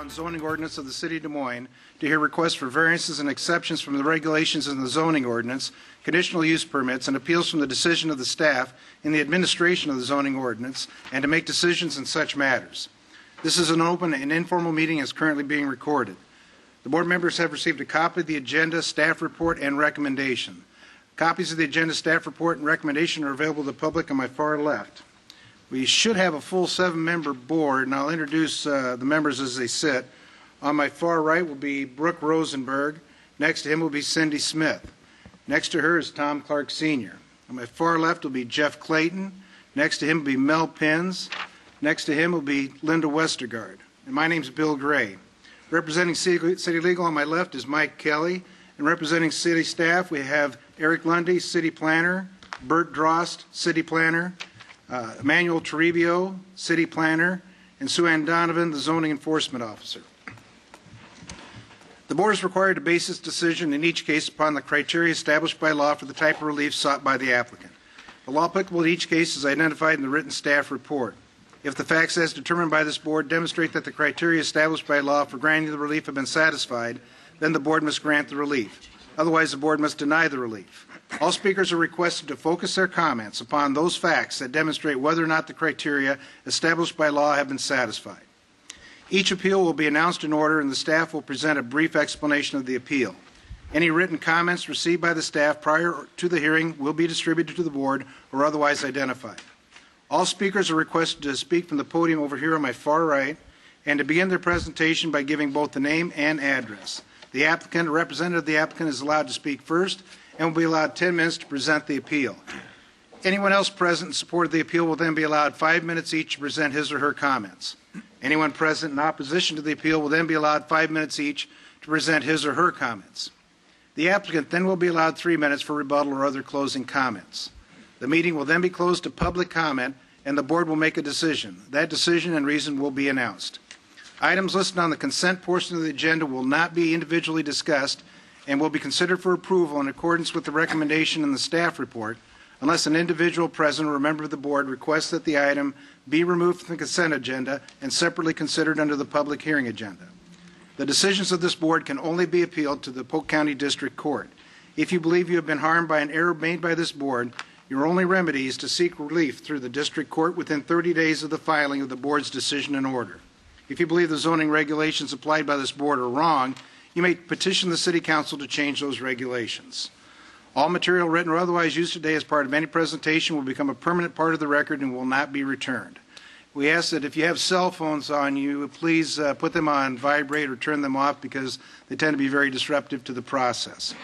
1 zoning ordinance of the City of Des Moines to hear requests for variances and exceptions from the regulations in the zoning ordinance, conditional use permits, and appeals from the decision of the staff in the administration of the zoning ordinance, and to make decisions in such matters. This is an open and informal meeting as currently being recorded. The board members have received a copy of the agenda, staff report, and recommendation. Copies of the agenda, staff report, and recommendation are available to the public on my far left. We should have a full 7-member board, and I'll introduce the members as they sit. On my far right will be Brooke Rosenberg. Next to him will be Cindy Smith. Next to her is Tom Clark Sr. On my far left will be Jeff Clayton. Next to him will be Mel Pins. Next to him will be Linda Westergaard. And my name is Bill Gray. Representing City Legal on my left is Mike Kelly. And representing city staff, we have Eric Lundy, City Planner, Bert Drost, City Planner, Emmanuel Toribio, City Planner, and Sue Ann Donovan, the Zoning Enforcement Officer. The Board is required to base its decision in each case upon the criteria established by law for the type of relief sought by the applicant. The law applicable to each case is identified in the written staff report. If the facts as determined by this Board demonstrate that the criteria established by law for granting the relief have been satisfied, then the Board must grant the relief. Otherwise, the Board must deny the relief. All speakers are requested to focus their comments upon those facts that demonstrate whether or not the criteria established by law have been satisfied. Each appeal will be announced in order, and the staff will present a brief explanation of the appeal. Any written comments received by the staff prior to the hearing will be distributed to the Board or otherwise identified. All speakers are requested to speak from the podium over here on my far right and to begin their presentation by giving both the name and address. The applicant or representative of the applicant is allowed to speak first and will be allowed 10 minutes to present the appeal. Anyone else present in support of the appeal will then be allowed 5 minutes each to present his or her comments. Anyone present in opposition to the appeal will then be allowed 5 minutes each to present his or her comments. The applicant then will be allowed 3 minutes for rebuttal or other closing comments. The meeting will then be closed to public comment, and the Board will make a decision. That decision and reason will be announced. Items listed on the consent portion of the agenda will not be individually discussed and will be considered for approval in accordance with the recommendation in the staff report unless an individual present or a member of the Board requests that the item be removed from the consent agenda and separately considered under the public hearing agenda. The decisions of this Board can only be appealed to the Polk County District Court. If you believe you have been harmed by an error made by this Board, your only remedy is to seek relief through the District Court within 30 days of the filing of the Board's decision and order. If you believe the zoning regulations applied by this Board are wrong, you may petition the City Council to change those regulations. All material written or otherwise used today as part of any presentation will become a permanent part of the record and will not be returned. We ask that if you have cell phones on you, please put them on vibrate or turn them off because they tend to be very disruptive to the process.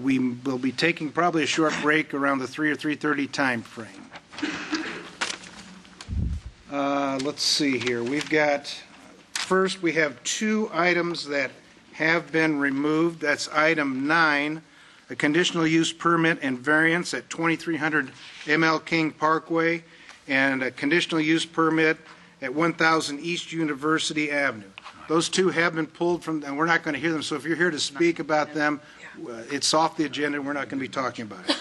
We will be taking probably a short break around the 3 or 3:30 time frame. Let's see here. We've got, first we have 2 items that have been removed. That's item 9, a conditional use permit and variance at 2300 ML King Parkway, and a conditional use permit at 1000 East University Avenue. Those 2 have been pulled from, and we're not going to hear them, so if you're here to speak about them, it's off the agenda and we're not going to be talking about it.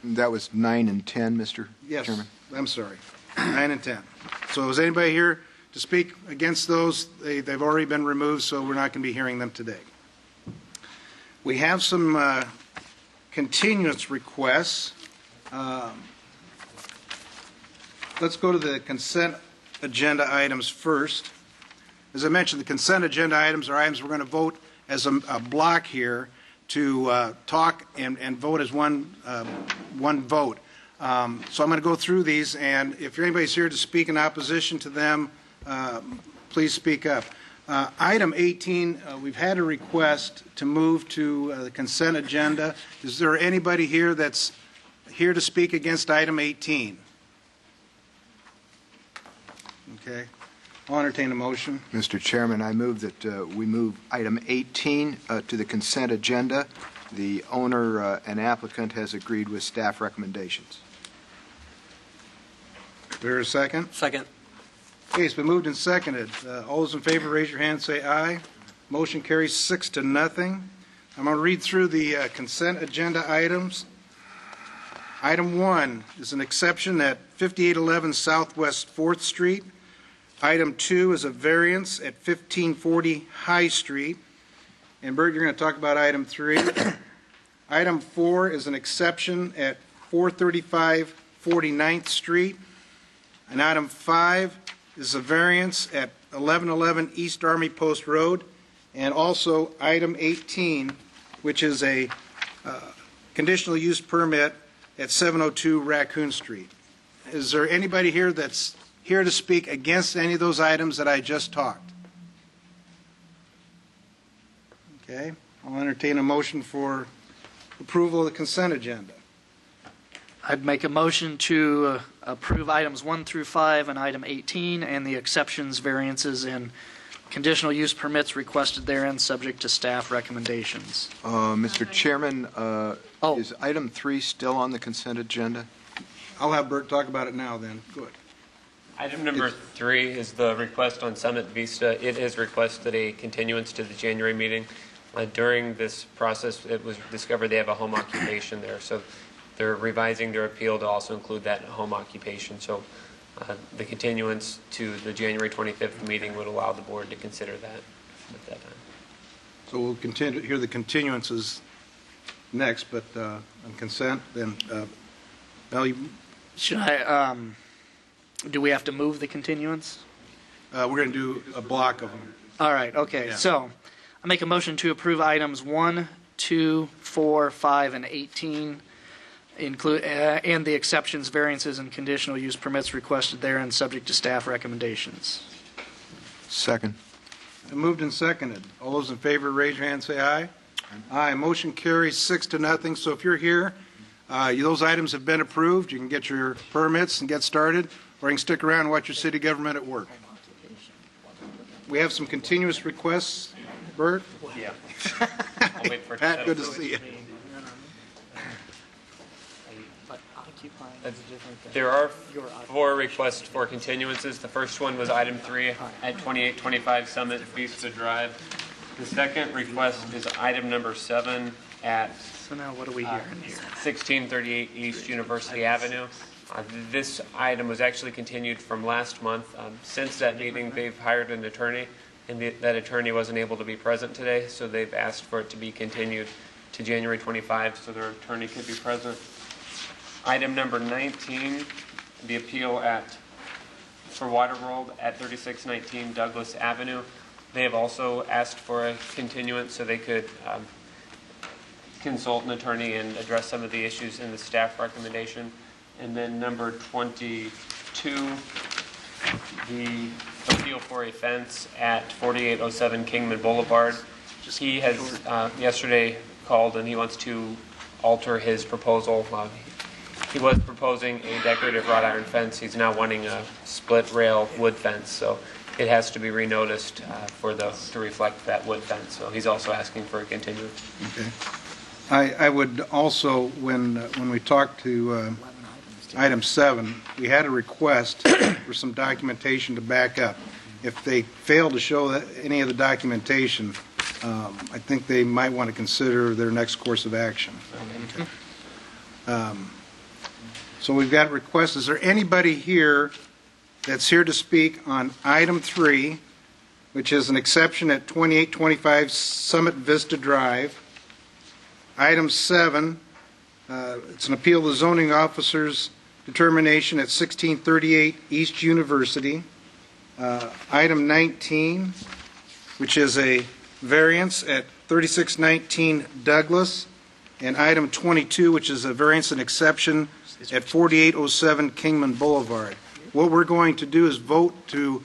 That was 9 and 10, Mr. Yes, Chairman. I'm sorry, 9 and 10. So is anybody here to speak against those? They've already been removed, so we're not going to be hearing them today. We have some continuance requests. Let's go to the consent agenda items first. As I mentioned, the consent agenda items are items we're going to vote as a block here to talk and vote as one vote. So I'm going to go through these, and if anybody's here to speak in opposition to them, please speak up. Item 18, we've had a request to move to the consent agenda. Is there anybody here that's here to speak against item 18? Okay. I'll entertain a motion. Mr. Chairman, I move that we move item 18 to the consent agenda. The owner and applicant has agreed with staff recommendations. Is there a second? Second. Okay, it's been moved and seconded. All those in favor, raise your hand, say aye. Motion carries 6-0. I'm going to read through the consent agenda items. Item 1 is an exception at 5811 Southwest 4th Street. Item 2 is a variance at 1540 High Street. And Bert, you're going to talk about item 3. Item 4 is an exception at 435 49th Street. And item 5 is a variance at 1111 East Army Post Road. And also item 18, which is a conditional use permit at 702 Raccoon Street. Is there anybody here that's here to speak against any of those items that I just talked? Okay, I'll entertain a motion for approval of the consent agenda. I'd make a motion to approve items 1 through 5 and item 18 and the exceptions, variances, and conditional use permits requested therein, subject to staff recommendations. Mr. Chairman, is item 3 still on the consent agenda? I'll have Bert talk about it now then. Good. Item number 3 is the request on Summit Vista. It has requested a continuance to the January meeting. During this process, it was discovered they have a home occupation there, so they're revising their appeal to also include that home occupation. So the continuance to the January 25th meeting would allow the board to consider that at that time. So we'll continue to hear the continuances next, but on consent, then, Mel, Should I, do we have to move the continuance? we're going to do a block of them. All right, okay. Yeah. So I make a motion to approve items 1, 2, 4, 5, and 18, and the exceptions, variances, and conditional use permits requested therein, subject to staff recommendations. Second. Moved and seconded. All those in favor, raise your hand and say aye. Aye. Motion carries 6-0. So if you're here, those items have been approved. You can get your permits and get started, or you can stick around and watch your city government at work. We have some continuous requests. Bert? Yeah. I'll wait for it to Pat, settle. good to see you. There are 4 requests for continuances. The first one was item 3 at 2825 Summit Vista Drive. The second request is item number 7 at So now what are we hearing here? 1638 East University Avenue. This item was actually continued from last month. Since that meeting, they've hired an attorney, and that attorney wasn't able to be present today, so they've asked for it to be continued to January 25 so their attorney could be present. Item number 19, the appeal for Waterworld at 3619 Douglas Avenue. They have also asked for a continuance so they could consult an attorney and address some of the issues in the staff recommendation. And then number 22, the appeal for a fence at 4807 Kingman Boulevard. He has yesterday called and he wants to alter his proposal. He was proposing a decorative wrought iron fence. He's now wanting a split rail wood fence, so it has to be renoticed to reflect that wood fence. So he's also asking for a continuance. Okay. I would also, when we talked to item 7, we had a request for some documentation to back up. If they fail to show any of the documentation, I think they might want to consider their next course of action. So we've got requests. Is there anybody here that's here to speak on item 3, which is an exception at 2825 Summit Vista Drive? Item 7, it's an appeal of the zoning officer's determination at 1638 East University. Item 19, which is a variance at 3619 Douglas. And item 22, which is a variance and exception at 4807 Kingman Boulevard. What we're going to do is vote to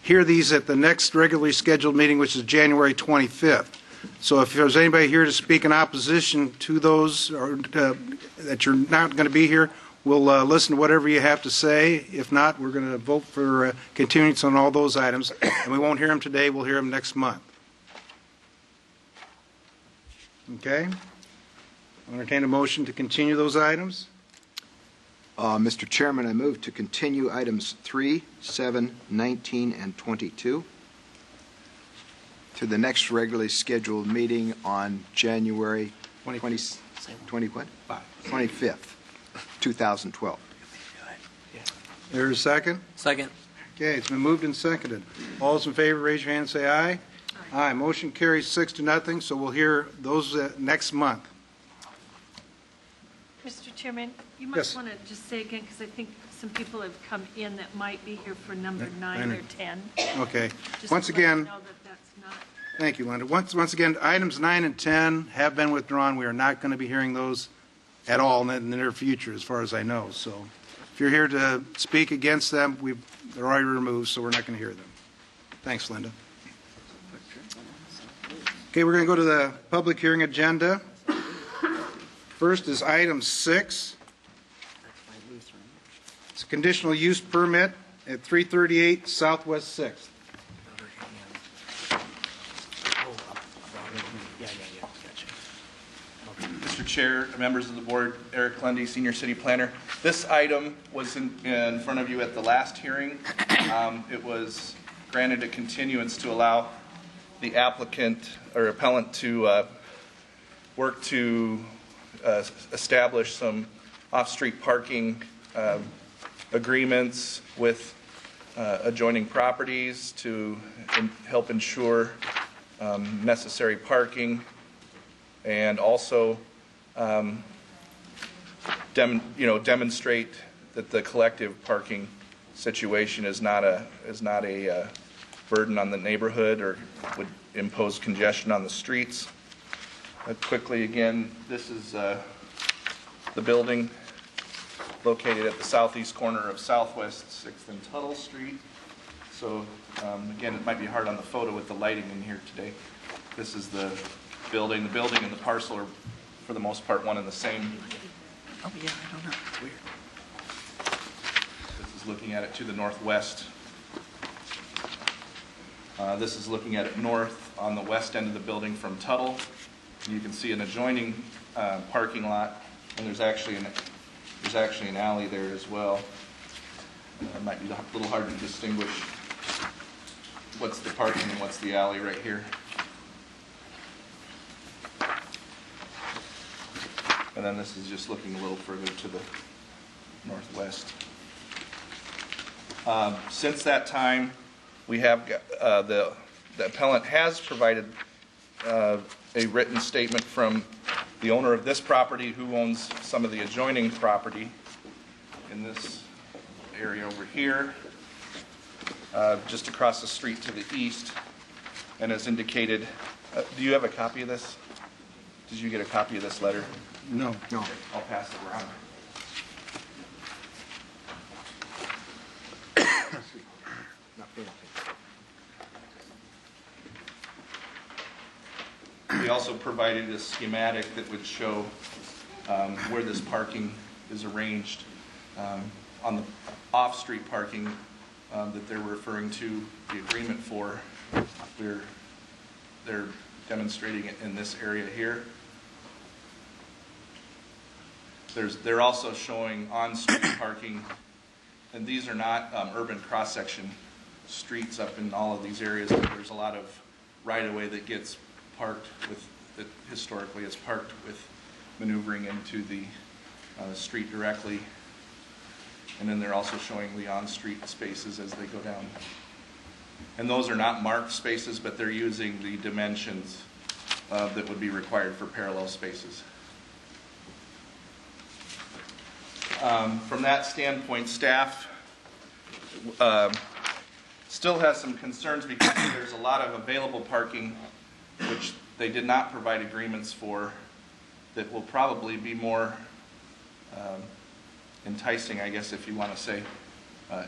hear these at the next regularly scheduled meeting, which is January 25th. So if there's anybody here to speak in opposition to those, or that you're not going to be here, we'll listen to whatever you have to say. If not, we're going to vote for continuance on all those items. And we won't hear them today. We'll hear them next month. Okay? I'll entertain a motion to continue those items. Mr. Chairman, I move to continue items 3, 7, 19, and 22 to the next regularly scheduled meeting on January 25th, 2012. There's a second? Second. Okay, it's been moved and seconded. All those in favor, raise your hand and say aye. Aye. Motion carries 6-0, so we'll hear those next month. Mr. Chairman, you Yes. might want to just say again, because I think some people have come in that might be here for number I 9 know. or 10. Okay. Just Once to let you again, know that that's not. thank you, Linda. Once again, items 9 and 10 have been withdrawn. We are not going to be hearing those at all in the near future, as far as I know. So if you're here to speak against them, they're already removed, so we're not going to hear them. Thanks, Linda. Okay, we're going to go to the public hearing agenda. First is item 6. It's a conditional use permit at 338 Southwest 6th. Mr. Chair, members of the board, Eric Lundy, Senior City Planner. This item was in front of you at the last hearing. It was granted a continuance to allow the applicant or appellant to work to establish some off-street parking agreements with adjoining properties to help ensure necessary parking, and also demonstrate that the collective parking situation is not a burden on the neighborhood or would impose congestion on the streets. Quickly, again, this is the building located at the southeast corner of Southwest 6th and Tuttle Street. So again, it might be hard on the photo with the lighting in here today. This is the building. The building and the parcel are, for the most part, one and the same. Oh, yeah, I don't know. It's weird. This is looking at it to the northwest. This is looking at it north on the west end of the building from Tuttle. You can see an adjoining parking lot, and there's actually an alley there as well. It might be a little hard to distinguish what's the parking and what's the alley right here. And then this is just looking a little further to the northwest. Since that time, we have the appellant has provided a written statement from the owner of this property, who owns some of the adjoining property in this area over here, just across the street to the east, and has indicated. Do you have a copy of this? Did you get a copy of this letter? No. No. I'll pass it around. Not paying attention. We also provided a schematic that would show where this parking is arranged. On the off-street parking that they're referring to the agreement for, they're demonstrating it in this area here. They're also showing on-street parking, and these are not urban cross-section streets up in all of these areas. There's a lot of right-of-way that gets parked with, that historically is parked with maneuvering into the street directly. And then they're also showing the on-street spaces as they go down. And those are not marked spaces, but they're using the dimensions that would be required for parallel spaces. From that standpoint, staff still has some concerns because there's a lot of available parking which they did not provide agreements for that will probably be more enticing, I guess, if you want to say,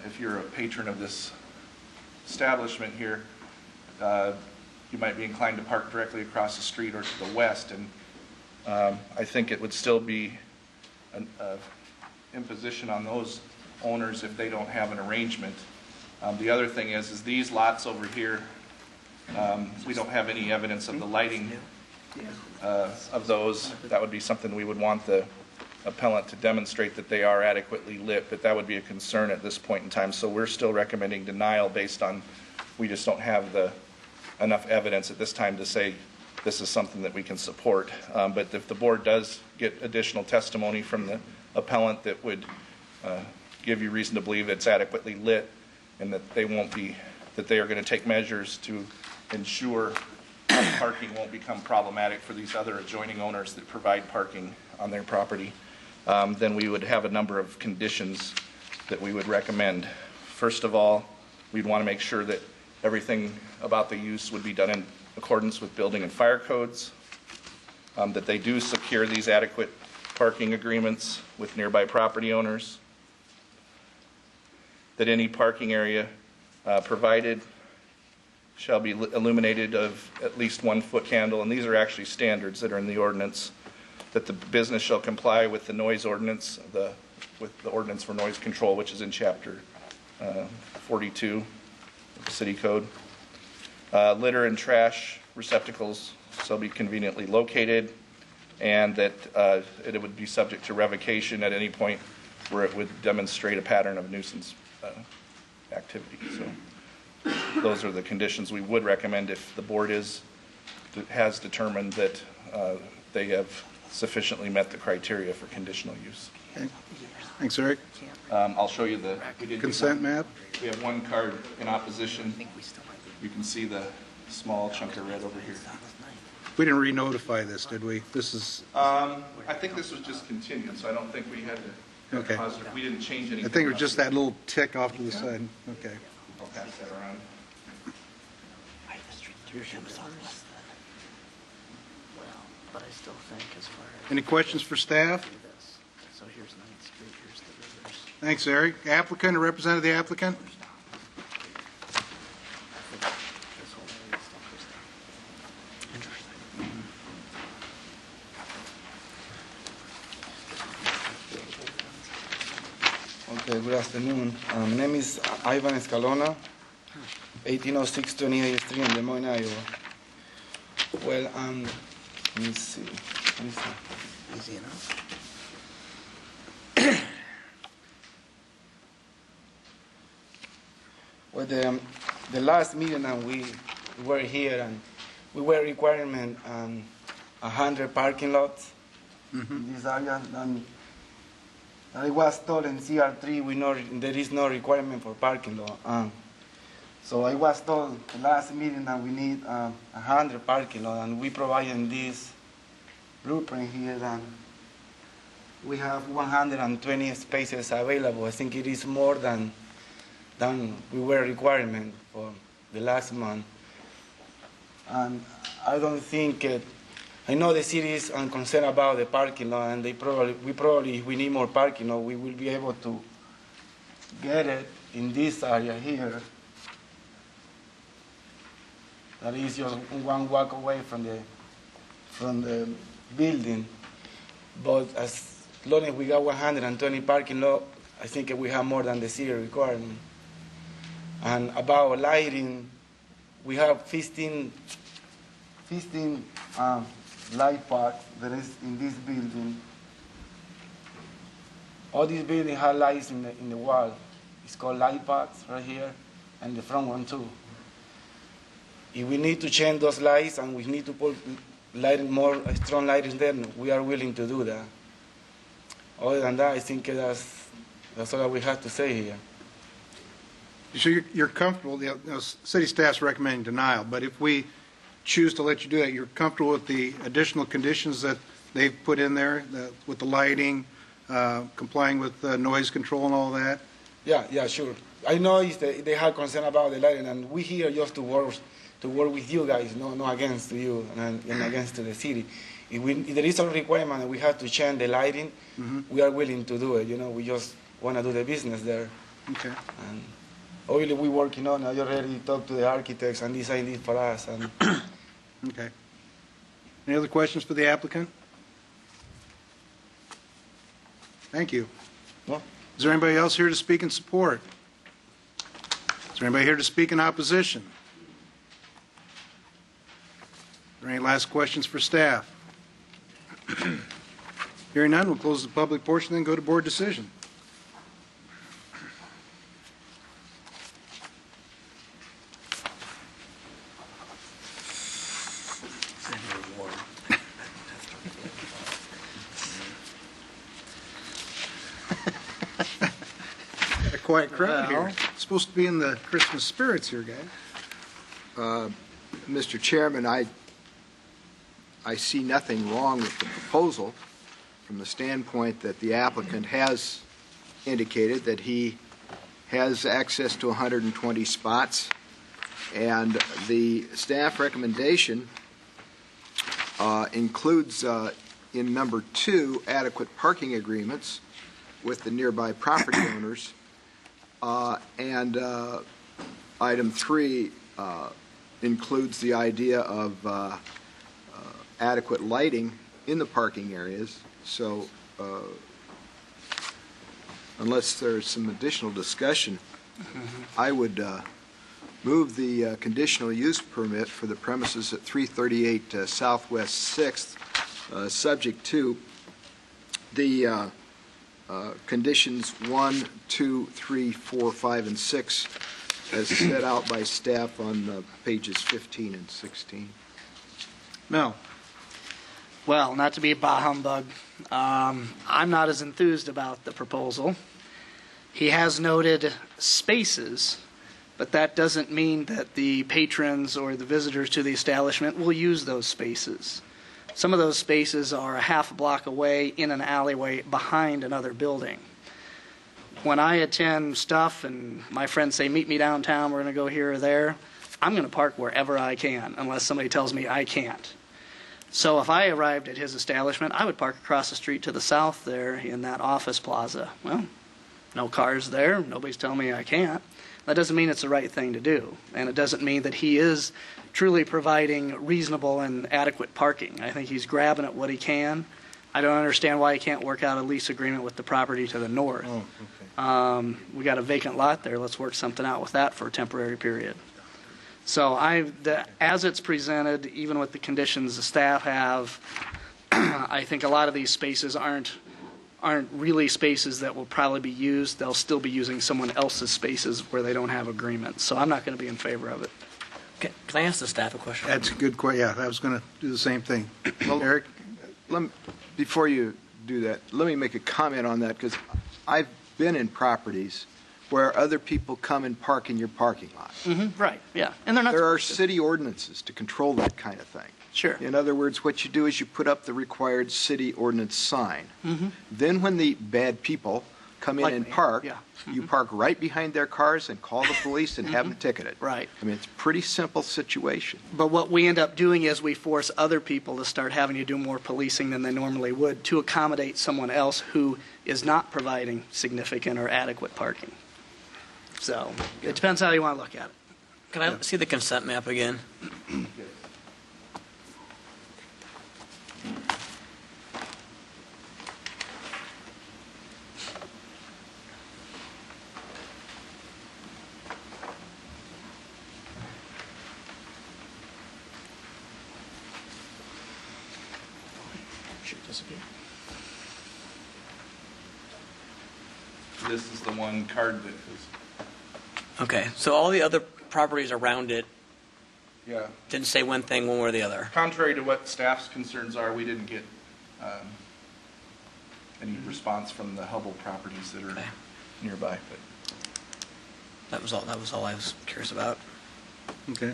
if you're a patron of this establishment here, you might be inclined to park directly across the street or to the west, and I think it would still be an imposition on those owners if they don't have an arrangement. The other thing is these lots over here, we don't have any evidence of the lighting of those. That would be something we would want the appellant to demonstrate that they are adequately lit, but that would be a concern at this point in time. So we're still recommending denial based on, we just don't have enough evidence at this time to say this is something that we can support. But if the board does get additional testimony from the appellant that would give you reason to believe it's adequately lit and that they are going to take measures to ensure parking won't become problematic for these other adjoining owners that provide parking on their property, then we would have a number of conditions that we would recommend. First of all, we'd want to make sure that everything about the use would be done in accordance with building and fire codes, that they do secure these adequate parking agreements with nearby property owners, that any parking area provided shall be illuminated of at least 1 foot candle, and these are actually standards that are in the ordinance, that the business shall comply with the noise ordinance, with the ordinance for noise control, which is in chapter 42 of the city code. Litter and trash receptacles shall be conveniently located, and that it would be subject to revocation at any point where it would demonstrate a pattern of nuisance activity. So those are the conditions we would recommend if the board has determined that they have sufficiently met the criteria for conditional use. Okay. Thanks, Eric. I'll show you we did Consent map? We have one card in opposition. You can see the small chunk of red over here. We didn't re-notify this, did we? This is, I think this was just continued, so I don't think we had to. Okay. We didn't change anything. I think it was just that little tick off to the side. Okay. I'll pass that around. But I still think as far as Any questions for staff? this, so here's 9th Street, here's the rivers. Thanks, Eric. Applicant or representative of the applicant? This whole area stuff is there. Interesting. Okay, good afternoon. My name is Ivan Escalona, 1806 28th Street in Des Moines, Iowa. Well, let me see. Easy enough. Well, the last meeting and we were here and we were requiring 100 parking lots in this area. And I was told in CR3 there is no requirement for parking lot. So I was told the last meeting that we need 100 parking lot, and we provided this blueprint here, and we have 120 spaces available. I think it is more than we were requirement for the last month. And I don't think I know the city is concerned about the parking lot, and we probably, if we need more parking lot, we will be able to get it in this area here. That is just one walk away from the building. But as long as we got 120 parking lot, I think we have more than the city requirement. And about lighting, we have 15 light parks that is in this building. All these buildings have lights in the wall. It's called light parks right here, and the front one too. If we need to change those lights and we need to put more strong lighting there, we are willing to do that. Other than that, I think that's all we have to say here. So you're comfortable, city staff's recommending denial, but if we choose to let you do that, you're comfortable with the additional conditions that they've put in there, with the lighting, complying with noise control and all that? Yeah, sure. I know they have concern about the lighting, and we here just to work with you guys, no against you and against the city. If there is a requirement that we have to change the lighting, we are willing to do it. We just want to do the business there. Okay. And obviously we're working on it. I already talked to the architects and designed it for us. And Okay. Any other questions for the applicant? Thank you. No? Is there anybody else here to speak in support? Is there anybody here to speak in opposition? Are there any last questions for staff? Hearing none, we'll close the public portion, then go to board decision. quiet crowd Well. here. Supposed to be in the Christmas spirits here, guys. Mr. Chairman, I see nothing wrong with the proposal from the standpoint that the applicant has indicated that he has access to 120 spots, and the staff recommendation includes in number 2 adequate parking agreements with the nearby property owners, and item 3 includes the idea of adequate lighting in the parking areas. So unless there's some additional discussion, I would move the conditional use permit for the premises at 338 Southwest 6th, subject to the conditions 1, 2, 3, 4, 5, and 6 as set out by staff on pages 15 and 16. Mel? Well, not to be a bah humbug, I'm not as enthused about the proposal. He has noted spaces, but that doesn't mean that the patrons or the visitors to the establishment will use those spaces. Some of those spaces are a half a block away in an alleyway behind another building. When I attend stuff and my friends say, meet me downtown, we're going to go here or there, I'm going to park wherever I can unless somebody tells me I can't. So if I arrived at his establishment, I would park across the street to the south there in that office plaza. Well, no cars there. Nobody's telling me I can't. That doesn't mean it's the right thing to do. And it doesn't mean that he is truly providing reasonable and adequate parking. I think he's grabbing at what he can. I don't understand why he can't work out a lease agreement with the property to the north. Oh, okay. We got a vacant lot there. Let's work something out with that for a temporary period. So as it's presented, even with the conditions the staff have, I think a lot of these spaces aren't really spaces that will probably be used. They'll still be using someone else's spaces where they don't have agreements. So I'm not going to be in favor of it. Can I ask the staff a question? That's a good question. Yeah, I was going to do the same thing. Eric? Before you do that, let me make a comment on that, because I've been in properties where other people come and park in your parking lot. Mm-hmm. Right, yeah. And they're not There are supposed to. city ordinances to control that kind of thing. Sure. In other words, what you do is you put up the required city ordinance sign. Mm-hmm. Then when the bad people come in Like and me, park, yeah. you park right behind their cars and call the police and have them ticketed. Right. I mean, it's a pretty simple situation. But what we end up doing is we force other people to start having to do more policing than they normally would to accommodate someone else who is not providing significant or adequate parking. So it depends how you want to look at it. Can I see the consent map again? This is the one card that is, Okay, so all the other properties around it yeah. didn't say one thing one way or the other. Contrary to what staff's concerns are, we didn't get any response from the Hubble properties that are Okay. nearby. But That was all I was curious about. Okay.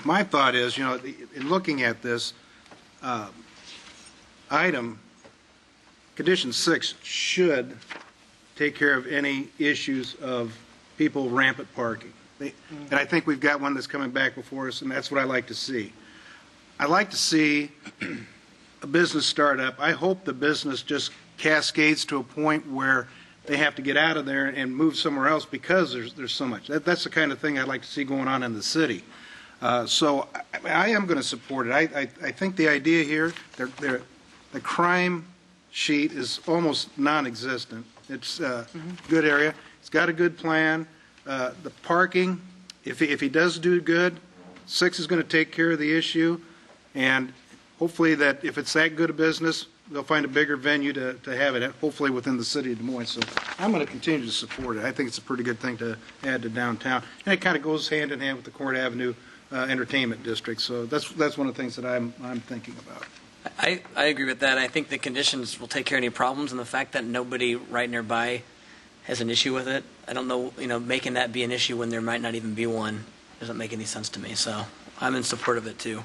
My thought is, in looking at this item, condition 6 should take care of any issues of people rampant parking. And I think we've got one that's coming back before us, and that's what I like to see. I like to see a business start up. I hope the business just cascades to a point where they have to get out of there and move somewhere else because there's so much. That's the kind of thing I'd like to see going on in the city. So I am going to support it. I think the idea here, the crime sheet is almost non-existent. It's a good area. It's got a good plan. The parking, if he does do good, 6 is going to take care of the issue, and hopefully that if it's that good a business, they'll find a bigger venue to have it, hopefully within the city of Des Moines. So I'm going to continue to support it. I think it's a pretty good thing to add to downtown, and it kind of goes hand in hand with the Court Avenue Entertainment District. So that's one of the things that I'm thinking about. I agree with that. I think the conditions will take care of any problems, and the fact that nobody right nearby has an issue with it. I don't know, making that be an issue when there might not even be one doesn't make any sense to me. So I'm in support of it too.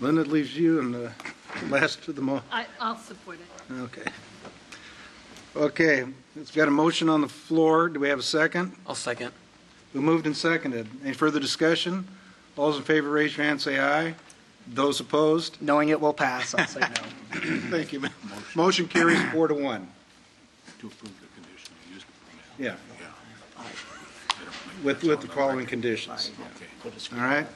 Lynn, it leaves you in the last of the I'll support it. Okay. Okay, it's got a motion on the floor. Do we have a second? I'll second. We moved and seconded. Any further discussion? All those in favor, raise your hand, say aye. Those opposed? Knowing it will pass, I'll say no. Thank you. Motion carries 4-1. To approve the conditional use permit. Yeah. With the following conditions. All right?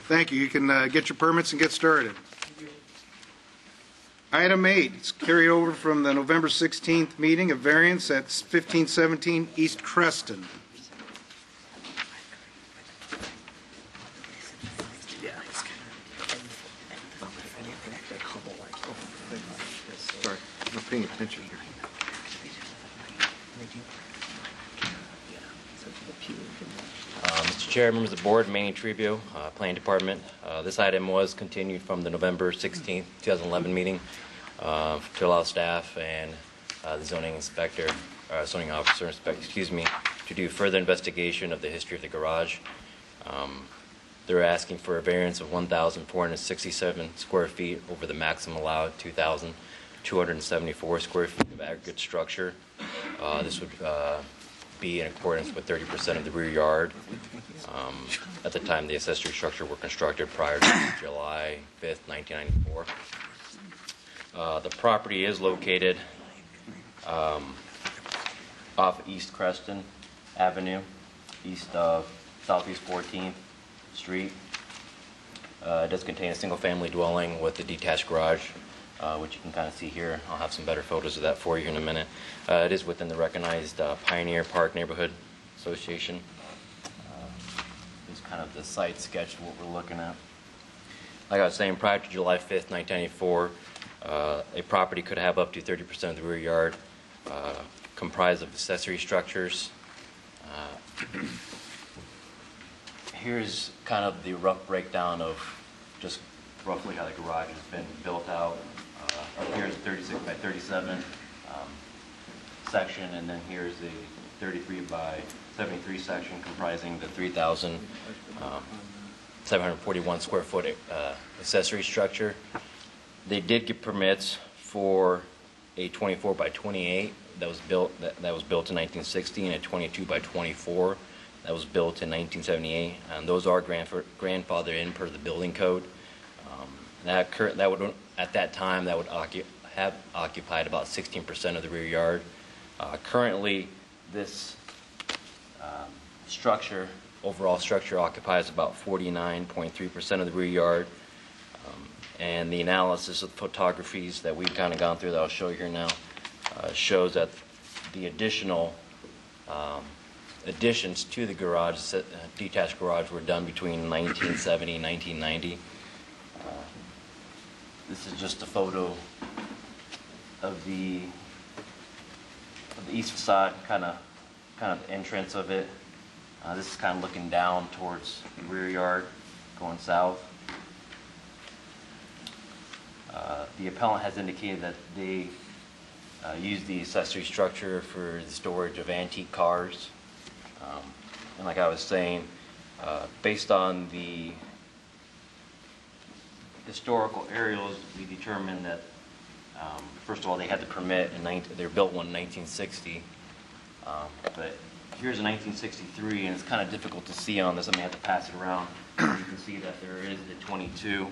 Thank you. You can get your permits and get started. Item 8, it's carried over from the November 16th meeting, a variance at 1517 East Creston. Sorry, I'm not paying attention here. Mr. Chair, members of the board, Manny Trevio, Planning Department. This item was continued from the November 16th, 2011 meeting to allow staff and the zoning inspector, zoning officer, to do further investigation of the history of the garage. They're asking for a variance of 1,467 square feet over the maximum allowed 2,274 square feet of aggregate structure. This would be in accordance with 30% of the rear yard. At the time the accessory structure were constructed prior to July 5th, 1994. The property is located off East Creston Avenue, east of Southeast 14th Street. It does contain a single-family dwelling with a detached garage, which you can kind of see here. I'll have some better photos of that for you in a minute. It is within the recognized Pioneer Park Neighborhood Association. This is kind of the site sketch of what we're looking at. Like I was saying, prior to July 5th, 1994, a property could have up to 30% of the rear yard comprised of accessory structures. Here's kind of the rough breakdown of just roughly how the garage has been built out. Up here is a 36 by 37 section, and then here's a 33 by 73 section comprising the 3,741 square foot accessory structure. They did get permits for a 24 by 28 that was built in 1960, and a 22 by 24 that was built in 1978, and those are grandfathered in per the building code. That would, at that time, that would have occupied about 16% of the rear yard. Currently, this overall structure occupies about 49.3% of the rear yard. And the analysis of the photographies that we've kind of gone through that I'll show you here now shows that the additional additions to the garage, detached garage, were done between 1970 and 1990. This is just a photo of the east facade, kind of entrance of it. This is kind of looking down towards the rear yard, going south. The appellant has indicated that they use the accessory structure for the storage of antique cars. And like I was saying, based on the historical aerials, we determined that, first of all, they had the permit, they were built one in 1960. But here's a 1963, and it's kind of difficult to see on this. I may have to pass it around. You can see that there is the 24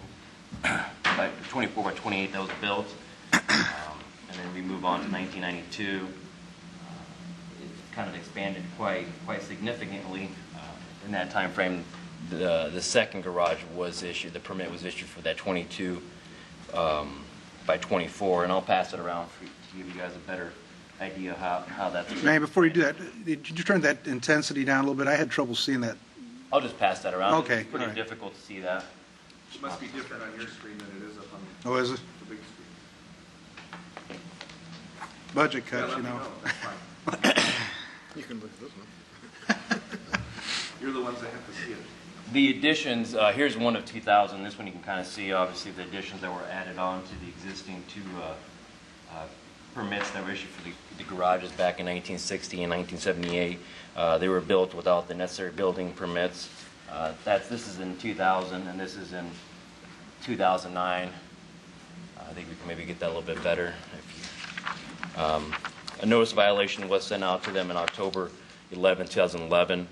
by 28 that was built. And then we move on to 1992. It kind of expanded quite significantly. In that time frame, the second garage was issued, the permit was issued for that 22 by 24, and I'll pass it around to give you guys a better idea how that's... Manny, before you do that, did you turn that intensity down a little bit? I had trouble seeing that. I'll just pass that around. Okay, It's pretty all right. difficult to see that. It must be different on your screen than it is up on Oh, is it? the big screen. Budget Yeah, cuts, let you me know. That's fine. You can look at this one. You're the ones that have to see it. The additions, here's one of 2000. This one you can kind of see, obviously, the additions that were added on to the existing two permits that were issued for the garages back in 1960 and 1978. They were built without the necessary building permits. This is in 2000, and this is in 2009. I think we can maybe get that a little bit better. A notice of violation was sent out to them in October 11, 2011,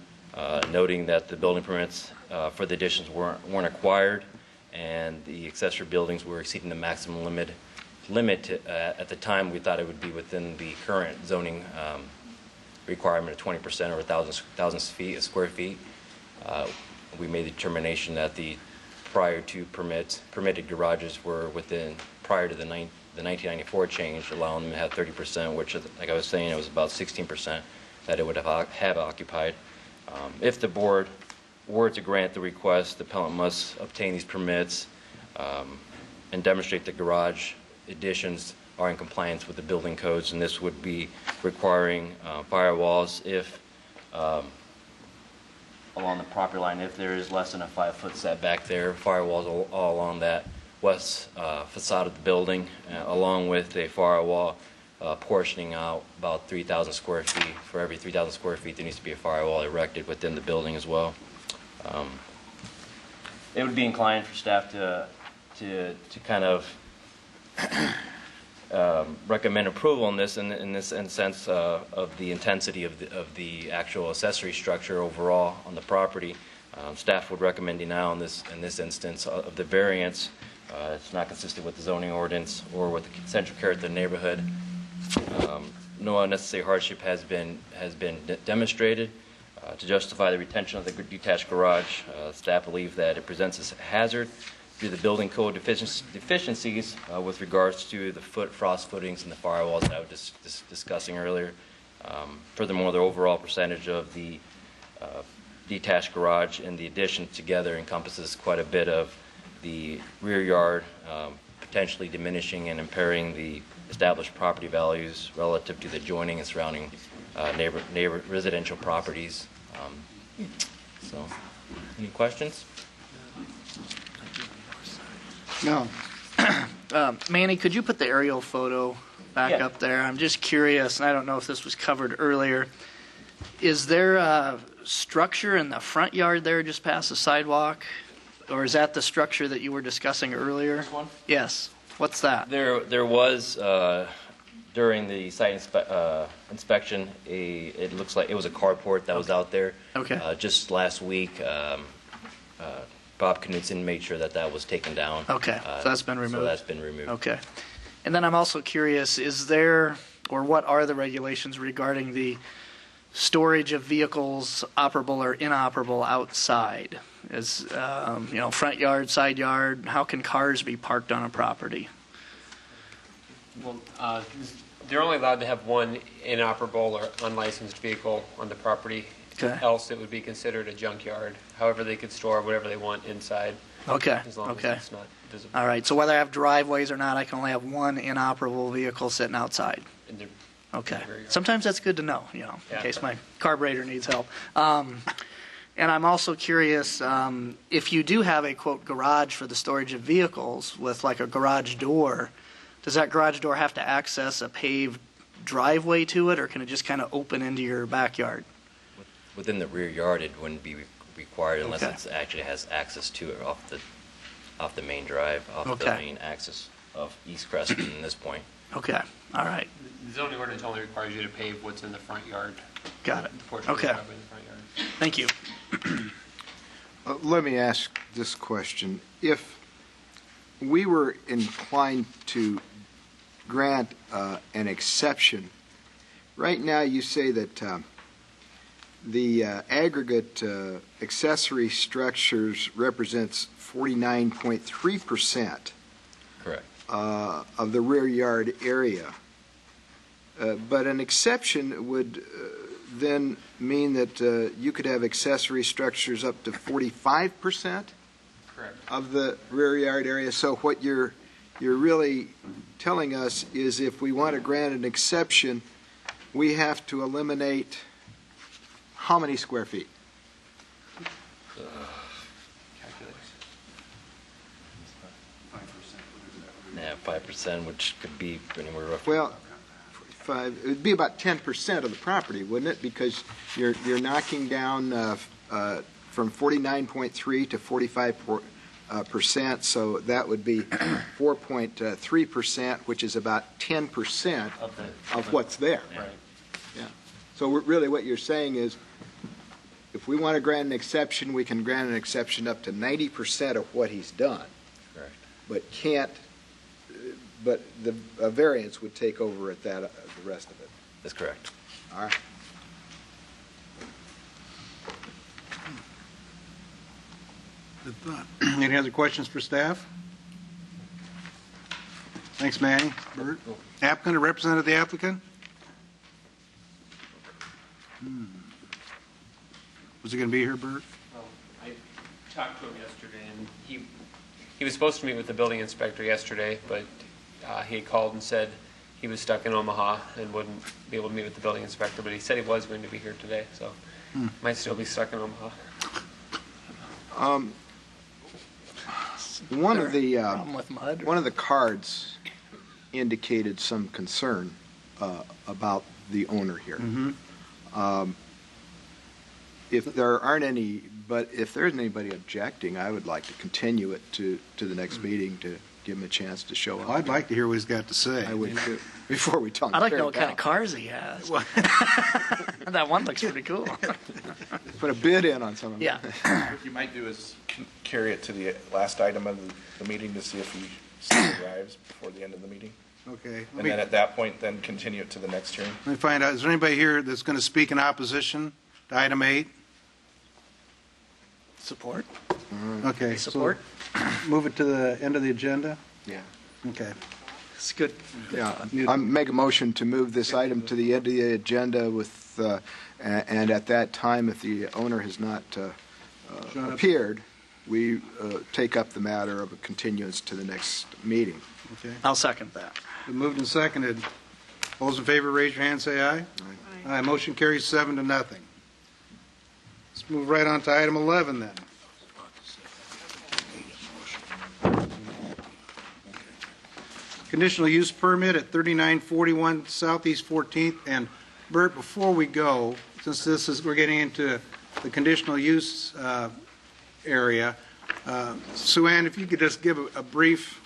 noting that the building permits for the additions weren't acquired, and the accessory buildings were exceeding the maximum limit. At the time, we thought it would be within the current zoning requirement of 20% or 1,000 square feet. We made the determination that the prior to permitted garages were prior to the 1994 change, allowing them to have 30%, which, like I was saying, it was about 16% that it would have occupied. If the board were to grant the request, the appellant must obtain these permits and demonstrate the garage additions are in compliance with the building codes, and this would be requiring firewalls if along the property line, if there is less than a 5-foot setback there, firewalls all along that west facade of the building, along with a firewall portioning out about 3,000 square feet. For every 3,000 square feet, there needs to be a firewall erected within the building as well. It would be inclined for staff to kind of recommend approval in this, in sense of the intensity of the actual accessory structure overall on the property. Staff would recommend denial in this instance of the variance. It's not consistent with the zoning ordinance or with the central character of the neighborhood. No unnecessary hardship has been demonstrated to justify the retention of the detached garage. Staff believe that it presents a hazard due to the building code deficiencies with regards to the frost footings and the firewalls that I was discussing earlier. Furthermore, the overall percentage of the detached garage and the addition together encompasses quite a bit of the rear yard, potentially diminishing and impairing the established property values relative to the adjoining and surrounding neighbor residential properties. So, any questions? No. Manny, could you put the aerial photo back up there? I'm just curious, and I don't know if this was covered earlier. Is there a structure in the front yard there just past the sidewalk? Or is that the structure that you were discussing earlier? This one? Yes. What's that? There was, during the site inspection, it looks like it was a carport that was out there. Okay. Just last week, Bob Knudsen made sure that was taken down. Okay, so that's been removed. So that's been removed. Okay. And then I'm also curious, is there, or what are the regulations regarding the storage of vehicles operable or inoperable outside? As, front yard, side yard, how can cars be parked on a property? Well, they're only allowed to have one inoperable or unlicensed vehicle on the property. Okay. Else it would be considered a junkyard. However, they could store whatever they want inside. Okay. As long as it's not visible. All right, so whether I have driveways or not, I can only have one inoperable vehicle sitting outside. Okay. Sometimes that's good to know, in case my carburetor needs help. And I'm also curious, if you do have a, quote, garage for the storage of vehicles with like a garage door, does that garage door have to access a paved driveway to it, or can it just kind of open into your backyard? Within the rear yard, it wouldn't be required unless Okay. it actually has access to it off the main drive, off the main access of East Crescent in this point. Okay, all right. The zoning ordinance only requires you to pave what's in the front yard. Got it. The portion of the Okay. driveway in the front yard. Thank you. Let me ask this question. If we were inclined to grant an exception, right now you say that the aggregate accessory structures represents 49.3%. Correct. Of the rear yard area. But an exception would then mean that you could have accessory structures up to 45% Correct. of the rear yard area. So what you're really telling us is if we want to grant an exception, we have to eliminate how many square feet? Yeah, 5%, which could be anywhere roughly. Well, it would be about 10% of the property, wouldn't it? Because you're knocking down from 49.3 to 45%, so that would be 4.3%, which is about 10% of what's there. Right. Yeah. So really what you're saying is, if we want to grant an exception, we can grant an exception up to 90% of what he's done. Correct. But can't, but a variance would take over at that, the rest of it. That's correct. All right. Any other questions for staff? Thanks, Manny. Bert? Applicant or representative of the applicant? Was he going to be here, Bert? I talked to him yesterday, and he was supposed to meet with the building inspector yesterday, but he called and said he was stuck in Omaha and wouldn't be able to meet with the building inspector, but he said he was going to be here today, so might still be stuck in Omaha. One of the Problem with mud? one of the cards indicated some concern about the owner here. If there aren't any, but if there isn't anybody objecting, I would like to continue it to the next meeting to give him a chance to show up. Well, I'd like to hear what he's got to say. I would too, before we tell him. I'd like to tear know it what kind down. of cars he has. That one looks pretty cool. Put a bid in on some of them. Yeah. What you might do is carry it to the last item of the meeting to see if he still arrives before the end of the meeting. Okay. And then at that point, then continue it to the next hearing. Let me find out, is there anybody here that's going to speak in opposition to item 8? Support? Okay. Support? So move it to the end of the agenda? Yeah. Okay. It's good. Yeah, I make a motion to move this item to the end of the agenda with, and at that time, if the owner has not appeared, we take up the matter of a continuance to the next meeting. Okay. I'll second that. Been moved and seconded. All those in favor, raise your hand, say aye. Aye. Motion carries 7-0. Let's move right on to item 11 then. Conditional use permit at 3941 Southeast 14th. And Bert, before we go, since we're getting into the conditional use area, Sue Ann, if you could just give a brief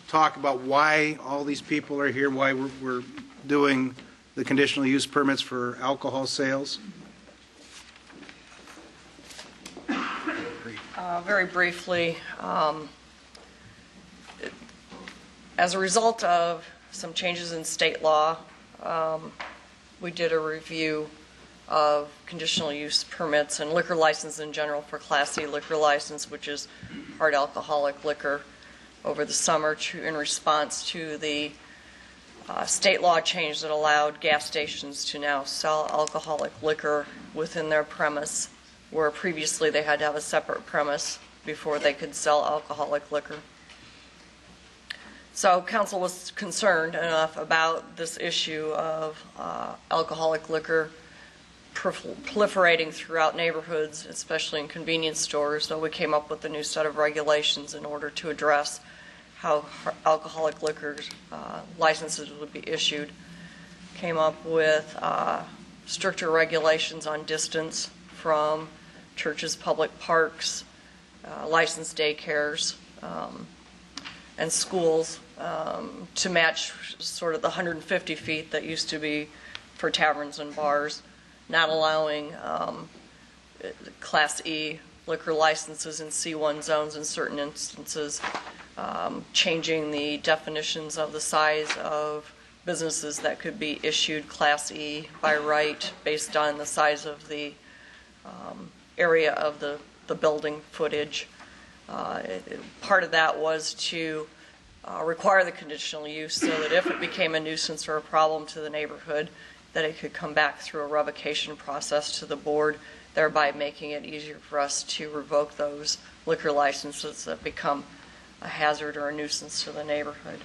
talk about why all these people are here, why we're doing the conditional use permits for alcohol sales. Very briefly, as a result of some changes in state law, we did a review of conditional use permits and liquor license in general for Class C liquor license, which is hard alcoholic liquor, over the summer in response to the state law change that allowed gas stations to now sell alcoholic liquor within their premise, where previously they had to have a separate premise before they could sell alcoholic liquor. So council was concerned enough about this issue of alcoholic liquor proliferating throughout neighborhoods, especially in convenience stores. So we came up with a new set of regulations in order to address how alcoholic liquor licenses would be issued. Came up with stricter regulations on distance from churches, public parks, licensed daycares, and schools to match sort of the 150 feet that used to be for taverns and bars, not allowing Class E liquor licenses in C1 zones in certain instances, changing the definitions of the size of businesses that could be issued Class E by right based on the size of the area of the building footage. Part of that was to require the conditional use so that if it became a nuisance or a problem to the neighborhood, that it could come back through a revocation process to the board, thereby making it easier for us to revoke those liquor licenses that become a hazard or a nuisance to the neighborhood.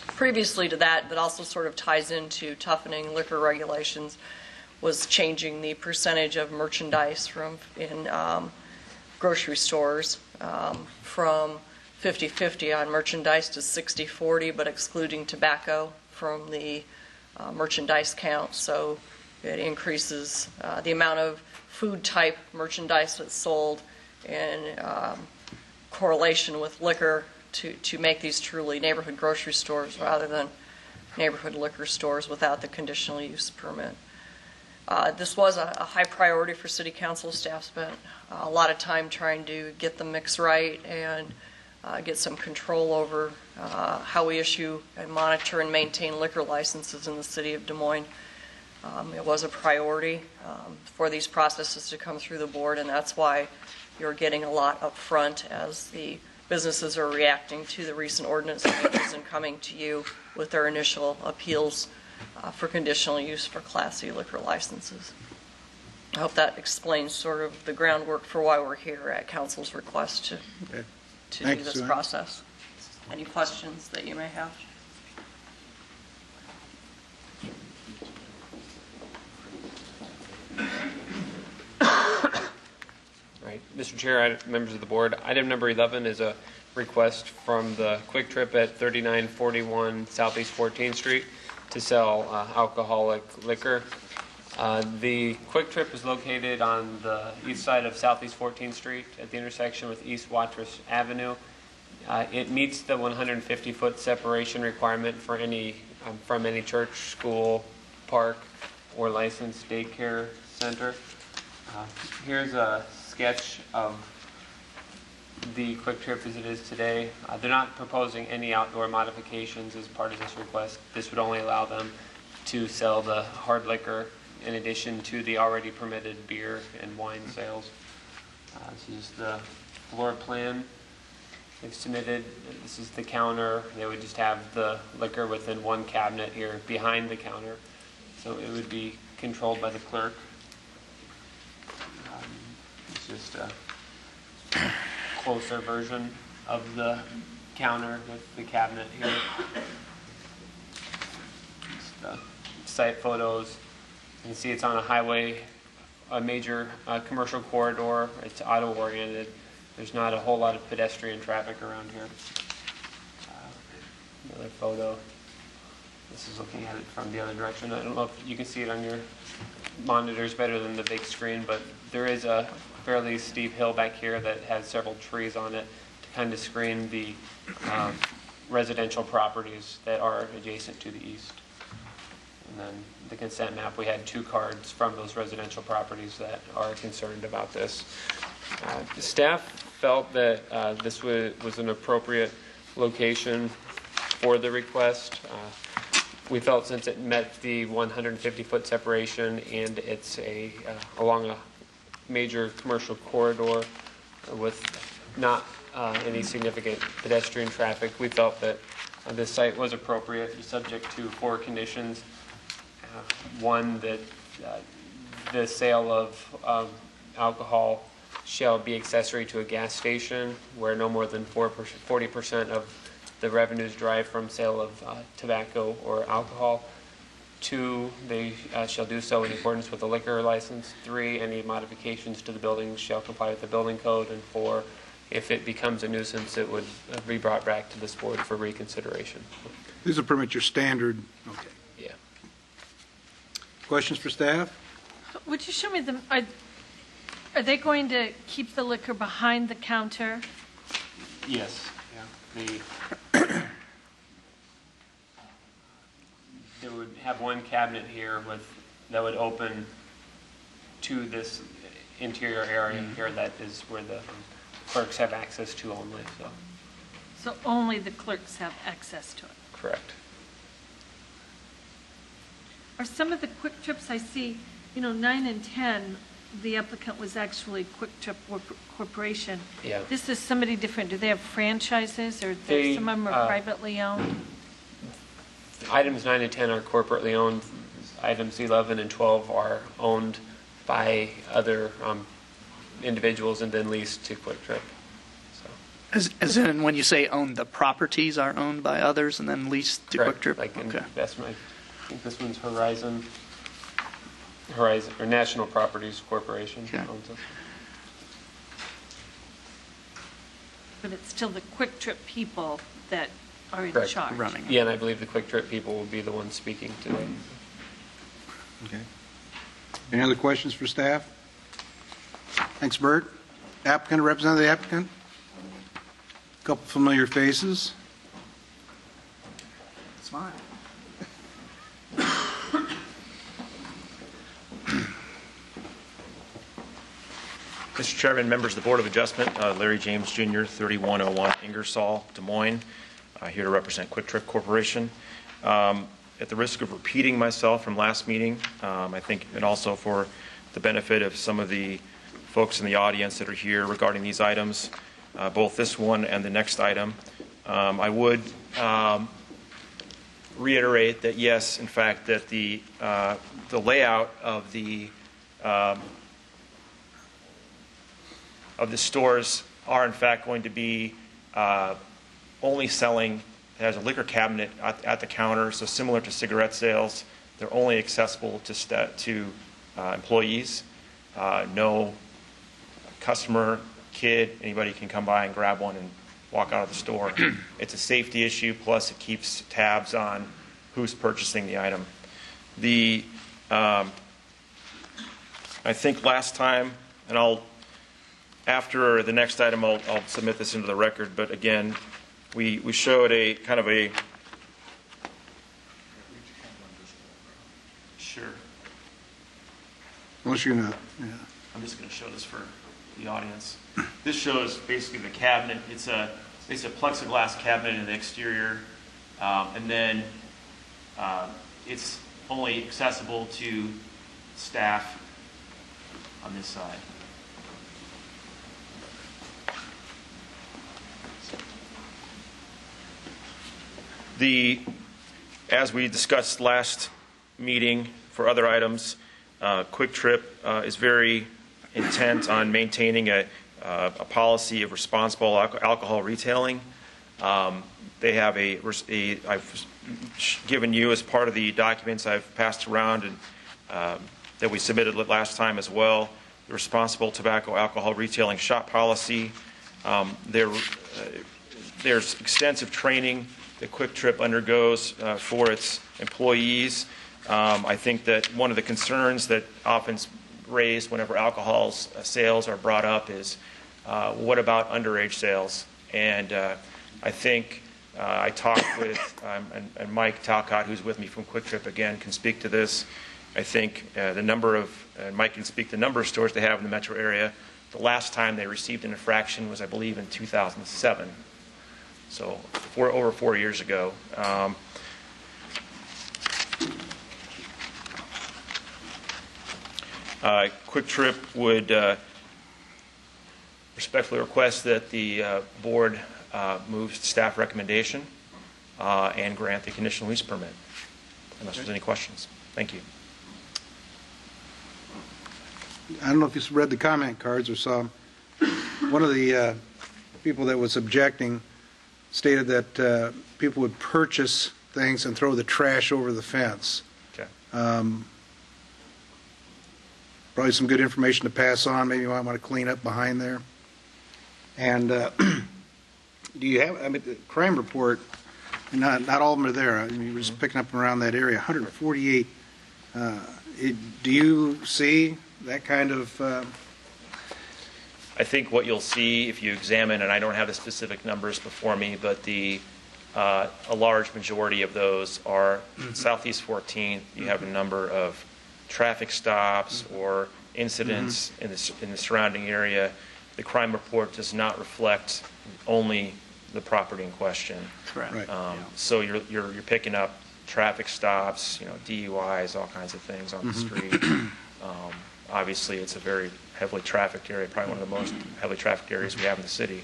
Previously to that, that also sort of ties into toughening liquor regulations, was changing the percentage of merchandise in grocery stores from 50-50 on merchandise to 60-40, but excluding tobacco from the merchandise count. So it increases the amount of food type merchandise that's sold in correlation with liquor to make these truly neighborhood grocery stores rather than neighborhood liquor stores without the conditional use permit. This was a high priority for City Council staff. Spent a lot of time trying to get the mix right and get some control over how we issue and monitor and maintain liquor licenses in the city of Des Moines. It was a priority for these processes to come through the board, and that's why you're getting a lot up front as the businesses are reacting to the recent ordinance changes and coming to you with their initial appeals for conditional use for Class C liquor licenses. I hope that explains sort of the groundwork for why we're here at council's request to do this process. Any questions that you may have? Right. Mr. Chair, members of the board, item number 11 is a request from the Quick Trip at 3941 Southeast 14th Street to sell alcoholic liquor. The Quick Trip is located on the east side of Southeast 14th Street at the intersection with East Watrous Avenue. It meets the 150-foot separation requirement for from any church, school, park, or licensed daycare center. Here's a sketch of the Quick Trip as it is today. They're not proposing any outdoor modifications as part of this request. This would only allow them to sell the hard liquor in addition to the already permitted beer and wine sales. This is the floor plan they've submitted. This is the counter. They would just have the liquor within one cabinet here behind the counter. So it would be controlled by the clerk. It's just a closer version of the counter with the cabinet here. Just the site photos. You can see it's on a highway, a major commercial corridor. It's auto-oriented. There's not a whole lot of pedestrian traffic around here. Another photo. This is looking at it from the other direction. I don't know if you can see it on your monitors better than the big screen, but there is a fairly steep hill back here that has several trees on it to kind of screen the residential properties that are adjacent to the east. And then the consent map, we had 2 cards from those residential properties that are concerned about this. The staff felt that this was an appropriate location for the request. We felt since it met the 150-foot separation and it's along a major commercial corridor with not any significant pedestrian traffic, we felt that this site was appropriate, subject to 4 conditions. One, that the sale of alcohol shall be accessory to a gas station where no more than 40% of the revenues derived from sale of tobacco or alcohol. 2, they shall do so in accordance with the liquor license. 3, any modifications to the building shall comply with the building code. And 4, if it becomes a nuisance, it would be brought back to this board for reconsideration. These are pretty much your standard. Okay. Yeah. Questions for staff? Would you show me are they going to keep the liquor behind the counter? Yes. Yeah. They would have one cabinet here that would open to this interior area here. That is where the clerks have access to only. So only the clerks have access to it? Correct. Are some of the Quick Trips I see, 9 and 10, the applicant was actually Quick Trip Corporation. Yeah. This is somebody different. Do they have franchises, or some of them are privately owned? Items 9 and 10 are corporately owned. Items 11 and 12 are owned by other individuals and then leased to Quick Trip. So. As in, when you say owned, the properties are owned by others and then leased to Correct. Quick Trip? Like investment. I think this one's Horizon or National Properties Corporation owns it. But it's still the Quick Trip people that are in Correct. charge. Running. Yeah, and I believe the Quick Trip people will be the ones speaking today. Okay. Any other questions for staff? Thanks, Bert. Applicant, representative of the applicant? Couple familiar faces. Smile. Mr. Chairman, members of the Board of Adjustment, Larry James Jr., 3101 Ingersoll, Des Moines, here to represent Quick Trip Corporation. At the risk of repeating myself from last meeting, I think, and also for the benefit of some of the folks in the audience that are here regarding these items, both this one and the next item, I would reiterate that yes, in fact, that the layout of the stores are in fact going to be only selling. There's a liquor cabinet at the counter, so similar to cigarette sales, they're only accessible to employees. No customer, kid, anybody can come by and grab one and walk out of the store. It's a safety issue, plus it keeps tabs on who's purchasing the item. I think last time, and after the next item, I'll submit this into the record, but again, we showed a kind of a... Sure. Unless you're not, yeah. I'm just going to show this for the audience. This shows basically the cabinet. It's a plexiglass cabinet in the exterior, and then it's only accessible to staff on this side. As we discussed last meeting for other items, Quick Trip is very intent on maintaining a policy of responsible alcohol retailing. They have I've given you as part of the documents I've passed around and that we submitted last time as well, the responsible tobacco alcohol retailing shop policy. There's extensive training that Quick Trip undergoes for its employees. I think that one of the concerns that often is raised whenever alcohol sales are brought up is what about underage sales? And I think I talked with, and Mike Talcott, who's with me from Quick Trip again, can speak to this. I think Mike can speak to the number of stores they have in the metro area. The last time they received an infraction was, I believe, in 2007. So over 4 years ago. Quick Trip would respectfully request that the board move staff recommendation and grant the conditional use permit, unless there's any questions. Thank you. I don't know if you read the comment cards or saw them. One of the people that was objecting stated that people would purchase things and throw the trash over the fence. Okay. Probably some good information to pass on. Maybe you might want to clean up behind there. And do you have, the crime report, not all of them are there. I mean, you were just picking up around that area, 148. Do you see that kind of... I think what you'll see if you examine, and I don't have the specific numbers before me, but a large majority of those are Southeast 14th. You have a number of traffic stops or incidents in the surrounding area. The crime report does not reflect only the property in question. Correct. Right. So you're picking up traffic stops, DUIs, all kinds of things on the street. Obviously, it's a very heavily trafficked area, probably one of the most heavily trafficked areas we have in the city.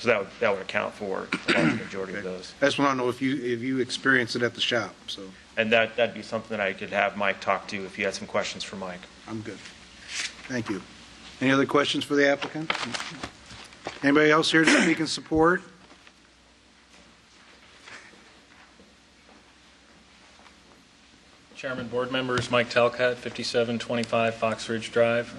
So that would account for the large majority of those. I just want to know if you experience it at the shop. So. And that'd be something that I could have Mike talk to if you had some questions for Mike. I'm good. Thank you. Any other questions for the applicant? Anybody else here to speak in support? Chairman, board members, Mike Talcott, 5725 Fox Ridge Drive.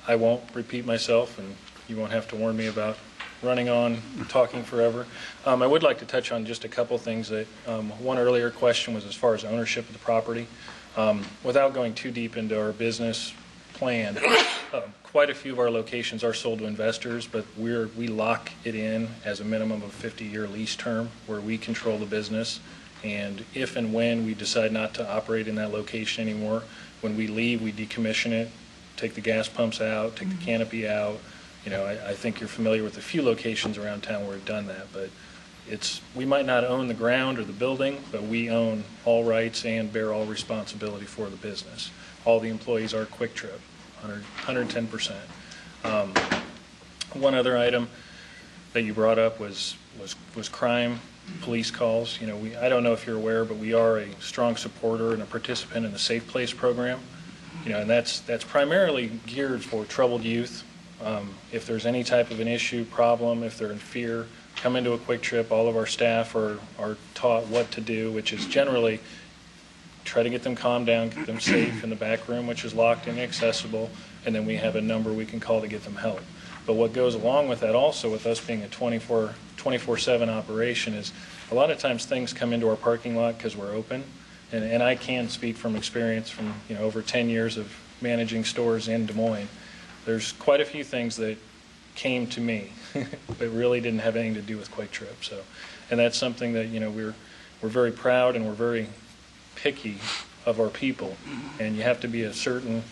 I won't repeat myself, and you won't have to warn me about running on, talking forever. I would like to touch on just a couple things that, one earlier question was as far as ownership of the property. Without going too deep into our business plan, quite a few of our locations are sold to investors, but we lock it in as a minimum of 50-year lease term where we control the business. And if and when we decide not to operate in that location anymore, when we leave, we decommission it, take the gas pumps out, take the canopy out. I think you're familiar with a few locations around town where we've done that, but we might not own the ground or the building, but we own all rights and bear all responsibility for the business. All the employees are Quick Trip, 110%. One other item that you brought up was crime, police calls. I don't know if you're aware, but we are a strong supporter and a participant in the Safe Place program. And that's primarily geared for troubled youth. If there's any type of an issue, problem, if they're in fear, come into a Quick Trip. All of our staff are taught what to do, which is generally try to get them calmed down, get them safe in the back room, which is locked and inaccessible, and then we have a number we can call to get them help. But what goes along with that also, with us being a 24/7 operation, is a lot of times things come into our parking lot because we're open. And I can speak from experience from over 10 years of managing stores in Des Moines. There's quite a few things that came to me, but really didn't have anything to do with Quick Trip. And that's something that we're very proud and we're very picky of our people. And you have to be a certain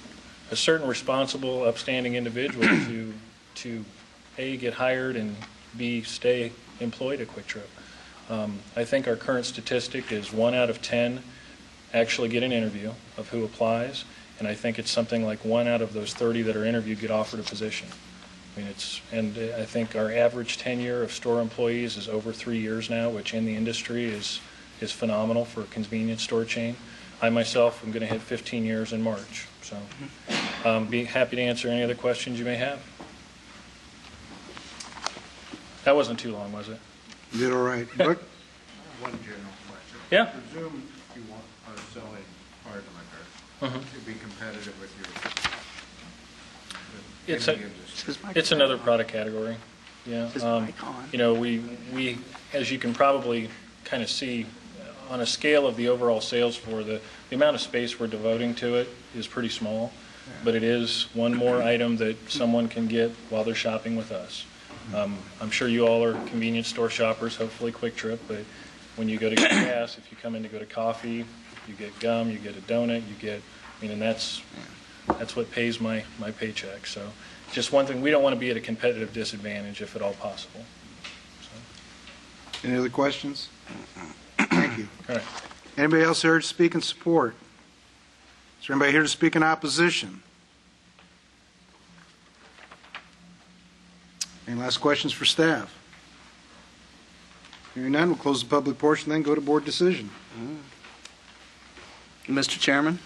responsible, upstanding individual to A, get hired, and B, stay employed at Quick Trip. I think our current statistic is 1 out of 10 actually get an interview of who applies, and I think it's something like 1 out of those 30 that are interviewed get offered a position. And I think our average tenure of store employees is over 3 years now, which in the industry is phenomenal for a convenience store chain. I myself am going to hit 15 years in March, so be happy to answer any other questions you may have. That wasn't too long, was it? You did all right. Look. One general question. Yeah. Presume you are selling hard liquor to be competitive with your. It's another product category. Yeah. We as you can probably kind of see, on a scale of the overall sales floor, the amount of space we're devoting to it is pretty small, but it is one more item that someone can get while they're shopping with us. I'm sure you all are convenience store shoppers, hopefully Quick Trip, but when you go to get gas, if you come in to go to coffee, you get gum, you get a donut, and that's what pays my paycheck. So just one thing, we don't want to be at a competitive disadvantage if at all possible. Any other questions? Thank you. All right. Anybody else here to speak in support? Is there anybody here to speak in opposition? Any last questions for staff? Hearing none, we'll close the public portion, then go to board decision. Mr. Chairman?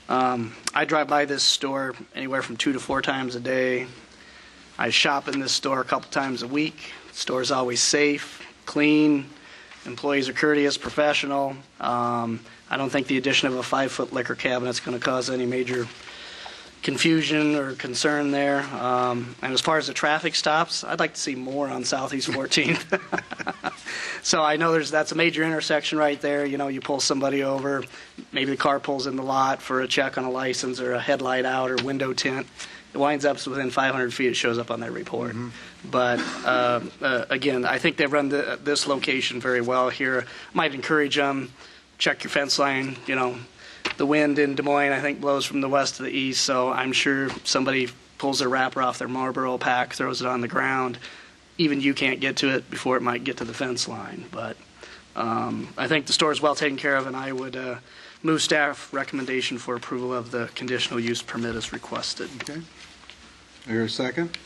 I drive by this store anywhere from 2 to 4 times a day. I shop in this store a couple times a week. The store is always safe, clean. Employees are courteous, professional. I don't think the addition of a 5-foot liquor cabinet is going to cause any major confusion or concern there. And as far as the traffic stops, I'd like to see more on Southeast 14th. So I know that's a major intersection right there. You pull somebody over, maybe the car pulls in the lot for a check on a license or a headlight out or window tint. It winds up within 500 feet, it shows up on their report. But again, I think they run this location very well here. Might encourage them, check your fence line. The wind in Des Moines, I think, blows from the west to the east, so I'm sure somebody pulls their wrapper off their Marlboro pack, throws it on the ground. Even you can't get to it before it might get to the fence line. But I think the store is well taken care of, and I would move staff recommendation for approval of the conditional use permit as requested. Okay. Is there a second?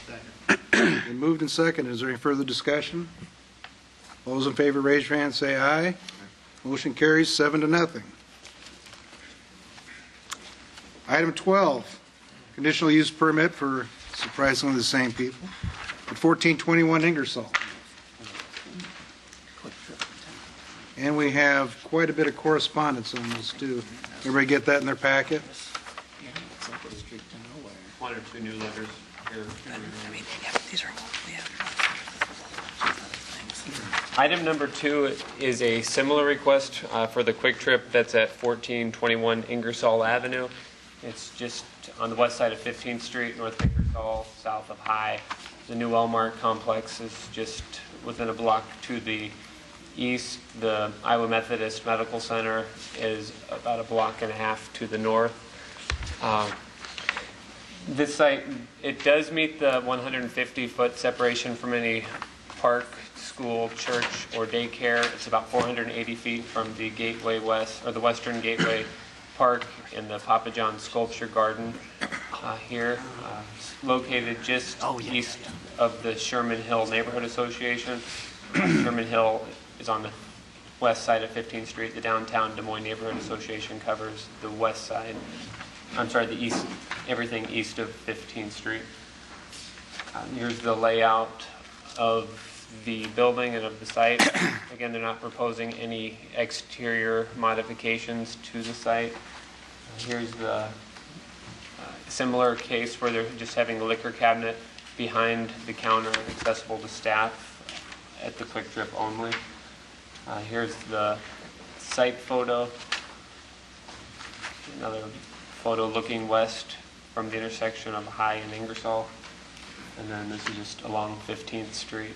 Second. Been moved and seconded. Is there any further discussion? All those in favor, raise your hand, say aye. Motion carries 7-0. Item 12, conditional use permit for surprisingly the same people at 1421 Ingersoll. And we have quite a bit of correspondence on this too. Everybody get that in their packet? 1 or 2 new letters. These are, Item number 2 is a similar request for the Quick Trip that's at 1421 Ingersoll Avenue. It's just on the west side of 15th Street, North Ingersoll, south of High. The new Walmart complex is just within a block to the east. The Iowa Methodist Medical Center is about a block and a half to the north. This site, it does meet the 150-foot separation from any park, school, church, or daycare. It's about 480 feet from the Gateway West, or the Western Gateway Park in the Papa John Sculpture Garden here, located just east of the Sherman Hill Neighborhood Association. Sherman Hill is on the west side of 15th Street. The Downtown Des Moines Neighborhood Association covers the west side. I'm sorry, the east, everything east of 15th Street. Here's the layout of the building and of the site. Again, they're not proposing any exterior modifications to the site. Here's the similar case where they're just having a liquor cabinet behind the counter accessible to staff at the Quick Trip only. Here's the site photo. Another photo looking west from the intersection of High and Ingersoll. And then this is just along 15th Street.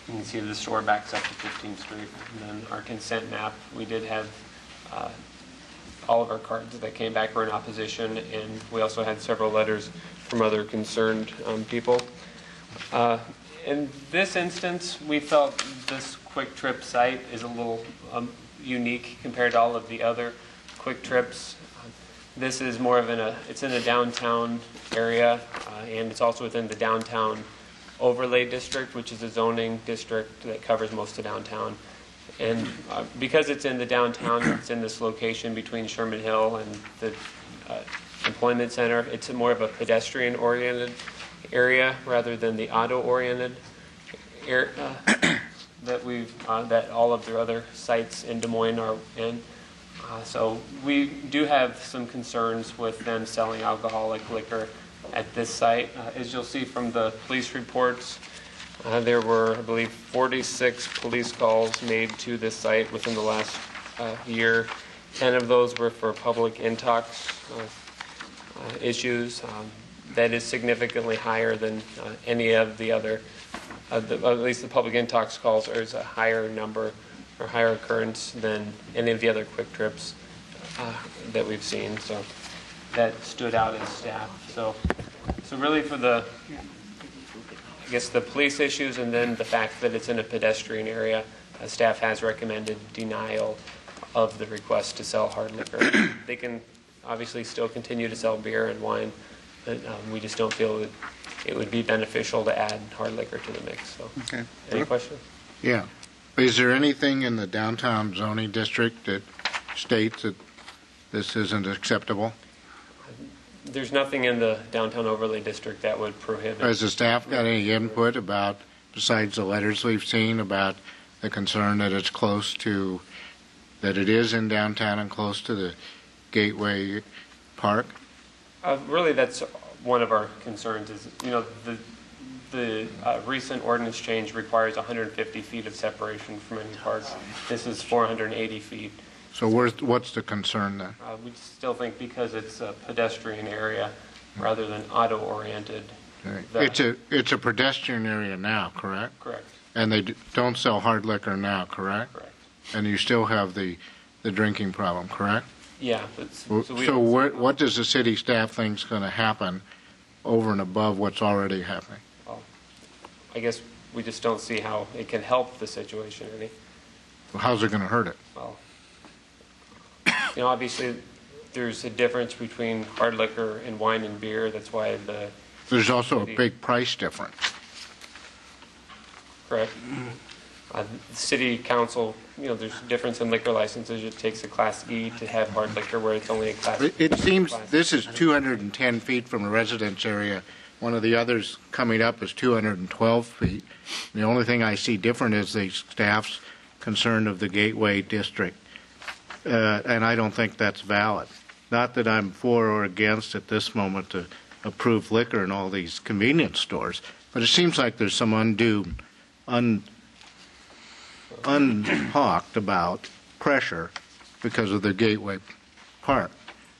You can see the store backs up to 15th Street. And then our consent map, we did have all of our cards that came back were in opposition, and we also had several letters from other concerned people. In this instance, we felt this Quick Trip site is a little unique compared to all of the other Quick Trips. This is more of it's in a downtown area, and it's also within the downtown overlay district, which is a zoning district that covers most of downtown. And because it's in the downtown, it's in this location between Sherman Hill and the employment center, it's more of a pedestrian-oriented area rather than the auto-oriented area that all of the other sites in Des Moines are in. So we do have some concerns with them selling alcoholic liquor at this site. As you'll see from the police reports, there were, I believe, 46 police calls made to this site within the last year. 10 of those were for public intox issues. That is significantly higher than any of the other, at least the public intox calls is a higher number or higher occurrence than any of the other Quick Trips that we've seen. So that stood out as staff. So really for the, I guess, the police issues and then the fact that it's in a pedestrian area, staff has recommended denial of the request to sell hard liquor. They can obviously still continue to sell beer and wine, but we just don't feel it would be beneficial to add hard liquor to the mix. So, Okay. Any questions? Yeah. Is there anything in the downtown zoning district that states that this isn't acceptable? There's nothing in the downtown overlay district that would prohibit. Has the staff got any input about, besides the letters we've seen, about the concern that it's close to, that it is in downtown and close to the Gateway Park? Really, that's one of our concerns is, the recent ordinance change requires 150 feet of separation from any park. This is 480 feet. So what's the concern then? We still think because it's a pedestrian area rather than auto-oriented. Right. It's a pedestrian area now, correct? Correct. And they don't sell hard liquor now, correct? Correct. And you still have the drinking problem, correct? Yeah. So what does the city staff think is going to happen over and above what's already happening? Well, I guess we just don't see how it can help the situation any. Well, how's it going to hurt it? Well, obviously there's a difference between hard liquor and wine and beer. That's why There's also a big price difference. Correct. City council, there's a difference in liquor licenses. It takes a Class E to have hard liquor where it's only a Class B. It seems this is 210 feet from the residence area. One of the others coming up is 212 feet. The only thing I see different is the staff's concern of the Gateway District. And I don't think that's valid. Not that I'm for or against at this moment to approved liquor in all these convenience stores. But it seems like there's some untalked about pressure because of the Gateway Park,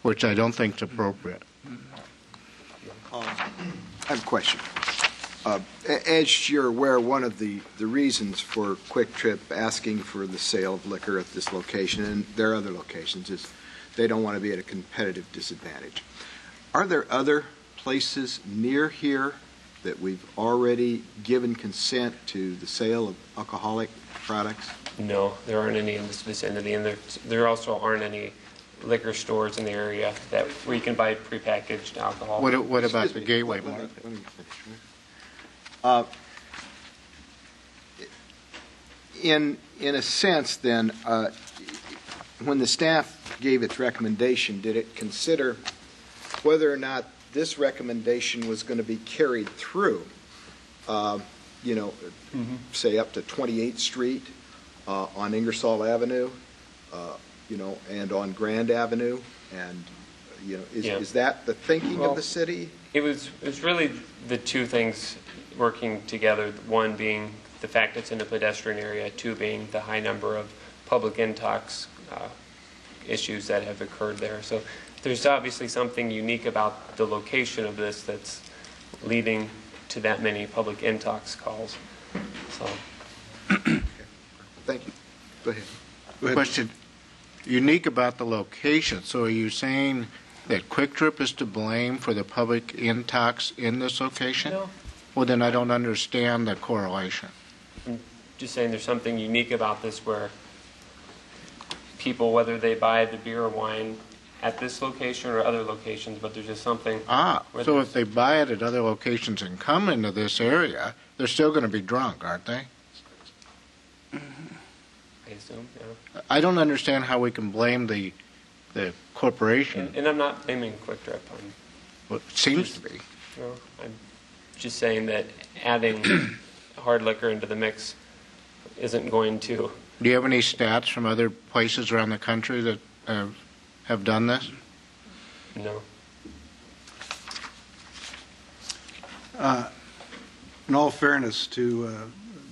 which I don't think is appropriate. I have a question. As you're aware, one of the reasons for Quick Trip asking for the sale of liquor at this location, and there are other locations, is they don't want to be at a competitive disadvantage. Are there other places near here that we've already given consent to the sale of alcoholic products? No, there aren't any in this vicinity, and there also aren't any liquor stores in the area where you can buy prepackaged alcohol. What about the Gateway Market? Let me finish. In a sense, then, when the staff gave its recommendation, did it consider whether or not this recommendation was going to be carried through? Say up to 28th Street, on Ingersoll Avenue, and on Grand Avenue, and is that the thinking of the city? It was really the two things working together, one being the fact it's in a pedestrian area, two being the high number of public intox issues that have occurred there. So there's obviously something unique about the location of this that's leading to that many public intox calls. So. Thank you. Go ahead. Question, unique about the location. So are you saying that Quick Trip is to blame for the public intox in this location? No. Well, then I don't understand the correlation. I'm just saying there's something unique about this where people, whether they buy the beer or wine at this location or other locations, but there's just something. So if they buy it at other locations and come into this area, they're still going to be drunk, aren't they? I assume, yeah. I don't understand how we can blame the corporation. And I'm not blaming Quick Trip. Well, it seems to be. I'm just saying that adding hard liquor into the mix isn't going to. Do you have any stats from other places around the country that have done this? No. In all fairness to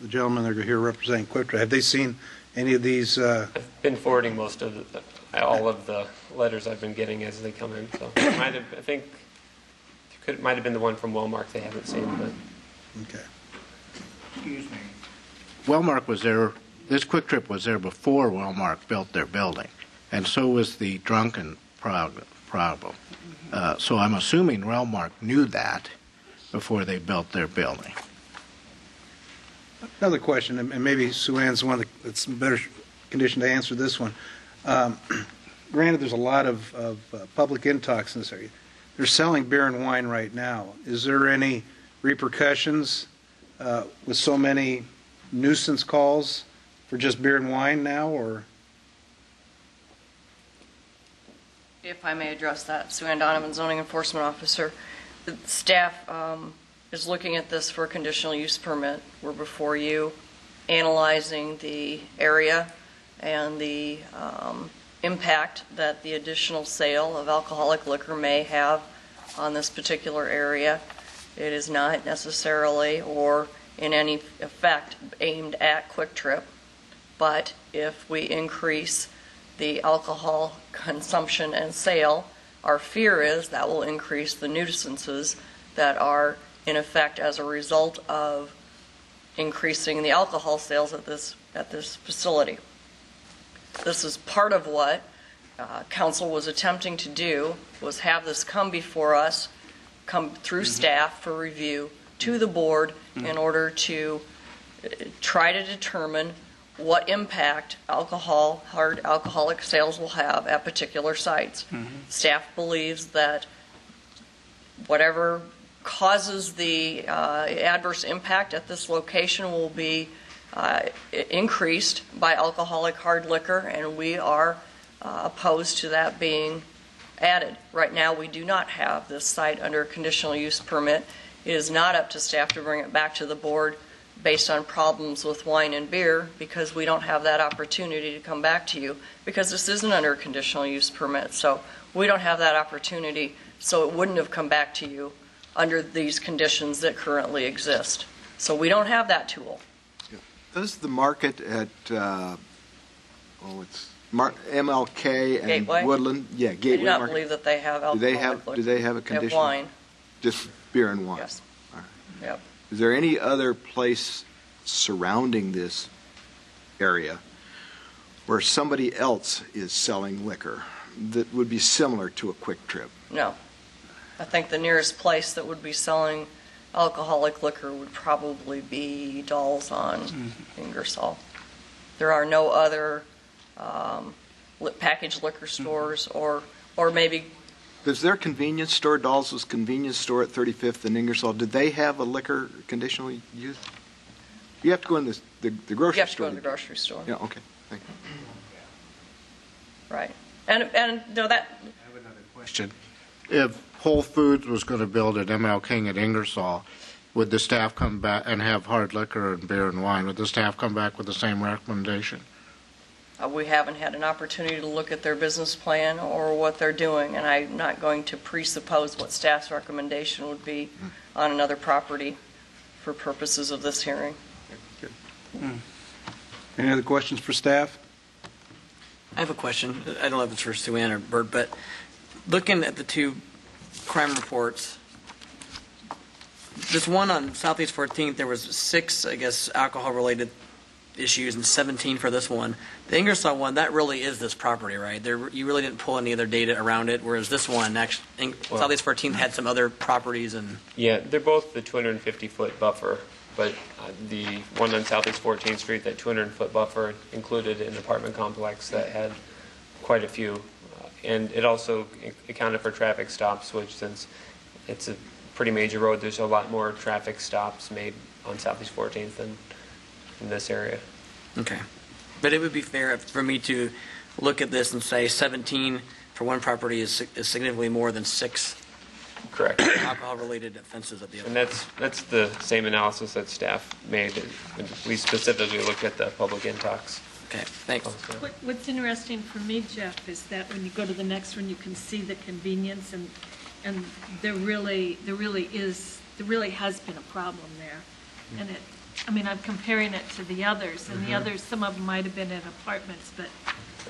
the gentlemen that are here representing Quick Trip, have they seen any of these? I've been forwarding most of all of the letters I've been getting as they come in. So I think it might have been the one from Wellmark they haven't seen. But. Okay. Excuse me. Wellmark was there. This Quick Trip was there before Wellmark built their building, and so was the drunken problem. So I'm assuming Wellmark knew that before they built their building. Another question, and maybe Sue Ann's one that's in better condition to answer this one. Granted, there's a lot of public intox in this area. They're selling beer and wine right now. Is there any repercussions with so many nuisance calls for just beer and wine now, or? If I may address that, Sue Ann Donovan, Zoning Enforcement Officer. The staff is looking at this for a conditional use permit. We're before you analyzing the area and the impact that the additional sale of alcoholic liquor may have on this particular area. It is not necessarily or in any effect aimed at Quick Trip, but if we increase the alcohol consumption and sale, our fear is that will increase the nuisances that are in effect as a result of increasing the alcohol sales at this facility. This is part of what council was attempting to do, was have this come before us, come through staff for review to the board in order to try to determine what impact hard alcoholic sales will have at particular sites. Staff believes that whatever causes the adverse impact at this location will be increased by alcoholic hard liquor, and we are opposed to that being added. Right now, we do not have this site under a conditional use permit. It is not up to staff to bring it back to the board based on problems with wine and beer, because we don't have that opportunity to come back to you, because this isn't under a conditional use permit. So we don't have that opportunity, so it wouldn't have come back to you under these conditions that currently exist. So we don't have that tool. Does the market at, MLK and Gateway? Woodland? Yeah, I do Gateway not Market. believe that they have Do they alcoholic have, liquor. do they have a They have condition? wine, Just beer and wine? yes. All right. Yep. Is there any other place surrounding this area where somebody else is selling liquor that would be similar to a Quick Trip? No. I think the nearest place that would be selling alcoholic liquor would probably be Dolls on Ingersoll. There are no other packaged liquor stores or maybe, Does their convenience store, Dawes' convenience store at 35th and Ingersoll, did they have a liquor conditional use? You have to go in the grocery store. you have to go to the grocery store. Yeah, okay, thank you. Right. And no, that, Question. If Whole Foods was going to build an ML King at Ingersoll, would the staff come back and have hard liquor and beer and wine? Would the staff come back with the same recommendation? we haven't had an opportunity to look at their business plan or what they're doing, and I'm not going to presuppose what staff's recommendation would be on another property for purposes of this hearing. Any other questions for staff? I have a question. I don't know if it's for Sue Ann or Bert, but looking at the two crime reports, this one on Southeast 14th, there was 6, I guess, alcohol-related issues and 17 for this one. The Ingersoll one, that really is this property, right? You really didn't pull any other data around it, whereas this one, actually, Southeast 14th had some other properties and... Yeah, they're both the 250-foot buffer, but the one on Southeast 14th Street, that 200-foot buffer included an apartment complex that had quite a few. And it also accounted for traffic stops, which since it's a pretty major road, there's a lot more traffic stops made on Southeast 14th than in this area. Okay. But it would be fair for me to look at this and say 17 for one property is significantly more than 6 Correct. alcohol-related offenses at the other. And that's the same analysis that staff made. We specifically looked at the public intox. Okay, thanks. What's interesting for me, Jeff, is that when you go to the next one, you can see the convenience, and there really has been a problem there. And I'm comparing it to the others, and the others, some of them might have been in apartments, but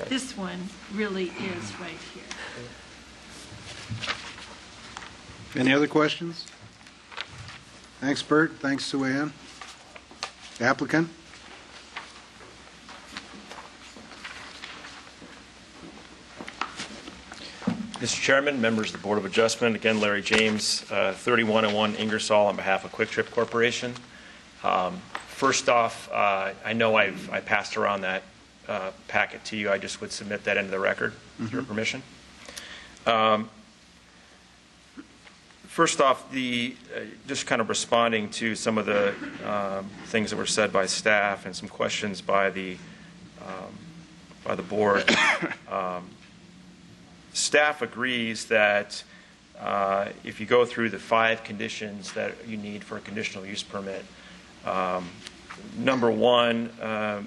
this one really is right here. Any other questions? Thanks, Bert. Thanks, Sue Ann. Applicant? Mr. Chairman, members of the Board of Adjustment, again, Larry James, 3101 Ingersoll on behalf of Quick Trip Corporation. First off, I know I passed around that packet to you. I just would submit that into the record with your permission. First off, just kind of responding to some of the things that were said by staff and some questions by the board. Staff agrees that if you go through the 5 conditions that you need for a conditional use permit, number 1,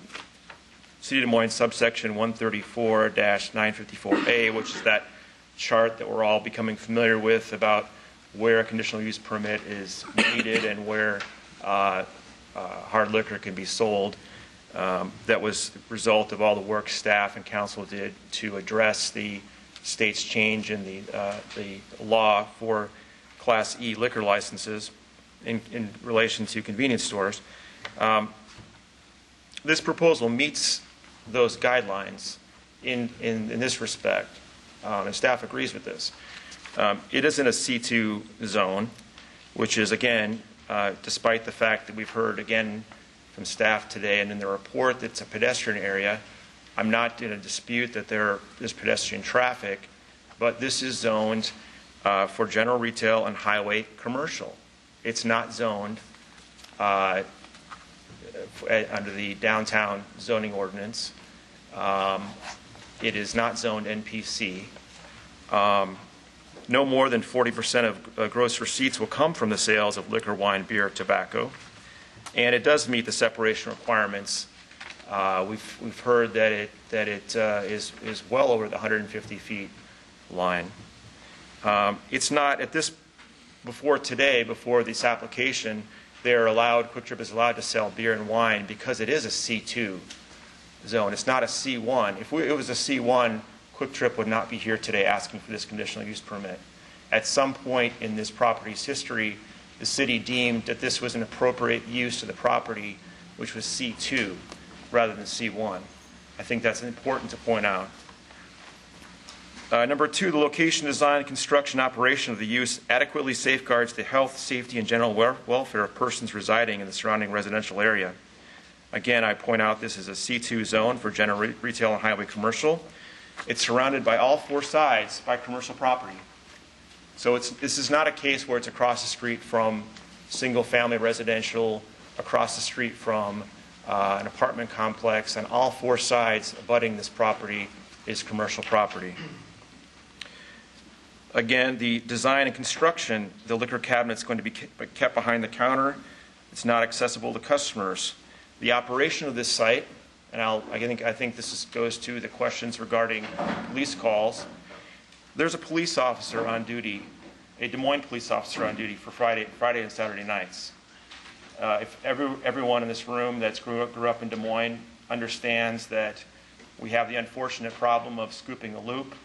City of Des Moines subsection 134-954A, which is that chart that we're all becoming familiar with about where a conditional use permit is needed and where hard liquor can be sold. That was the result of all the work staff and council did to address the state's change in the law for Class E liquor licenses in relation to convenience stores. This proposal meets those guidelines in this respect, and staff agrees with this. It is in a C2 zone, which is, again, despite the fact that we've heard, again, from staff today and in the report that it's a pedestrian area. I'm not going to dispute that there is pedestrian traffic, but this is zoned for general retail and highway commercial. It's not zoned under the downtown zoning ordinance. It is not zoned NPC. No more than 40% of gross receipts will come from the sales of liquor, wine, beer, tobacco. And it does meet the separation requirements. We've heard that it is well over the 150 feet line. It's not, at this before today, before this application, Quick Trip is allowed to sell beer and wine because it is a C2 zone. It's not a C1. If it was a C1, Quick Trip would not be here today asking for this conditional use permit. At some point in this property's history, the city deemed that this was an appropriate use of the property, which was C2 rather than C1. I think that's important to point out. Number 2, the location, design, construction, operation of the use adequately safeguards the health, safety, and general welfare of persons residing in the surrounding residential area. Again, I point out this is a C2 zone for general retail and highway commercial. It's surrounded by all 4 sides by commercial property. So this is not a case where it's across the street from single-family residential, across the street from an apartment complex, and all 4 sides abutting this property is commercial property. Again, the design and construction, the liquor cabinet is going to be kept behind the counter. It's not accessible to customers. The operation of this site, and I think this goes to the questions regarding police calls. There's a police officer on duty, a Des Moines police officer on duty for Friday and Saturday nights. If everyone in this room that's grew up in Des Moines understands that we have the unfortunate problem of scooping a loop,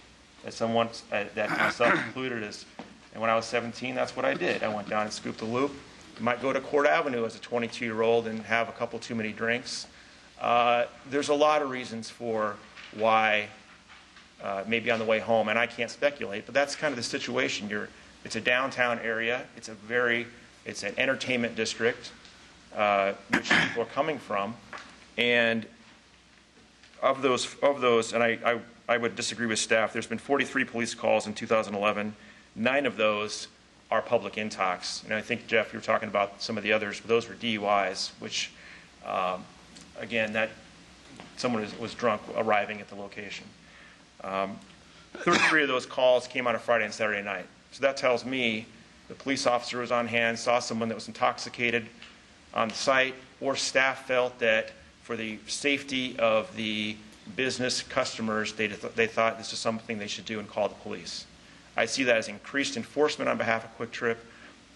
that myself included is, and when I was 17, that's what I did. I went down and scooped the loop. You might go to Court Avenue as a 22-year-old and have a couple too many drinks. There's a lot of reasons for why, maybe on the way home, and I can't speculate, but that's kind of the situation. It's a downtown area. It's an entertainment district, which people are coming from, and of those, and I would disagree with staff. There's been 43 police calls in 2011. 9 of those are public intox. And I think, Jeff, you were talking about some of the others, but those were DUIs, which, again, that someone was drunk arriving at the location. 33 of those calls came on a Friday and Saturday night. So that tells me the police officer was on hand, saw someone that was intoxicated on the site, or staff felt that for the safety of the business customers, they thought this is something they should do and call the police. I see that as increased enforcement on behalf of Quick Trip,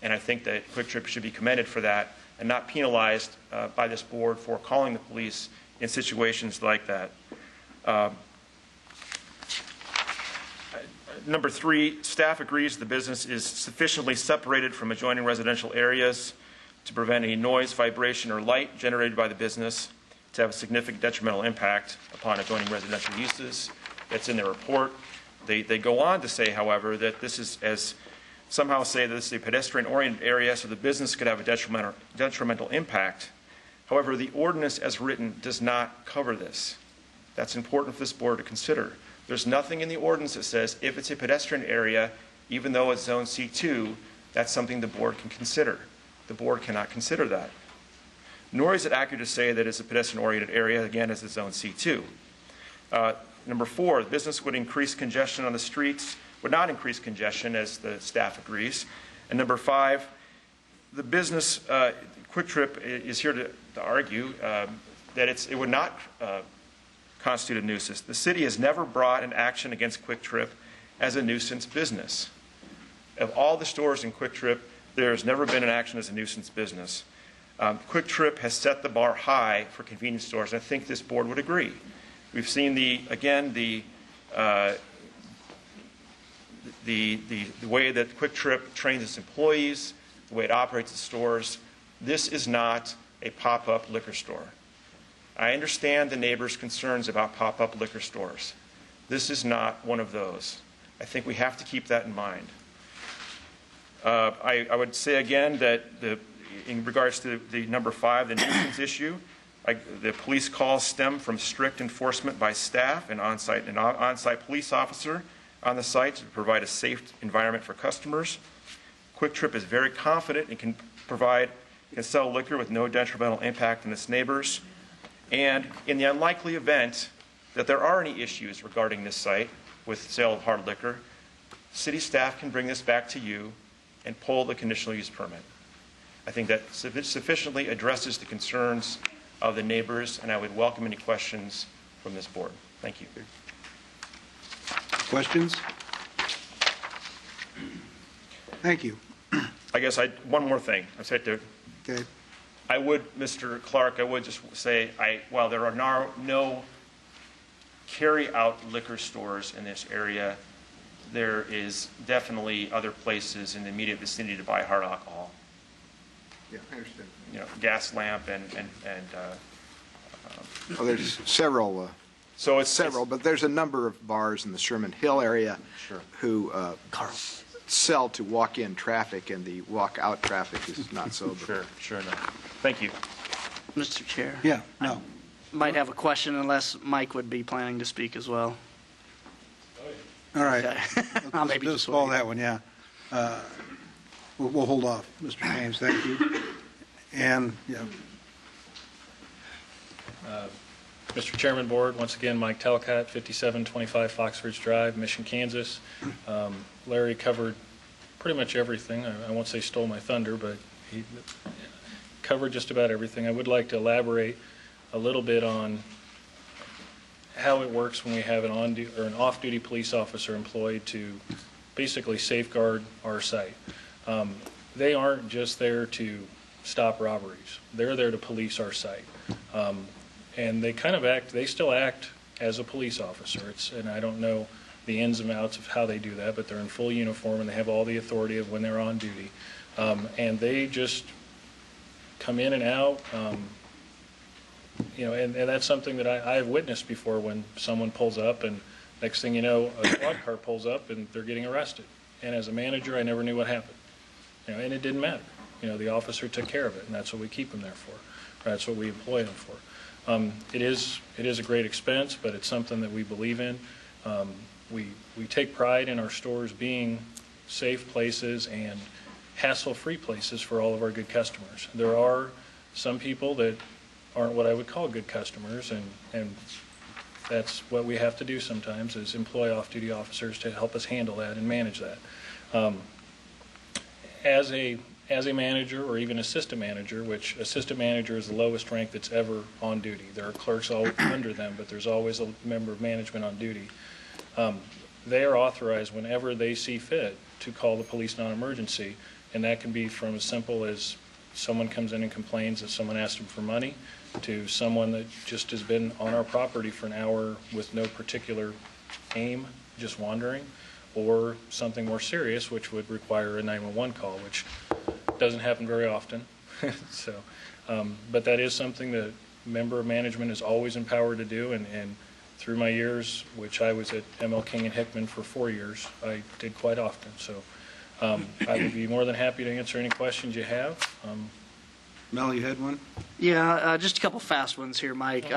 and I think that Quick Trip should be commended for that and not penalized by this board for calling the police in situations like that. Number 3, staff agrees the business is sufficiently separated from adjoining residential areas to prevent any noise, vibration, or light generated by the business to have a significant detrimental impact upon adjoining residential uses. That's in their report. They go on to say, however, that this is somehow say that this is a pedestrian-oriented area, so the business could have a detrimental impact. However, the ordinance as written does not cover this. That's important for this board to consider. There's nothing in the ordinance that says if it's a pedestrian area, even though it's zone C2, that's something the board can consider. The board cannot consider that. Nor is it accurate to say that it's a pedestrian-oriented area, again, as a zone C2. Number 4, the business would increase congestion on the streets, would not increase congestion, as the staff agrees. And number 5, the business, Quick Trip is here to argue that it would not constitute a nuisance. The city has never brought an action against Quick Trip as a nuisance business. Of all the stores in Quick Trip, there has never been an action as a nuisance business. Quick Trip has set the bar high for convenience stores, and I think this board would agree. We've seen the way that Quick Trip trains its employees, the way it operates its stores. This is not a pop-up liquor store. I understand the neighbors' concerns about pop-up liquor stores. This is not one of those. I think we have to keep that in mind. I would say again that in regards to the number 5, the nuisance issue, the police calls stem from strict enforcement by staff and on-site police officer on the site to provide a safe environment for customers. Quick Trip is very confident it can sell liquor with no detrimental impact on its neighbors. And in the unlikely event that there are any issues regarding this site with sale of hard liquor, city staff can bring this back to you and pull the conditional use permit. I think that sufficiently addresses the concerns of the neighbors, and I would welcome any questions from this board. Thank you. Questions? Thank you. I guess one more thing. I said to, Okay. I would, Mr. Clark, I would just say, while there are no carry-out liquor stores in this area, there is definitely other places in the immediate vicinity to buy hard alcohol. Yeah, I understand. You know, Gas Lamp and Well, there's several, so it's but there's a number of bars in the Sherman Hill area who sell to walk-in traffic, and the walk-out traffic is not so. Sure enough. Thank you. Mr. Chair. Yeah, no. Might have a question unless Mike would be planning to speak as well. All right. Okay. I'll maybe Let's just follow wait. that one, yeah. We'll hold off, Mr. James, thank you. And, yeah, Mr. Chairman, Board, once again, Mike Telcott, 5725 Foxridge Drive, Mission, Kansas. Larry covered pretty much everything. I won't say stole my thunder, but he covered just about everything. I would like to elaborate a little bit on how it works when we have an off-duty police officer employed to basically safeguard our site. They aren't just there to stop robberies. They're there to police our site. And they still act as a police officer. And I don't know the ins and outs of how they do that, but they're in full uniform and they have all the authority of when they're on duty. And they just come in and out, and that's something that I have witnessed before when someone pulls up and next thing you know, a squad car pulls up and they're getting arrested. And as a manager, I never knew what happened. And it didn't matter. The officer took care of it, and that's what we keep them there for. That's what we employ them for. It is a great expense, but it's something that we believe in. We take pride in our stores being safe places and hassle-free places for all of our good customers. There are some people that aren't what I would call good customers, and that's what we have to do sometimes is employ off-duty officers to help us handle that and manage that. As a manager or even assistant manager, which assistant manager is the lowest rank that's ever on duty. There are clerks all under them, but there's always a member of management on duty. They are authorized whenever they see fit to call the police non-emergency, and that can be from as simple as someone comes in and complains that someone asked them for money to someone that just has been on our property for an hour with no particular aim, just wandering, or something more serious, which would require a 911 call, which doesn't happen very often. But that is something that a member of management is always empowered to do, and through my years, which I was at ML King and Hickman for 4 years, I did quite often. So I would be more than happy to answer any questions you have. Mel, you had one? Yeah, just a couple fast ones here, Mike.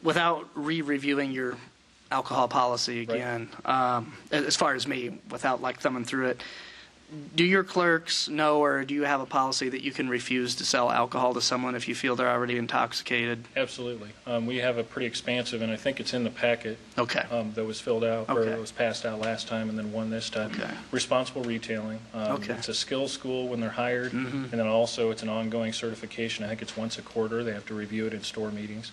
Without re-reviewing your alcohol policy again, as far as me, without thumbing through it, do your clerks know, or do you have a policy that you can refuse to sell alcohol to someone if you feel they're already intoxicated? Absolutely. We have a pretty expansive, and I think it's in the packet that was filled out, or it was passed out last time and then one this time. Responsible retailing. It's a skills school when they're hired, and then also it's an ongoing certification. I think it's once a quarter. They have to review it in store meetings.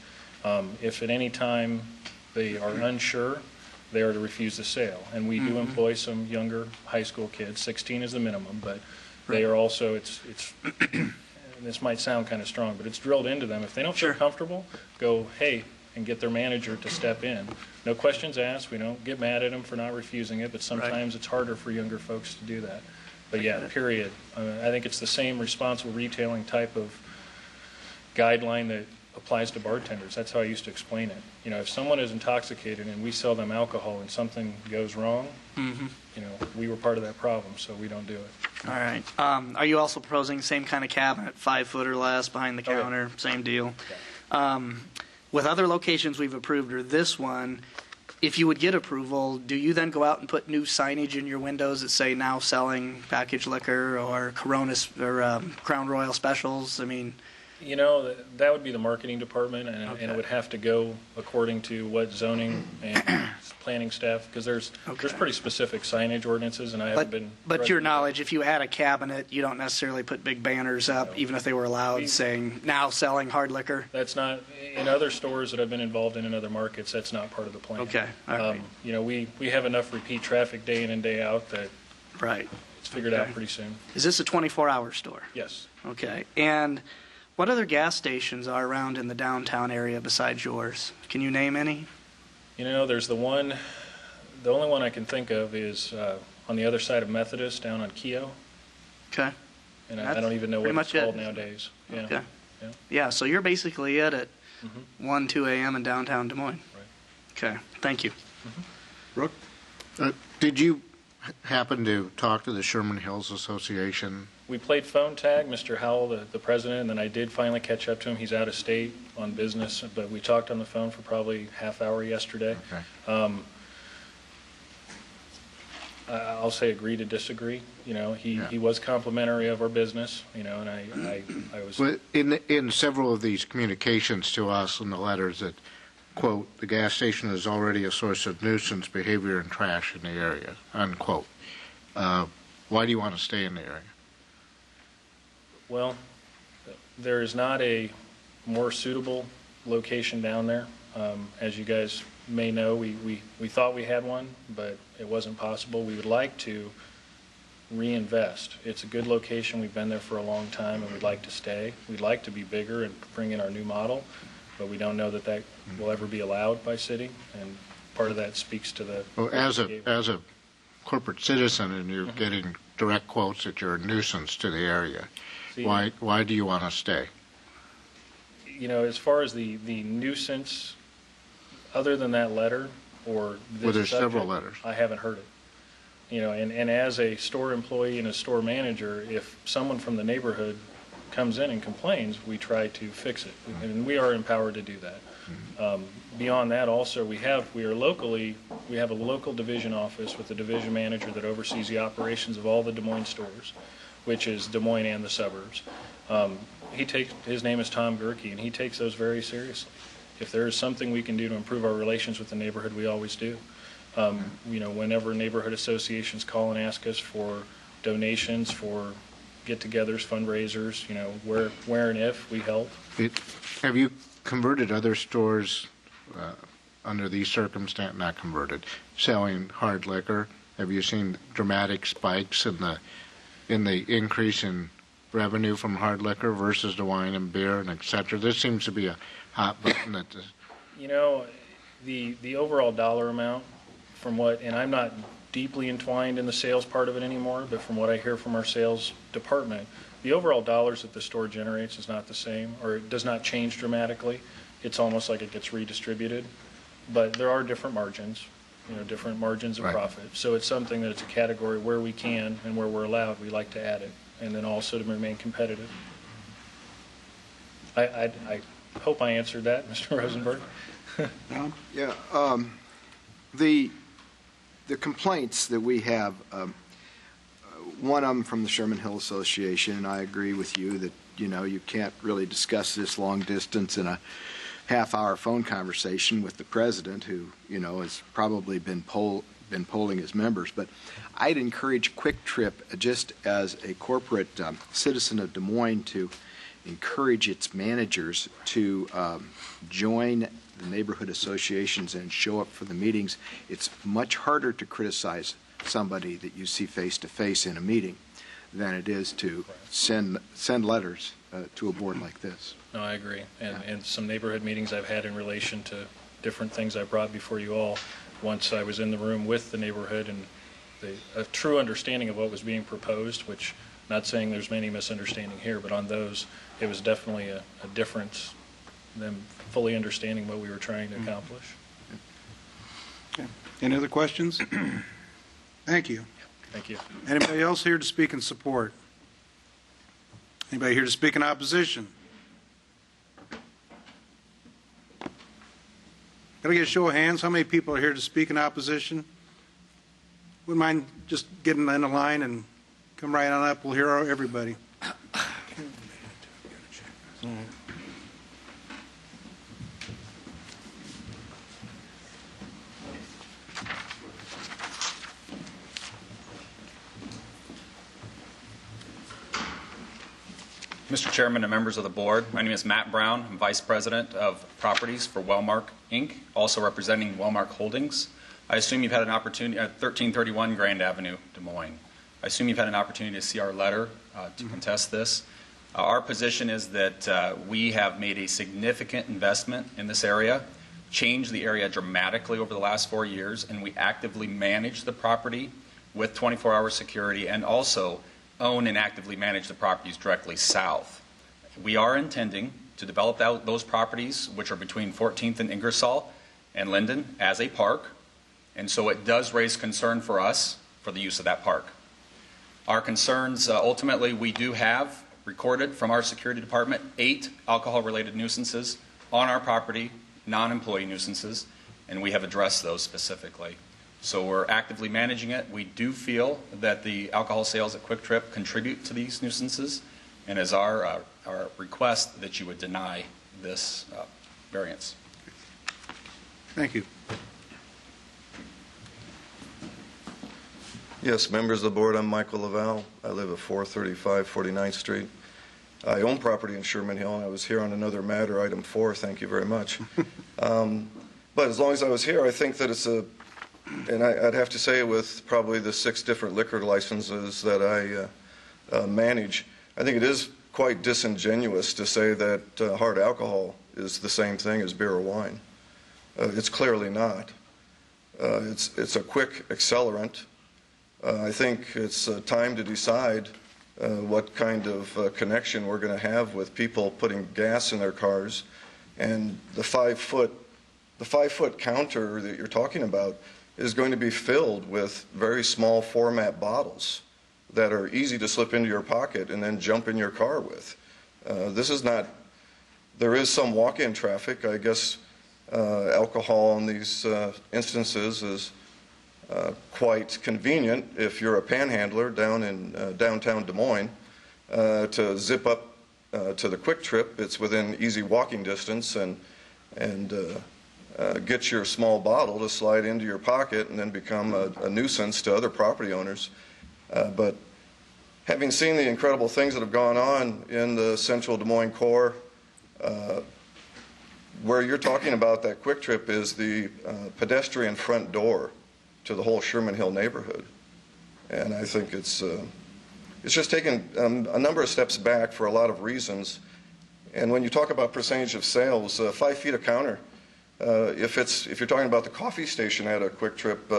If at any time they are unsure, they are to refuse the sale. And we do employ some younger high school kids. 16 is the minimum, but they are also, it's and this might sound kind of strong, but it's drilled into them. If they don't feel comfortable, go, hey, and get their manager to step in. No questions asked. We don't get mad at them for not refusing it, but sometimes it's harder for younger folks to do that. But yeah, period. I think it's the same responsible retailing type of guideline that applies to bartenders. That's how I used to explain it. If someone is intoxicated and we sell them alcohol and something goes wrong, we were part of that problem, so we don't do it. All right. Are you also proposing same kind of cabinet, 5 foot or less, behind the counter, same deal? With other locations we've approved, or this one, if you would get approval, do you then go out and put new signage in your windows that say now selling packaged liquor or Corona or Crown Royal specials? I mean, that would be the marketing department, and it would have to go according to what zoning and planning staff, because there's pretty specific signage ordinances, and I haven't been. But to your knowledge, if you add a cabinet, you don't necessarily put big banners up, even if they were allowed, saying now selling hard liquor. That's not in other stores that I've been involved in other markets. That's not part of the plan. Okay, all right. We have enough repeat traffic day in and day out that figured out pretty soon. Is this a 24-hour store? Yes. Okay. And what other gas stations are around in the downtown area besides yours? Can you name any? You know, there's the only one I can think of is on the other side of Methodist down on Keogh. Okay. And I don't even know what it's called nowadays. Yeah. Okay. Yeah. Yeah, so you're basically it at Mhm. 1, 2 a.m. in downtown Des Moines. Right. Okay. Thank you. Brooke? Did you happen to talk to the Sherman Hills Association? We played phone tag, Mr. Howell, the president, and then I did finally catch up to him. He's out of state on business, but we talked on the phone for probably half hour yesterday. Okay. I'll say agree to disagree. You know, Yeah. he was complimentary of our business, you know, and I was... Well, in several of these communications to us in the letters that, quote, the gas station is already a source of nuisance behavior and trash in the area, unquote. Why do you want to stay in the area? Well, there is not a more suitable location down there. As you guys may know, we thought we had one, but it wasn't possible. We would like to reinvest. It's a good location. We've been there for a long time, and we'd like to stay. We'd like to be bigger and bring in our new model, but we don't know that will ever be allowed by city, and part of that speaks to the... Well, as a corporate citizen, and you're getting direct quotes that you're a nuisance to the area, See, why do you want to stay? You know, as far as the nuisance, other than that letter or this Well, there's several subject, letters. I haven't heard it. You know, and as a store employee and a store manager, if someone from the neighborhood comes in and complains, we try to fix it, and we are empowered to do that. Beyond that, also, we have a local division office with a division manager that oversees the operations of all the Des Moines stores, which is Des Moines and the suburbs. His name is Tom Gerke, and he takes those very seriously. If there is something we can do to improve our relations with the neighborhood, we always do. You know, whenever neighborhood associations call and ask us for donations, for get-togethers, fundraisers, you know, where and if we help. Have you converted other stores under these circumstances, not converted, selling hard liquor? Have you seen dramatic spikes in the increase in revenue from hard liquor versus the wine and beer and et cetera? This seems to be a hot button that You know, the overall dollar amount from and I'm not deeply entwined in the sales part of it anymore, but from what I hear from our sales department, the overall dollars that the store generates is not the same, or it does not change dramatically. It's almost like it gets redistributed, but there are different margins, you know, different margins of profit. So it's something that it's a category where we can and where we're allowed, we like to add it, and then also to remain competitive. I hope I answered that, Mr. Rosenberg. Yeah, the complaints that we have, one of them from the Sherman Hill Association, and I agree with you that, you know, you can't really discuss this long distance in a half-hour phone conversation with the president, who, you know, has probably been polling his members. But I'd encourage Quick Trip, just as a corporate citizen of Des Moines, to encourage its managers to join the neighborhood associations and show up for the meetings. It's much harder to criticize somebody that you see face-to-face in a meeting than it is to send letters to a board like this. No, I agree. And some neighborhood meetings I've had in relation to different things I brought before you all, once I was in the room with the neighborhood and a true understanding of what was being proposed, which, not saying there's many misunderstanding here, but on those, it was definitely a difference, them fully understanding what we were trying to accomplish. Okay. Any other questions? Thank you. Thank you. Anybody else here to speak in support? Anybody here to speak in opposition? Can I get a show of hands? How many people are here to speak in opposition? Wouldn't mind just getting in the line and come right on up. We'll hear everybody. Mr. Chairman and members of the board, my name is Matt Brown. I'm Vice President of Properties for Wellmark, Inc., also representing Wellmark Holdings. I assume you've had an opportunity at 1331 Grand Avenue, Des Moines. I assume you've had an opportunity to see our letter to contest this. Our position is that we have made a significant investment in this area, changed the area dramatically over the last 4 years, and we actively manage the property with 24-hour security and also own and actively manage the properties directly south. We are intending to develop out those properties, which are between 14th and Ingersoll and Linden, as a park, and so it does raise concern for us for the use of that park. Our concerns, ultimately, we do have recorded from our security department 8 alcohol-related nuisances on our property, non-employee nuisances, and we have addressed those specifically. So we're actively managing it. We do feel that the alcohol sales at Quick Trip contribute to these nuisances, and is our request that you would deny this variance. Thank you. Yes, members of the board, I'm Michael Lavelle. I live at 435 49th Street. I own property in Sherman Hill, and I was here on another matter, item 4. Thank you very much. But as long as I was here, I think that it's and I'd have to say with probably the 6 different liquor licenses that I manage, I think it is quite disingenuous to say that hard alcohol is the same thing as beer or wine. It's clearly not. It's a quick accelerant. I think it's time to decide what kind of connection we're going to have with people putting gas in their cars. And the 5-foot counter that you're talking about is going to be filled with very small format bottles that are easy to slip into your pocket and then jump in your car with. This is not, there is some walk-in traffic. I guess alcohol in these instances is quite convenient if you're a panhandler down in downtown Des Moines to zip up to the Quick Trip. It's within easy walking distance, and get your small bottle to slide into your pocket and then become a nuisance to other property owners. But having seen the incredible things that have gone on in the central Des Moines core, where you're talking about that Quick Trip is the pedestrian front door to the whole Sherman Hill neighborhood. And I think it's just taken a number of steps back for a lot of reasons. And when you talk about percentage of sales, 5 feet of counter, if you're talking about the coffee station at a Quick Trip,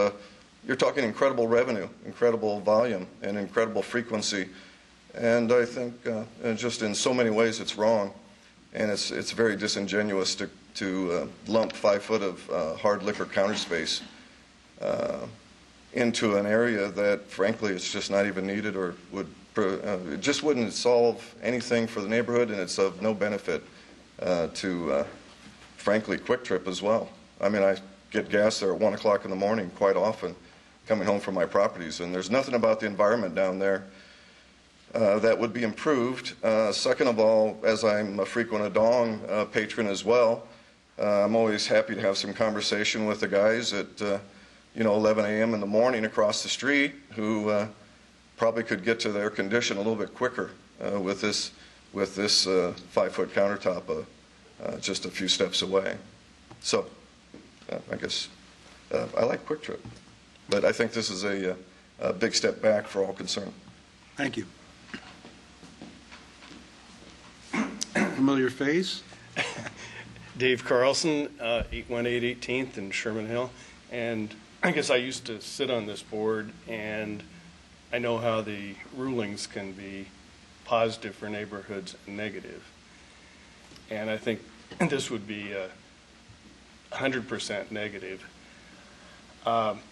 you're talking incredible revenue, incredible volume, and incredible frequency. And I think just in so many ways it's wrong. And it's very disingenuous to lump 5 foot of hard liquor counter space into an area that, frankly, it's just not even needed, or it just wouldn't solve anything for the neighborhood, and it's of no benefit to, frankly, Quick Trip as well. I mean, I get gas there at 1 o'clock in the morning quite often, coming home from my properties, and there's nothing about the environment down there that would be improved. Second of all, as I'm a frequent Adong patron as well, I'm always happy to have some conversation with the guys at 11 a.m. in the morning across the street who probably could get to their condition a little bit quicker with this 5-foot countertop just a few steps away. So I guess I like Quick Trip, but I think this is a big step back for all concerned. Thank you. Familiar face? Dave Carlson, 818 18th in Sherman Hill. And I guess I used to sit on this board, and I know how the rulings can be positive for neighborhoods and negative. And I think this would be 100% negative.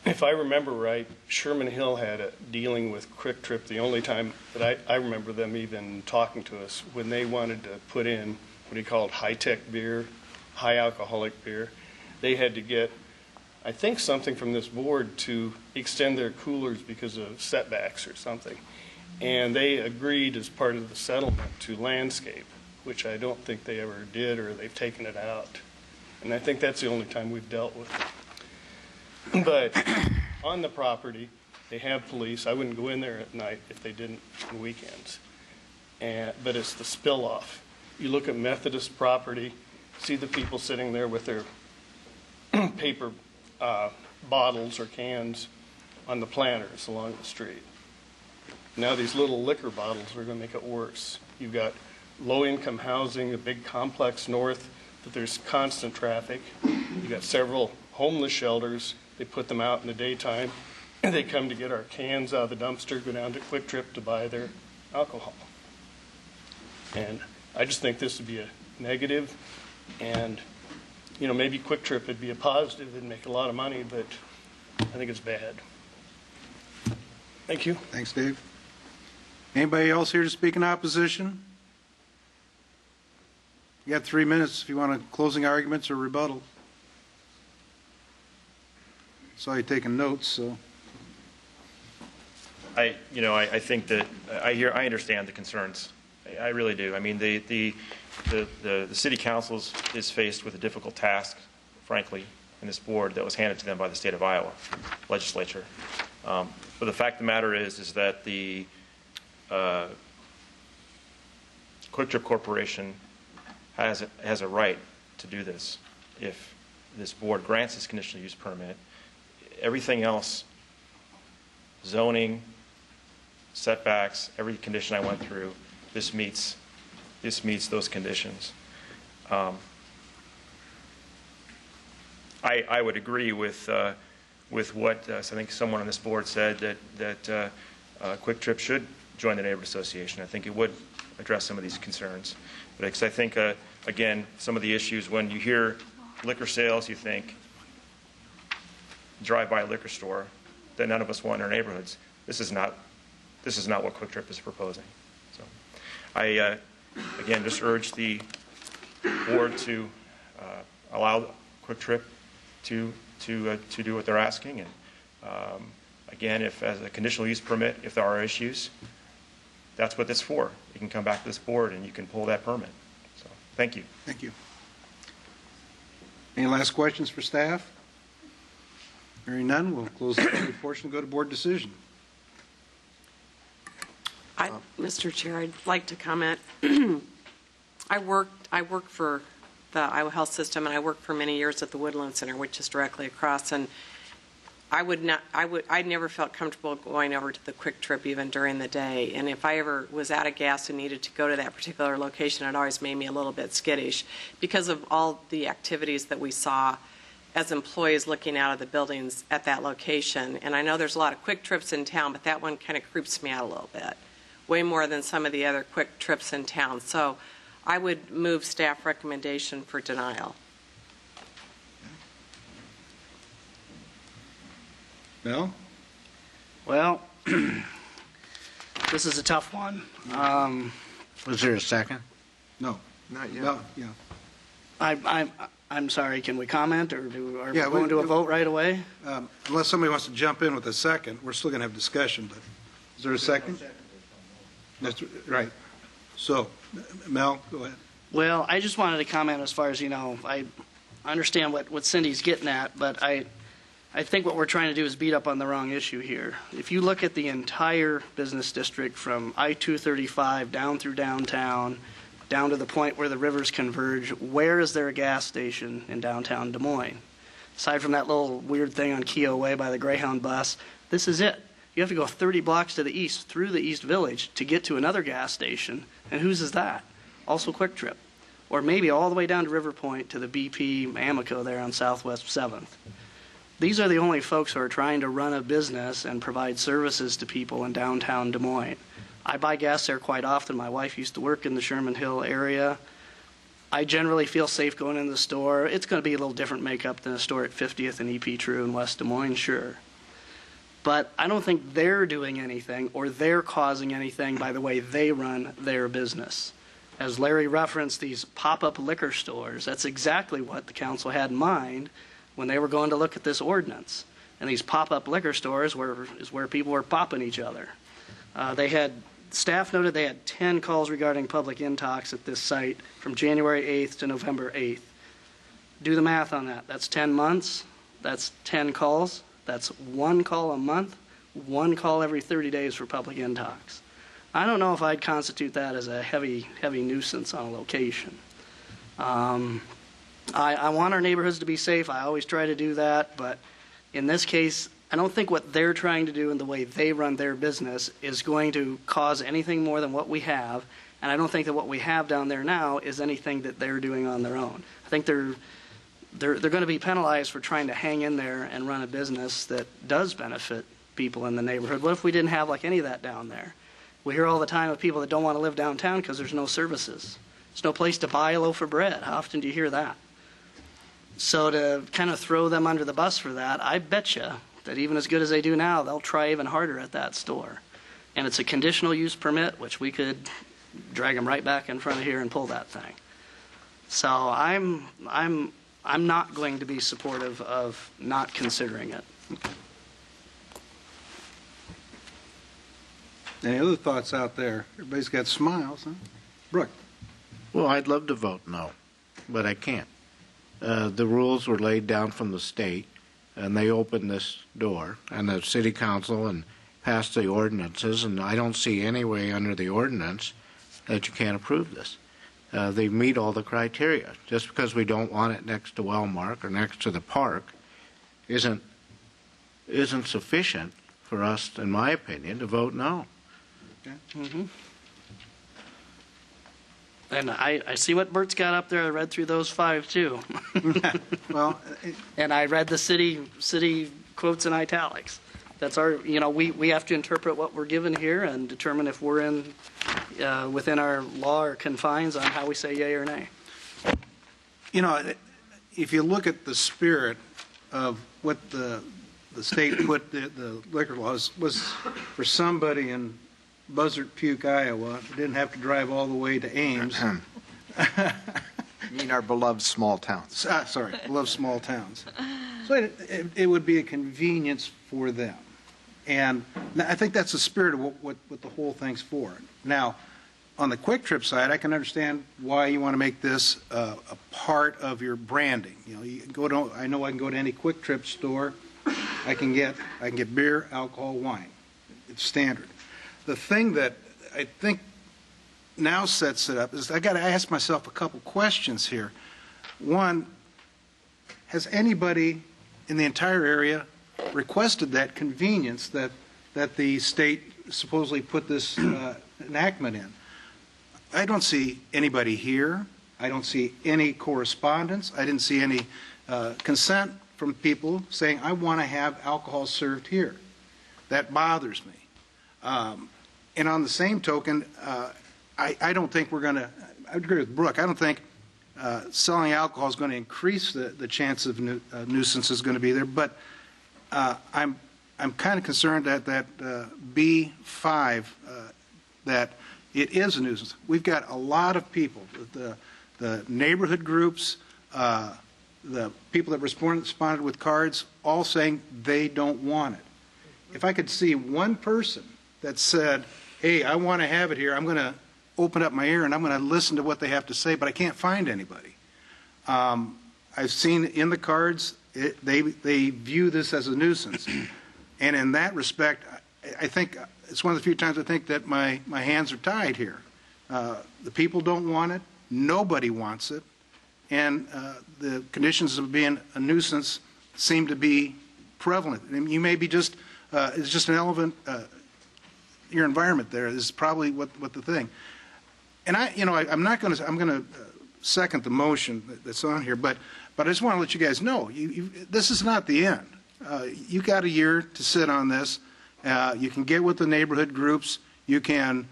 If I remember right, Sherman Hill had a dealing with Quick Trip the only time that I remember them even talking to us when they wanted to put in what he called high-tech beer, high alcoholic beer. They had to get, I think, something from this board to extend their coolers because of setbacks or something. And they agreed as part of the settlement to landscape, which I don't think they ever did, or they've taken it out. And I think that's the only time we've dealt with it. But on the property, they have police. I wouldn't go in there at night if they didn't on weekends. But it's the spill off. You look at Methodist property, see the people sitting there with their paper bottles or cans on the planters along the street. Now these little liquor bottles are going to make it worse. You've got low-income housing, a big complex north, that there's constant traffic. You've got several homeless shelters. They put them out in the daytime. They come to get our cans out of the dumpster, go down to Quick Trip to buy their alcohol. And I just think this would be a negative, and maybe Quick Trip would be a positive, it'd make a lot of money, but I think it's bad. Thank you. Thanks, Dave. Anybody else here to speak in opposition? You got 3 minutes if you want closing arguments or rebuttal. Saw you taking notes, so. I think that I understand the concerns. I really do. I mean, the city council is faced with a difficult task, frankly, in this board that was handed to them by the state of Iowa legislature. But the fact of the matter is that the Quick Trip Corporation has a right to do this. If this board grants this conditional use permit, everything else, zoning, setbacks, every condition I went through, this meets those conditions. I would agree with what I think someone on this board said, that Quick Trip should join the neighborhood association. I think it would address some of these concerns. But because I think again, some of the issues, when you hear liquor sales, you think drive-by liquor store that none of us want in our neighborhoods. This is not what Quick Trip is proposing. So I again just urge the board to allow Quick Trip to do what they're asking, and again, if as a conditional use permit, if there are issues, that's what it's for. You can come back to this board and you can pull that permit. So thank you. Thank you. Any last questions for staff? Hearing none, we'll close the public portion and go to board decision. Mr. Chair, I'd like to comment. I worked for the Iowa Health System, and I worked for many years at the Woodland Center, which is directly across. And I never felt comfortable going over to the Quick Trip even during the day. And if I ever was out of gas and needed to go to that particular location, it always made me a little bit skittish because of all the activities that we saw as employees looking out of the buildings at that location. And I know there's a lot of Quick Trips in town, but that one kind of creeps me out a little bit, way more than some of the other Quick Trips in town. So I would move staff recommendation for denial. Bill? Well, this is a tough one. Was there a second? No. Not yet. Well, yeah. I'm sorry, can we comment, or are we Yeah, going to a vote right away? Unless somebody wants to jump in with a second, we're still going to have discussion, but is there a second? That's right. So, Mel, go ahead. Well, I just wanted to comment as far as, I understand what Cindy's getting at, but I think what we're trying to do is beat up on the wrong issue here. If you look at the entire business district from I-235 down through downtown, down to the point where the rivers converge, where is there a gas station in downtown Des Moines? Aside from that little weird thing on Keogh Way by the Greyhound bus, this is it. You have to go 30 blocks to the east through the East Village to get to another gas station. And whose is that? Also Quick Trip. Or maybe all the way down to River Point to the BP Amoco there on Southwest 7th. These are the only folks who are trying to run a business and provide services to people in downtown Des Moines. I buy gas there quite often. My wife used to work in the Sherman Hill area. I generally feel safe going into the store. It's going to be a little different makeup than a store at 50th and EP True in West Des Moines, sure. But I don't think they're doing anything or they're causing anything by the way they run their business. As Larry referenced, these pop-up liquor stores, that's exactly what the council had in mind when they were going to look at this ordinance. And these pop-up liquor stores is where people were popping each other. Staff noted they had 10 calls regarding public intox at this site from January 8th to November 8th. Do the math on that. That's 10 months. That's 10 calls. That's 1 call a month, 1 call every 30 days for public intox. I don't know if I'd constitute that as a heavy nuisance on a location. I want our neighborhoods to be safe. I always try to do that, but in this case, I don't think what they're trying to do and the way they run their business is going to cause anything more than what we have. And I don't think that what we have down there now is anything that they're doing on their own. I think they're going to be penalized for trying to hang in there and run a business that does benefit people in the neighborhood. What if we didn't have like any of that down there? We hear all the time of people that don't want to live downtown because there's no services. There's no place to buy a loaf of bread. How often do you hear that? So to kind of throw them under the bus for that, I bet you that even as good as they do now, they'll try even harder at that store. And it's a conditional use permit, which we could drag them right back in front of here and pull that thing. So I'm not going to be supportive of not considering it. Any other thoughts out there? Everybody's got smiles, huh? Brooke? Well, I'd love to vote no, but I can't. The rules were laid down from the state, and they opened this door, and the city council and passed the ordinances, and I don't see any way under the ordinance that you can't approve this. They meet all the criteria. Just because we don't want it next to Wellmark or next to the park isn't sufficient for us, in my opinion, to vote no. Okay. Mm-hmm. And I see what Bert's got up there. I read through those 5 too. Well, and I read the city quotes in italics. That's our, we have to interpret what we're given here and determine if we're within our law or confines on how we say yay or nay. If you look at the spirit of what the state put the liquor laws was for somebody in Buzzard Puke, Iowa, who didn't have to drive all the way to Ames. You mean our beloved small towns. Sorry, beloved small towns. So it would be a convenience for them. And I think that's the spirit of what the whole thing's for. Now, on the Quick Trip side, I can understand why you want to make this a part of your branding. You can I know I can go to any Quick Trip store. I can get beer, alcohol, wine. It's standard. The thing that I think now sets it up is I got to ask myself a couple questions here. One, has anybody in the entire area requested that convenience that the state supposedly put this enactment in? I don't see anybody here. I don't see any correspondence. I didn't see any consent from people saying, I want to have alcohol served here. That bothers me. And on the same token, I don't think we're going to, I agree with Brooke, I don't think selling alcohol is going to increase the chance of nuisance is going to be there, but I'm kind of concerned that B5, that it is a nuisance. We've got a lot of people, the neighborhood groups, the people that responded with cards, all saying they don't want it. If I could see one person that said, hey, I want to have it here, I'm going to open up my ear and I'm going to listen to what they have to say, but I can't find anybody. I've seen in the cards, they view this as a nuisance. And in that respect, I think it's one of the few times I think that my hands are tied here. The people don't want it. Nobody wants it. And the conditions of being a nuisance seem to be prevalent. And you may be it's just an element, your environment there is probably what the thing. And I'm going to second the motion that's on here, but I just want to let you guys know, this is not the end. You got a year to sit on this. You can get with the neighborhood groups. You can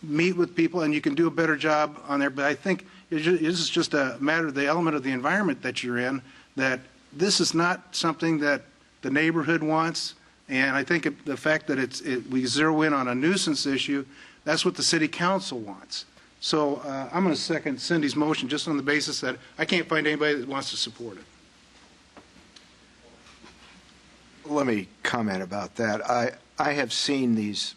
meet with people, and you can do a better job on there. But I think this is just a matter of the element of the environment that you're in, that this is not something that the neighborhood wants. And I think the fact that we zero in on a nuisance issue, that's what the city council wants. So I'm going to second Cindy's motion just on the basis that I can't find anybody that wants to support it. Let me comment about that. I have seen these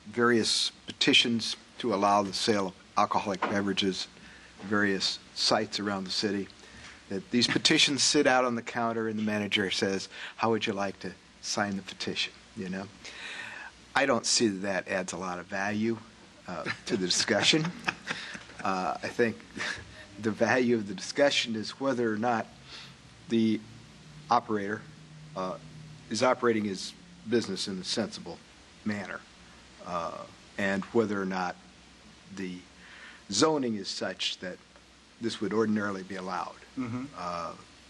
various petitions to allow the sale of alcoholic beverages, various sites around the city. That these petitions sit out on the counter and the manager says, how would you like to sign the petition? I don't see that adds a lot of value to the discussion. I think the value of the discussion is whether or not the operator is operating his business in a sensible manner, and whether or not the zoning is such that this would ordinarily be allowed.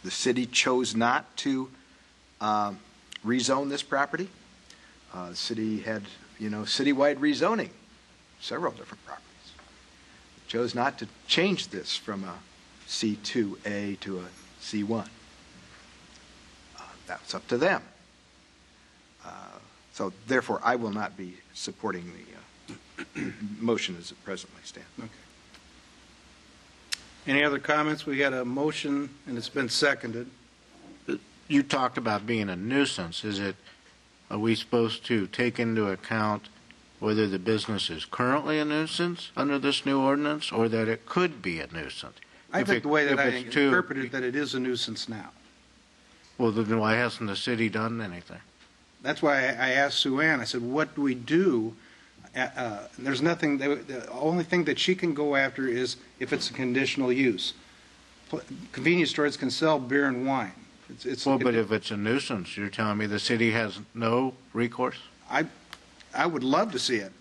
The city chose not to rezone this property. The city had, citywide rezoning, several different properties. It chose not to change this from a C2A to a C1. That's up to them. So therefore, I will not be supporting the motion as it presently stands. Okay. Any other comments? We got a motion, and it's been seconded. You talked about being a nuisance. Are we supposed to take into account whether the business is currently a nuisance under this new ordinance, or that it could be a nuisance? I think the way that I interpreted that it is a nuisance now. Well, then why hasn't the city done anything? That's why I asked Sue Ann, I said, what do we do? There's nothing, the only thing that she can go after is if it's a conditional use. Convenience stores can sell beer and wine. But if it's a nuisance, you're telling me the city has no recourse? I would love to see it.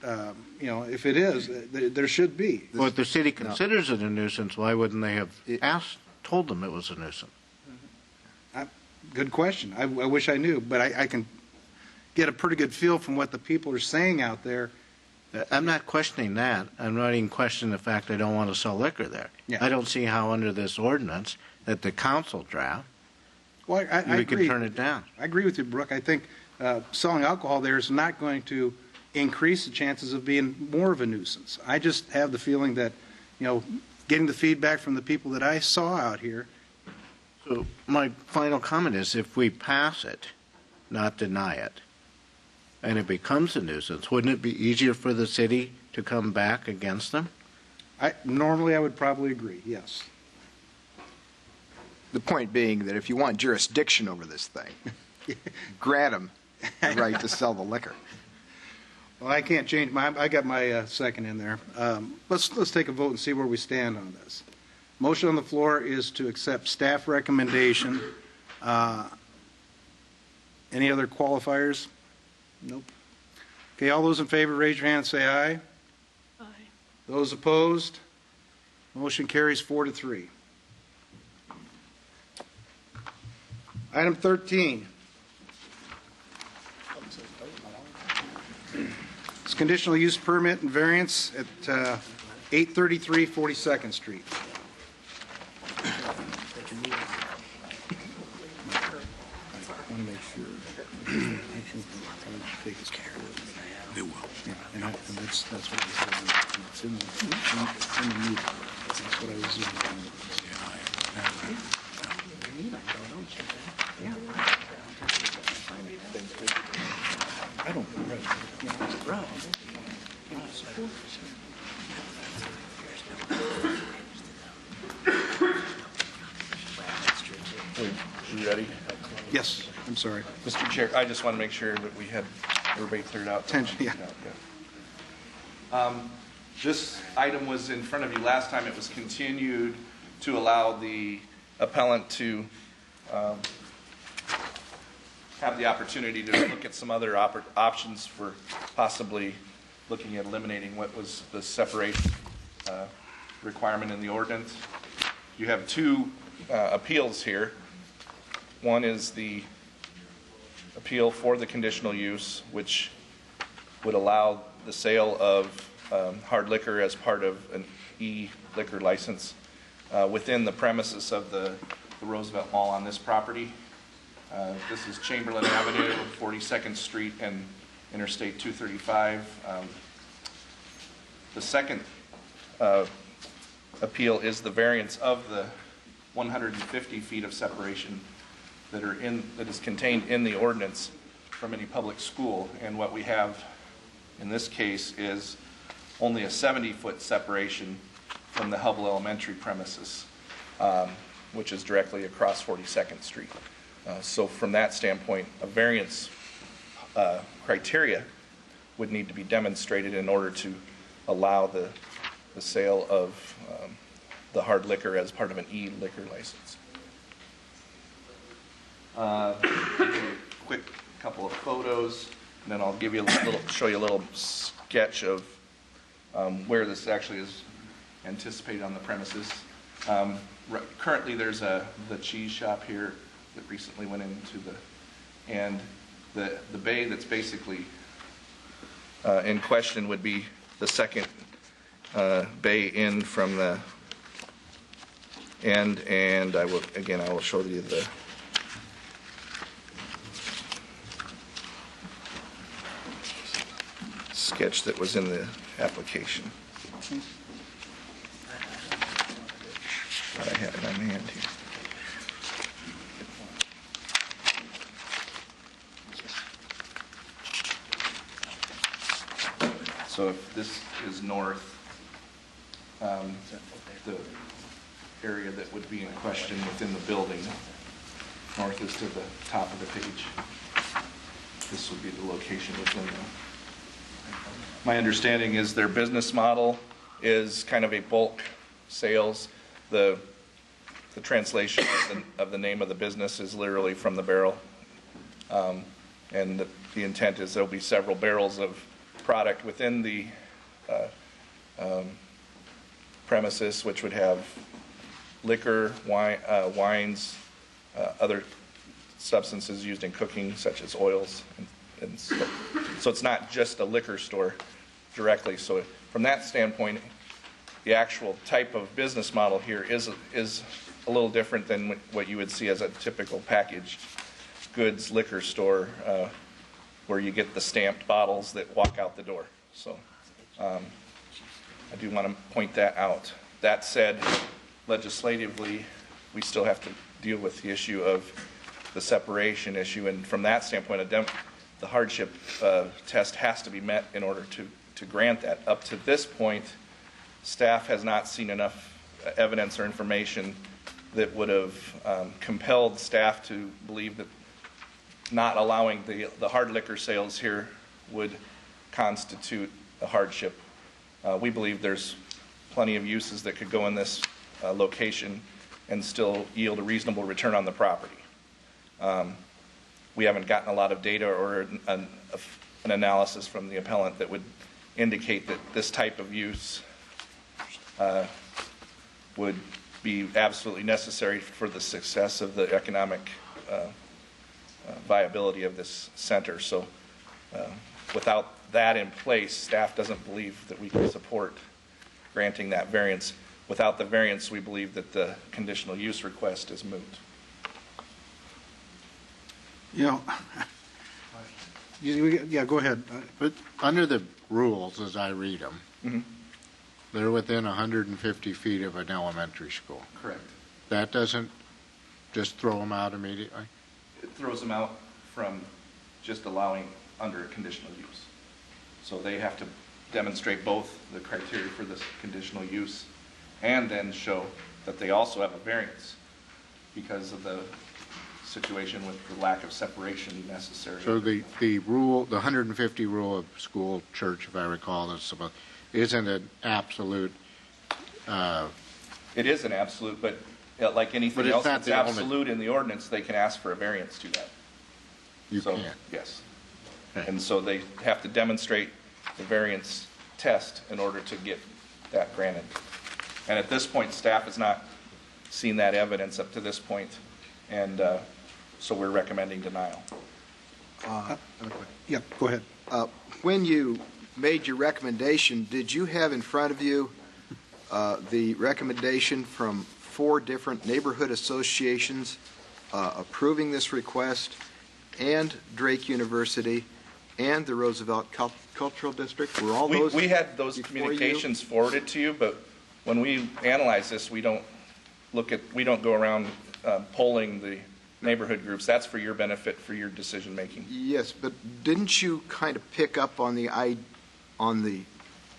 If it is, there should be. Well, if the city considers it a nuisance, why wouldn't they have told them it was a nuisance? Good question. I wish I knew, but I can get a pretty good feel from what the people are saying out there. I'm not questioning that. I'm not even questioning the fact they don't want to sell liquor there. Yeah. I don't see how under this ordinance that the council draft, we can turn it down. I agree with you, Brooke. I think selling alcohol there is not going to increase the chances of being more of a nuisance. I just have the feeling that, getting the feedback from the people that I saw out here. So my final comment is, if we pass it, not deny it, and it becomes a nuisance, wouldn't it be easier for the city to come back against them? Normally, I would probably agree, yes. The point being that if you want jurisdiction over this thing, grant them the right to sell the liquor. Well, I can't change I got my second in there. Let's take a vote and see where we stand on this. Motion on the floor is to accept staff recommendation. Any other qualifiers? Nope. Okay, all those in favor, raise your hand and say aye. Aye. Those opposed? Motion carries 4-3. Item 13. It's conditional use permit and variance at 833 42nd Street. I want to make sure. I think they'll take care of it. They will. Yeah, and that's what I said. It's in the meeting. That's what I was doing. I don't You ready? Yes, I'm sorry. Mr. Chair, I just want to make sure that we had everybody cleared out. Attention, yeah. This item was in front of you last time. It was continued to allow the appellant to have the opportunity to look at some other options for possibly looking at eliminating what was the separation requirement in the ordinance. You have two appeals here. One is the appeal for the conditional use, which would allow the sale of hard liquor as part of an e-liquor license within the premises of the Roosevelt Mall on this property. This is Chamberlain Avenue, 42nd Street, and Interstate 235. The second appeal is the variance of the 150 feet of separation that is contained in the ordinance from any public school. And what we have in this case is only a 70-foot separation from the Hubble Elementary premises, which is directly across 42nd Street. So from that standpoint, a variance criteria would need to be demonstrated in order to allow the sale of the hard liquor as part of an e-liquor license. Quick couple of photos, and then I'll give you show you a little sketch of where this actually is anticipated on the premises. Currently, there's the cheese shop here that recently went into and the bay that's basically in question would be the second bay in from the end, and I will show you the sketch that was in the application. I have it on hand here. So if this is north, the area that would be in question within the building, north is to the top of the page. This would be the location within them. My understanding is their business model is kind of a bulk sales. The translation of the name of the business is literally from the barrel. And the intent is there'll be several barrels of product within the premises, which would have liquor, wines, other substances used in cooking, such as oils. And so it's not just a liquor store directly. So from that standpoint, the actual type of business model here is a little different than what you would see as a typical packaged goods liquor store, where you get the stamped bottles that walk out the door. So I do want to point that out. That said, legislatively, we still have to deal with the issue of the separation issue, and from that standpoint, the hardship test has to be met in order to grant that. Up to this point, staff has not seen enough evidence or information that would have compelled staff to believe that not allowing the hard liquor sales here would constitute a hardship. We believe there's plenty of uses that could go in this location and still yield a reasonable return on the property. We haven't gotten a lot of data or an analysis from the appellant that would indicate that this type of use would be absolutely necessary for the success of the economic viability of this center. So without that in place, staff doesn't believe that we can support granting that variance. Without the variance, we believe that the conditional use request is moot. Yeah, go ahead. But under the rules, as I read them, they're within 150 feet of an elementary school. Correct. That doesn't just throw them out immediately? It throws them out from just allowing under a conditional use. So they have to demonstrate both the criteria for this conditional use and then show that they also have a variance because of the situation with the lack of separation necessary. So the rule, the 150 rule of school, church, if I recall, isn't an absolute. It is an absolute, but like anything else that's absolute in the ordinance, they can ask for a variance to that. You can? Yes. Okay. And so they have to demonstrate the variance test in order to get that granted. And at this point, staff has not seen that evidence up to this point, and so we're recommending denial. Yeah, go ahead. When you made your recommendation, did you have in front of you the recommendation from 4 different neighborhood associations approving this request, and Drake University, and the Roosevelt Cultural District? Were all those? We had those communications forwarded to you, but when we analyze this, we don't go around polling the neighborhood groups. That's for your benefit, for your decision making. Yes, but didn't you kind of pick up on the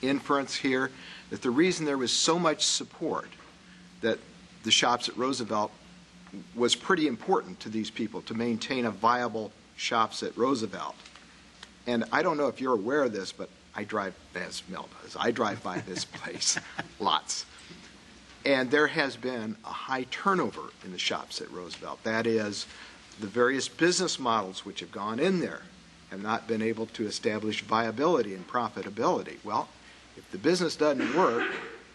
inference here that the reason there was so much support that the shops at Roosevelt was pretty important to these people to maintain a viable shops at Roosevelt? And I don't know if you're aware of this, but I drive, as Mel does, I drive by this place lots. And there has been a high turnover in the shops at Roosevelt. That is, the various business models which have gone in there have not been able to establish viability and profitability. Well, if the business doesn't work,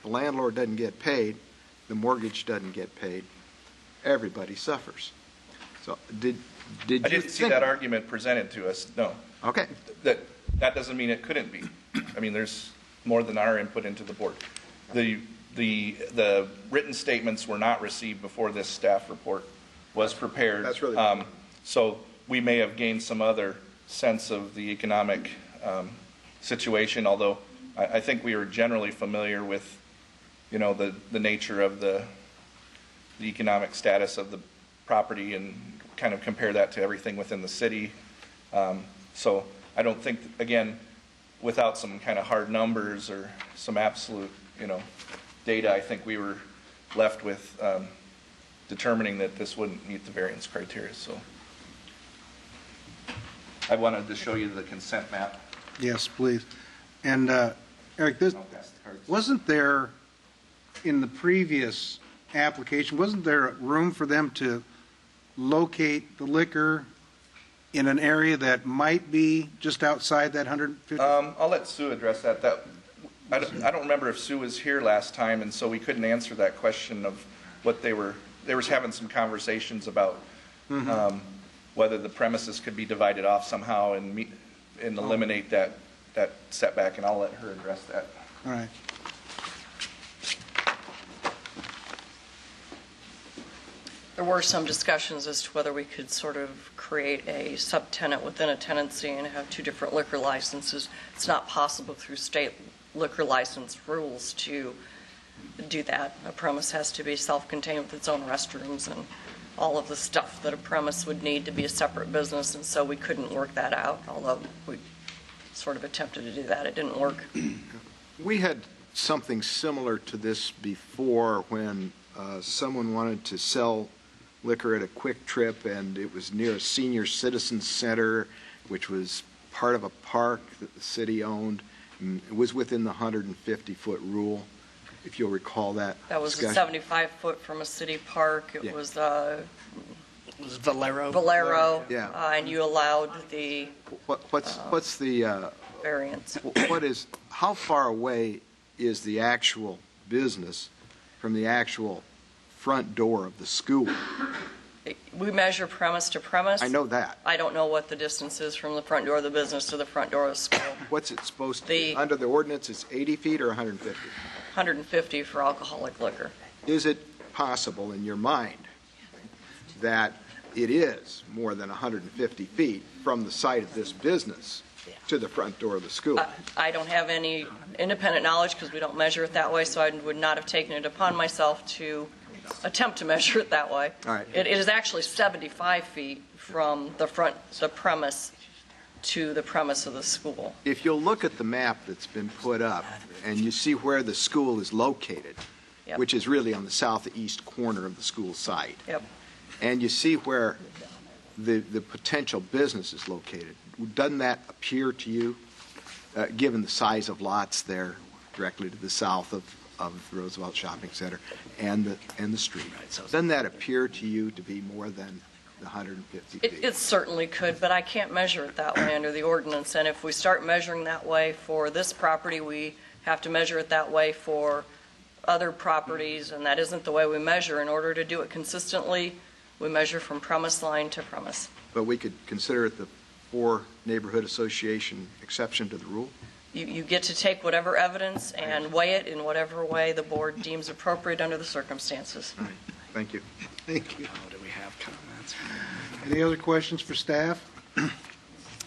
the landlord doesn't get paid, the mortgage doesn't get paid, everybody suffers. So did you I didn't see that argument presented to us, no. Okay. That doesn't mean it couldn't be. I mean, there's more than our input into the board. The written statements were not received before this staff report was prepared. That's really so we may have gained some other sense of the economic situation, although I think we are generally familiar with, you know, the nature of the economic status of the property and kind of compare that to everything within the city. So I don't think, again, without some kind of hard numbers or some absolute, you know, data, I think we were left with determining that this wouldn't meet the variance criteria. So I wanted to show you the consent map. Yes, please. And Eric, wasn't there, in the previous application, wasn't there room for them to locate the liquor in an area that might be just outside that 150? I'll let Sue address that. I don't remember if Sue was here last time, and so we couldn't answer that question of what they were having some conversations about whether the premises could be divided off somehow and eliminate that setback, and I'll let her address that. All right. There were some discussions as to whether we could sort of create a subtenant within a tenancy and have two different liquor licenses. It's not possible through state liquor license rules to do that. A premise has to be self-contained with its own restrooms and all of the stuff that a premise would need to be a separate business, and so we couldn't work that out, although we sort of attempted to do that. It didn't work. We had something similar to this before when someone wanted to sell liquor at a Quick Trip, and it was near a senior citizen center, which was part of a park that the city owned. And it was within the 150-foot rule, if you'll recall that. That was discussion. 75 foot from a city park. It was Valero. Valero. Yeah. And you allowed the What's the variance. how far away is the actual business from the actual front door of the school? We measure premise to premise. I know that. I don't know what the distance is from the front door of the business to the front door of the school. What's it supposed to be? Under the ordinance, it's 80 feet or 150? 150 for alcoholic liquor. Is it possible in your mind that it is more than 150 feet from the site of this business to the front door of the school? I don't have any independent knowledge because we don't measure it that way, so I would not have taken it upon myself to attempt to measure it that way. All right. It is actually 75 feet from the premise to the premise of the school. If you'll look at the map that's been put up and you see where the school is located, Yep. which is really on the southeast corner of the school site, Yep. and you see where the potential business is located, doesn't that appear to you, given the size of lots there directly to the south of the Roosevelt Shopping Center and the street, doesn't that appear to you to be more than the 150 feet? It certainly could, but I can't measure it that way under the ordinance. And if we start measuring that way for this property, we have to measure it that way for other properties, and that isn't the way we measure. In order to do it consistently, we measure from premise line to premise. But we could consider it the 4 neighborhood association exception to the rule? You get to take whatever evidence and weigh it in whatever way the board deems appropriate under the circumstances. All right. Thank you. Thank you. Do we have comments? Any other questions for staff?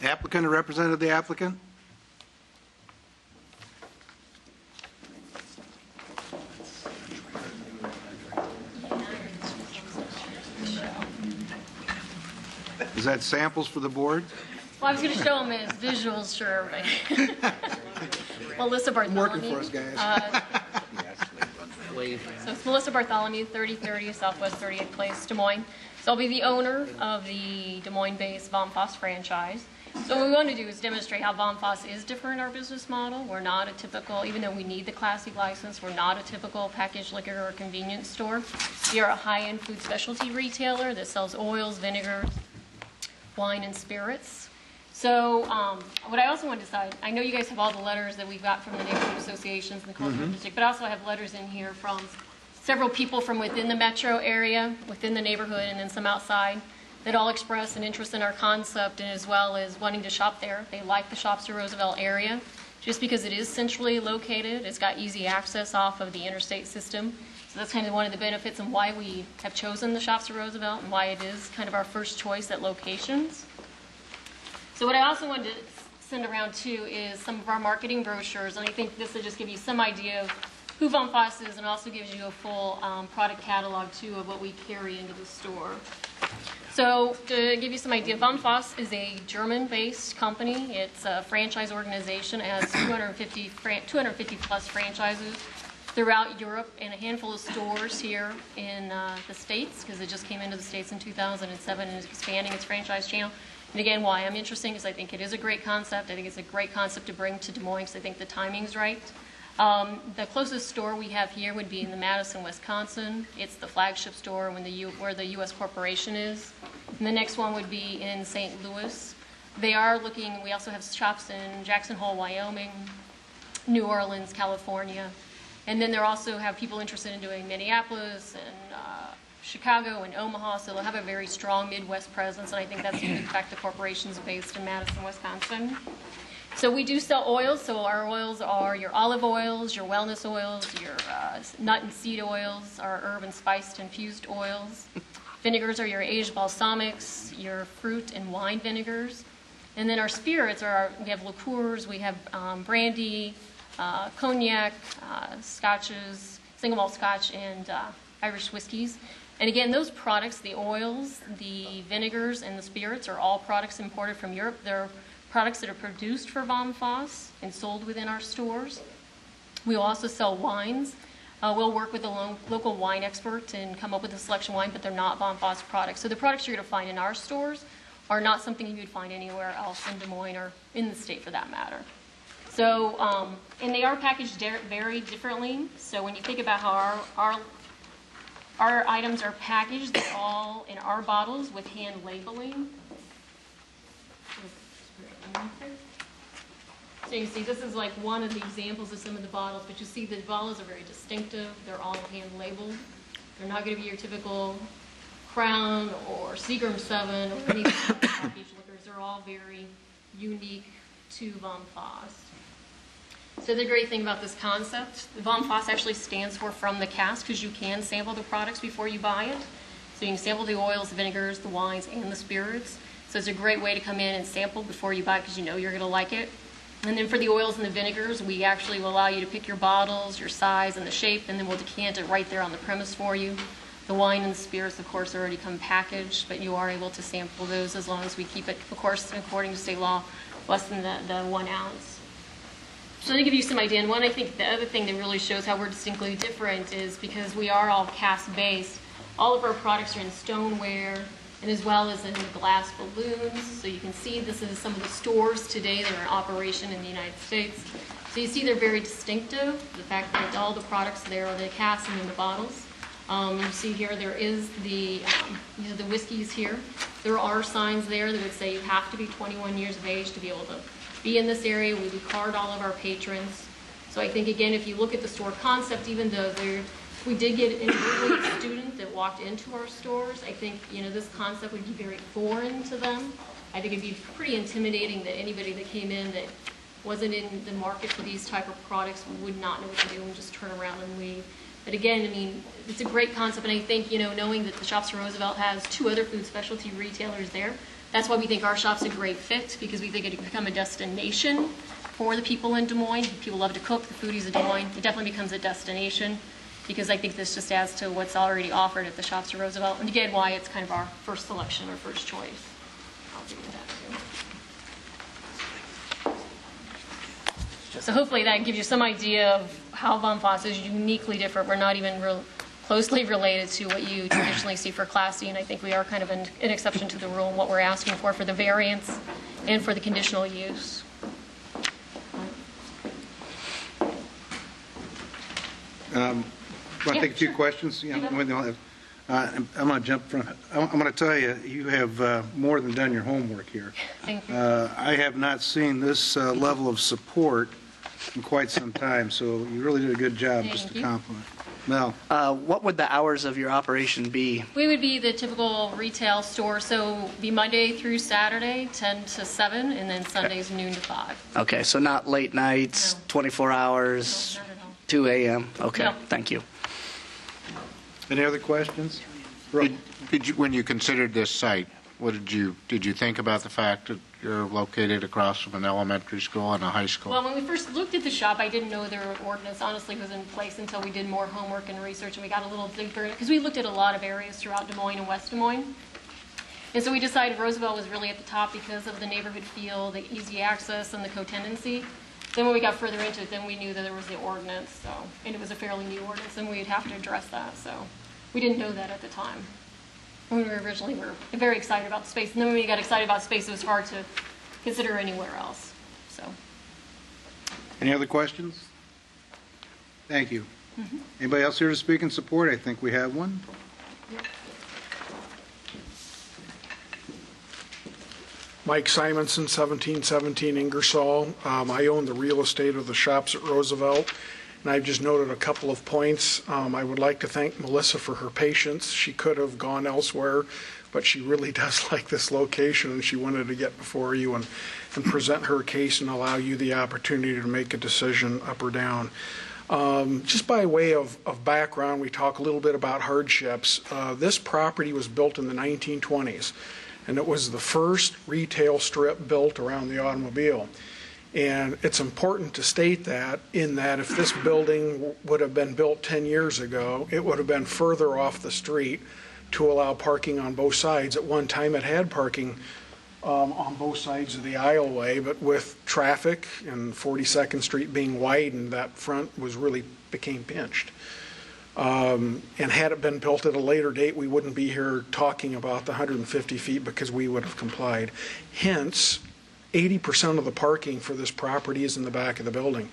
Applicant or representative of the applicant? Is that samples for the board? Well, I was going to show them as visuals for everybody. Melissa Bartholomew. Working for us, guys. So it's Melissa Bartholomew, 3030 Southwest 38th Place, Des Moines. So I'll be the owner of the Des Moines-based Von Foss franchise. So what we want to do is demonstrate how Von Foss is different in our business model. We're not a typical, even though we need the Class C license, we're not a typical packaged liquor or convenience store. We are a high-end food specialty retailer that sells oils, vinegars, wine and spirits. So what I also want to decide, I know you guys have all the letters that we've got from the neighborhood associations and the cultural district, but I also have letters in here from several people from within the metro area, within the neighborhood, and then some outside that all express an interest in our concept and as well as wanting to shop there. They like the Shops of Roosevelt area just because it is centrally located. It's got easy access off of the interstate system. So that's kind of one of the benefits and why we have chosen the Shops of Roosevelt and why it is kind of our first choice at locations. So what I also wanted to send around too is some of our marketing brochures, and I think this will just give you some idea of who Von Foss is and also gives you a full product catalog too of what we carry into the store. So to give you some idea, Von Foss is a German-based company. It's a franchise organization. It has 250 plus franchises throughout Europe and a handful of stores here in the States because it just came into the States in 2007 and is expanding its franchise channel. And again, why I'm interested is I think it is a great concept. I think it's a great concept to bring to Des Moines because I think the timing's right. The closest store we have here would be in the Madison, Wisconsin. It's the flagship store where the U.S. corporation is. And the next one would be in St. Louis. We also have shops in Jackson Hole, Wyoming, New Orleans, California. And then they also have people interested in doing Minneapolis and Chicago and Omaha, so they'll have a very strong Midwest presence, and I think that's due to the fact the corporation's based in Madison, Wisconsin. So we do sell oils, so our oils are your olive oils, your wellness oils, your nut and seed oils, our herb and spiced infused oils. Vinegars are your aged balsamics, your fruit and wine vinegars. And then our spirits we have liqueurs, we have brandy, cognac, scotches, single malt scotch, and Irish whiskeys. And again, those products, the oils, the vinegars, and the spirits are all products imported from Europe. They're products that are produced for Von Foss and sold within our stores. We'll also sell wines. We'll work with a local wine expert and come up with a selection wine, but they're not Von Foss products. So the products you're going to find in our stores are not something you would find anywhere else in Des Moines or in the state for that matter. So, and they are packaged very differently. So when you think about how our items are packaged, they're all in our bottles with hand labeling. So you see, this is like one of the examples of some of the bottles, but you see the bottles are very distinctive. They're all hand labeled. They're not going to be your typical Crown or Seagram 7 or any packaged liquors. They're all very unique to Von Foss. So the great thing about this concept, Von Foss actually stands for from the cask because you can sample the products before you buy it. So you can sample the oils, the vinegars, the wines, and the spirits. So it's a great way to come in and sample before you buy it because you know you're going to like it. And then for the oils and the vinegars, we actually will allow you to pick your bottles, your size, and the shape, and then we'll decant it right there on the premise for you. The wine and the spirits, of course, already come packaged, but you are able to sample those as long as we keep it, of course, according to state law, less than the 1 ounce. So to give you some idea, and I think the other thing that really shows how we're distinctly different is because we are all cask-based, all of our products are in stoneware and as well as in glass balloons. So you can see this is some of the stores today that are in operation in the United States. So you see they're very distinctive, the fact that all the products there are the casks and in the bottles. You see here there is the whiskeys here. There are signs there that would say you have to be 21 years of age to be able to be in this area. We card all of our patrons. So I think, again, if you look at the store concept, even though we did get an early student that walked into our stores, I think this concept would be very foreign to them. I think it'd be pretty intimidating that anybody that came in that wasn't in the market for these type of products would not know what to do and just turn around and leave. But again, I mean, it's a great concept, and I think, knowing that the Shops of Roosevelt has 2 other food specialty retailers there, that's why we think our shop's a great fit, because we think it could become a destination for the people in Des Moines. People love to cook, the foodies of Des Moines. It definitely becomes a destination, because I think this just adds to what's already offered at the Shops of Roosevelt, and again, why it's kind of our first selection or first choice. I'll give you that too. So hopefully that gives you some idea of how Von Foss is uniquely different. We're not even real closely related to what you traditionally see for Class C, and I think we are kind of an exception to the rule in what we're asking for the variance and for the conditional use. Want to take a few questions? Yeah. I'm going to jump from, I'm going to tell you, you have more than done your homework here. Thank you. I have not seen this level of support in quite some time, so you really did a good job, just Thank a you. compliment. Mel? What would the hours of your operation be? We would be the typical retail store, so be Monday through Saturday, 10 to 7, and then Sundays noon to 5. Okay, so not late nights, 24 hours, 2 a.m.? Okay, No. thank you. Any other questions? Did you, when you considered this site, what did you think about the fact that you're located across from an elementary school and a high school? Well, when we first looked at the shop, I didn't know their ordinance honestly was in place until we did more homework and research, and we got a little deeper, because we looked at a lot of areas throughout Des Moines and West Des Moines. And so we decided Roosevelt was really at the top because of the neighborhood feel, the easy access, and the co-tenancy. Then when we got further into it, then we knew that there was the ordinance, so, and it was a fairly new ordinance, and we'd have to address that, so we didn't know that at the time. When we originally were very excited about the space, and then when we got excited about space, it was hard to consider anywhere else, so. Any other questions? Thank you. Anybody else here to speak in support? I think we have one. Mike Simonson, 1717 Ingersoll. I own the real estate of the shops at Roosevelt, and I've just noted a couple of points. I would like to thank Melissa for her patience. She could have gone elsewhere, but she really does like this location, and she wanted to get before you and present her case and allow you the opportunity to make a decision up or down. Just by way of background, we talk a little bit about hardships. This property was built in the 1920s. And it was the first retail strip built around the automobile. And it's important to state that, in that if this building would have been built 10 years ago, it would have been further off the street to allow parking on both sides. At one time, it had parking on both sides of the aisleway, but with traffic and 42nd Street being widened, that front became pinched. And had it been built at a later date, we wouldn't be here talking about the 150 feet because we would have complied. Hence, 80% of the parking for this property is in the back of the building.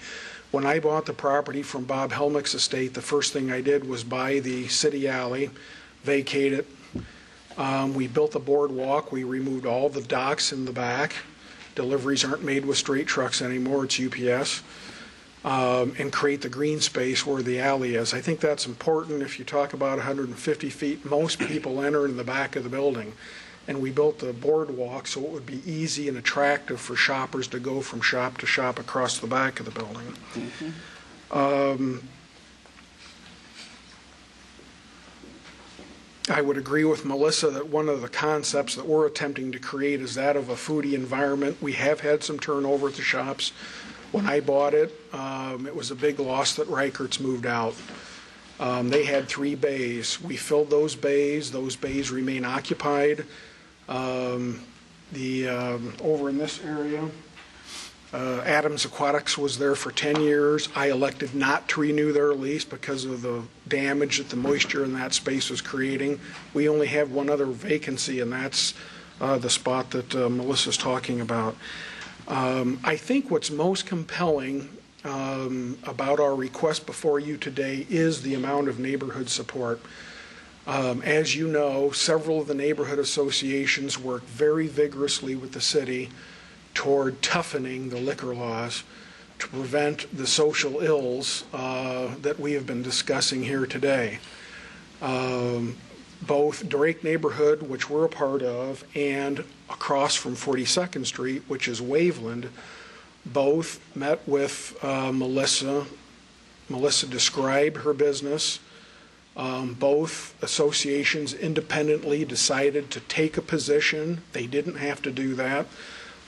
When I bought the property from Bob Helmick's estate, the first thing I did was buy the city alley, vacate it. We built the boardwalk. We removed all the docks in the back. Deliveries aren't made with straight trucks anymore. It's UPS. And create the green space where the alley is. I think that's important. If you talk about 150 feet, most people enter in the back of the building. And we built the boardwalk so it would be easy and attractive for shoppers to go from shop to shop across the back of the building. I would agree with Melissa that one of the concepts that we're attempting to create is that of a foodie environment. We have had some turnover at the shops. When I bought it, it was a big loss that Reichert's moved out. They had 3 bays. We filled those bays. Those bays remain occupied. Over in this area, Adams Aquatics was there for 10 years. I elected not to renew their lease because of the damage that the moisture in that space was creating. We only have one other vacancy, and that's the spot that Melissa's talking about. I think what's most compelling about our request before you today is the amount of neighborhood support. As you know, several of the neighborhood associations work very vigorously with the city toward toughening the liquor laws to prevent the social ills that we have been discussing here today. Both Drake neighborhood, which we're a part of, and across from 42nd Street, which is Waveland, both met with Melissa. Melissa described her business. Both associations independently decided to take a position. They didn't have to do that.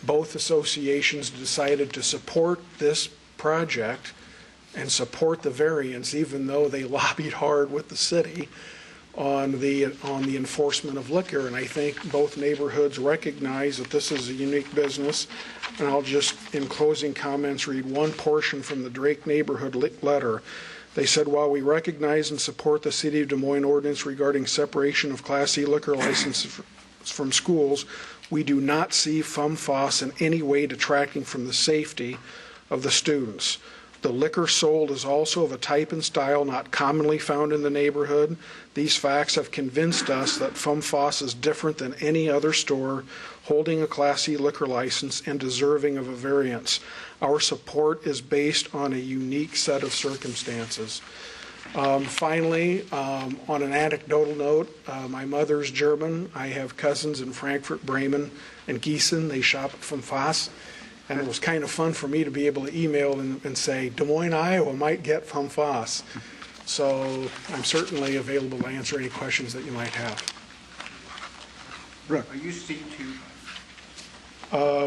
Both associations decided to support this project and support the variance, even though they lobbied hard with the city on the enforcement of liquor. And I think both neighborhoods recognize that this is a unique business. And I'll just, in closing comments, read one portion from the Drake neighborhood letter. They said, while we recognize and support the City of Des Moines ordinance regarding separation of Class E liquor licenses from schools, we do not see FUMFOS in any way detracting from the safety of the students. The liquor sold is also of a type and style not commonly found in the neighborhood. These facts have convinced us that FUMFOS is different than any other store holding a Class C liquor license and deserving of a variance. Our support is based on a unique set of circumstances. Finally, on an anecdotal note, my mother's German. I have cousins in Frankfurt, Bremen, and Gießen. They shop at FUMFOS. And it was kind of fun for me to be able to email and say, Des Moines, Iowa might get FUMFOS. So I'm certainly available to answer any questions that you might have. Brooke, are you C2?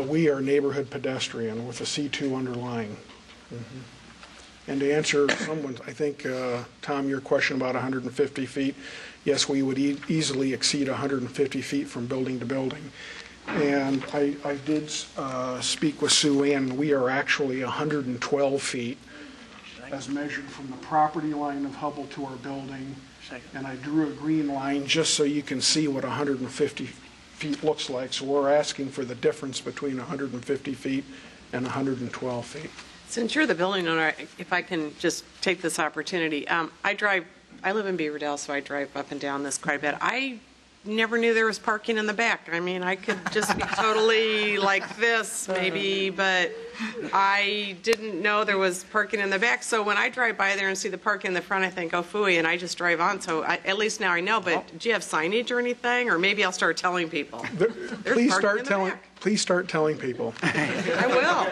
We are neighborhood pedestrian with a C2 underlying. And to answer someone's, I think, Tom, your question about 150 feet, yes, we would easily exceed 150 feet from building to building. And I did speak with Sue Ann. We are actually 112 feet as measured from the property line of Hubble to our building. And I drew a green line just so you can see what 150 feet looks like. So we're asking for the difference between 150 feet and 112 feet. Since you're the building owner, if I can just take this opportunity, I live in Beaverdale, so I drive up and down this quite a bit. I never knew there was parking in the back. I mean, I could just be totally like this maybe, but I didn't know there was parking in the back. So when I drive by there and see the parking in the front, I think, oh, phooey, and I just drive on. So at least now I know, but do you have signage or anything? Or maybe I'll start telling people. Please start telling people. I will.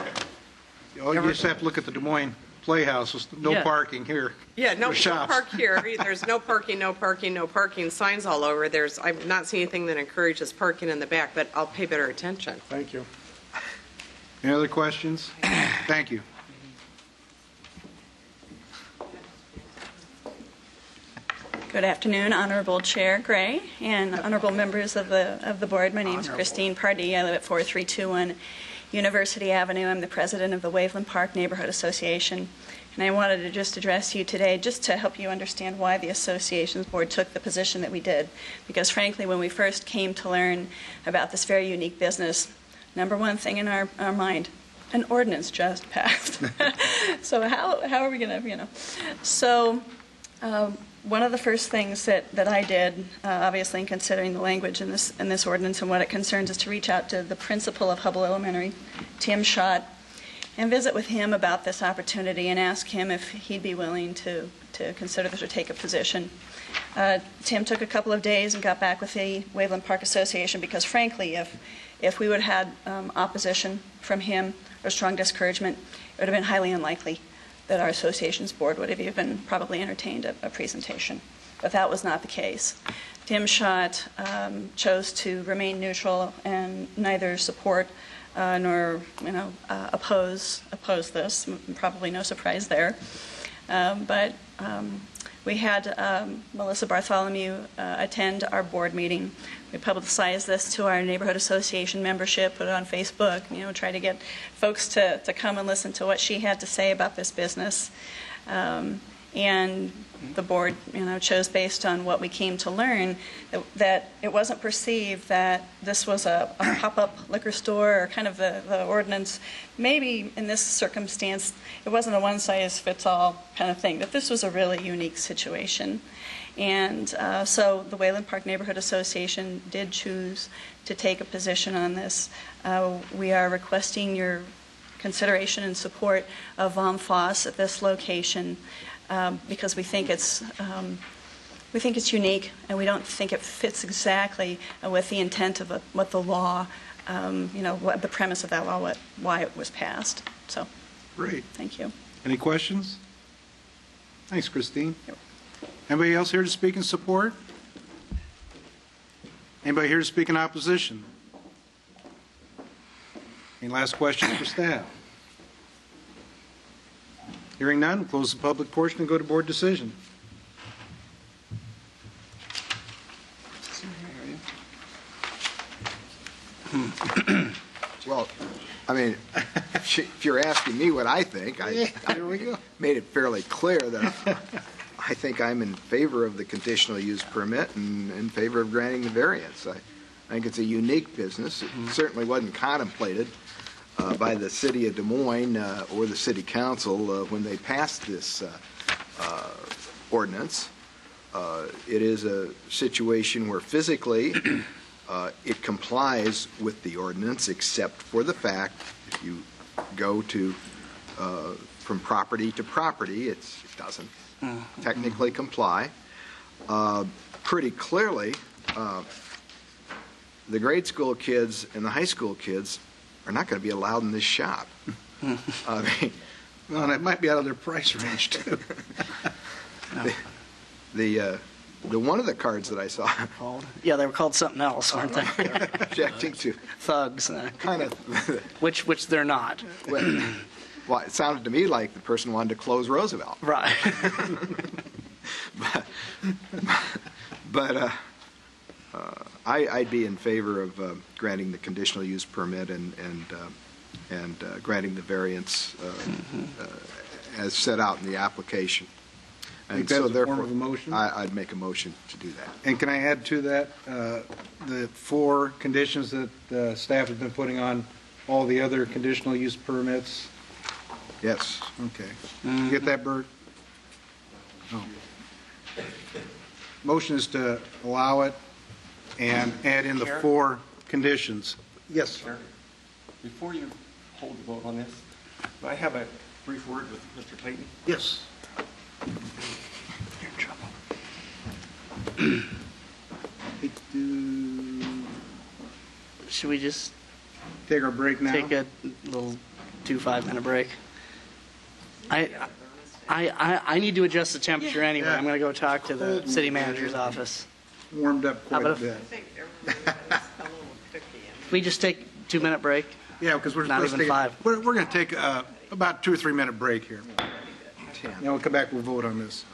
You just have to look at the Des Moines Playhouse. No parking here. Yeah, no park here. There's no parking, no parking, no parking signs all over. I've not seen anything that encourages parking in the back, but I'll pay better attention. Thank you. Any other questions? Thank you. Good afternoon, Honorable Chair Gray and honorable members of the board. My name is Christine Pardee. I live at 4321 University Avenue. I'm the president of the Waveland Park Neighborhood Association, and I wanted to just address you today just to help you understand why the association's board took the position that we did. Because frankly, when we first came to learn about this very unique business, number one thing in our mind, an ordinance just passed. So how are we going to, So one of the first things that I did, obviously in considering the language in this ordinance and what it concerns, is to reach out to the principal of Hubble Elementary, Tim Schott, and visit with him about this opportunity and ask him if he'd be willing to consider this or take a position. Tim took a couple of days and got back with the Waveland Park Association because, frankly, if we would have had opposition from him or strong discouragement, it would have been highly unlikely that our association's board would have even probably entertained a presentation. But that was not the case. Tim Schott chose to remain neutral and neither support nor oppose this. Probably no surprise there. But we had Melissa Bartholomew attend our board meeting. We publicized this to our neighborhood association membership, put it on Facebook, try to get folks to come and listen to what she had to say about this business. And the board, chose based on what we came to learn that it wasn't perceived that this was a pop-up liquor store or kind of the ordinance. Maybe in this circumstance, it wasn't a one-size-fits-all kind of thing, that this was a really unique situation. And so the Waveland Park Neighborhood Association did choose to take a position on this. We are requesting your consideration and support of FUMFOS at this location because we think it's unique, and we don't think it fits exactly with the intent of what the law, what the premise of that law, why it was passed. So, great. Thank you. Any questions? Thanks, Christine. Anybody else here to speak in support? Anybody here to speak in opposition? Any last questions for staff? Hearing none, we'll close the public portion and go to board decision. Well, I mean, if you're asking me what I think, I made it fairly clear that I think I'm in favor of the conditional use permit and in favor of granting the variance. I think it's a unique business. It certainly wasn't contemplated by the city of Des Moines or the city council when they passed this ordinance. It is a situation where physically it complies with the ordinance, except for the fact if you go to from property to property, it doesn't technically comply. Pretty clearly, the grade school kids and the high school kids are not going to be allowed in this shop. Well, and it might be out of their price range, too. The one of the cards that I saw. Yeah, they were called something else, weren't they? Objecting to thugs. Kind of. Which they're not. Well, it sounded to me like the person wanted to close Roosevelt. Right. But I'd be in favor of granting the conditional use permit and granting the variance as set out in the application. I think that's a form of a motion. I'd make a motion to do that. And can I add to that the 4 conditions that staff has been putting on all the other conditional use permits? Yes. Okay. You get that, Bert? Oh. Motion is to allow it and add in the 4 conditions. Yes, sir. Before you hold the vote on this, may I have a brief word with Mr. Clayton? Yes. You're in trouble. Should we just take our break now? Take a little 5-minute break. I need to adjust the temperature anyway. I'm going to go talk to the city manager's office. Warmed up quite a bit. We just take a 2-minute break? Yeah, because we're not even 5. We're going to take about 2 or 3 minute break here. Now we'll come back. We'll vote on this.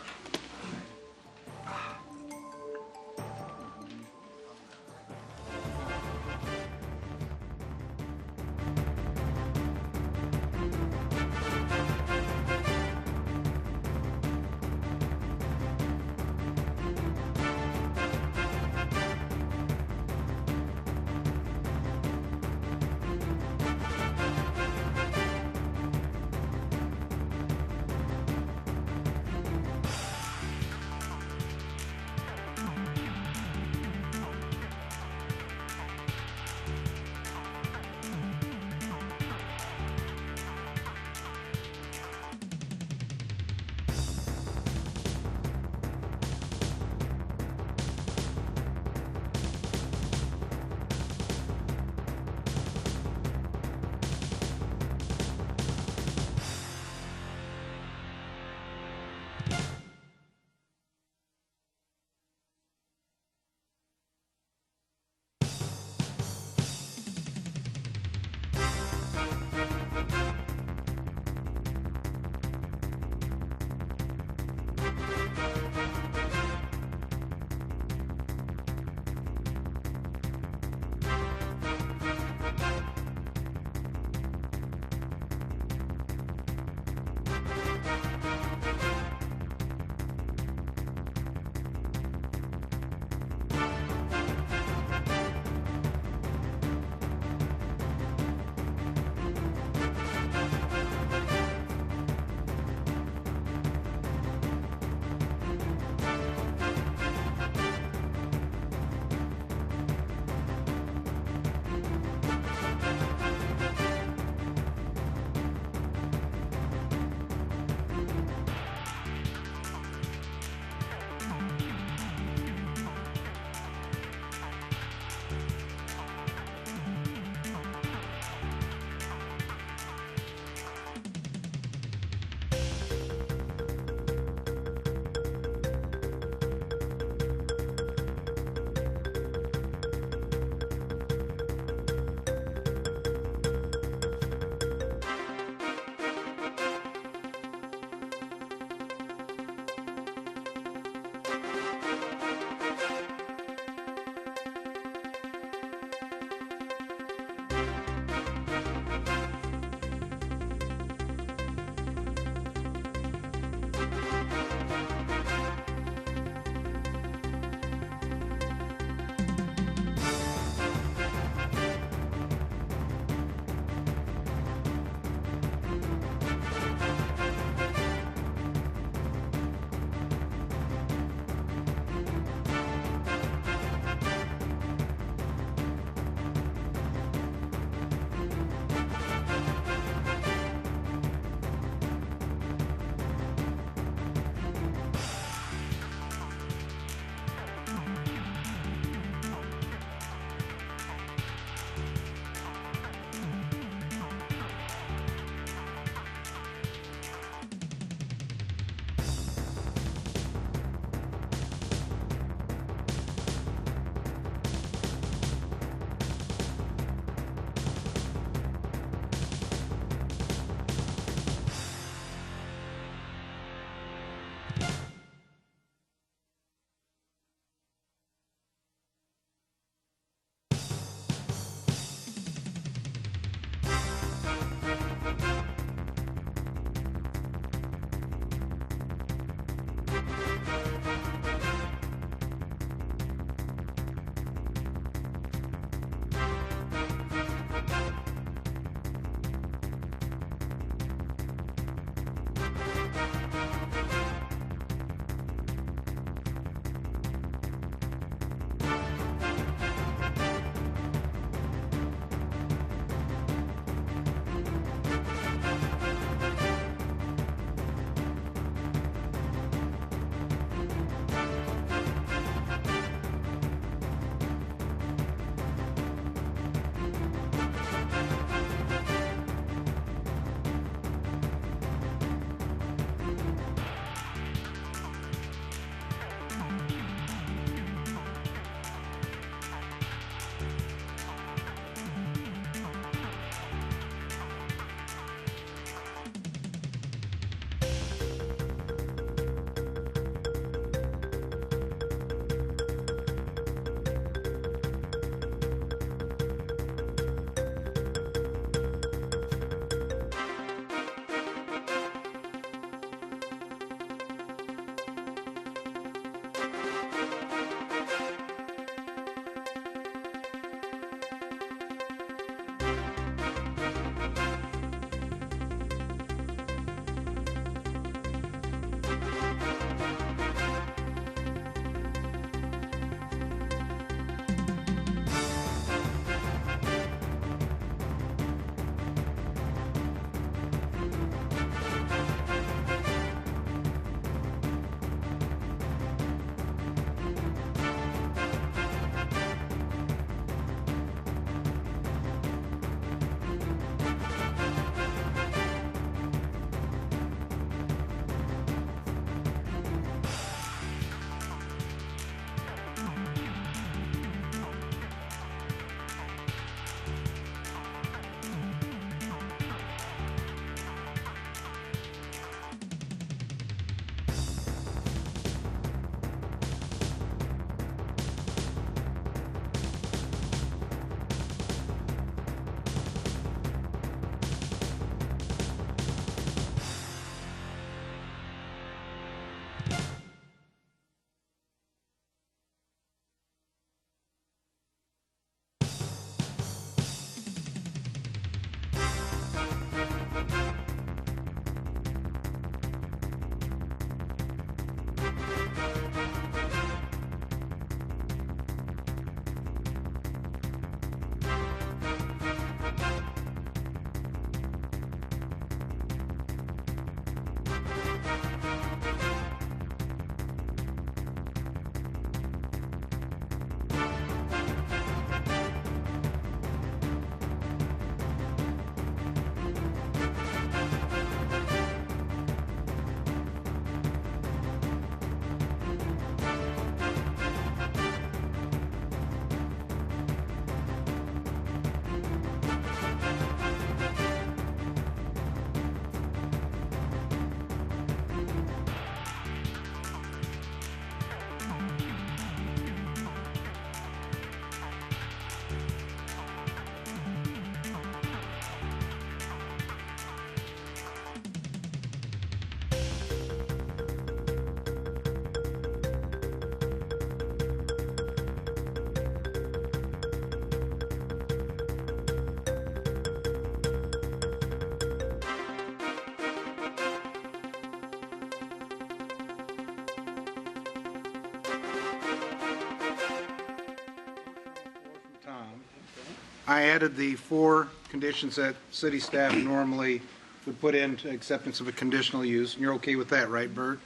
I added the 4 conditions that city staff normally would put into acceptance of a conditional use. And you're okay with that, right, Bert?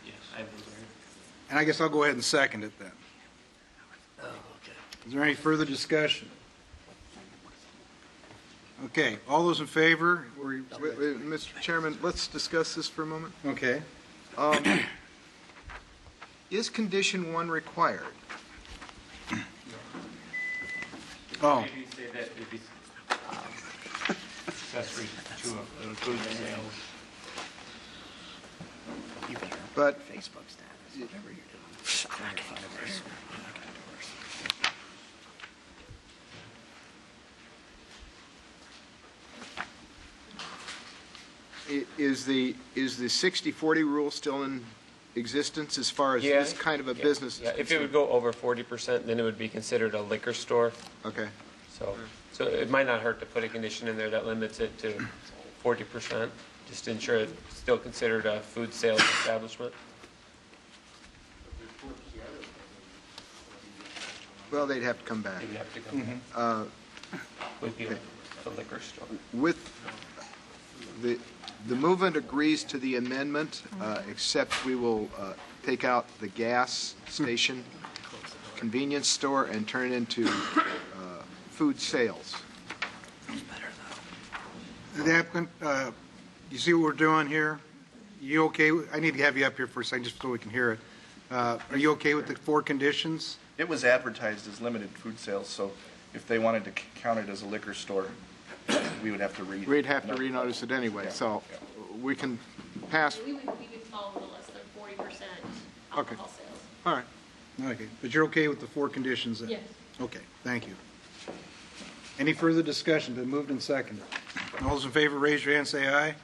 Yes. I have those right. And I guess I'll go ahead and second it then. Oh, okay. Is there any further discussion? Okay, all those in favor? Wait, Mr. Chairman, let's discuss this for a moment. Okay. Is condition 1 required? Oh. Maybe say that it'd be accessory to include the sales. But Facebook status, whatever you're doing. is the 60/40 rule still existence as far as this kind of a business? Yeah, if it would go over 40%, then it would be considered a liquor store. Okay. So it might not hurt to put a condition in there that limits it to 40%, just to ensure it's still considered a food sales establishment. Well, they'd have to come back. They'd have to come back. Would be a liquor store. With the movement agrees to the amendment, except we will take out the gas station, convenience store, and turn it into food sales. The applicant, you see what we're doing here? You okay? I need to have you up here for a second just so we can hear it. Are you okay with the 4 conditions? It was advertised as limited food sales, so if they wanted to count it as a liquor store, we would have to We'd have to renotice it anyway, so we can pass. We would fall with less than 40% alcohol sales. All right. Okay, but you're okay with the 4 conditions then? Yes. Okay, thank you. Any further discussion? Been moved and seconded. All those in favor, raise your hand, say aye.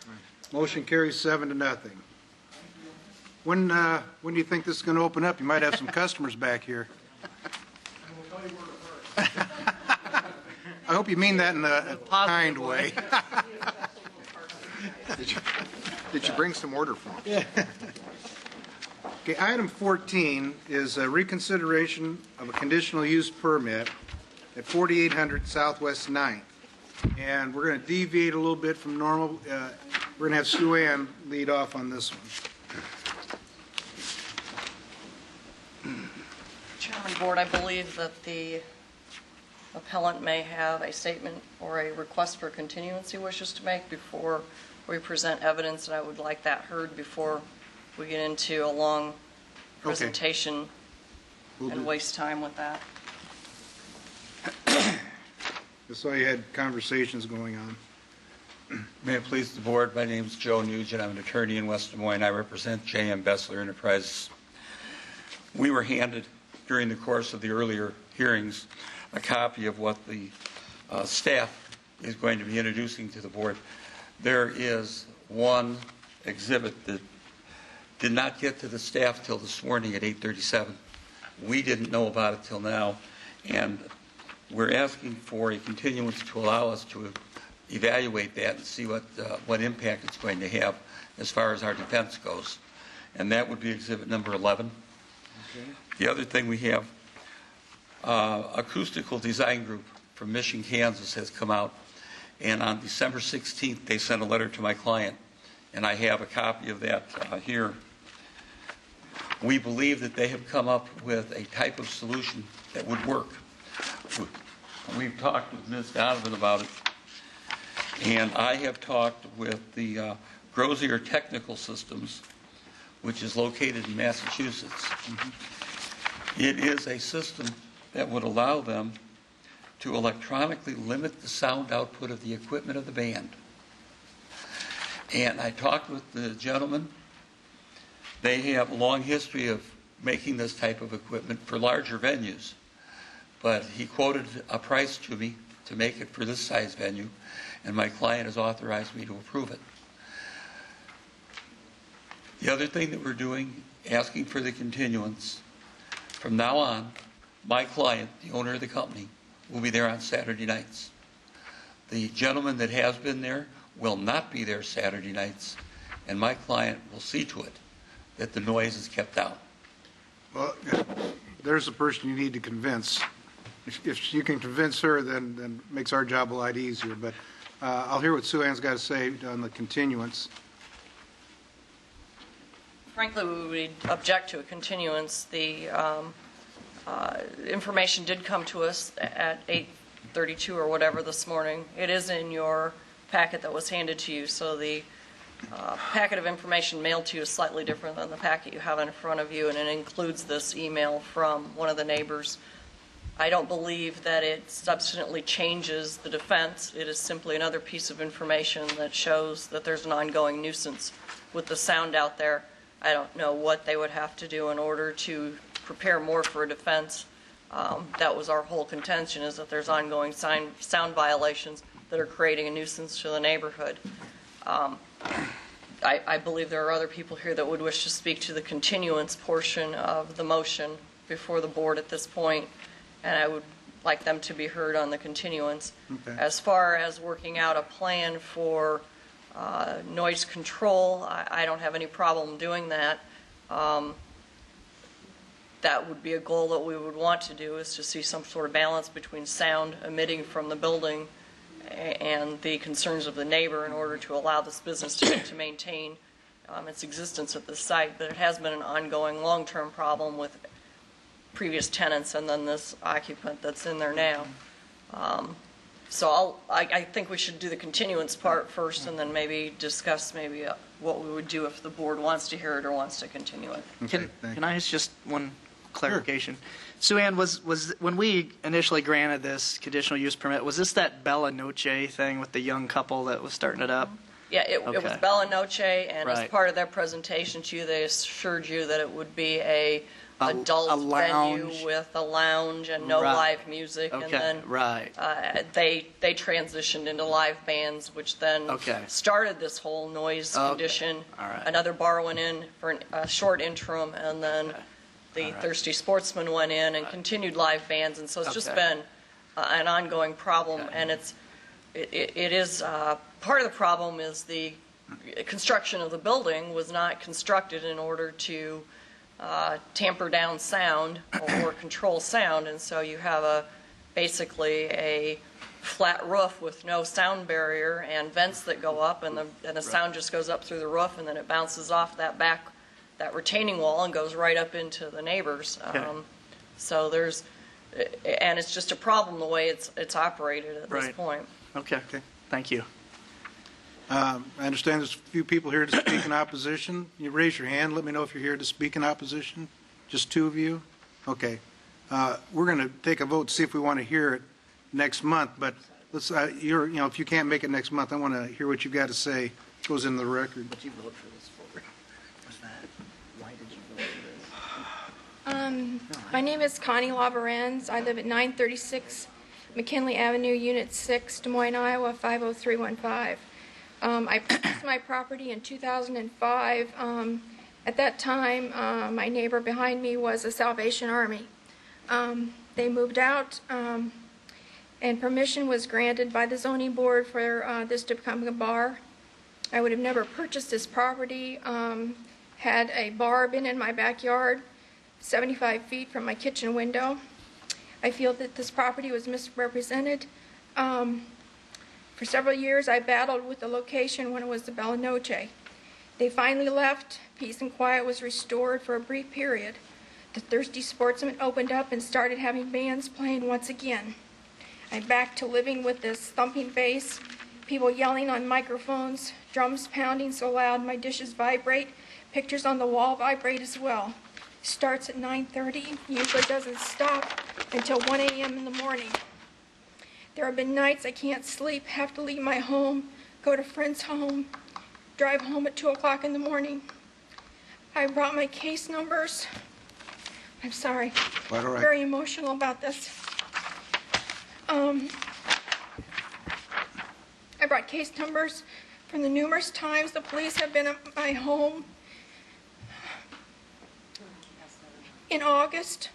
Motion carries 7-0. When do you think this is going to open up? You might have some customers back here. I hope you mean that in a kind way. Did you bring some order forms? Yeah. Okay, item 14 is a reconsideration of a conditional use permit at 4800 Southwest 9th. And we're going to deviate a little bit from normal. We're going to have Sue Ann lead off on this one. Chairman Board, I believe that the appellant may have a statement or a request for continuance he wishes to make before we present evidence, and I would like that heard before we get into a long presentation and waste time with that. I saw you had conversations going on. May it please the board, my name is Joe Nugent. I'm an attorney in West Des Moines. I represent J.M. Bessler Enterprises. We were handed, during the course of the earlier hearings, a copy of what the staff is going to be introducing to the board. There is one exhibit that did not get to the staff till this morning at 8:37. We didn't know about it till now, and we're asking for a continuance to allow us to evaluate that and see what impact it's going to have as far as our defense goes. And that would be exhibit number 11. Okay. The other thing we have, Acoustical Design Group from Mission, Kansas has come out, and on December 16th they sent a letter to my client, and I have a copy of that here. We believe that they have come up with a type of solution that would work. We've talked with Ms. Donovan about it, and I have talked with the Grosier Technical Systems, which is located in Massachusetts. Mm-hmm. It is a system that would allow them to electronically limit the sound output of the equipment of the band. And I talked with the gentleman. They have a long history of making this type of equipment for larger venues. But he quoted a price to me to make it for this size venue, and my client has authorized me to approve it. The other thing that we're doing, asking for the continuance, from now on, my client, the owner of the company, will be there on Saturday nights. The gentleman that has been there will not be there Saturday nights, and my client will see to it that the noise is kept down. Well, there's the person you need to convince. If you can convince her, then it makes our job a lot easier. But I'll hear what Sue Ann's got to say on the continuance. Frankly, we would object to a continuance. The information did come to us at 8:32 or whatever this morning. It is in your packet that was handed to you, so the packet of information mailed to you is slightly different than the packet you have in front of you, and it includes this email from one of the neighbors. I don't believe that it substantially changes the defense. It is simply another piece of information that shows that there's an ongoing nuisance with the sound out there. I don't know what they would have to do in order to prepare more for a defense. That was our whole contention, is that there's ongoing sound violations that are creating a nuisance to the neighborhood. I believe there are other people here that would wish to speak to the continuance portion of the motion before the board at this point, and I would like them to be heard on the continuance. Okay. As far as working out a plan for noise control, I don't have any problem doing that. That would be a goal that we would want to do, is to see some sort of balance between sound emitting from the building and the concerns of the neighbor in order to allow this business to maintain its existence at this site. But it has been an ongoing long-term problem with previous tenants and then this occupant that's in there now. So I think we should do the continuance part first and then maybe discuss what we would do if the board wants to hear it or wants to continue it. Okay, Can I ask just one clarification? Sue Ann, was when we initially granted this conditional use permit, was this that Bella Noche thing with the young couple that was starting it up? Yeah, it was Okay. Bella Noche, and as Right. part of their presentation to you, they assured you that it would be a adult a venue lounge. with a lounge and no Right. live music. Okay, And then right. they transitioned into live bands, which then Okay. started this whole noise Okay. condition. All right. Another bar went in for a short interim, and then the Thirsty Sportsman went in and continued live bands. And so it's just Okay. been an ongoing problem, and it is part of the problem is the construction of the building was not constructed in order to tamper down sound or control sound, and so you have basically a flat roof with no sound barrier and vents that go up, and the sound just goes up through the roof, and then it bounces off that retaining wall and goes right up into the neighbors. So and it's just a problem the way it's operated at this Right. point. Okay. Thank you. I understand there's a few people here to speak in opposition. You raise your hand, let me know if you're here to speak in opposition. Just two of you? Okay. We're going to take a vote to see if we want to hear it next month, but let's, if you can't make it next month, I want to hear what you've got to say. It goes in the record. What did you vote for this for? What's that? Why did you vote for this? My name is Connie Laverenz. I live at 936 McKinley Avenue, Unit 6, Des Moines, Iowa, 50315. I purchased my property in 2005. At that time, my neighbor behind me was a Salvation Army. They moved out, and permission was granted by the zoning board for this to become a bar. I would have never purchased this property had a bar been in my backyard, 75 feet from my kitchen window. I feel that this property was misrepresented. For several years, I battled with the location when it was the Bella Noche. They finally left. Peace and quiet was restored for a brief period. The Thirsty Sportsman opened up and started having bands playing once again. I'm back to living with this thumping bass, people yelling on microphones, drums pounding so loud my dishes vibrate, pictures on the wall vibrate as well. Starts at 9:30, usually doesn't stop until 1 a.m. in the morning. There have been nights I can't sleep, have to leave my home, go to friend's home, drive home at 2 o'clock in the morning. I brought my case numbers. I'm sorry. Quite all right. I'm very emotional about this. I brought case numbers from the numerous times the police have been at my home. In August,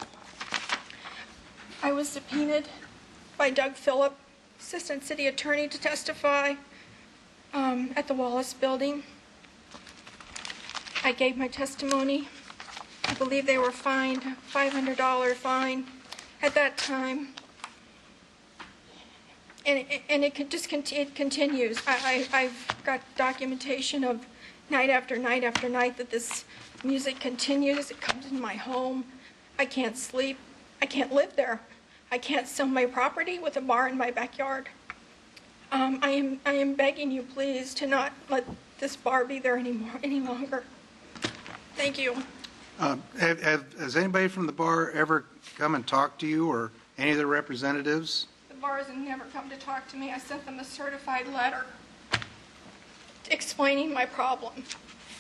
I was subpoenaed by Doug Phillip, Assistant City Attorney, to testify at the Wallace Building. I gave my testimony. I believe they were fined $500 fine at that time. And it continues. I've got documentation of night after night after night that this music continues. It comes into my home. I can't sleep. I can't live there. I can't sell my property with a bar in my backyard. I am begging you, please, to not let this bar be there any longer. Thank you. Has anybody from the bar ever come and talked to you or any of the representatives? The bars have never come to talk to me. I sent them a certified letter explaining my problem,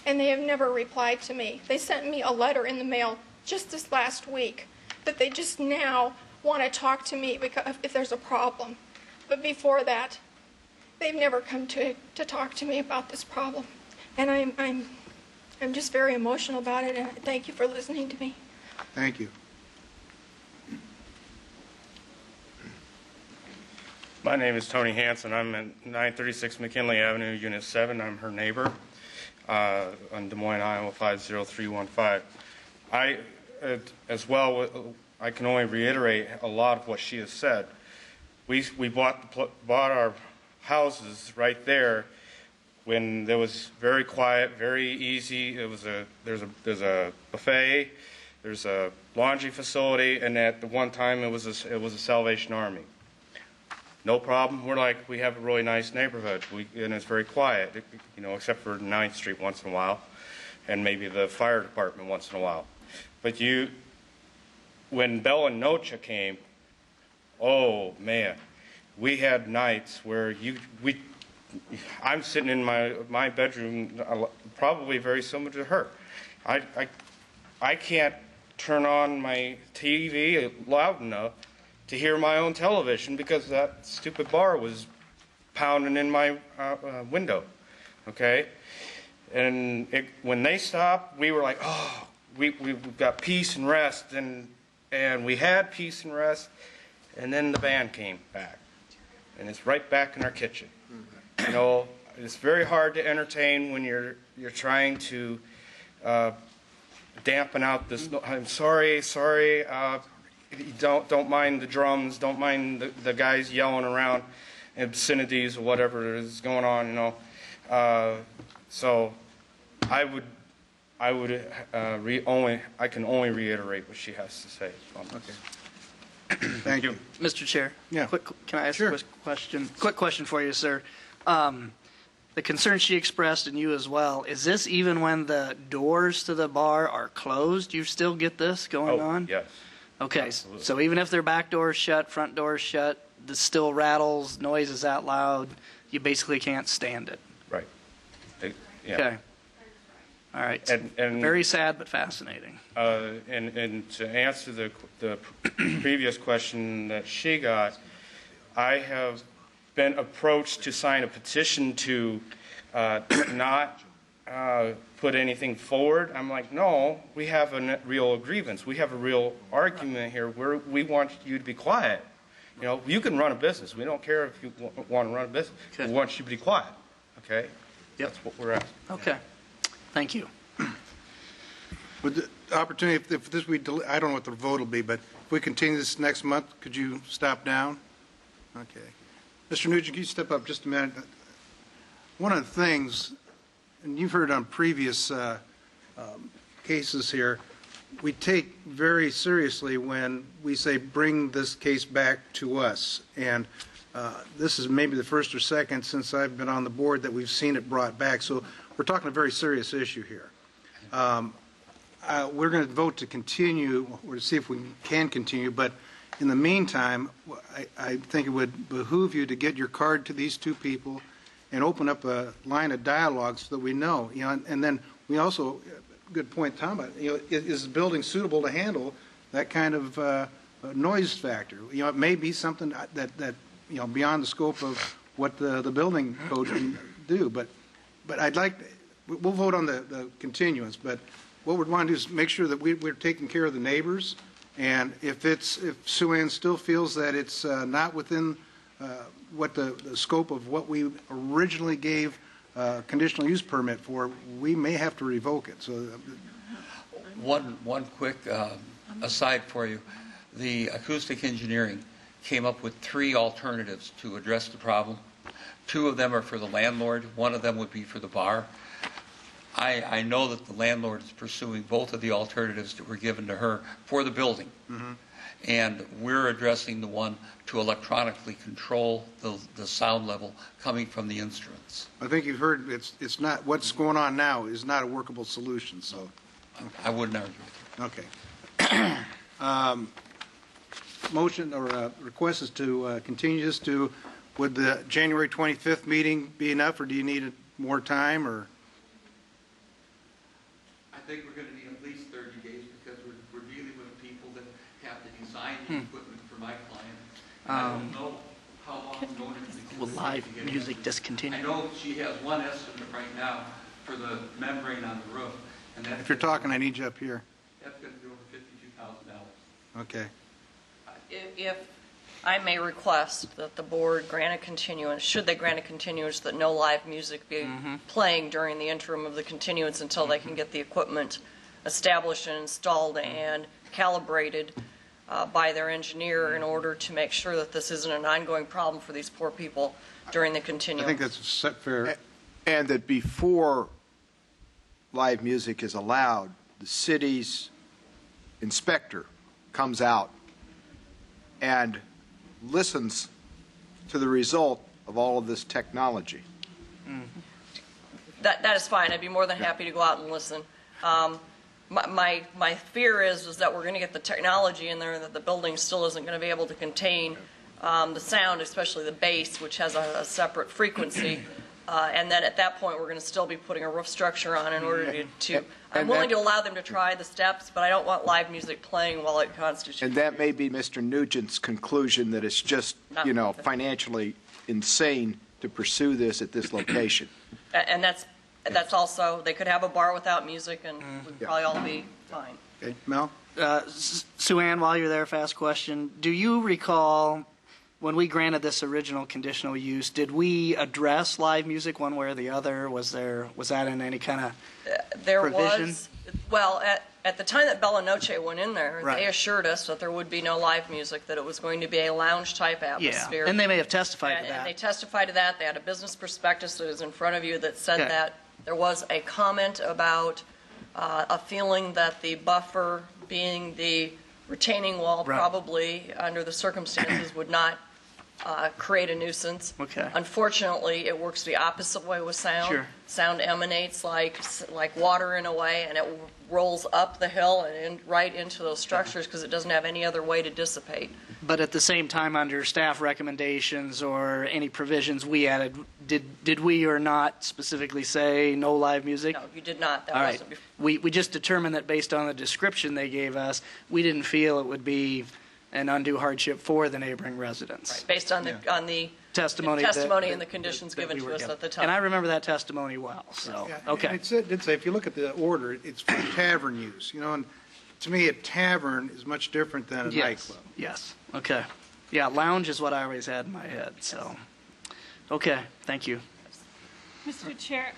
and they have never replied to me. They sent me a letter in the mail just this last week that they just now want to talk to me because if there's a problem. But before that, they've never come to talk to me about this problem. And I'm just very emotional about it, and thank you for listening to me. Thank you. My name is Tony Hanson. I'm at 936 McKinley Avenue, Unit 7. I'm her neighbor on Des Moines, Iowa 50315. As well, I can only reiterate a lot of what she has said. We bought our houses right there when there was very quiet, very easy. There's a buffet, there's a laundry facility, and at the one time it was a Salvation Army. No problem. We have a really nice neighborhood, and it's very quiet, except for 9th Street once in a while, and maybe the fire department once in a while. But when Bella Noche came, oh man, we had nights where I'm sitting in my bedroom, probably very similar to her. I can't turn on my TV loud enough to hear my own television because that stupid bar was pounding in my window, okay? And when they stopped, we were like, oh, we've got peace and rest, and we had peace and rest, and then the band came back, and it's right back in our kitchen. It's very hard to entertain when you're trying to dampen out this. I'm sorry. Don't mind the drums. Don't mind the guys yelling around, obscenities or whatever is going on. So I can only reiterate what she has to say. Okay. Thank you, Mr. Chair. Yeah. Can I ask Sure. a question? Quick question for you, sir. The concern she expressed, and you as well, is this even when the doors to the bar are closed? You still get this going on? Yes. Okay, Absolutely. so even if their back door's shut, front door's shut, the still rattles, noise is out loud, you basically can't stand it. Right. Yeah. Okay. All right. And very sad but fascinating. And to answer the previous question that she got, I have been approached to sign a petition to not put anything forward. I'm like, no, we have a real grievance. We have a real argument here where we want you to be quiet. You can run a business. We don't care if you want to run a business. Okay. We want you to be quiet. Okay? Yep. That's what we're asking. Okay. Thank you. With the opportunity, if this I don't know what the vote will be, but if we continue this next month, could you stop down? Okay. Mr. Nugent, can you step up just a minute? One of the things, and you've heard on previous cases here, we take very seriously when we say bring this case back to us. And this is maybe the first or second since I've been on the board that we've seen it brought back. So we're talking a very serious issue here. We're going to vote to continue, or to see if we can continue, but in the meantime, I think it would behoove you to get your card to these two people and open up a line of dialogue so that we know. And then we also, good point, Tom, is the building suitable to handle that kind of noise factor? It may be something that beyond the scope of what the building code can do. But I'd like, we'll vote on the continuance, but what we'd want to do is make sure that we're taking care of the neighbors. And if Sue Ann still feels that it's not within what the scope of what we originally gave conditional use permit for, we may have to revoke it. So, one quick aside for you: the acoustic engineering came up with 3 alternatives to address the problem. 2 of them are for the landlord. 1 of them would be for the bar. I know that the landlord is pursuing both of the alternatives that were given to her for the building. Mm-hmm. And we're addressing the one to electronically control the sound level coming from the instruments. I think you've heard it's not, what's going on now is not a workable solution. So I wouldn't argue with you. Okay. Motion or request is to continue this to, would the January 25th meeting be enough, or do you need more time? Or I think we're going to need at least 30 days because we're dealing with people that have to design the equipment for my client. I don't know how long it's going to be. Will live music discontinue? I know she has one estimate right now for the membrane on the roof. And that's If you're talking, I need you up here. That's going to be over $52,000. Okay. If I may request that the board grant a continuance, should they grant a continuance, that no live music be playing during the interim of the continuance until they can get the equipment established and installed and calibrated by their engineer in order to make sure that this isn't an ongoing problem for these poor people during the continuance. I think that's fair. And that before live music is allowed, the city's inspector comes out and listens to the result of all of this technology. That is fine. I'd be more than happy to go out and listen. My fear is that we're going to get the technology in there and that the building still isn't going to be able to contain the sound, especially the bass, which has a separate frequency. And then at that point, we're going to still be putting a roof structure on in order to I'm willing to allow them to try the steps, but I don't want live music playing while it constitutes. And that may be Mr. Nugent's conclusion, that it's just, financially insane to pursue this at this location. And that's also, they could have a bar without music, and we'd probably all be fine. Okay, Mel? Sue Ann, while you're there, fast question. Do you recall when we granted this original conditional use, did we address live music one way or the other? Was that in any kind of There provision? was, well, at the time that Bella Noche went in there, Right. they assured us that there would be no live music, that it was going to be a lounge-type atmosphere. Yeah, and they may have testified to And that. they testified to that. They had a business prospectus that is in front of you that said Okay. that. There was a comment about a feeling that the buffer being the retaining wall Right. probably, under the circumstances, would not create a nuisance. Okay. Unfortunately, it works the opposite way with sound. Sure. Sound emanates like water in a way, and it rolls up the hill and right into those structures because it doesn't have any other way to dissipate. But at the same time, under staff recommendations or any provisions we added, did we or not specifically say no live music? No, you did not. That All right. wasn't before. We just determined that based on the description they gave us, we didn't feel it would be an undue hardship for the neighboring residents. Based on the Testimony and the conditions given we to were us given. at the time. And I remember that testimony well, so, okay. It did say, if you look at the order, it's for tavern use, and to me, a tavern is much different than a nightclub. Yes, okay. Yeah, lounge is what I always had in my head, so, okay, thank you. Mr. Chair,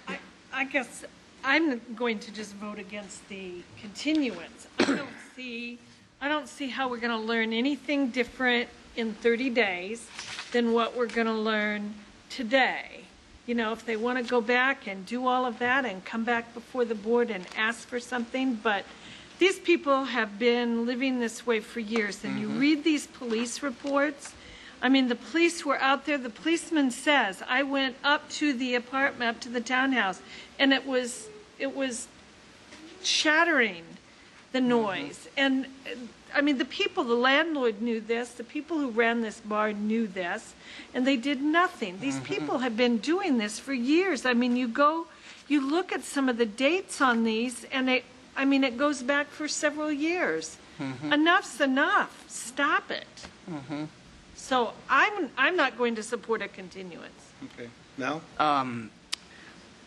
I guess I'm going to just vote against the continuance. I don't see how we're going to learn anything different in 30 days than what we're going to learn today. If they want to go back and do all of that and come back before the board and ask for something, but these people have been living this way for years, and you read these police reports. I mean, the police were out there. The policeman says, I went up to the apartment, up to the townhouse, and it was shattering the noise. And I mean, the landlord knew this, the people who ran this bar knew this, and they did nothing. These people have been doing this for years. I mean, you look at some of the dates on these, and it goes back for several years. Enough's enough. Stop it. So I'm not going to support a continuance. Okay. Mel?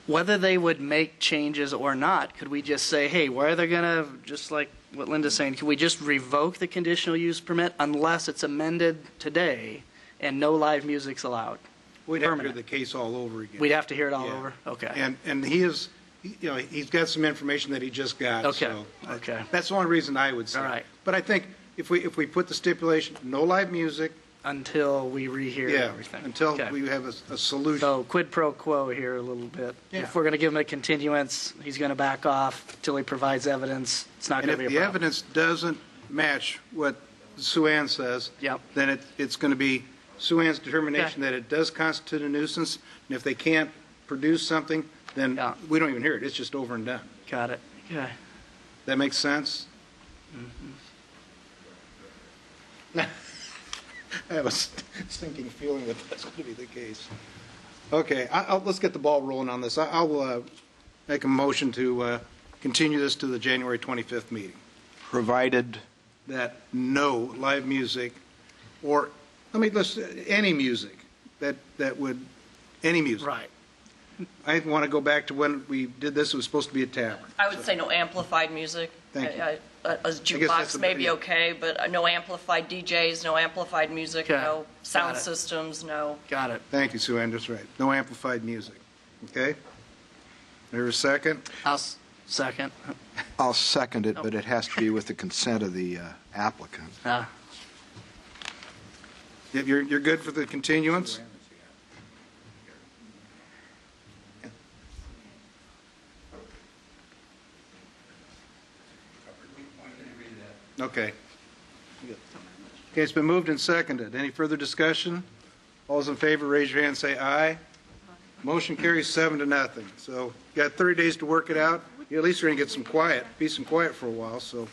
Whether they would make changes or not, could we just say, hey, where they're going to, just like what Linda's saying, can we just revoke the conditional use permit unless it's amended today and no live music's allowed? We'd have to hear the case all over again. We'd have to hear it all Yeah. over? Okay. And he's got some information that he just got. Okay. So Okay. that's the only reason I would say. All right. But I think if we put the stipulation, no live music. Until we rehear everything. Until Okay. we have a solution. So quid pro quo here a little bit. Yeah. If we're going to give him a continuance, he's going to back off until he provides evidence. It's not And going to if be a the problem. evidence doesn't match what Sue Ann says, then it's going to be Sue Ann's determination that it does constitute a nuisance. And if they can't produce something, then we don't even hear it. It's just over and done. Got it. Okay. That makes sense? I have a stinking feeling that that's going to be the case. Okay, let's get the ball rolling on this. I'll make a motion to continue this to the January 25th meeting. Provided that no live music or, any music that would, any music. Right. I want to go back to when we did this, it was supposed to be a tavern. I would say no amplified music. Thank you. A that's jukebox a- may be yeah. okay, but no amplified DJs, no amplified music, Okay. no sound Got it. systems, no. Got it. Thank you, Sue Ann, that's right. No amplified music. Okay? There's a second? I'll second. I'll second it, but it has to be with the consent of the applicant. You're good for the continuance? Okay. Okay, it's been moved and seconded. Any further discussion? All those in favor, raise your hand and say aye. Motion carries 7-0. So you got 30 days to work it out. You at least are going to get some quiet, peace and quiet for a while, so.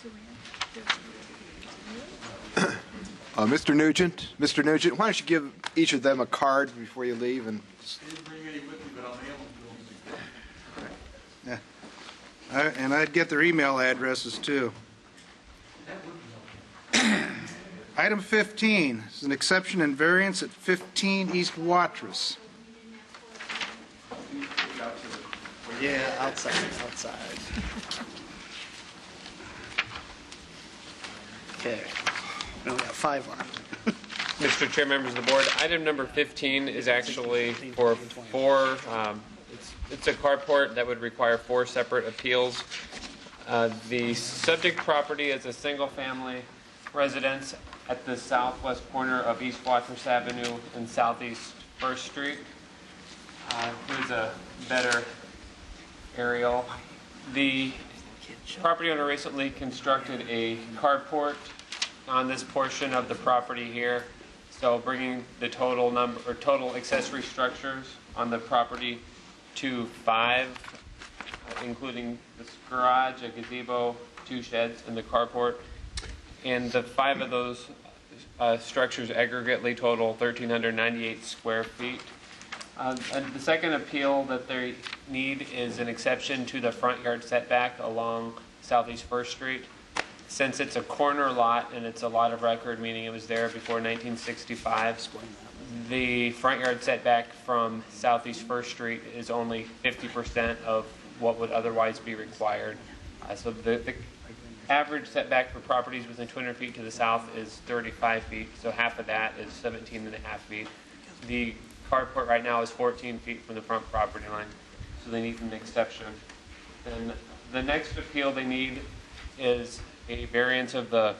Mr. Nugent, why don't you give each of them a card before you leave? And Yeah. And I'd get their email addresses too. Item 15 is an exception and variance at 15 East Watrous. Yeah, outside. Okay. We only got 5 left. Mr. Chair, members of the board, item number 15 is actually for 4, it's a carport that would require 4 separate appeals. The subject property is a single-family residence at the southwest corner of East Watrous Avenue and Southeast 1st Street. Here's a better aerial. The property owner recently constructed a carport on this portion of the property here, so bringing the total accessory structures on the property to 5, including this garage, a gazebo, 2 sheds, and the carport. And the 5 of those structures aggregately total 1,398 square feet. And the second appeal that they need is an exception to the front yard setback along Southeast 1st Street. Since it's a corner lot and it's a lot of record, meaning it was there before 1965, the front yard setback from Southeast 1st Street is only 50% of what would otherwise be required. So the average setback for properties within 200 feet to the south is 35 feet, so half of that is 17.5 feet. The carport right now is 14 feet from the front property line, so they need an exception. And the next appeal they need is a variance of the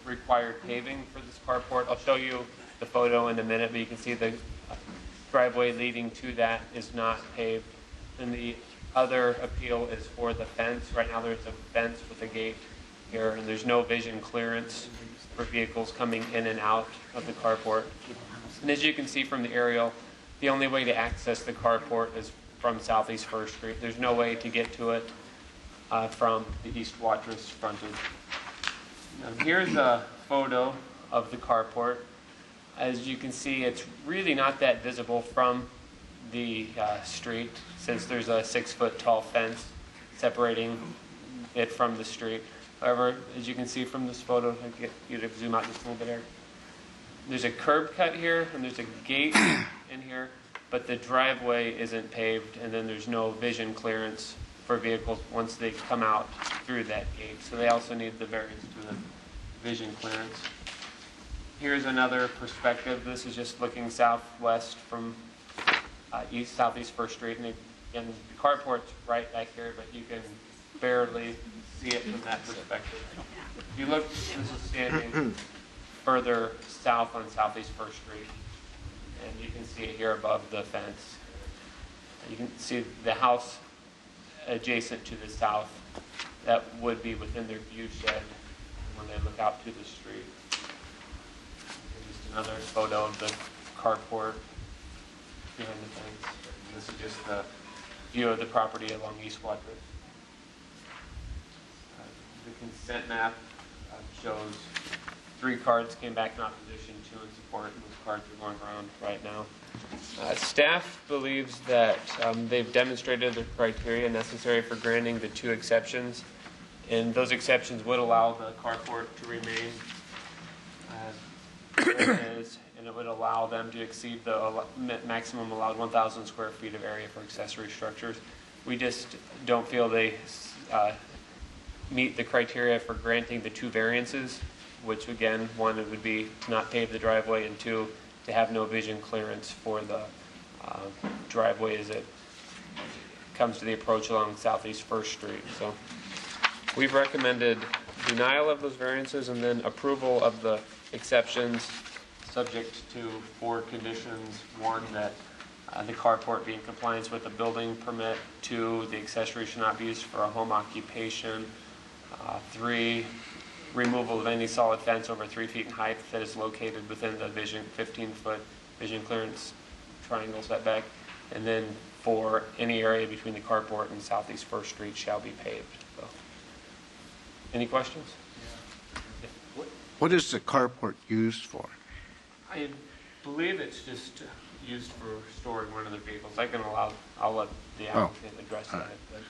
required paving for this carport. I'll show you the photo in a minute, but you can see the driveway leading to that is not paved. And the other appeal is for the fence. Right now there's a fence with a gate here, and there's no vision clearance for vehicles coming in and out of the carport. And as you can see from the aerial, the only way to access the carport is from Southeast 1st Street. There's no way to get to it from the East Watrous frontage. Now, here's a photo of the carport. As you can see, it's really not that visible from the street, since there's a 6-foot tall fence separating it from the street. However, as you can see from this photo, I'll get you to zoom out just a little bit here. There's a curb cut here, and there's a gate in here, but the driveway isn't paved, and then there's no vision clearance for vehicles once they come out through that gate. So they also need the variance to the vision clearance. Here's another perspective. This is just looking southwest from Southeast 1st Street, and again, the carport's right back here, but you can barely see it from that perspective. If you look, this is standing further south on Southeast 1st Street, and you can see it here above the fence. You can see the house adjacent to the south that would be within their view shed when they look out to the street. Just another photo of the carport behind the fence. And this is just the view of the property along East Watrous. The consent map shows 3 cards came back in opposition, 2 in support, and those cards are going around right now. Staff believes that they've demonstrated the criteria necessary for granting the 2 exceptions, and those exceptions would allow the carport to remain where it is, and it would allow them to exceed the maximum allowed 1,000 square feet of area for accessory structures. We just don't feel they meet the criteria for granting the 2 variances, which again, one, it would be to not pave the driveway, and 2, to have no vision clearance for the driveway as it comes to the approach along Southeast 1st Street. So we've recommended denial of those variances and then approval of the exceptions, subject to 4 conditions. 1, that the carport be in compliance with the building permit. 2, the accessory should not be used for a home occupation. 3, removal of any solid fence over 3 feet in height that is located within the 15-foot vision clearance triangle setback. And then 4, any area between the carport and Southeast 1st Street shall be paved. So, any questions? What is the carport used for? I believe it's just used for storing one of the vehicles. I'll let the applicant address that. But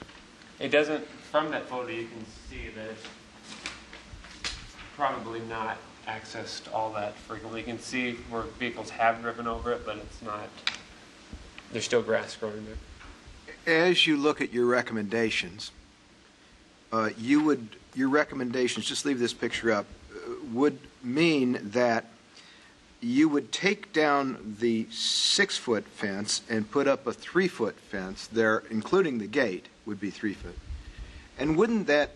it doesn't, from that photo you can see that it's probably not accessed all that frequently. You can see where vehicles have driven over it, but it's not, there's still grass growing there. As you look at your recommendations, your recommendations, just leave this picture up, would mean that you would take down the 6-foot fence and put up a 3-foot fence there, including the gate would be 3 foot. And wouldn't that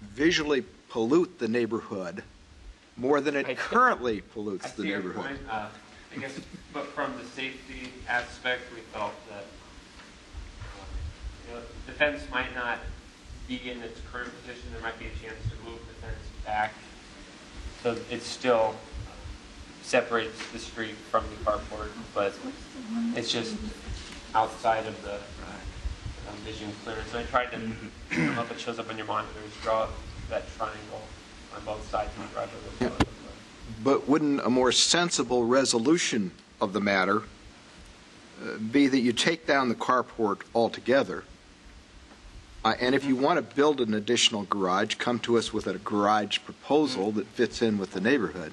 visually pollute the neighborhood more than it currently pollutes the neighborhood? I see your point. I guess, but from the safety aspect, we felt that the fence might not be in its current position. There might be a chance to move the fence back, so it still separates the street from the carport, but it's just outside of the vision clearance. So I tried to, I don't know if it shows up on your monitors, draw that triangle on both sides of the driveway. But wouldn't a more sensible resolution of the matter be that you take down the carport altogether, and if you want to build an additional garage, come to us with a garage proposal that fits in with the neighborhood,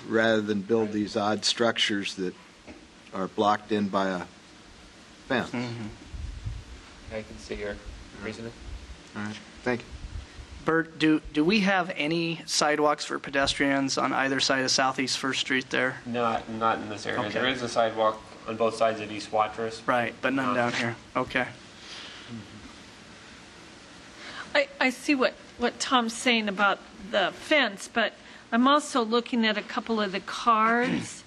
rather than build these odd structures that are blocked in by a fence. I can see your reasoning. All right, thank you. Bert, do we have any sidewalks for pedestrians on either side of Southeast 1st Street there? Not in this area. Okay. There is a sidewalk on both sides of East Watrous. Right, but none down here. Okay. I see what Tom's saying about the fence, but I'm also looking at a couple of the cards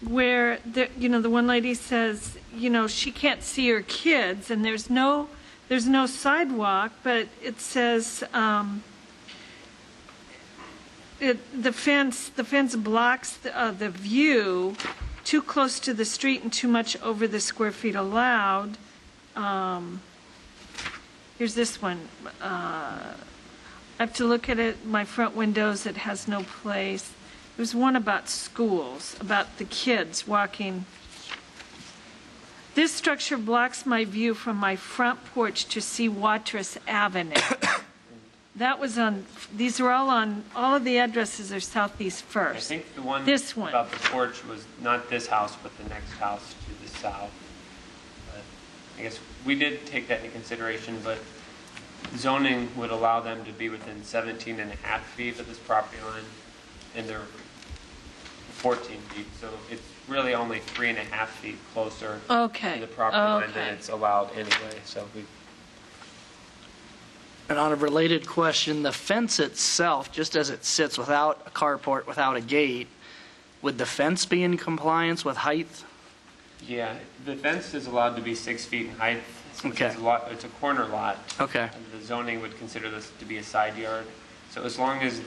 where, the one lady says, she can't see her kids, and there's no sidewalk, but it says the fence blocks the view, too close to the street and too much over the square feet allowed. Here's this one. I have to look at it. My front windows, it has no place. There's one about schools, about the kids walking. This structure blocks my view from my front porch to see Watrous Avenue. That was on, these are all of the addresses are Southeast 1st. I think the one This one. about the porch was not this house, but the next house to the south. But I guess we did take that into consideration, but zoning would allow them to be within 17 and a half feet of this property line, and they're 14 feet, so it's really only 3.5 feet closer to the property line than it's allowed anyway. So we. And on a related question, the fence itself, just as it sits without a carport, without a gate, would the fence be in compliance with height? Yeah, the fence is allowed to be 6 feet in height. Okay. It's a corner lot. Okay. And the zoning would consider this to be a side yard. So as long as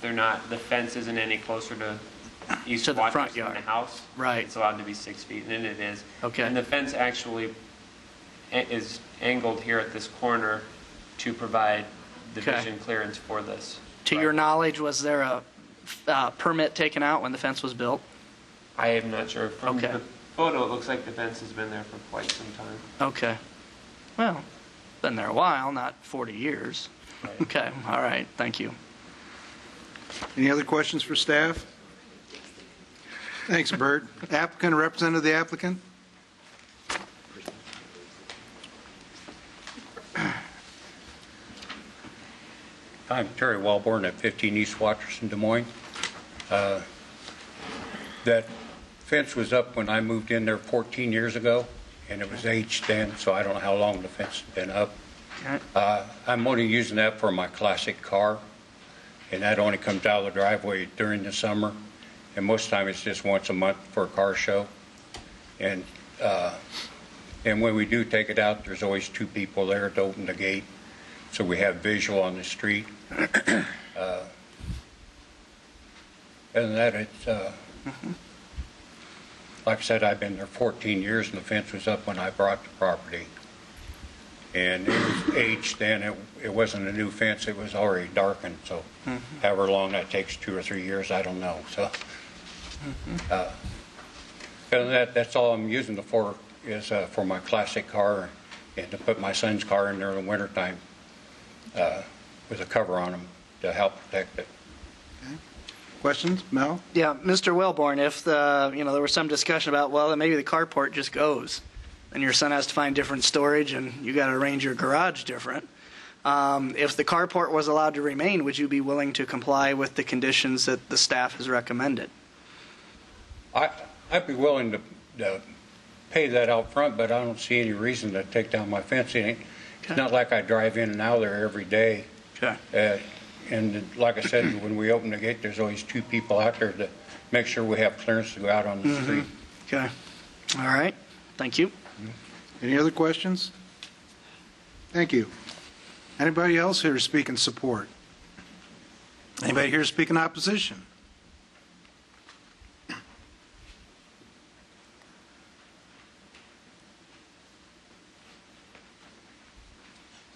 the fence isn't any closer to East To the Watrous front than yard. the house, Right. it's allowed to be 6 feet, and it is. Okay. And the fence actually is angled here at this corner to provide the Okay. vision clearance for this. To your knowledge, was there a permit taken out when the fence was built? I am not sure. From Okay. the photo, it looks like the fence has been there for quite some time. Okay. Well, been there a while, not 40 years. Right. Okay, all right, thank you. Any other questions for staff? Thanks, Bert. Applicant or representative of the applicant? I'm Terry Wellborn at 15 East Waterson, Des Moines. That fence was up when I moved in there 14 years ago, and it was aged then, so I don't know how long the fence has been up. I'm only using that for my classic car, and that only comes out of the driveway during the summer, and most of the time it's just once a month for a car show. And when we do take it out, there's always two people there to open the gate, so we have visual on the street. Other than that, it's like I said, I've been there 14 years, and the fence was up when I bought the property. And it was aged then. It wasn't a new fence. It was already darkened. So however long that takes, 2 or 3 years, I don't know. So other than that, that's all I'm using it for, is for my classic car, and to put my son's car in there in the wintertime with a cover on them to help protect it. Questions? Mel? Yeah, Mr. Wellborn, if there was some discussion about, well, then maybe the carport just goes, and your son has to find different storage, and you got to arrange your garage different. If the carport was allowed to remain, would you be willing to comply with the conditions that the staff has recommended? I'd be willing to pay that out front, but I don't see any reason to take down my fence. It's not like I drive in and out there every day. Okay. And like I said, when we open the gate, there's always two people out there to make sure we have clearance to go out on the street. Okay. All right. Thank you. Any other questions? Thank you. Anybody else here to speak in support? Anybody here to speak in opposition?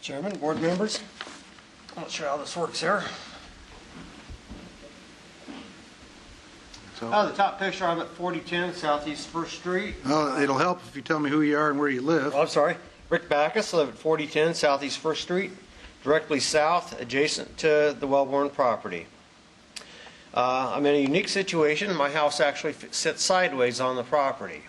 Chairman, board members, I'm not sure how this works here. The top picture, I'm at 4010 Southeast 1st Street. Oh, it'll help if you tell me who you are and where you live. Oh, I'm sorry. Rick Backus, live at 4010 Southeast 1st Street, directly south, adjacent to the Wellborn property. I'm in a unique situation. My house actually sits sideways on the property.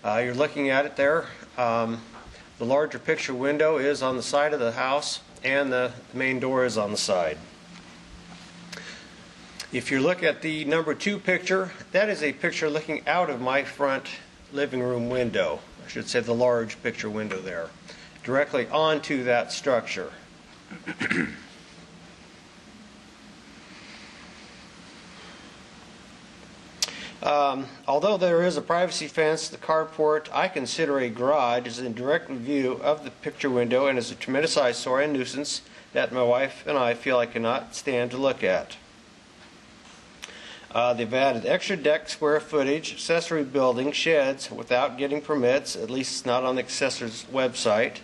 You're looking at it there. The larger picture window is on the side of the house, and the main door is on the side. If you look at the number 2 picture, that is a picture looking out of my front living room window. I should say the large picture window there, directly onto that structure. Although there is a privacy fence, the carport I consider a garage is in direct view of the picture window and is a tremendous eyesore and nuisance that my wife and I feel I cannot stand to look at. They've added extra deck square footage, accessory building, sheds without getting permits, at least not on the accessor's website,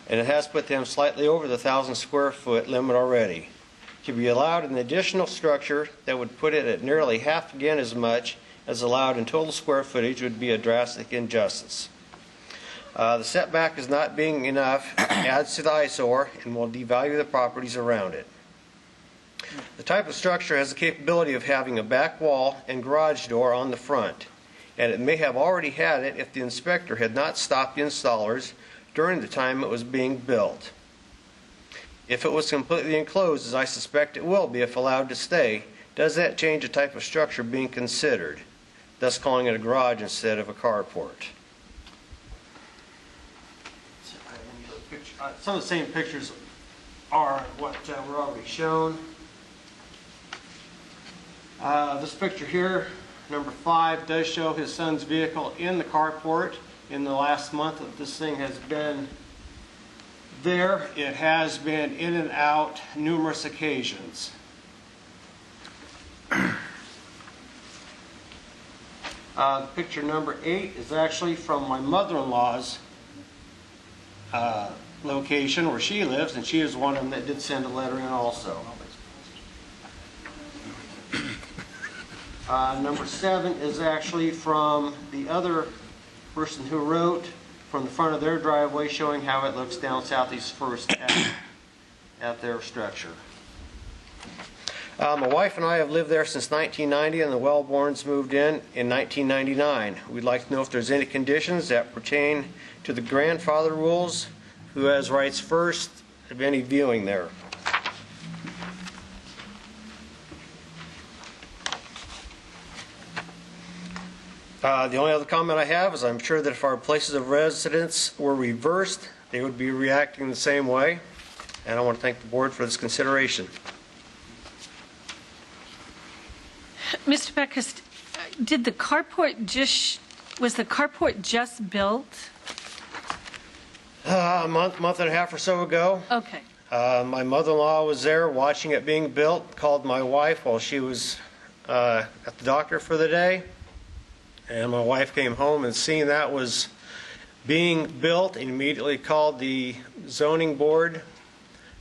and it has put them slightly over the 1,000 square foot limit already. To be allowed an additional structure that would put it at nearly half again as much as allowed in total square footage would be a drastic injustice. The setback is not being enough, adds to the eyesore, and will devalue the properties around it. The type of structure has the capability of having a back wall and garage door on the front, and it may have already had it if the inspector had not stopped the installers during the time it was being built. If it was completely enclosed, as I suspect it will be if allowed to stay, does that change the type of structure being considered, thus calling it a garage instead of a carport? Some of the same pictures are what were already shown. This picture here, number 5, does show his son's vehicle in the carport. In the last month that this thing has been there, it has been in and out numerous occasions. Picture number 8 is actually from my mother-in-law's location where she lives, and she is one of them that did send a letter in also. Number 7 is actually from the other person who wrote from the front of their driveway, showing how it looks down Southeast 1st at their structure. My wife and I have lived there since 1990, and the Wellborns moved in 1999. We'd like to know if there's any conditions that pertain to the grandfather rules, who has rights first of any viewing there. The only other comment I have is I'm sure that if our places of residence were reversed, they would be reacting the same way. And I want to thank the board for this consideration. Mr. Beckus, did the carport was the carport just built? A month and a half or so ago. Okay. My mother-in-law was there watching it being built, called my wife while she was at the doctor for the day. And my wife came home and seeing that was being built, and immediately called the zoning board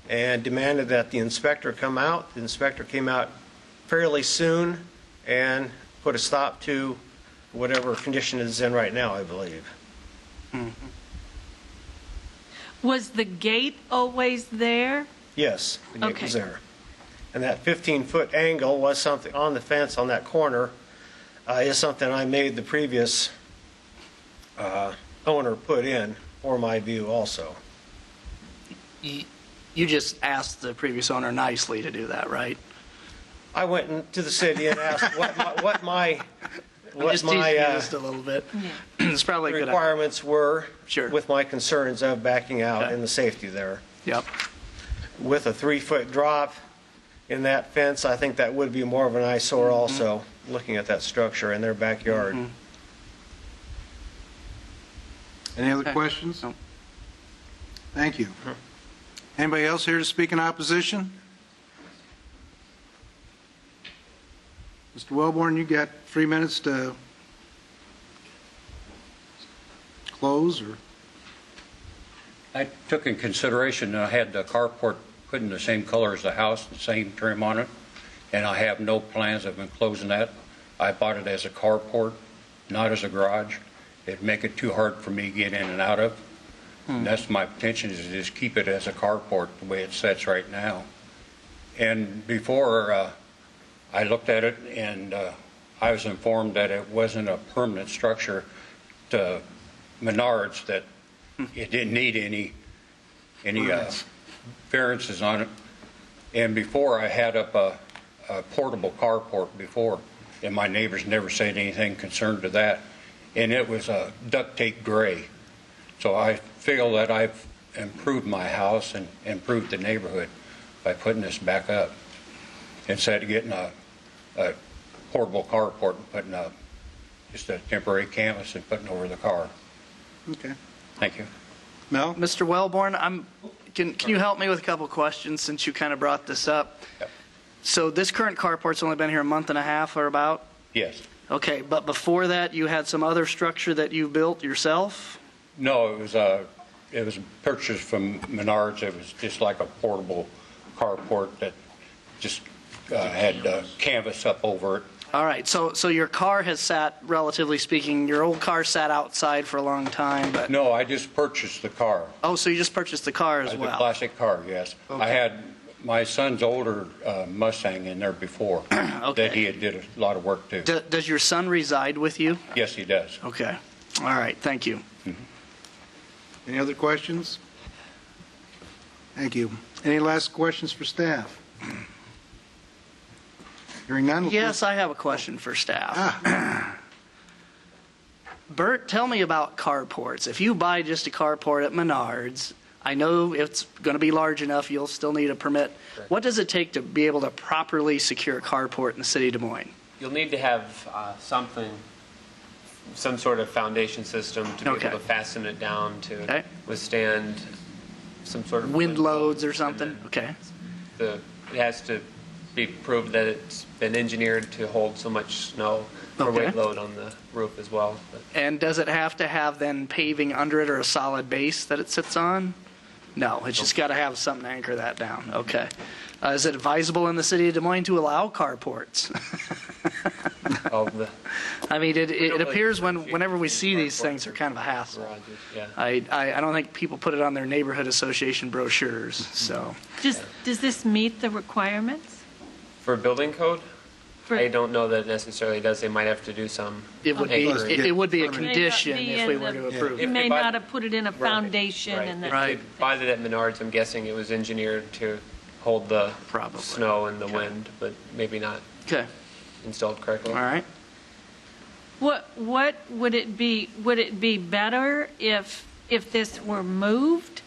and demanded that the inspector come out. The inspector came out fairly soon and put a stop to whatever condition it's in right now, I believe. Mm-hmm. Was the gate always there? Yes, the gate Okay. was there. And that 15-foot angle was something on the fence on that corner, is something I made the previous owner put in for my view also. You just asked the previous owner nicely to do that, right? I went into the city and asked what my just teasing you just a little bit. It's probably a good requirements were Sure. with my concerns of backing out Okay. and the safety there. Yep. With a 3-foot drop in that fence, I think that would be more of an eyesore also, looking at that structure in their backyard. Any other questions? No. Thank you. Anybody else here to speak in opposition? Mr. Wellborn, you got 3 minutes to close, or? I took in consideration that I had the carport put in the same color as the house, the same trim on it, and I have no plans of enclosing that. I bought it as a carport, not as a garage. It'd make it too hard for me to get in and out of. And that's my intention, is to just keep it as a carport the way it sits right now. And before I looked at it, and I was informed that it wasn't a permanent structure to Menards, that it didn't need any variances on it. And before, I had up a portable carport before, and my neighbors never said anything concerned to that. And it was a duct tape gray. So I feel that I've improved my house and improved the neighborhood by putting this back up, instead of getting a portable carport and putting up just a temporary canvas and putting over the car. Okay. Thank you. Mel? Mr. Wellborn, can you help me with a couple questions since you kind of brought this up? Yep. So this current carport's only been here a month and a half or about? Yes. Okay, but before that, you had some other structure that you built yourself? No, it was purchased from Menards. It was just like a portable carport that just had canvas up over it. All right, so your car has sat, relatively speaking, your old car sat outside for a long time, but... No, I just purchased the car. Oh, so you just purchased the car as well? The classic car, yes. Okay. I had my son's older Mustang in there before that he had did a lot of work to. Does your son reside with you? Yes, he does. Okay. All right, thank you. Any other questions? Thank you. Any last questions for staff? Hearing none? Yes, I have a question for staff. Bert, tell me about carports. If you buy just a carport at Menards, I know it's going to be large enough, you'll still need a permit. What does it take to be able to properly secure a carport in the city of Des Moines? You'll need to have some sort of foundation system to be able to fasten it down to withstand some sort of wind loads or something? Okay. It has to be proved that it's been engineered to hold so much snow or weight load on the roof as well. And does it have to have then paving under it or a solid base that it sits on? No, it's just got to have something to anchor that down. Okay. Is it advisable in the city of Des Moines to allow carports? I mean, it appears whenever we see these things, they're kind of a hassle. I don't think people put it on their neighborhood association brochures. So Does this meet the requirements? For building code, I don't know that it necessarily does. They might have to do some. It would be a condition if we were to approve You it. may not have put it in a foundation Right. and If then. they buy it at Menards, I'm guessing it was engineered to hold the snow and the wind, but maybe not installed correctly. All right. What would it be? Would it be better if this were moved,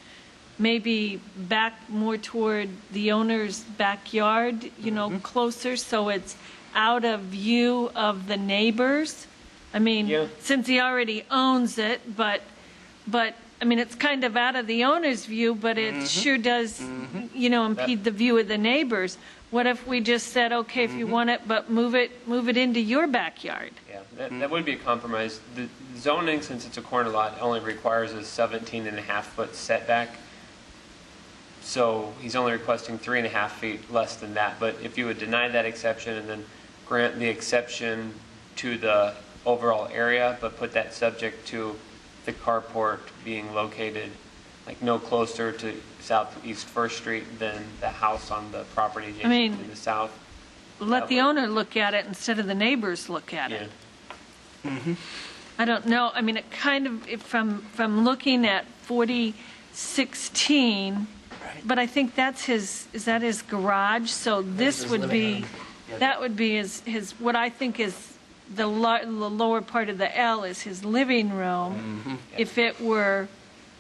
maybe back more toward the owner's backyard, closer, so it's out of view of the neighbors? I mean, since he already owns it, but I mean, it's kind of out of the owner's view, but it sure does, impede the view of the neighbors. What if we just said, okay, if you want it, but move it into your backyard? Yeah, that would be a compromise. The zoning, since it's a corner lot, only requires a 17.5-foot setback. So he's only requesting 3.5 feet less than that. But if you would deny that exception and then grant the exception to the overall area, but put that subject to the carport being located like no closer to Southeast First Street than the house on the property adjacent to the south. Let the owner look at it instead of the neighbors look at it. I don't know. I mean, it kind of, from looking at 4016, but I think that's is that his garage? So this would be, that would be his, what I think is the lower part of the L is his living room.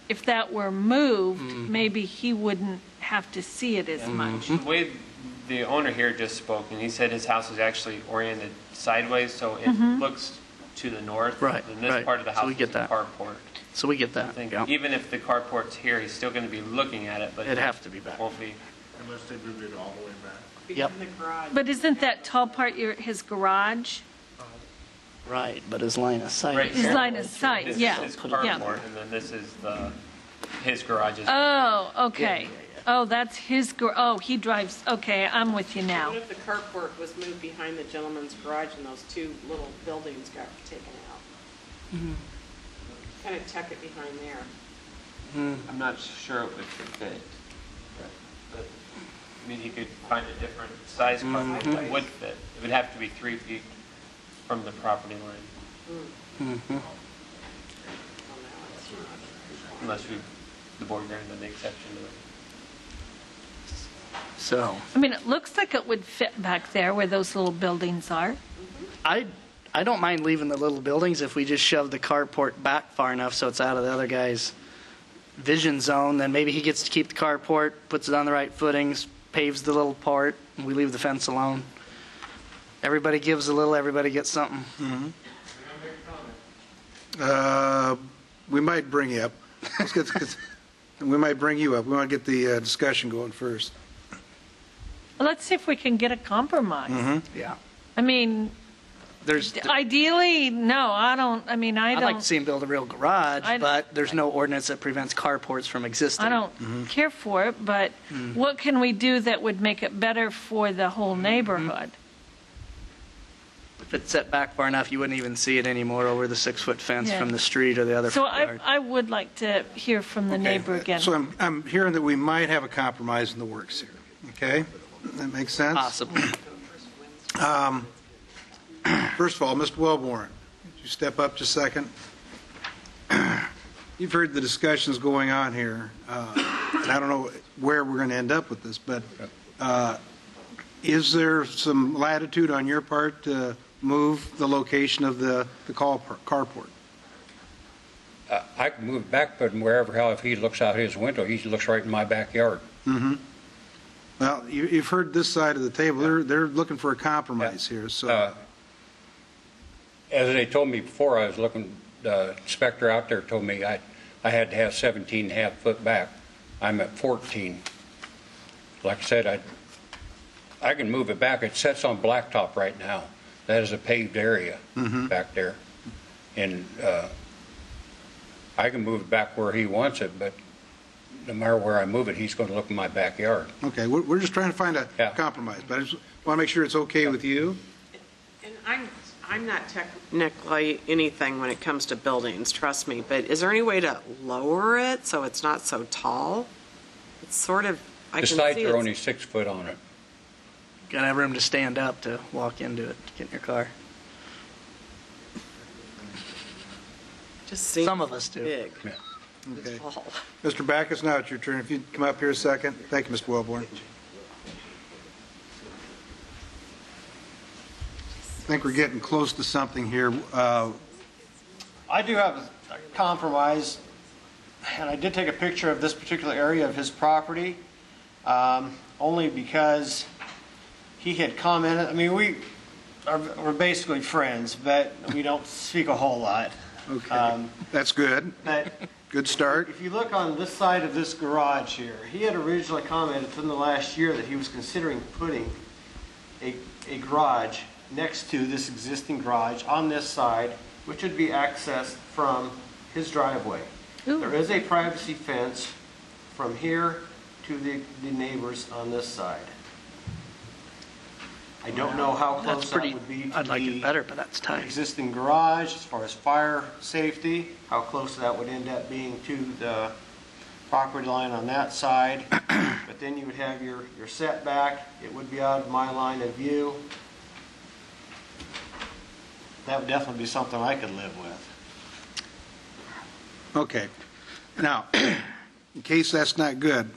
If that were moved, maybe he wouldn't have to see it as much. The way the owner here just spoke, and he said his house is actually oriented sideways, so it looks to the north. Right, And this part of the house is the carport. So we get that. I think even if the carport's here, he's still going to be looking at it, but it'd have to be back. Won't be. Unless they moved it all the way back. Yep. But isn't that tall part his garage? Right, but his line of sight. Right His here. line of sight, This yeah. is his carport, Yeah. and then this is his garage. Oh, okay. Oh, that's his, he drives, okay, I'm with you now. What if the carport was moved behind the gentleman's garage and those two little buildings got taken out? Kind of tuck it behind there. I'm not sure it would fit. But, I mean, he could find a different size carport that would fit. It would have to be 3 feet from the property line. Unless the board granted the exception to it. So I mean, it looks like it would fit back there where those little buildings are. I don't mind leaving the little buildings if we just shove the carport back far enough so it's out of the other guy's vision zone. Then maybe he gets to keep the carport, puts it on the right footings, paves the little part, and we leave the fence alone. Everybody gives a little, everybody gets something. We might bring you up. We might bring you up. We want to get the discussion going first. Well, let's see if we can get a compromise. Yeah. I mean, ideally, no, I don't, I mean, I'd like to see him build a real garage, I- but there's no ordinance that prevents carports from existing. I don't care for it, but what can we do that would make it better for the whole neighborhood? If it's set back far enough, you wouldn't even see it anymore over the 6-foot fence Yeah. from the street or the other So front yard. I would like to hear from the neighbor again. So I'm hearing that we might have a compromise in the works here. Okay? That makes sense? Possibly. First of all, Mr. Wellborn, could you step up just a second? You've heard the discussions going on here, and I don't know where we're going to end up with this, but is there some latitude on your part to move the location of the carport? I can move back, but wherever, if he looks out his window, he looks right in my backyard. Well, you've heard this side of the table. They're looking for a compromise here, so. As they told me before, I was looking, the inspector out there told me I had to have 17.5 foot back. I'm at 14. Like I said, I can move it back. It sits on blacktop right now. That is a paved area back there. And I can move it back where he wants it, but no matter where I move it, he's going to look in my backyard. Okay, we're just trying to find a compromise, but I just want to make sure it's okay with you. And I'm not technically anything when it comes to buildings, trust me, but is there any way to lower it so it's not so tall? It's sort of, I The can sides see are it's, only 6 foot on it. Gotta have room to stand up to walk into it, get in your car. Just seems Some of us do. big. Okay. Tall. Mr. Backus, now it's your turn. If you'd come up here a second. Thank you, Mr. Wellborn. I think we're getting close to something here. I do have a compromise, and I did take a picture of this particular area of his property, only because he had commented. I mean, we're basically friends, but we don't speak a whole lot. Okay, that's good. But good start. If you look on this side of this garage here, he had originally commented from the last year that he was considering putting a garage next to this existing garage on this side, which would be accessed from his driveway. Ooh. There is a privacy fence from here to the neighbors on this side. I don't know how That's close pretty, that would be to I'd like it the better, but that's tight. existing garage, as far as fire safety, how close that would end up being to the property line on that side. But then you would have your setback. It would be out of my line of view. That would definitely be something I could live with. Okay. Now, in case that's not good,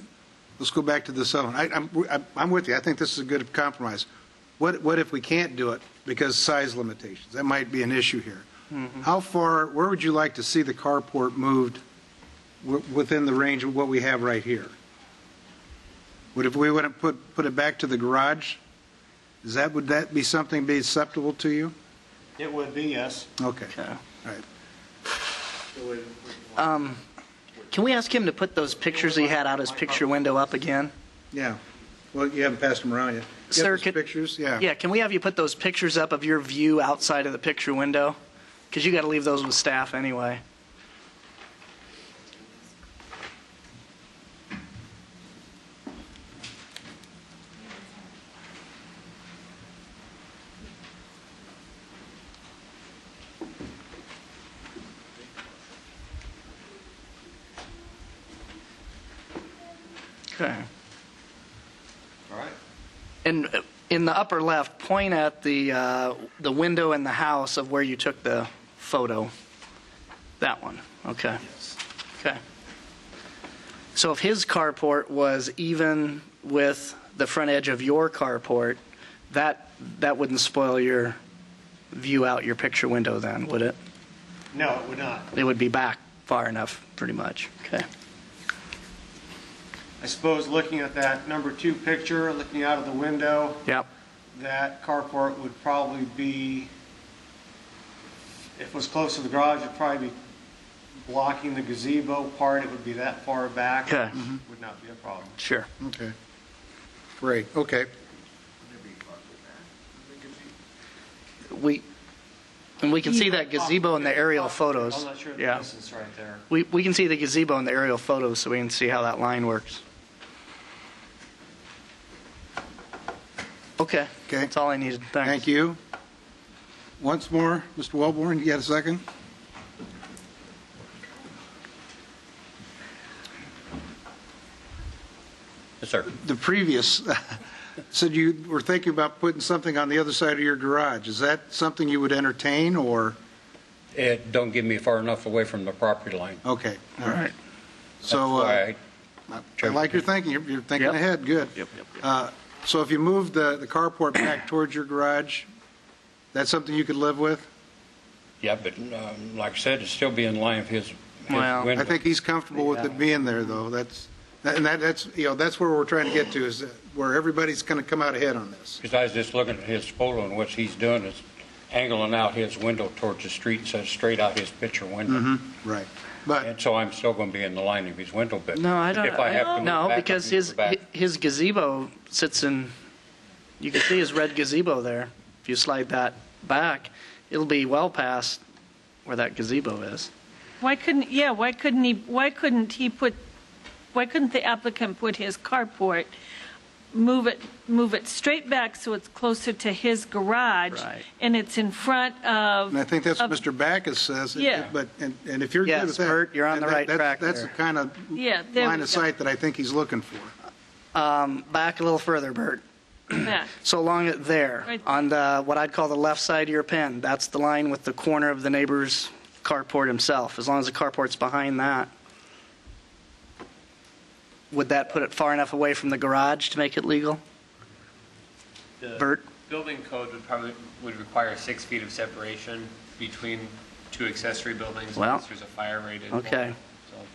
let's go back to this other one. I'm with you. I think this is a good compromise. What if we can't do it because size limitations? That might be an issue here. How far, where would you like to see the carport moved within the range of what we have right here? If we wouldn't put it back to the garage, would that be something be acceptable to you? It would be, yes. Okay. All right. Can we ask him to put those pictures he had out his picture window up again? Yeah. Well, you haven't passed them around yet. Sir, pictures? Yeah. Yeah, can we have you put those pictures up of your view outside of the picture window? Because you got to leave those with staff anyway. Okay. All right. And in the upper left, point at the window in the house of where you took the photo. That one. Okay. Okay. So if his carport was even with the front edge of your carport, that wouldn't spoil your view out your picture window then, would it? No, it would not. It would be back far enough, pretty much. Okay. I suppose looking at that number 2 picture, looking out of the window, Yep. that carport would probably be, if it was close to the garage, it'd probably be blocking the gazebo part. It would be that far back. Okay. Would not be a problem. Sure. Okay. Great. Okay. We can see that gazebo in the aerial photos. I'm not sure the Yeah. distance right there. We can see the gazebo in the aerial photos, so we can see how that line works. Okay. Okay. That's all I needed. Thanks. Thank you. Once more, Mr. Wellborn, you got a second? Yes, sir. The previous said you were thinking about putting something on the other side of your garage. Is that something you would entertain, or? It don't get me far enough away from the property line. Okay. All right. That's So why I like your thinking. You're thinking Yep. ahead. Good. Yep. So if you move the carport back towards your garage, that's something you could live with? Yeah, but like I said, it'd still be in line of his Well, window. I think he's comfortable with it being there, though. That's where we're trying to get to, is where everybody's going to come out ahead on this. Because I was just looking at his photo, and what he's doing is angling out his window towards the street instead of straight out his picture window. Right. But And so I'm still going to be in the line of his window, but No, I don't. if I have to move no, back, because I can move back. his gazebo sits in. You can see his red gazebo there. If you slide that back, it'll be well past where that gazebo is. Why couldn't the applicant put his carport, move it straight back so it's closer to his garage? Right. And it's in front of. and I think that's what Mr. Backus says. Yeah. But and if you're good Yes, with that, Bert, you're on the right track That's there. the kind of Yeah, there line we of go. sight that I think he's looking for. Back a little further, Bert. Back. So along it there, Right. on the, what I'd call the left side of your pen, that's the line with the corner of the neighbor's carport himself. As long as the carport's behind that, would that put it far enough away from the garage to make it legal? The Bert? building code would require 6 feet of separation between two accessory buildings Well, unless there's a fire rated. okay. wall.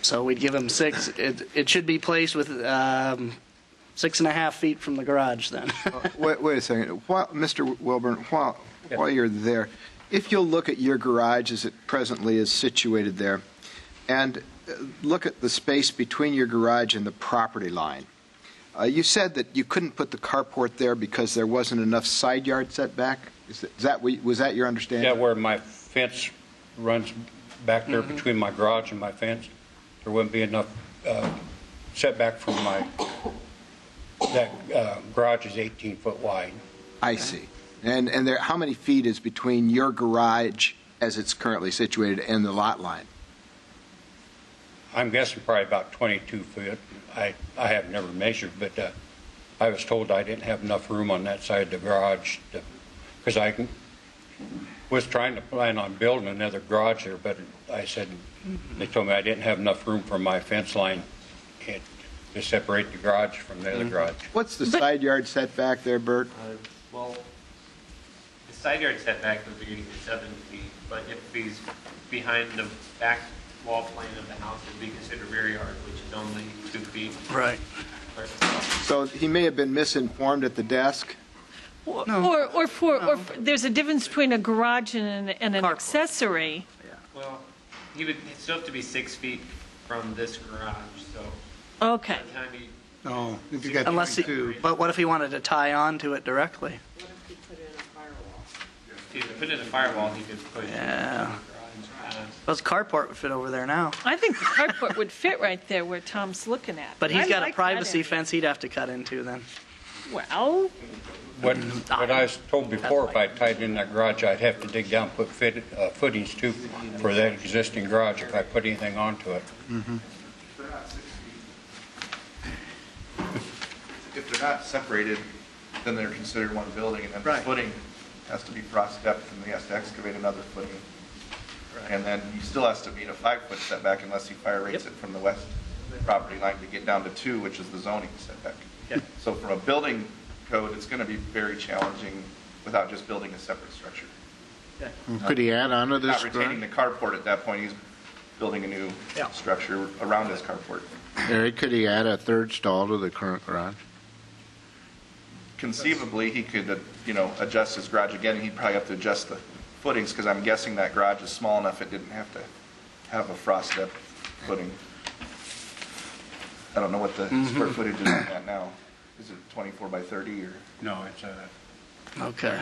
So we'd give him 6. It should be placed with 6.5 feet from the garage then. Wait a second. Mr. Wilburn, while you're there, if you'll look at your garage as it presently is situated there, and look at the space between your garage and the property line. You said that you couldn't put the carport there because there wasn't enough side yard setback? Was that your understanding? Yeah, where my fence runs back there between my garage and my fence, there wouldn't be enough setback from that garage is 18 foot wide. I see. And there, how many feet is between your garage as it's currently situated and the lot line? I'm guessing probably about 22 feet. I have never measured, but I was told I didn't have enough room on that side of the garage because I was trying to plan on building another garage there, but I said, they told me I didn't have enough room for my fence line to separate the garage from the other garage. What's the side yard setback there, Bert? Well, the side yard setback would be 7 feet, but if he's behind the back wall plane of the house, it'd be considered rear yard, which is only 2 feet. Right. So he may have been misinformed at the desk? Or there's a difference between a garage and an accessory. Well, he would still have to be 6 feet from this garage, so. Okay. By the time he Oh, if you got Unless he, 22. but what if he wanted to tie on to it directly? If he put in a firewall, he could push. Yeah. Those carport would fit over there now. I think the carport would fit right there where Tom's looking at. But he's I got like a that privacy area. fence he'd have to cut into then. Well, What I was told before, if I tied in that garage, I'd have to dig down, put footings too for that existing garage if I put anything onto it. If they're not separated, then they're considered one building, and then the Right. footing has to be cross depth, and he has to excavate another footing. And then he still has to meet a 5-foot setback unless he fire rates it from the west property line to get down to 2, which is the zoning setback. So from a building code, it's going to be very challenging without just building a separate structure. Could he add on to this Not retaining garage? the carport at that point, he's building a new structure around his carport. Eric, could he add a third stall to the current garage? Conceivably, he could, adjust his garage again, and he'd probably have to adjust the footings, because I'm guessing that garage is small enough it didn't have to have a frost depth footing. I don't know what the square footage is on that now. Is it 24 by 30 or? No, it's Okay.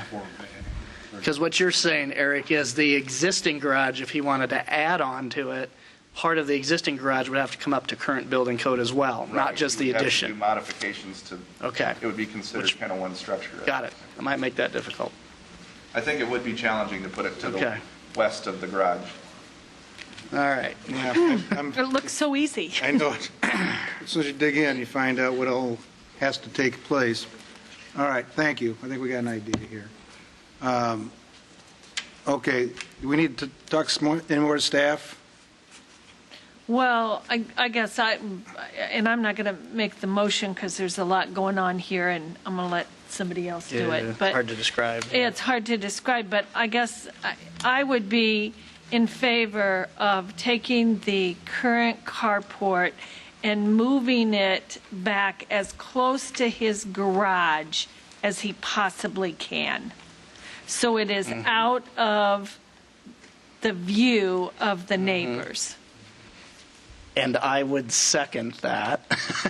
Because what you're saying, Eric, is the existing garage, if he wanted to add on to it, part of the existing garage would have to come up to current building code as well, not just the You'd have to addition. do modifications to. Okay. It would be considered kind of one structure. Got it. That might make that difficult. I think it would be challenging to put it to the Okay. west of the garage. All right. Yeah, it looks so easy. I know it. As soon as you dig in, you find out what all has to take place. All right, thank you. I think we got an idea here. Okay, do we need to talk some more, any more to staff? Well, I guess I'm not going to make the motion because there's a lot going on here, and I'm going to let somebody else do it. But hard to describe. It's hard to describe, but I guess I would be in favor of taking the current carport and moving it back as close to his garage as he possibly can. So it is out of the view of the neighbors. And I would second that.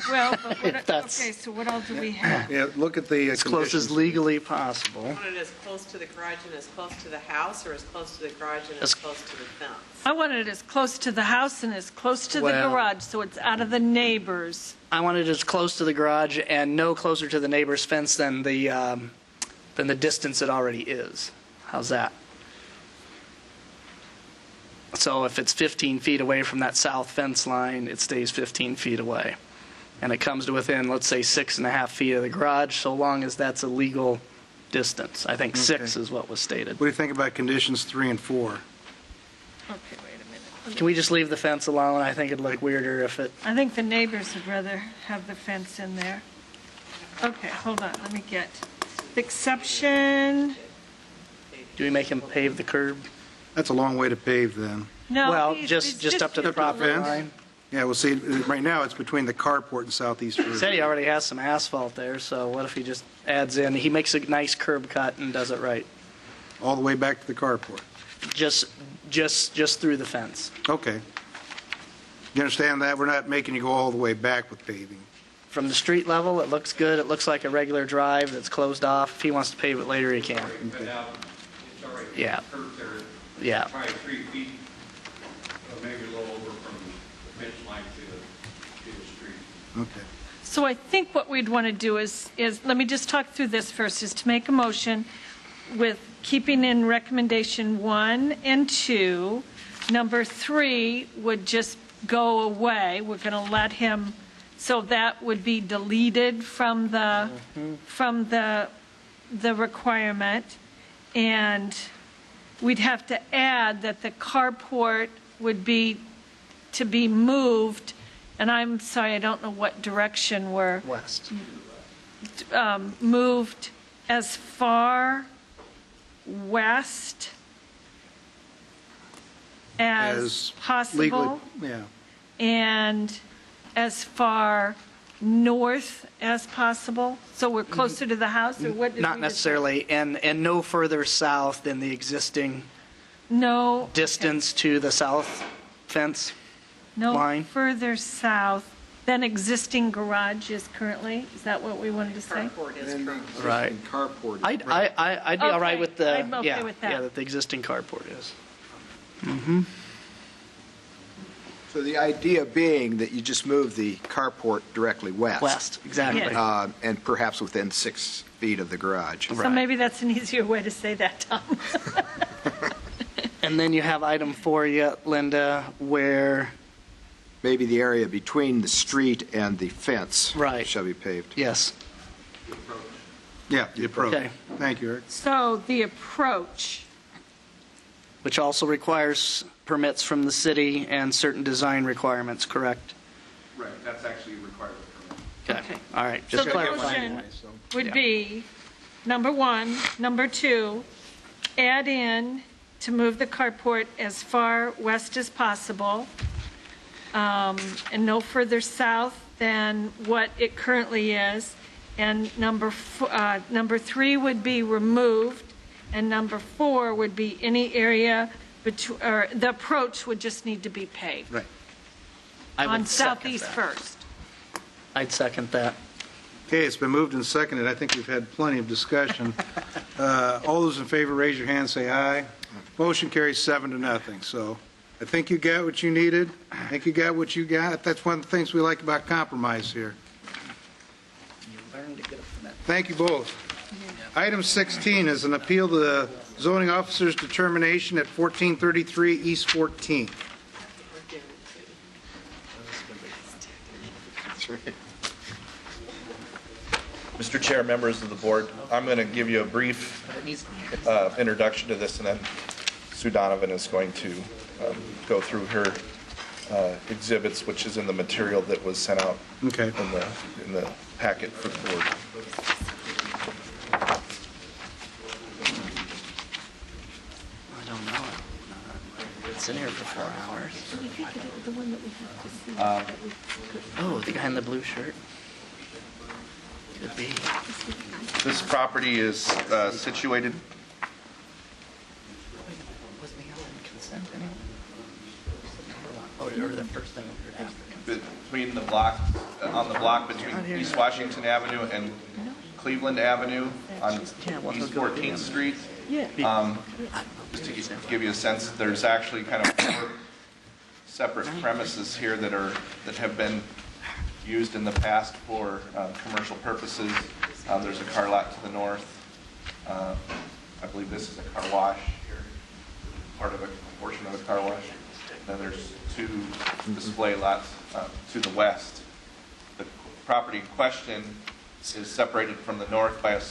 Well, but If that's- okay, so what else do we have? Yeah, look at the As close as legally possible. Want it as close to the garage and as close to the house, or as close to the garage and as close to the fence? I want it as close to the house and as close to the Well- garage, so it's out of the neighbors. I want it as close to the garage and no closer to the neighbor's fence than the distance it already is. How's that? So if it's 15 feet away from that south fence line, it stays 15 feet away. and it comes to within, let's say, 6.5 feet of the garage, so long as that's a legal distance. I think 6 is what was stated. What do you think about conditions 3 and 4? Okay, wait a minute. Can we just leave the fence alone? I think it'd look weirder if it... I think the neighbors would rather have the fence in there. Okay, hold on, let me get the exception. Do we make him pave the curb? That's a long way to pave then. No. Well, he's just up to the property fence? line. Yeah, well, see, right now it's between the carport and southeast He First. said he already has some asphalt there, so what if he just adds in, he makes a nice curb cut and does it right? All the way back to the carport. Just through the fence. Okay. You understand that? We're not making you go all the way back with paving. From the street level, it looks good. It looks like a regular drive that's closed off. If he wants to pave it later, he can. Yeah. Yeah. Probably 3 feet, maybe a little over from the fence line to the street. Okay. So I think what we'd want to do is, let me just talk through this first, is to make a motion with keeping in recommendation 1 and 2. Number 3 would just go away. We're going to let him, so that would be deleted from the, the requirement. And we'd have to add that the carport would be to be moved, and I'm sorry, I don't know what direction we're West. moved as far west as possible, legally, yeah. and as far north as possible, so we're closer to the house, or what did Not we necessarily, and no further south than the existing decide? No, distance to the south fence no line. further south than existing garage is currently. Is that what we wanted to say? Right. Carport. I'd be all right Okay, with the, I'm okay yeah, with that. yeah, that the existing carport is. So the idea being that you just move the carport directly west. West, exactly. Yeah. And perhaps within 6 feet of the garage. So maybe that's an easier way to say that, Tom. And then you have item 4 yet, Linda, where, Maybe the area between the street and the fence. Right. Shall be paved. yes, Yeah, the approach. Okay. Thank you, Eric. So the approach, which also requires permits from the city and certain design requirements, correct? Right, that's actually required. Okay, all right, so just the clarifying. motion would be, number 1, number 2, add in to move the carport as far west as possible, and no further south than what it currently is. And number 3 would be removed, and number 4 would be any area or the approach would just need to be paved. Right. I would On second Southeast that. First. I'd second that. Okay, it's been moved and seconded. I think we've had plenty of discussion. All those in favor, raise your hand, say aye. Motion carries 7-0. So I think you got what you needed. I think you got what you got. That's one of the things we like about compromise here. Thank you both. Item 16 is an appeal to the zoning officer's determination at 1433 East 14th. Mr. Chair, members of the board, I'm going to give you a brief introduction to this, and then Sue Donovan is going to go through her exhibits, which is in the material that was sent out Okay. in the packet for the board. I don't know. It's in here for 4 hours. Oh, the guy in the blue shirt. Could be. This property is situated Wasn't he on consent anyway? Oh, or the first thing after consent. between the block, on the block between East Washington Avenue and Cleveland Avenue on East 14th Street. Just to give you a sense, there's actually kind of 4 separate premises here that have been used in the past for commercial purposes. There's a car lot to the north. I believe this is a car wash here, part of a portion of a car wash. Then there's 2 display lots to the west. property in question is separated from the north by a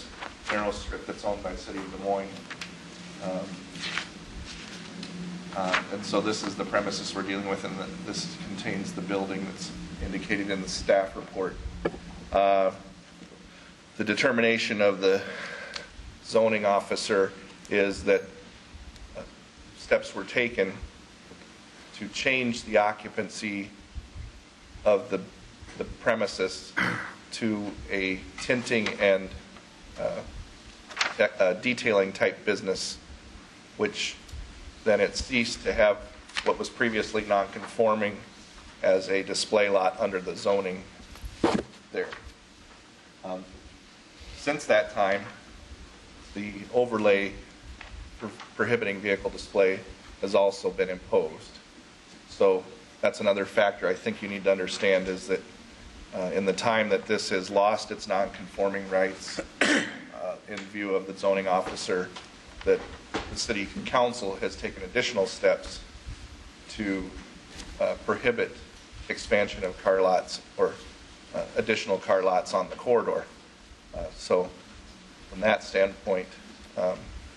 narrow strip that's owned by the city of Des Moines. And so this is the premises we're dealing with, and this contains the building that's indicated in the staff report. The determination of the zoning officer is that steps were taken to change the occupancy of the premises to a tinting and detailing type business, which then it ceased to have what was previously non-conforming as a display lot under the zoning there. Since that time, the overlay prohibiting vehicle display has also been imposed. So that's another factor I think you need to understand, is that in the time that this has lost its non-conforming rights in view of the zoning officer, that the city council has taken additional steps to prohibit expansion of car lots or additional car lots on the corridor. So from that standpoint,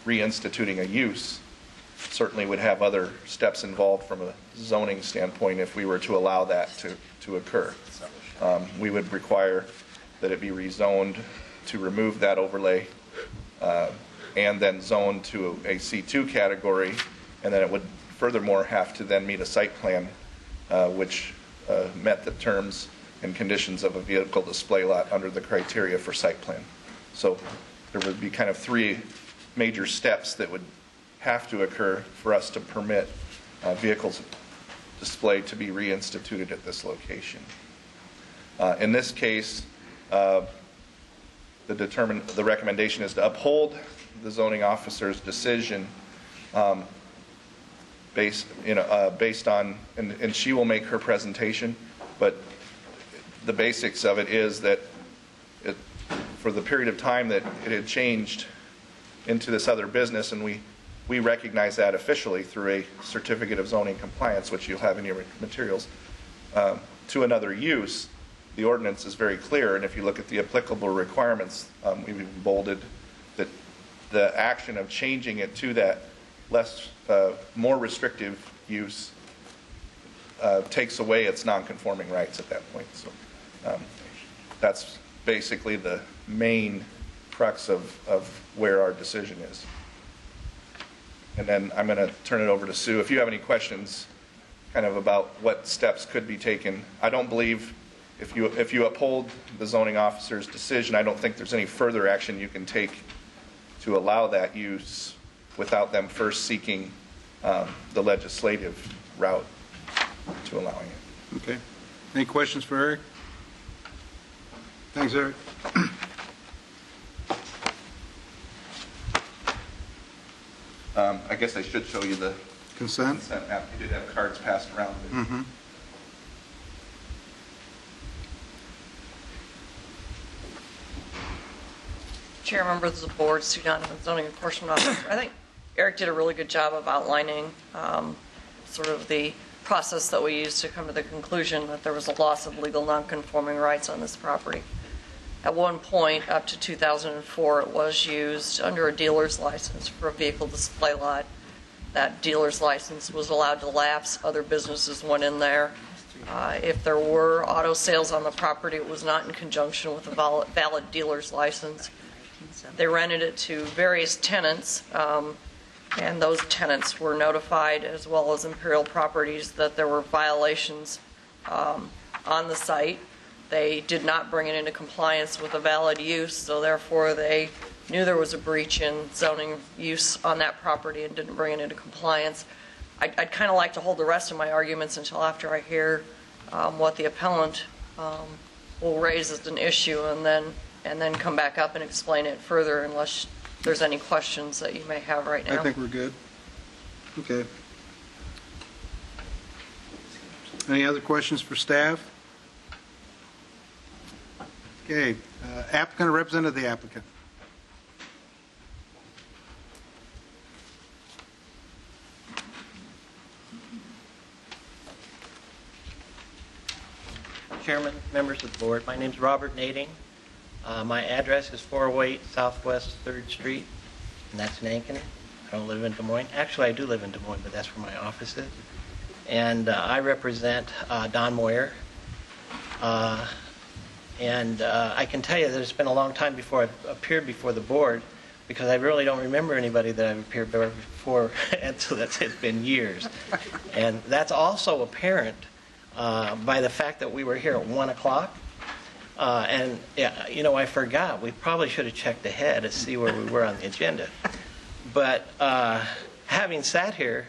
reinstituting a use certainly would have other steps involved from a zoning standpoint if we were to allow that to occur. We would require that it be rezoned to remove that overlay and then zoned to a C2 category, and then it would furthermore have to then meet a site plan which met the terms and conditions of a vehicle display lot under the criteria for site plan. So there would be kind of three major steps that would have to occur for us to permit vehicles display to be reinstituted at this location. In this case, the recommendation is to uphold the zoning officer's decision based on, and she will make her presentation, but the basics of it is that for the period of time that it had changed into this other business, and we recognize that officially through a certificate of zoning compliance, which you'll have in your materials, to another use, the ordinance is very clear, and if you look at the applicable requirements, we've even bolded that the action of changing it to that more restrictive use takes away its non-conforming rights at that point. So that's basically the main crux of where our decision is. And then I'm going to turn it over to Sue. If you have any questions kind of about what steps could be taken, I don't believe if you uphold the zoning officer's decision, I don't think there's any further action you can take to allow that use without them first seeking the legislative route to allowing it. Okay. Any questions for Eric? Thanks, Eric. I guess I should show you the consent map. You did have cards passed around. Mm-hmm. Chair, members of the board, Sue Donovan, zoning enforcement officer. I think Eric did a really good job of outlining sort of the process that we used to come to the conclusion that there was a loss of legal nonconforming rights on this property. At one point, up to 2004, it was used under a dealer's license for a vehicle display lot. That dealer's license was allowed to lapse. Other businesses went in there. If there were auto sales on the property, it was not in conjunction with a valid dealer's license. They rented it to various tenants, and those tenants were notified, as well as Imperial Properties, that there were violations on the site. They did not bring it into compliance with a valid use, so therefore they knew there was a breach in zoning use on that property and didn't bring it into compliance. I'd kind of like to hold the rest of my arguments until after I hear what the appellant will raise as an issue, and then come back up and explain it further, unless there's any questions that you may have right now. I think we're good. Okay. Any other questions for staff? Okay. Applicant or representative of the applicant? Chairman, members of the board. My name's Robert Nading. My address is 408 Southwest 3rd Street, and that's in Ankeny. I don't live in Des Moines. Actually, I do live in Des Moines, but that's where my office is. And I represent Don Moyer. And I can tell you that it's been a long time before I've appeared before the board, because I really don't remember anybody that I've appeared before, and so it's been years. And that's also apparent by the fact that we were here at 1 o'clock. And, I forgot. We probably should have checked ahead to see where we were on the agenda. But having sat here,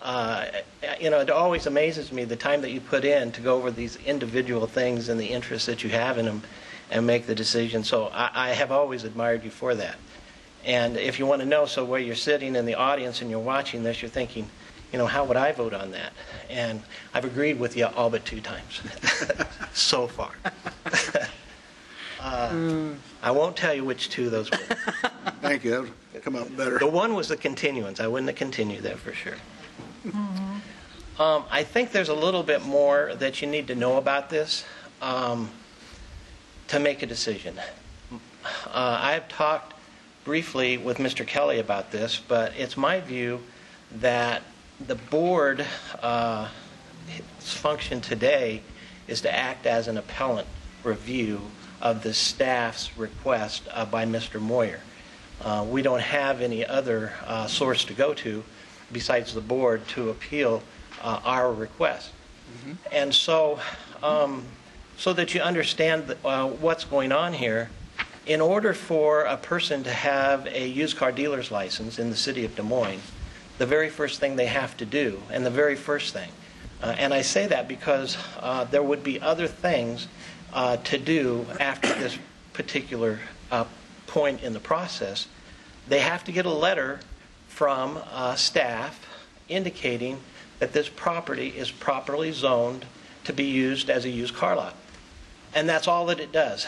it always amazes me the time that you put in to go over these individual things and the interest that you have in them and make the decision. So I have always admired you for that. And if you want to know, so where you're sitting in the audience and you're watching this, you're thinking, how would I vote on that? And I've agreed with you all but 2 times so far. I won't tell you which 2 those were. Thank you. That would come out better. The one was the continuance. I wouldn't have continued that for sure. I think there's a little bit more that you need to know about this to make a decision. I've talked briefly with Mr. Kelly about this, but it's my view that the board's function today is to act as an appellant review of the staff's request by Mr. Moyer. We don't have any other source to go to besides the board to appeal our request. Mm-hmm. And so that you understand what's going on here, in order for a person to have a used car dealer's license in the city of Des Moines, the very first thing they have to do, and the very first thing, and I say that because there would be other things to do after this particular point in the process. They have to get a letter from staff indicating that this property is properly zoned to be used as a used car lot. And that's all that it does.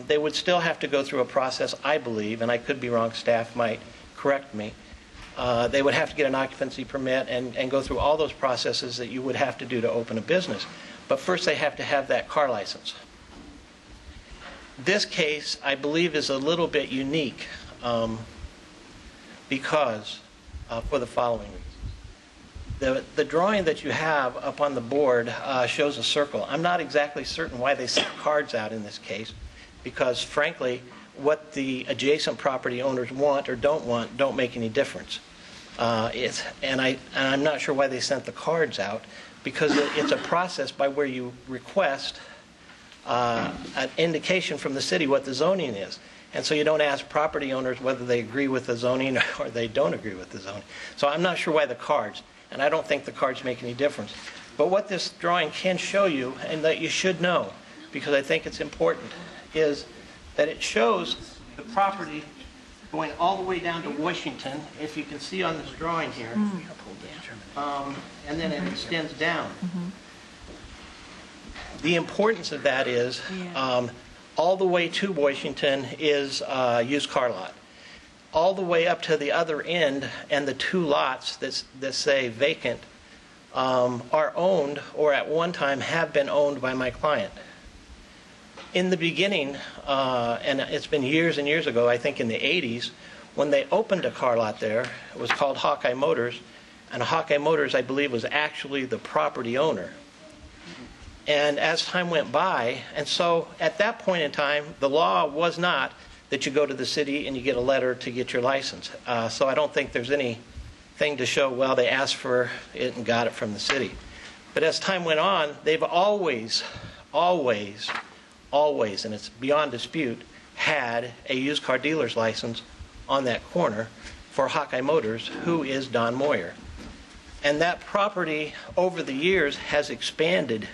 They would still have to go through a process, I believe, and I could be wrong, staff might correct me. They would have to get an occupancy permit and go through all those processes that you would have to do to open a business. But first they have to have that car license. This case, I believe, is a little bit unique because, for the following reasons. The drawing that you have up on the board shows a circle. I'm not exactly certain why they sent cards out in this case, because frankly, what the adjacent property owners want or don't make any difference. And I'm not sure why they sent the cards out, because it's a process by where you request an indication from the city what the zoning is. And so you don't ask property owners whether they agree with the zoning or they don't agree with the zoning. So I'm not sure why the cards, and I don't think the cards make any difference. But what this drawing can show you, and that you should know, because I think it's important, is that it shows the property going all the way down to Washington, if you can see on this drawing here, and then it extends down. The importance of that is all the way to Washington is a used car lot. All the way up to the other end, and the 2 lots that say vacant are owned, or at one time have been owned by my client. In the beginning, and it's been years and years ago, I think in the 80s, when they opened a car lot there, it was called Hawkeye Motors, and Hawkeye Motors, I believe, was actually the property owner. And as time went by, and so at that point in time, the law was not that you go to the city and you get a letter to get your license. So I don't think there's anything to show, well, they asked for it and got it from the city. But as time went on, they've always, and it's beyond dispute, had a used car dealer's license on that corner for Hawkeye Motors, who is Don Moyer. And that property over the years has expanded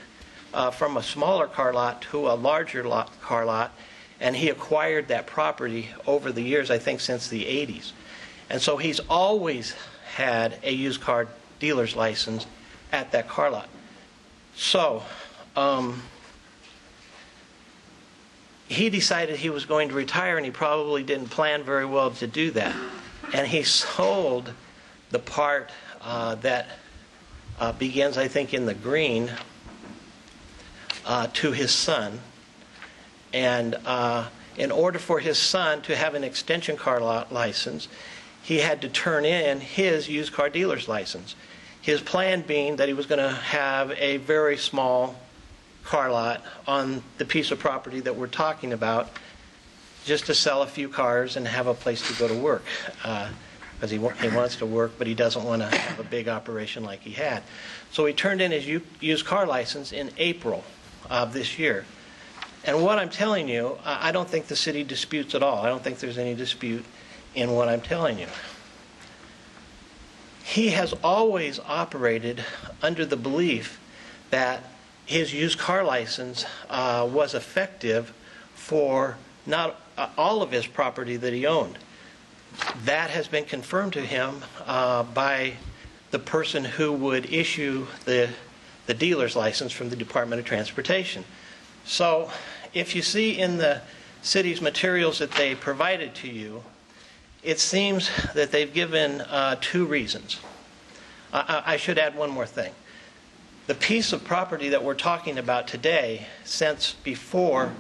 from a smaller car lot to a larger car lot, and he acquired that property over the years, I think since the 80s. And so he's always had a used car dealer's license at that car lot. So he decided he was going to retire, and he probably didn't plan very well to do that. And he sold the part that begins, I think, in the green, to his son. And in order for his son to have an extension car license, he had to turn in his used car dealer's license. His plan being that he was going to have a very small car lot on the piece of property that we're talking about, just to sell a few cars and have a place to go to work. Because he wants to work, but he doesn't want to have a big operation like he had. So he turned in his used car license in April of this year. And what I'm telling you, I don't think the city disputes at all. I don't think there's any dispute in what I'm telling you. He has always operated under the belief that his used car license was effective for not all of his property that he owned. That has been confirmed to him by the person who would issue the dealer's license from the Department of Transportation. So if you see in the city's materials that they provided to you, it seems that they've given two reasons. I should add one more thing. The piece of property that we're talking about today, since before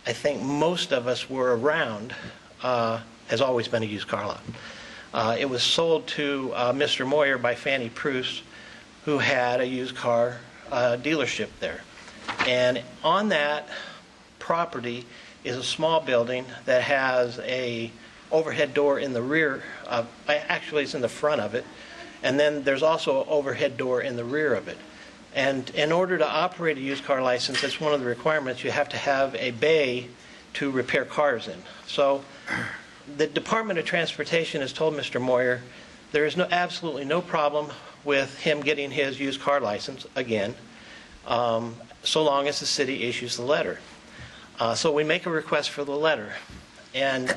I think most of us were around, has always been a used car lot. It was sold to Mr. Moyer by Fannie Pruce, who had a used car dealership there. And on that property is a small building that has a overhead door in the rear of, actually it's in the front of it, and then there's also an overhead door in the rear of it. And in order to operate a used car license, that's one of the requirements. You have to have a bay to repair cars in. So the Department of Transportation has told Mr. Moyer there is absolutely no problem with him getting his used car license again, so long as the city issues the letter. So we make a request for the letter. And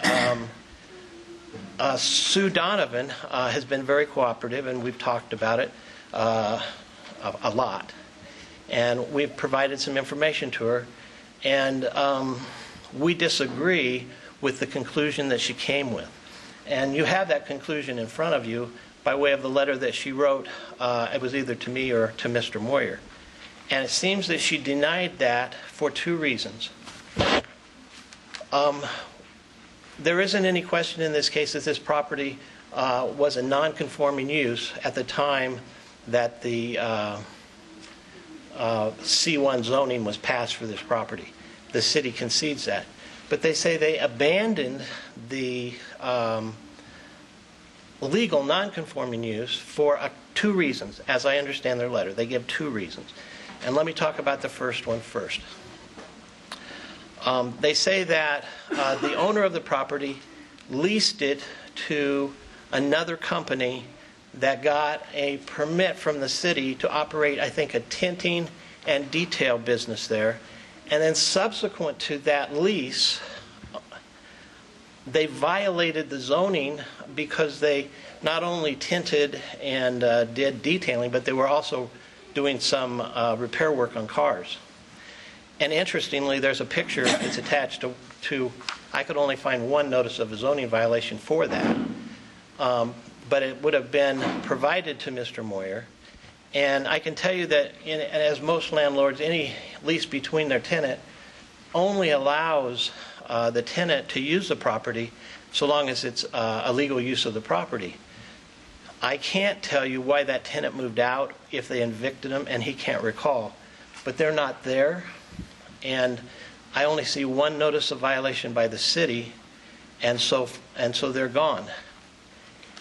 Sue Donovan has been very cooperative, and we've talked about it a lot. And we've provided some information to her. And we disagree with the conclusion that she came with. And you have that conclusion in front of you by way of the letter that she wrote. It was either to me or to Mr. Moyer. And it seems that she denied that for two reasons. There isn't any question in this case that this property was a non-conforming use at the time that the C1 zoning was passed for this property. The city concedes that. But they say they abandoned the legal non-conforming use for two reasons, as I understand their letter. They give two reasons. And let me talk about the first one first. They say that the owner of the property leased it to another company that got a permit from the city to operate, I think, a tinting and detail business there. And then subsequent to that lease, they violated the zoning because they not only tinted and did detailing, but they were also doing some repair work on cars. And interestingly, there's a picture that's attached to I could only find one notice of a zoning violation for that. But it would have been provided to Mr. Moyer. And I can tell you that, as most landlords, any lease between their tenant only allows the tenant to use the property so long as it's a legal use of the property. I can't tell you why that tenant moved out, if they evicted him, and he can't recall. But they're not there, and I only see one notice of violation by the city, and so they're gone.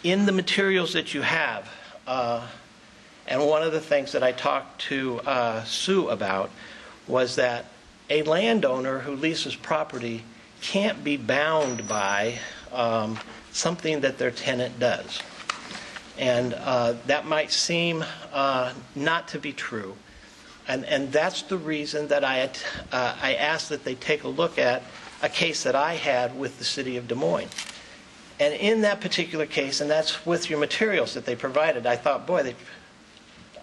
In the materials that you have, and one of the things that I talked to Sue about was that a landowner who leases property can't be bound by something that their tenant does. And that might seem not to be true. And that's the reason that I asked that they take a look at a case that I had with the city of Des Moines. And in that particular case, and that's with your materials that they provided, I thought, boy,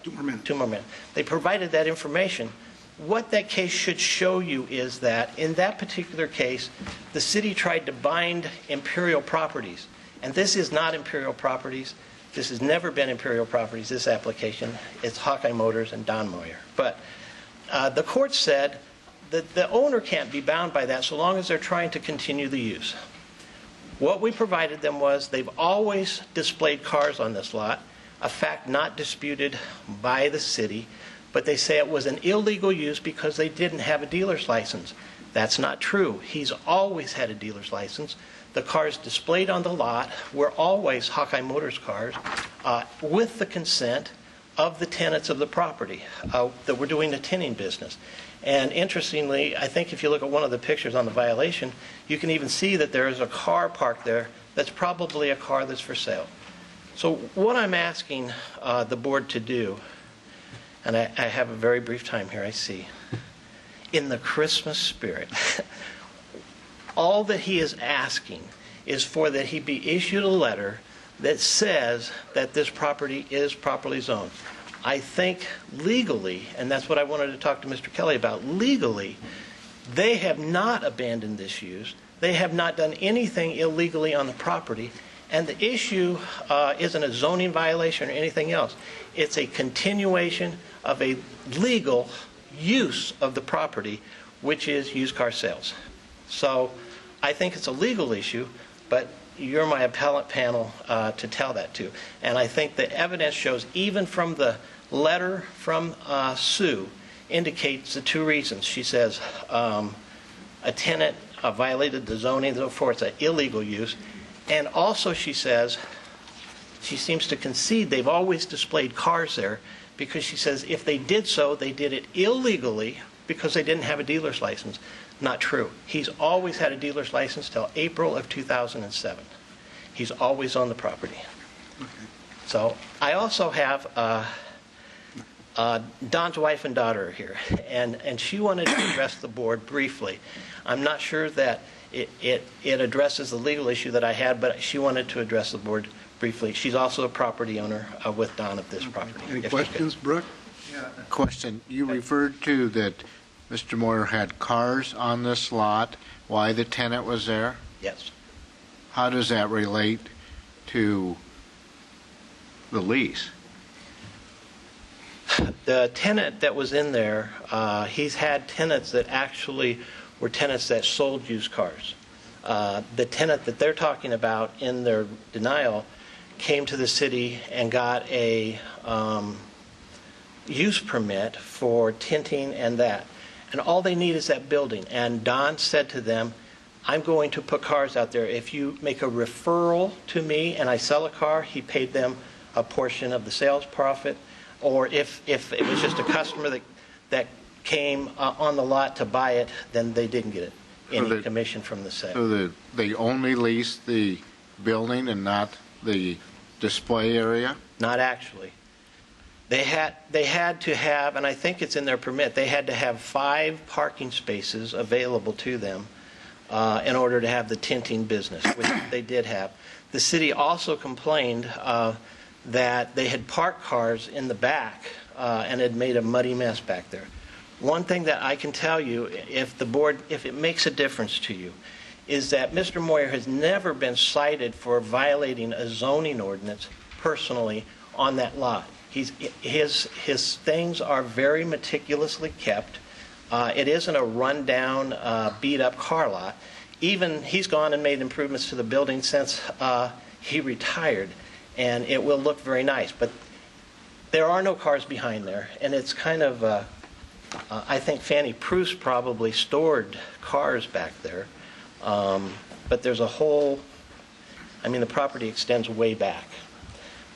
Two more minutes. They provided that information. What that case should show you is that in that particular case, the city tried to bind Imperial Properties. And this is not Imperial Properties. This has never been Imperial Properties, this application. It's Hawkeye Motors and Don Moyer. But the court said that the owner can't be bound by that so long as they're trying to continue the use. What we provided them was they've always displayed cars on this lot, a fact not disputed by the city, but they say it was an illegal use because they didn't have a dealer's license. That's not true. He's always had a dealer's license. The cars displayed on the lot were always Hawkeye Motors cars with the consent of the tenants of the property that were doing the tinning business. And interestingly, I think if you look at one of the pictures on the violation, you can even see that there is a car parked there that's probably a car that's for sale. So what I'm asking the board to do, and I have a very brief time here, I see, in the Christmas spirit, all that he is asking is for that he be issued a letter that says that this property is properly zoned. I think legally, and that's what I wanted to talk to Mr. Kelly about, legally, they have not abandoned this use. They have not done anything illegally on the property, and the issue isn't a zoning violation or anything else. It's a continuation of a legal use of the property, which is used car sales. So I think it's a legal issue, but you're my appellate panel to tell that to. And I think the evidence shows, even from the letter from Sue, indicates the two reasons. She says a tenant violated the zoning, therefore it's an illegal use. And also she says, she seems to concede they've always displayed cars there, because she says if they did so, they did it illegally because they didn't have a dealer's license. Not true. He's always had a dealer's license till April of 2007. He's always on the property. Okay. So I also have Don's wife and daughter are here, and she wanted to address the board briefly. I'm not sure that it addresses the legal issue that I had, but she wanted to address the board briefly. She's also a property owner with Don of this property. Any questions, Brooke? Yeah. Question. You referred to that Mr. Moyer had cars on this lot. Why the tenant was there? Yes. How does that relate to the lease? The tenant that was in there, he's had tenants that actually were tenants that sold used cars. The tenant that they're talking about in their denial came to the city and got a use permit for tinting and that. And all they need is that building. And Don said to them, I'm going to put cars out there. If you make a referral to me and I sell a car, he paid them a portion of the sales profit. Or if it was just a customer that came on the lot to buy it, then they didn't get it. Any commission from the sale. So they only leased the building and not the display area? Not actually. They had to have, and I think it's in their permit, they had to have 5 parking spaces available to them in order to have the tinting business, which they did have. The city also complained that they had parked cars in the back and had made a muddy mess back there. One thing that I can tell you, if it makes a difference to you, is that Mr. Moyer has never been cited for violating a zoning ordinance personally on that lot. His things are very meticulously kept. It isn't a rundown, beat-up car lot. Even he's gone and made improvements to the building since he retired, and it will look very nice. But there are no cars behind there, and it's kind of, I think Fannie Proust probably stored cars back there. But there's a whole, the property extends way back.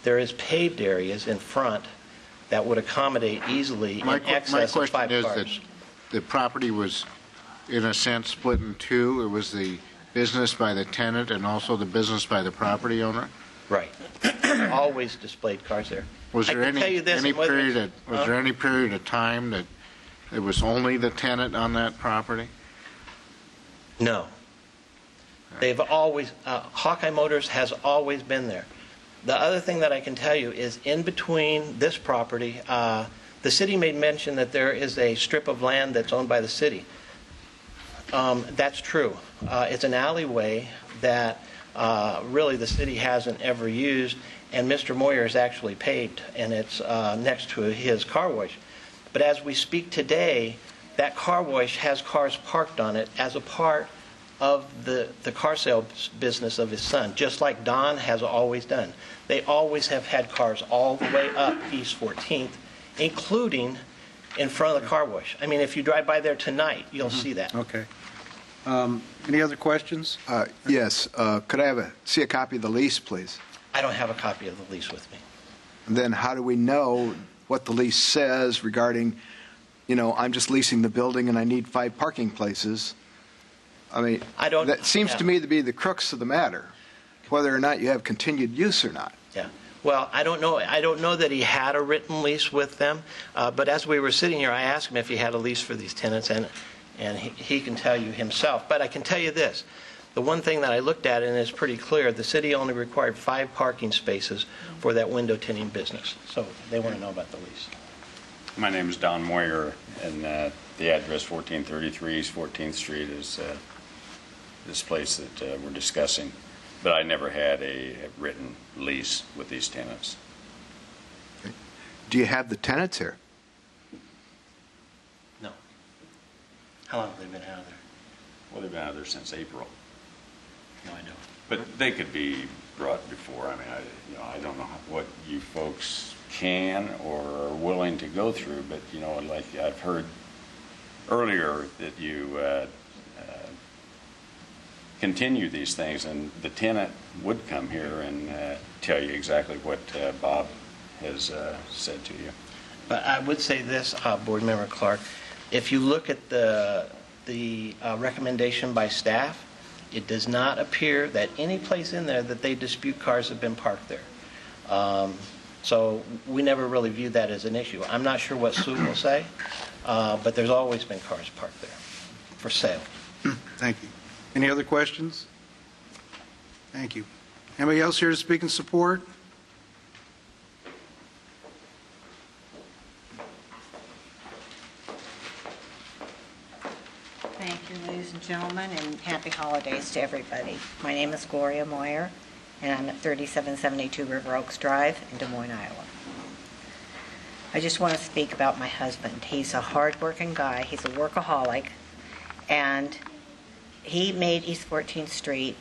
There is paved areas in front that would accommodate easily in excess of 5 cars. My question is that the property was, in a sense, split in two. It was the business by the tenant and also the business by the property owner? Right. Always displayed cars there. Was there any period of time that it was only the tenant on that property? No. They've always, Hawkeye Motors has always been there. The other thing that I can tell you is in between this property, the city made mention that there is a strip of land that's owned by the city. That's true. It's an alleyway that really the city hasn't ever used, and Mr. Moyer has actually paved, and it's next to his car wash. But as we speak today, that car wash has cars parked on it as a part of the car sales business of his son, just like Don has always done. They always have had cars all the way up East 14th, including in front of the car wash. I mean, if you drive by there tonight, you'll see that. Okay. Any other questions? Yes. Could I see a copy of the lease, please? I don't have a copy of the lease with me. And then how do we know what the lease says regarding, I'm just leasing the building and I need 5 parking places? I mean, that seems to me to be the crux of the matter, whether or not you have continued use or not. Yeah. Well, I don't know. I don't know that he had a written lease with them. But as we were sitting here, I asked him if he had a lease for these tenants, and he can tell you himself. But I can tell you this. The one thing that I looked at, and it's pretty clear, the city only required 5 parking spaces for that window tinting business. So they want to know about the lease. My name is Don Moyer, and the address 1433 East 14th Street is this place that we're discussing. But I never had a written lease with these tenants. Okay. Do you have the tenants here? No. How long have they been out of there? Well, they've been out of there since April. No, I don't. But they could be brought before. I mean, I don't know what you folks can or are willing to go through, but, like I've heard earlier that you continue these things, and the tenant would come here and tell you exactly what Bob has said to you. But I would say this, Board Member Clark, if you look at the recommendation by staff, it does not appear that any place in there that they dispute cars have been parked there. So we never really viewed that as an issue. I'm not sure what Sue will say, but there's always been cars parked there for sale. Thank you. Any other questions? Thank you. Anybody else here to speak in support? Thank you, ladies and gentlemen, and happy holidays to everybody. My name is Gloria Moyer, and I'm at 3772 River Oaks Drive in Des Moines, Iowa. I just want to speak about my husband. He's a hard-working guy. He's a workaholic, and he made East 14th Street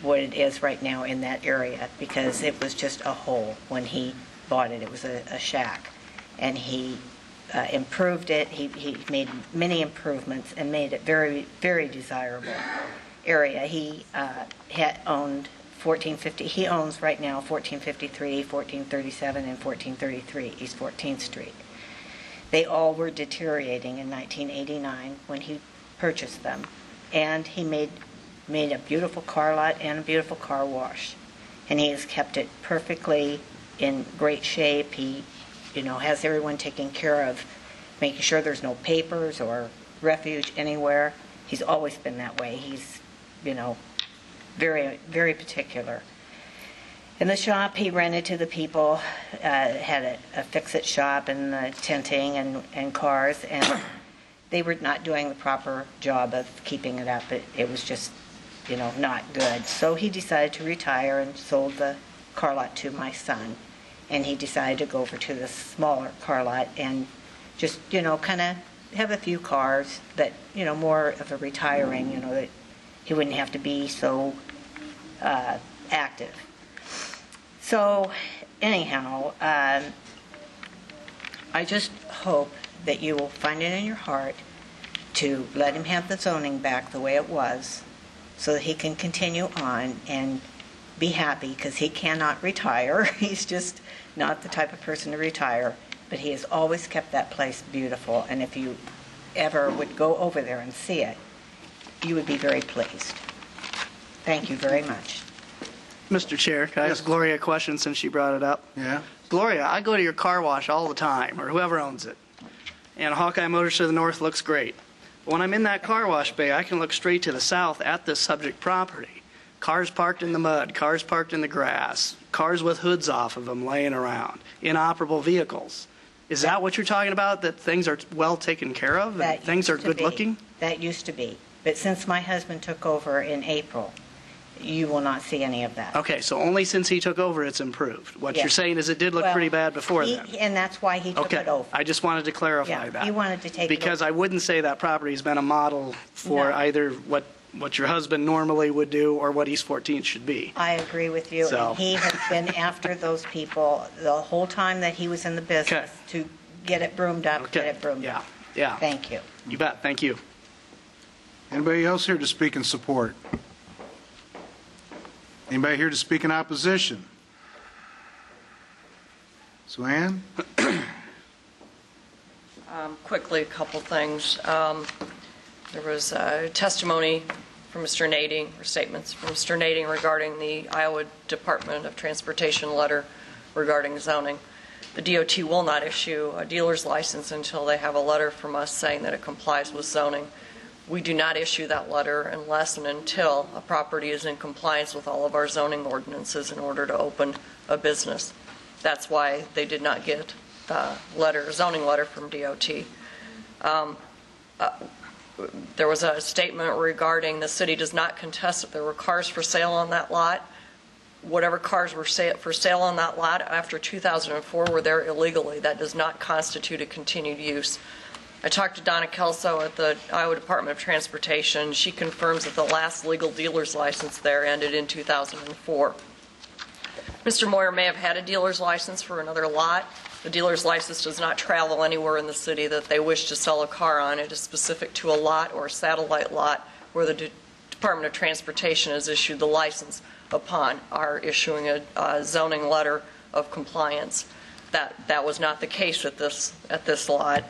what it is right now in that area because it was just a hole when he bought it. It was a shack, and he improved it. He made many improvements and made it very, very desirable area. He had owned 1450. He owns right now 1453, 1437, and 1433 East 14th Street. They all were deteriorating in 1989 when he purchased them. And he made a beautiful car lot and a beautiful car wash. And he has kept it perfectly in great shape. He, has everyone taken care of, making sure there's no papers or refuge anywhere. He's always been that way. He's, very, very particular. In the shop, he rented to the people, had a fix-it shop and the tinting and cars, and they were not doing the proper job of keeping it up. It was just, not good. So he decided to retire and sold the car lot to my son. And he decided to go over to the smaller car lot and just, kind of have a few cars that, more of a retiring, that he wouldn't have to be so active. So anyhow, I just hope that you will find it in your heart to let him have the zoning back the way it was so that he can continue on and be happy, because he cannot retire. He's just not the type of person to retire, but he has always kept that place beautiful, and if you ever would go over there and see it, you would be very pleased. Thank you very much. Mr. Chair, can I ask Gloria a question since she brought it up? Yeah. Gloria, I go to your car wash all the time, or whoever owns it, and Hawkeye Motors to the north looks great. But when I'm in that car wash bay, I can look straight to the south at this subject property. Cars parked in the mud, cars parked in the grass, cars with hoods off of them laying around, inoperable vehicles. Is that what you're talking about, that things are well taken care of and things are good looking? That used to be. But since my husband took over in April, you will not see any of that. Okay, so only since he took over it's improved. What you're Yes. saying is it did look Well, pretty bad before then. And that's why he took Okay, it over. I just wanted to clarify Yeah, that. he wanted to take it Because over. I wouldn't say that property's been a model for No. either what your husband normally would do or what East 14th should be. I agree with you. So- And he has been after those people the whole time that he was in the business to get it broomed up, get it broomed up. Yeah. Thank you. You bet, thank you. Anybody else here to speak in support? Anybody here to speak in opposition? Sue Ann? Quickly, a couple things. There was testimony from Mr. Nading, or statements from Mr. Nading regarding the Iowa Department of Transportation letter regarding zoning. The DOT will not issue a dealer's license until they have a letter from us saying that it complies with zoning. We do not issue that letter unless and until a property is in compliance with all of our zoning ordinances in order to open a business. That's why they did not get the zoning letter from DOT. There was a statement regarding the city does not contest that there were cars for sale on that lot. Whatever cars were for sale on that lot after 2004 were there illegally. That does not constitute a continued use. I talked to Donna Kelso at the Iowa Department of Transportation. She confirms that the last legal dealer's license there ended in 2004. Mr. Moyer may have had a dealer's license for another lot. The dealer's license does not travel anywhere in the city that they wish to sell a car on. It is specific to a lot or a satellite lot where the Department of Transportation has issued the license upon our issuing a zoning letter of compliance. That was not the case at this lot.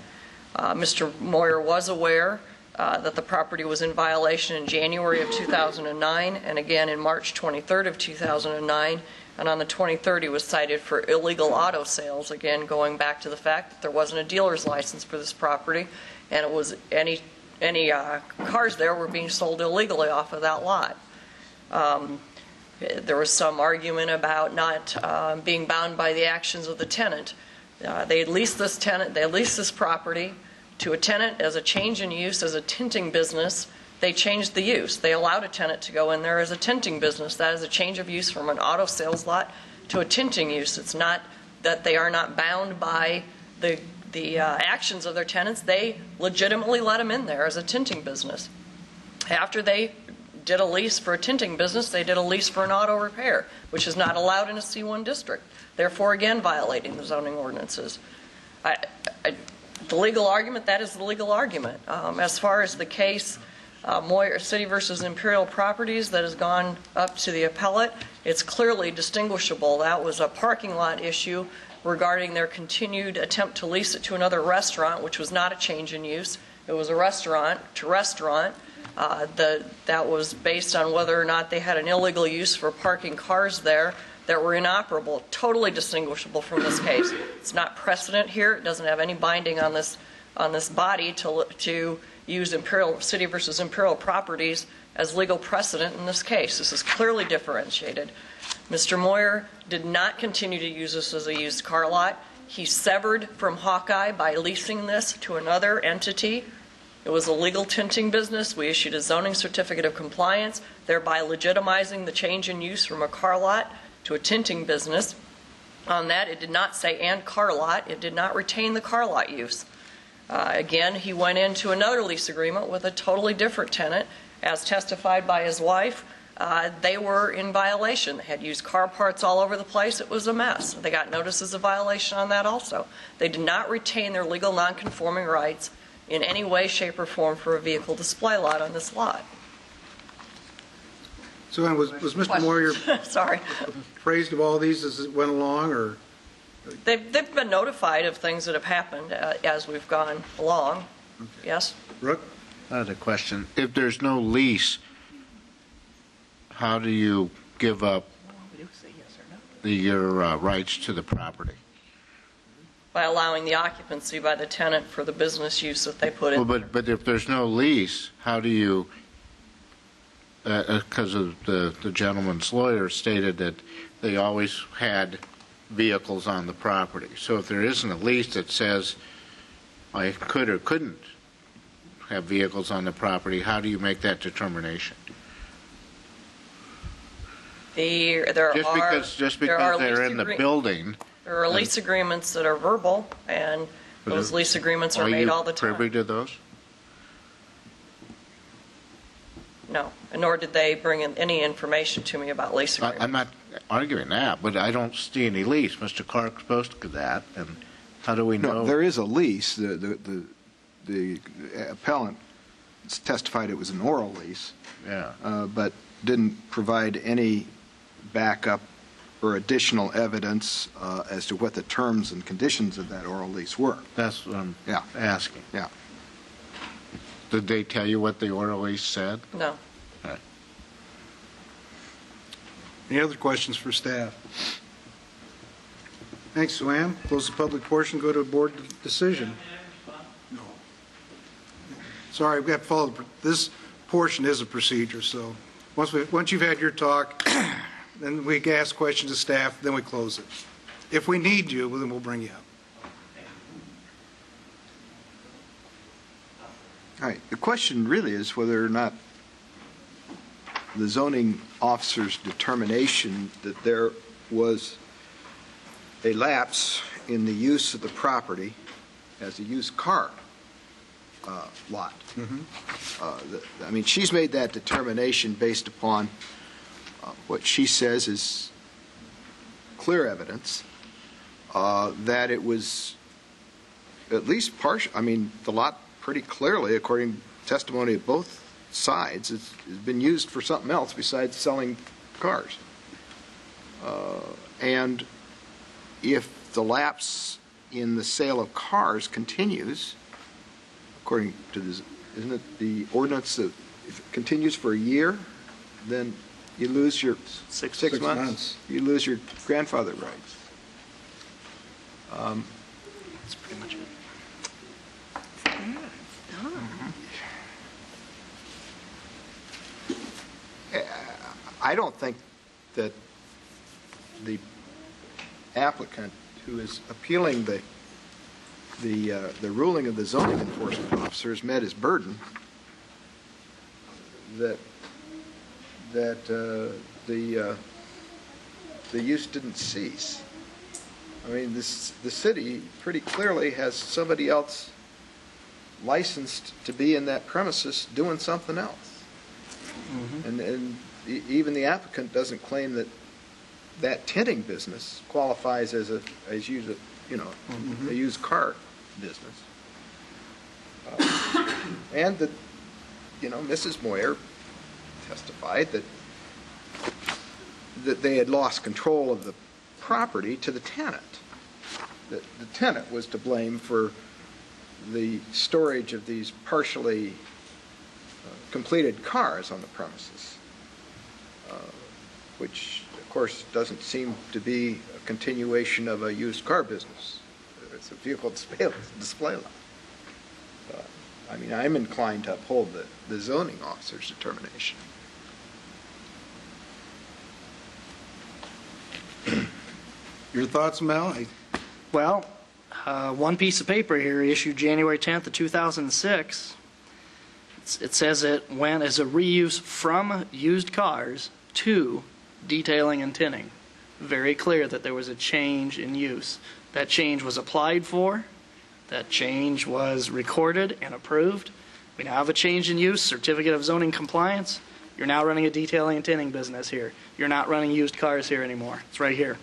Mr. Moyer was aware that the property was in violation in January of 2009 and again in March 23rd of 2009. And on the 23rd, he was cited for illegal auto sales, again going back to the fact that there wasn't a dealer's license for this property, and it was any cars there were being sold illegally off of that lot. There was some argument about not being bound by the actions of the tenant. They had leased this property to a tenant as a change in use as a tinting business. They changed the use. They allowed a tenant to go in there as a tinting business. That is a change of use from an auto sales lot to a tinting use. It's not that they are not bound by the actions of their tenants. They legitimately let them in there as a tinting business. After they did a lease for a tinting business, they did a lease for an auto repair, which is not allowed in a C1 district, therefore again violating the zoning ordinances. The legal argument, that is the legal argument. As far as the case, Moyer City versus Imperial Properties that has gone up to the appellate, it's clearly distinguishable. That was a parking lot issue regarding their continued attempt to lease it to another restaurant, which was not a change in use. It was a restaurant to restaurant. That was based on whether or not they had an illegal use for parking cars there that were inoperable, totally distinguishable from this case. It's not precedent here. It doesn't have any binding on this body to use City versus Imperial Properties as legal precedent in this case. This is clearly differentiated. Mr. Moyer did not continue to use this as a used car lot. He severed from Hawkeye by leasing this to another entity. It was a legal tinting business. We issued a zoning certificate of compliance, thereby legitimizing the change in use from a car lot to a tinting business. On that, it did not say "and car lot." It did not retain the car lot use. Again, he went into another lease agreement with a totally different tenant. As testified by his wife, they were in violation. They had used car parts all over the place. It was a mess. They got notices of violation on that also. They did not retain their legal nonconforming rights in any way, shape, or form for a vehicle display lot on this lot. So was Mr. Moyer Sorry. appraised of all these as it went along, or? They've been notified of things that have happened as we've gone along. Okay. Yes? Brooke? I had a question. If there's no lease, how do you give up your rights to the property? By allowing the occupancy by the tenant for the business use that they put in. Well, but if there's no lease, how do you, because of the gentleman's lawyer stated that they always had vehicles on the property. So if there isn't a lease that says I could or couldn't have vehicles on the property, how do you make that determination? There Just there are because they're lease in the agree- building. There are lease agreements that are verbal, and those lease agreements are made all the time. Are you privy to those? No, nor did they bring in any information to me about lease agreements. I'm not arguing that, but I don't see any lease. Mr. Clark spoke to that, and how do we know? No, there is a lease. The appellant testified it was an oral lease. Yeah. But didn't provide any backup or additional evidence as to what the terms and conditions of that oral lease were. That's what I'm asking. Yeah. Did they tell you what the oral lease said? No. Okay. Any other questions for staff? Thanks, Suam. Close the public portion, go to board decision. No. Sorry, we've got to follow, this portion is a procedure, so once you've had your talk, then we ask questions to staff, then we close it. If we need you, then we'll bring you up. All right. The question really is whether or not the zoning officer's determination that there was a lapse in the use of the property as a used car lot. I mean, she's made that determination based upon what she says is clear evidence that it was at least partial. I mean, the lot pretty clearly, according to testimony of both sides, has been used for something else besides selling cars. And if the lapse in the sale of cars continues, according to this, isn't it the ordinance that if it continues for a year, then you lose your six months. You lose your grandfather rights. That's pretty much it. I don't think that the applicant who is appealing the ruling of the zoning enforcement officer has met his burden that the use didn't cease. I mean, the city pretty clearly has somebody else licensed to be in that premises doing something else. And even the applicant doesn't claim that tinting business qualifies as a used car business. And that, Mrs. Moyer testified that they had lost control of the property to the tenant. That the tenant was to blame for the storage of these partially completed cars on the premises, which, of course, doesn't seem to be a continuation of a used car business. It's a vehicle display lot. I mean, I'm inclined to uphold the zoning officer's determination. Your thoughts, Mel? Well, one piece of paper here issued January 10th of 2006. It says it went as a reuse from used cars to detailing and tinting. Very clear that there was a change in use. That change was applied for. That change was recorded and approved. We now have a change in use, certificate of zoning compliance. You're now running a detailing and tinting business here. You're not running used cars here anymore. It's right here.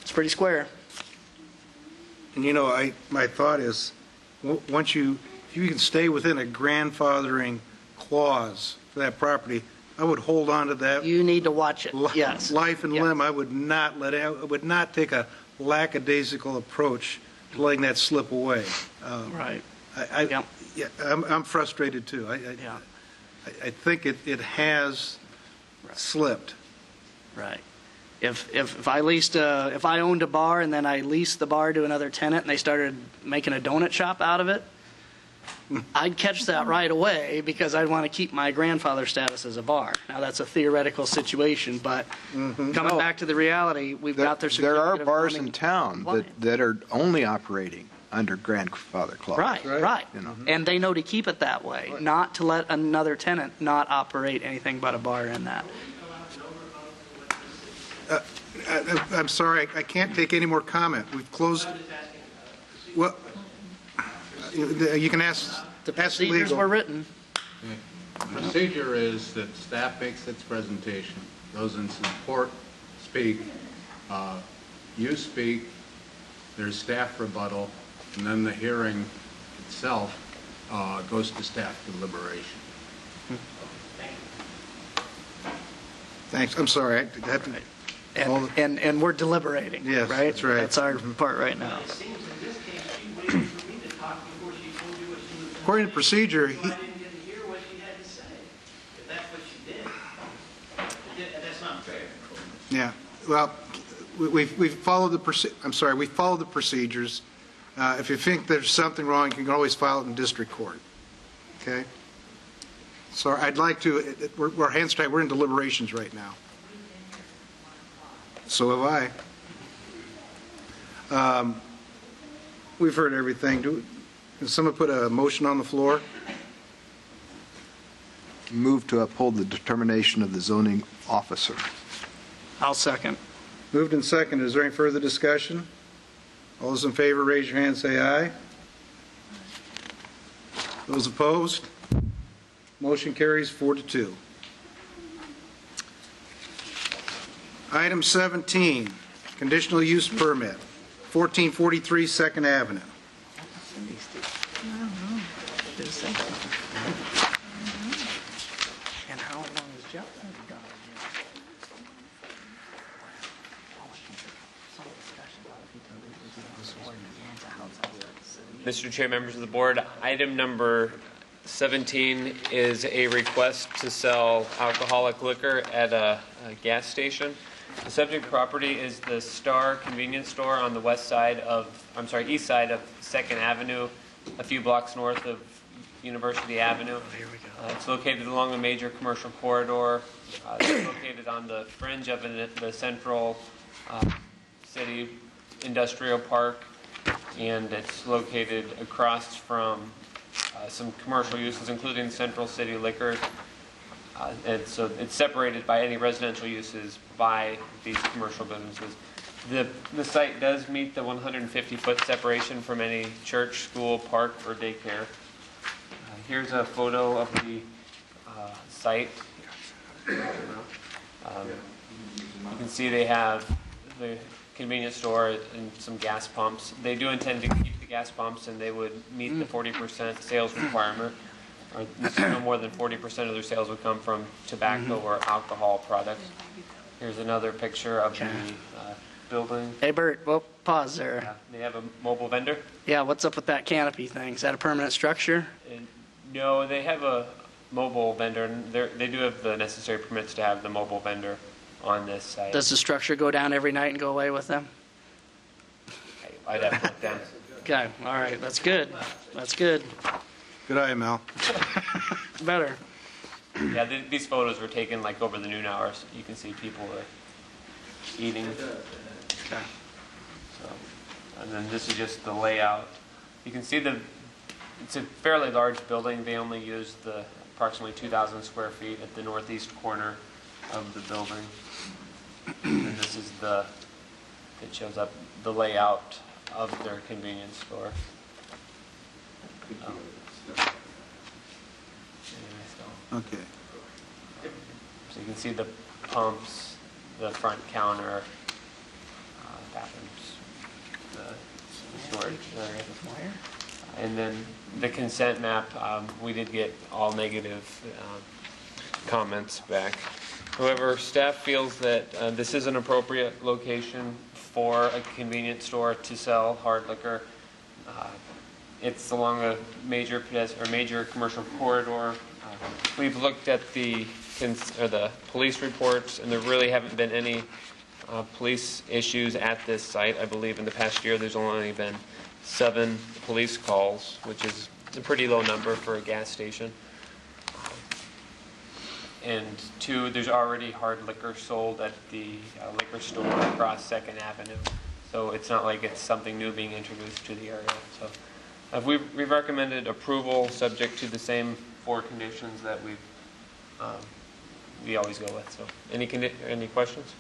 It's pretty square. And my thought is, if you can stay within a grandfathering clause for that property, I would hold on to that. You need to watch it. Yes. Life and limb. I would not take a lackadaisical approach to letting that slip away. Right. I'm frustrated too. I think it has slipped. Right. If I owned a bar and then I leased the bar to another tenant and they started making a donut shop out of it, I'd catch that right away because I'd want to keep my grandfather status as a bar. Now that's a theoretical situation, but coming back to the reality, we've got their certificate. There are of bars zoning in town that are only operating under grandfather clause. Right. And they know to keep it that way, not to let another tenant not operate anything but a bar in that. I'm sorry, I can't take any more comment. We've closed. Well, you can ask. The procedures were written. The procedure is that staff makes its presentation. Those in support speak. You speak. There's staff rebuttal, and then the hearing itself goes to staff deliberation. Thanks. I'm sorry. And we're deliberating. Yes, right? that's right. That's our part right now. According to procedure, yeah. Well, we've followed the we followed the procedures. If you think there's something wrong, you can always file it in district court. Okay. So I'd like to. We're hands tied. We're in deliberations right now. So have I. We've heard everything. Can someone put a motion on the floor? Move to uphold the determination of the zoning officer. I'll second. Moved and seconded. Is there any further discussion? All those in favor, raise your hand and say aye. Those opposed? Motion carries 4-2. Item 17, conditional use permit, 1443 2nd Avenue. And how long is Jeff gone? Mr. Chair, members of the board, item number 17 is a request to sell alcoholic liquor at a gas station. The subject property is the Star convenience store on the east side of 2nd Avenue, a few blocks north of University Avenue. Here we go. It's located along a major commercial corridor. It's located on the fringe of the central city industrial park, and it's located across from some commercial uses, including Central City Liquor. And so it's separated by any residential uses by these commercial businesses. The site does meet the 150-foot separation from any church, school, park, or daycare. Here's a photo of the site. You can see they have the convenience store and some gas pumps. They do intend to keep the gas pumps, and they would meet the 40% sales requirement. Or no more than 40% of their sales would come from tobacco or alcohol products. Here's another picture of the building. Hey, Bert, well, pause there. They have a mobile vendor. Yeah, what's up with that canopy thing? Is that a permanent structure? No, they have a mobile vendor, and they do have the necessary permits to have the mobile vendor on this site. Does the structure go down every night and go away with them? I'd have to look down. Okay, all right, that's good. That's good. Good eye, Mel. Better. Yeah, these photos were taken like over the noon hours. You can see people are eating. Okay. So, and then this is just the layout. You can see it's a fairly large building. They only use the approximately 2,000 square feet at the northeast corner of the building. And this is it shows up the layout of their convenience store. Okay. So you can see the pumps, the front counter, bathrooms, the storage area. And then the consent map, we did get all negative comments back. However, staff feels that this is an appropriate location for a convenience store to sell hard liquor. It's along a major commercial corridor. We've looked at the police reports, and there really haven't been any police issues at this site. I believe in the past year there's only been 7 police calls, which is a pretty low number for a gas station. And 2, there's already hard liquor sold at the liquor store across 2nd Avenue. So it's not like it's something new being introduced to the area. So we've recommended approval subject to the same 4 conditions that we always go with. So any questions?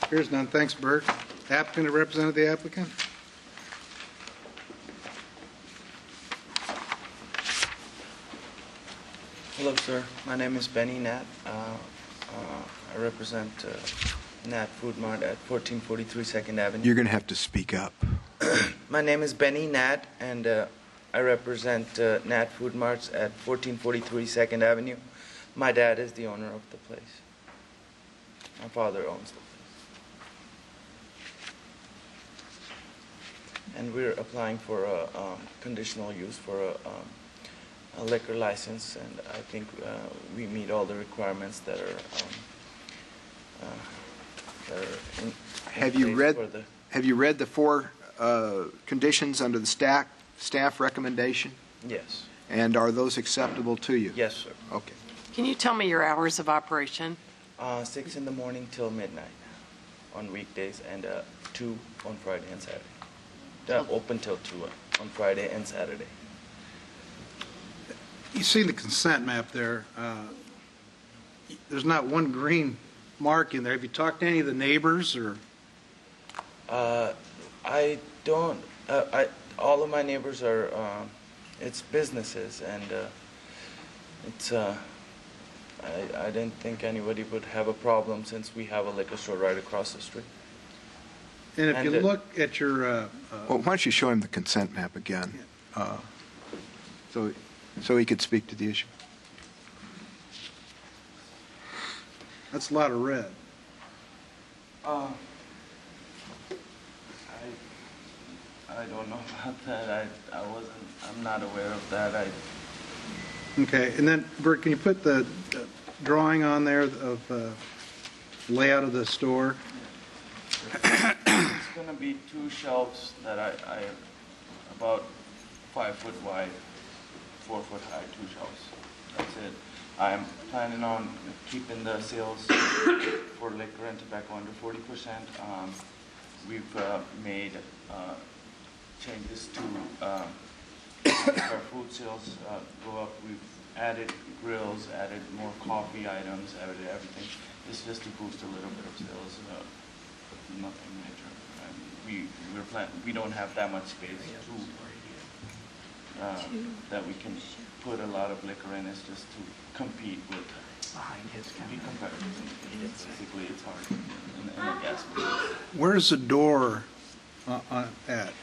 Here's none. Thanks, Bert. Applicant or representative of the applicant? Hello, sir. My name is Benny Nat. I represent Nat Food Mart at 1443 2nd Avenue. You're going to have to speak up. My name is Benny Nat, and I represent Nat Food Marts at 1443 2nd Avenue. My dad is the owner of the place. My father owns the place. And we're applying for a conditional use for a liquor license, and I think we meet all the requirements that are in Have you place for read? Have you read the four conditions under the staff recommendation? Yes. And are those acceptable to you? Yes, sir. Okay. Can you tell me your hours of operation? 6 in the morning till midnight on weekdays, and 2 on Friday and Saturday. Open till 2 on Friday and Saturday. You see the consent map there. There's not one green mark in there. Have you talked to any of the neighbors or? I don't. All of my neighbors are. It's businesses, and it's. I didn't think anybody would have a problem since we have a liquor store right across the street. And if you look at your. Well, why don't you show him the consent map again, so he could speak to the issue. That's a lot of red. I don't know about that. I'm not aware of that. Okay, and then Bert, can you put the drawing on there of layout of the store? It's going to be 2 shelves that I about 5 foot wide, 4 foot high, 2 shelves. That's it. I'm planning on keeping the sales for liquor and tobacco under 40%. We've made changes to our food sales go up. We've added grills, added more coffee items, added everything. It's just to boost a little bit of sales, nothing major. We don't have that much space that we can put a lot of liquor in. It's just to compete with. Be competitive. Basically, it's hard in a gas business. Where's the door at?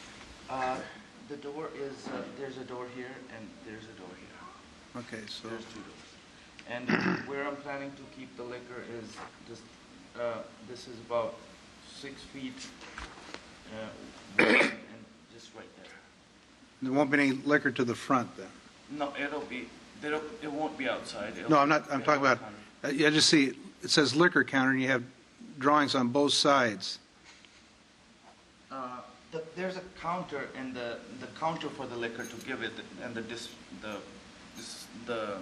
The door is, there's a door here and there's a door here. Okay, so. There's 2 doors. And where I'm planning to keep the liquor is just, this is about 6 feet and just right there. There won't be any liquor to the front then? No, it won't be outside. No, I'm talking about, I just see, it says liquor counter and you have drawings on both sides. There's a counter, and the counter for the liquor to give it, and the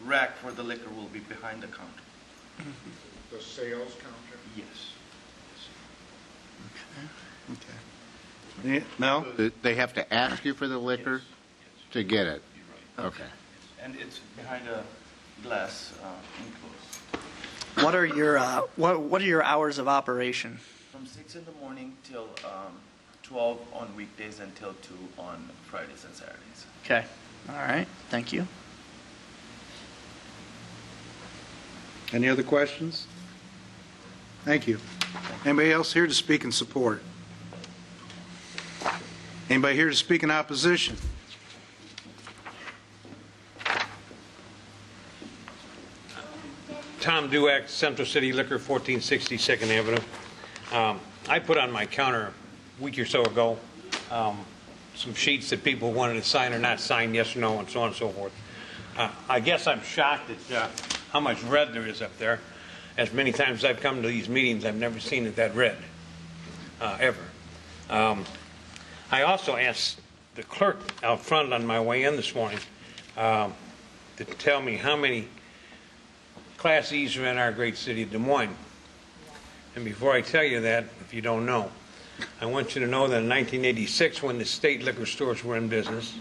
rack for the liquor will be behind the counter. The sales counter? Yes. Okay. Mel? They have to ask you for the liquor to get it? Okay. And it's behind a glass enclosed. What are your hours of operation? From 6 in the morning till 12 on weekdays until 2 on Fridays and Saturdays. Okay. All right. Thank you. Any other questions? Thank you. Anybody else here to speak in support? Anybody here to speak in opposition? Tom Duack, Central City Liquor, 1460 2nd Avenue. I put on my counter a week or so ago some sheets that people wanted to sign or not sign, yes or no, and so on and so forth. I guess I'm shocked at how much red there is up there. As many times as I've come to these meetings, I've never seen it that red, ever. I also asked the clerk out front on my way in this morning to tell me how many Class E's are in our great city of Des Moines. And before I tell you that, if you don't know, I want you to know that in 1986, when the state liquor stores were in business,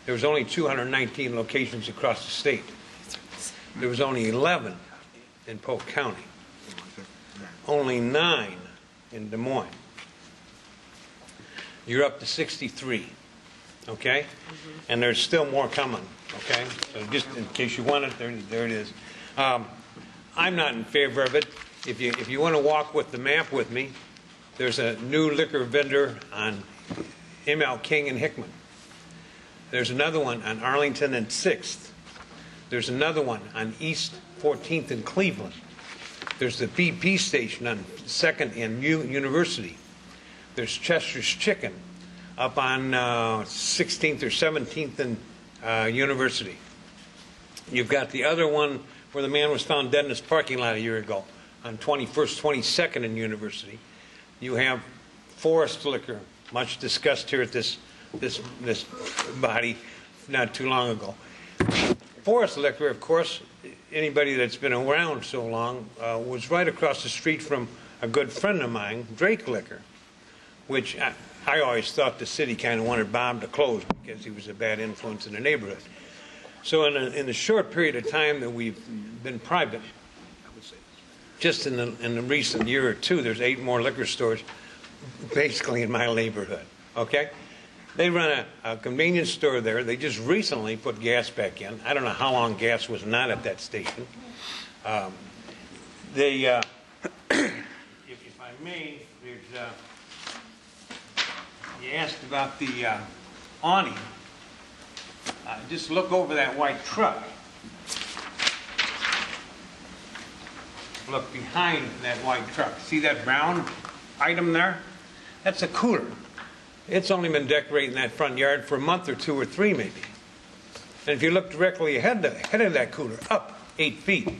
there was only 219 locations across the state. There was only 11 in Polk County. only 9 in Des Moines. You're up to 63, okay? And there's still more coming, okay? So just in case you want it, there it is. I'm not in favor of it. If you want to walk with the map with me, there's a new liquor vendor on M.L. King and Hickman. There's another one on Arlington and 6th. There's another one on East 14th and Cleveland. There's the BP station on 2nd and University. There's Chester's Chicken up on 16th or 17th and University. You've got the other one where the man was found dead in his parking lot a year ago on 21st, 22nd and University. You have Forest Liquor, much discussed here at this body not too long ago. Forest Liquor, of course, anybody that's been around so long, was right across the street from a good friend of mine, Drake Liquor, which I always thought the city kind of wanted Bob to close because he was a bad influence in the neighborhood. So in the short period of time that we've been private, just in the recent year or two, there's 8 more liquor stores basically in my neighborhood, okay? They run a convenience store there. They just recently put gas back in. I don't know how long gas was not at that station. If I may, there's, you asked about the awning. Just look over that white truck. Look behind that white truck. See that brown item there? That's a cooler. It's only been decorating that front yard for a month or 2 or 3 maybe. And if you look directly ahead of that cooler, up 8 feet,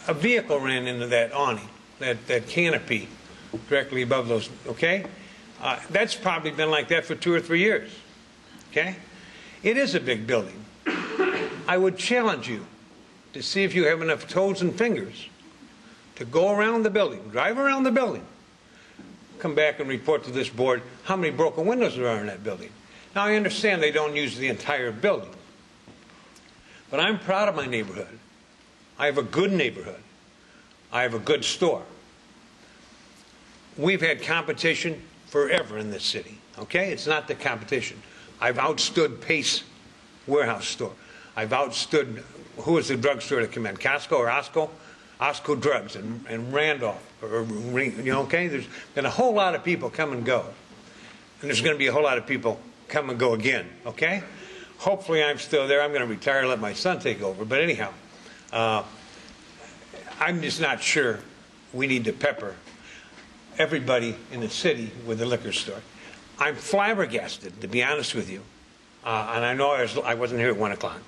a vehicle ran into that awning, that canopy directly above those, okay? That's probably been like that for 2 or 3 years, okay? It is a big building. I would challenge you to see if you have enough toes and fingers to go around the building, drive around the building, come back and report to this board how many broken windows there are in that building. Now, I understand they don't use the entire building, but I'm proud of my neighborhood. I have a good neighborhood. I have a good store. We've had competition forever in this city, okay? It's not the competition. I've outstood Pace Warehouse Store. I've outstood, who was the drugstore that came in, Costco or Osco? Osco Drugs and Randolph, okay? There's been a whole lot of people come and go. And there's going to be a whole lot of people come and go again, okay? Hopefully I'm still there. I'm going to retire and let my son take over. But anyhow, I'm just not sure we need to pepper everybody in the city with a liquor store. I'm flabbergasted, to be honest with you. And I know I wasn't here at 1 o'clock.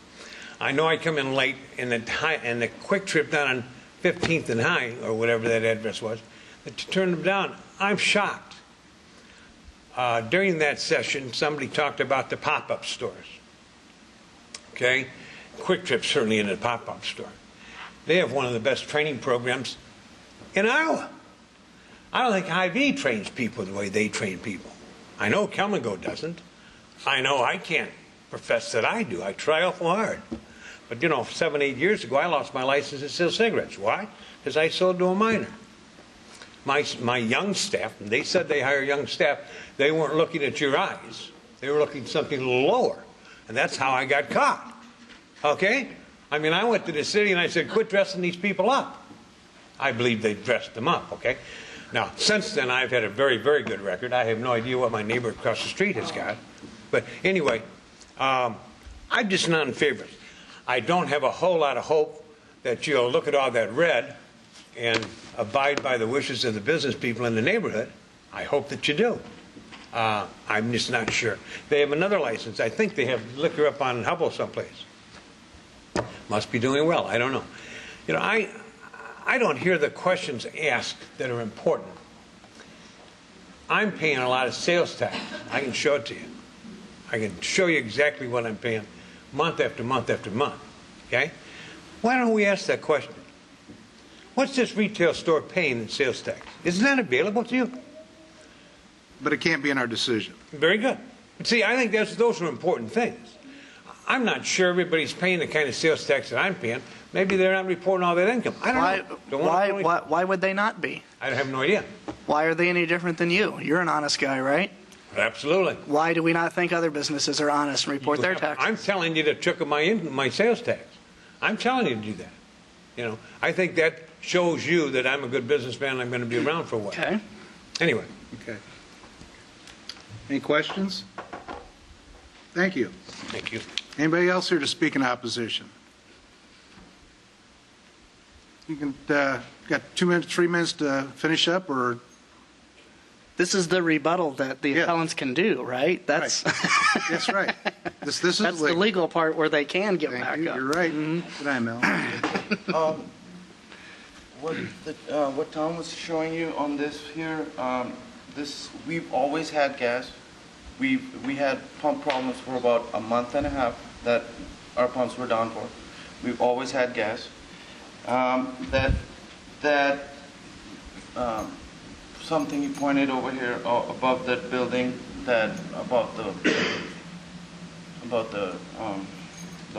I know I come in late, and the quick trip down on 15th and High, or whatever that address was, to turn them down. I'm shocked. During that session, somebody talked about the pop-up stores. Okay? Quick Trip certainly in a pop-up store. They have one of the best training programs in Iowa. I don't think Hy-Vee trains people the way they train people. I know Kelmango doesn't. I know I can't profess that I do. I try awful hard. But, 7, 8 years ago, I lost my license to sell cigarettes. Why? Because I sold to a minor. My young staff, and they said they hire young staff, they weren't looking at your eyes. They were looking at something a little lower. And that's how I got caught. Okay? I mean, I went to the city and I said, quit dressing these people up. I believe they dressed them up, okay? Now, since then, I've had a very, very good record. I have no idea what my neighbor across the street has got. But anyway, I'm just not in favor. I don't have a whole lot of hope that you'll look at all that red and abide by the wishes of the business people in the neighborhood. I hope that you do. I'm just not sure. They have another license. I think they have liquor up on Hubble someplace. Must be doing well. I don't know. I don't hear the questions asked that are important. I'm paying a lot of sales tax. I can show it to you. I can show you exactly what I'm paying month after month after month. Okay? Why don't we ask that question? What's this retail store paying in sales tax? Isn't that available to you? But it can't be in our decision. Very good. But see, I think those are important things. I'm not sure everybody's paying the kind of sales tax that I'm paying. Maybe they're not reporting all that income. I don't know. Don't wanna- Why would they not be? I have no idea. Why are they any different than you? You're an honest guy, right? Absolutely. Why do we not think other businesses are honest and report their taxes? I'm telling you the trick of my sales tax. I'm telling you to do that. You know, I think that shows you that I'm a good businessman and I'm going to be around for a while. Okay. Anyway. Okay. Any questions? Thank you. Thank you. Anybody else here to speak in opposition? You can, got 2 minutes, 3 minutes to finish up, or? This is the rebuttal that the appellants can do, right? That's That's right. This is that's the legal part where they can get back up. You're right. Good night, Mel. What Tom was showing you on this here, we've always had gas. We had pump problems for about a month and a half that our pumps were down for. We've always had gas. Something you pointed over here above that building, that about the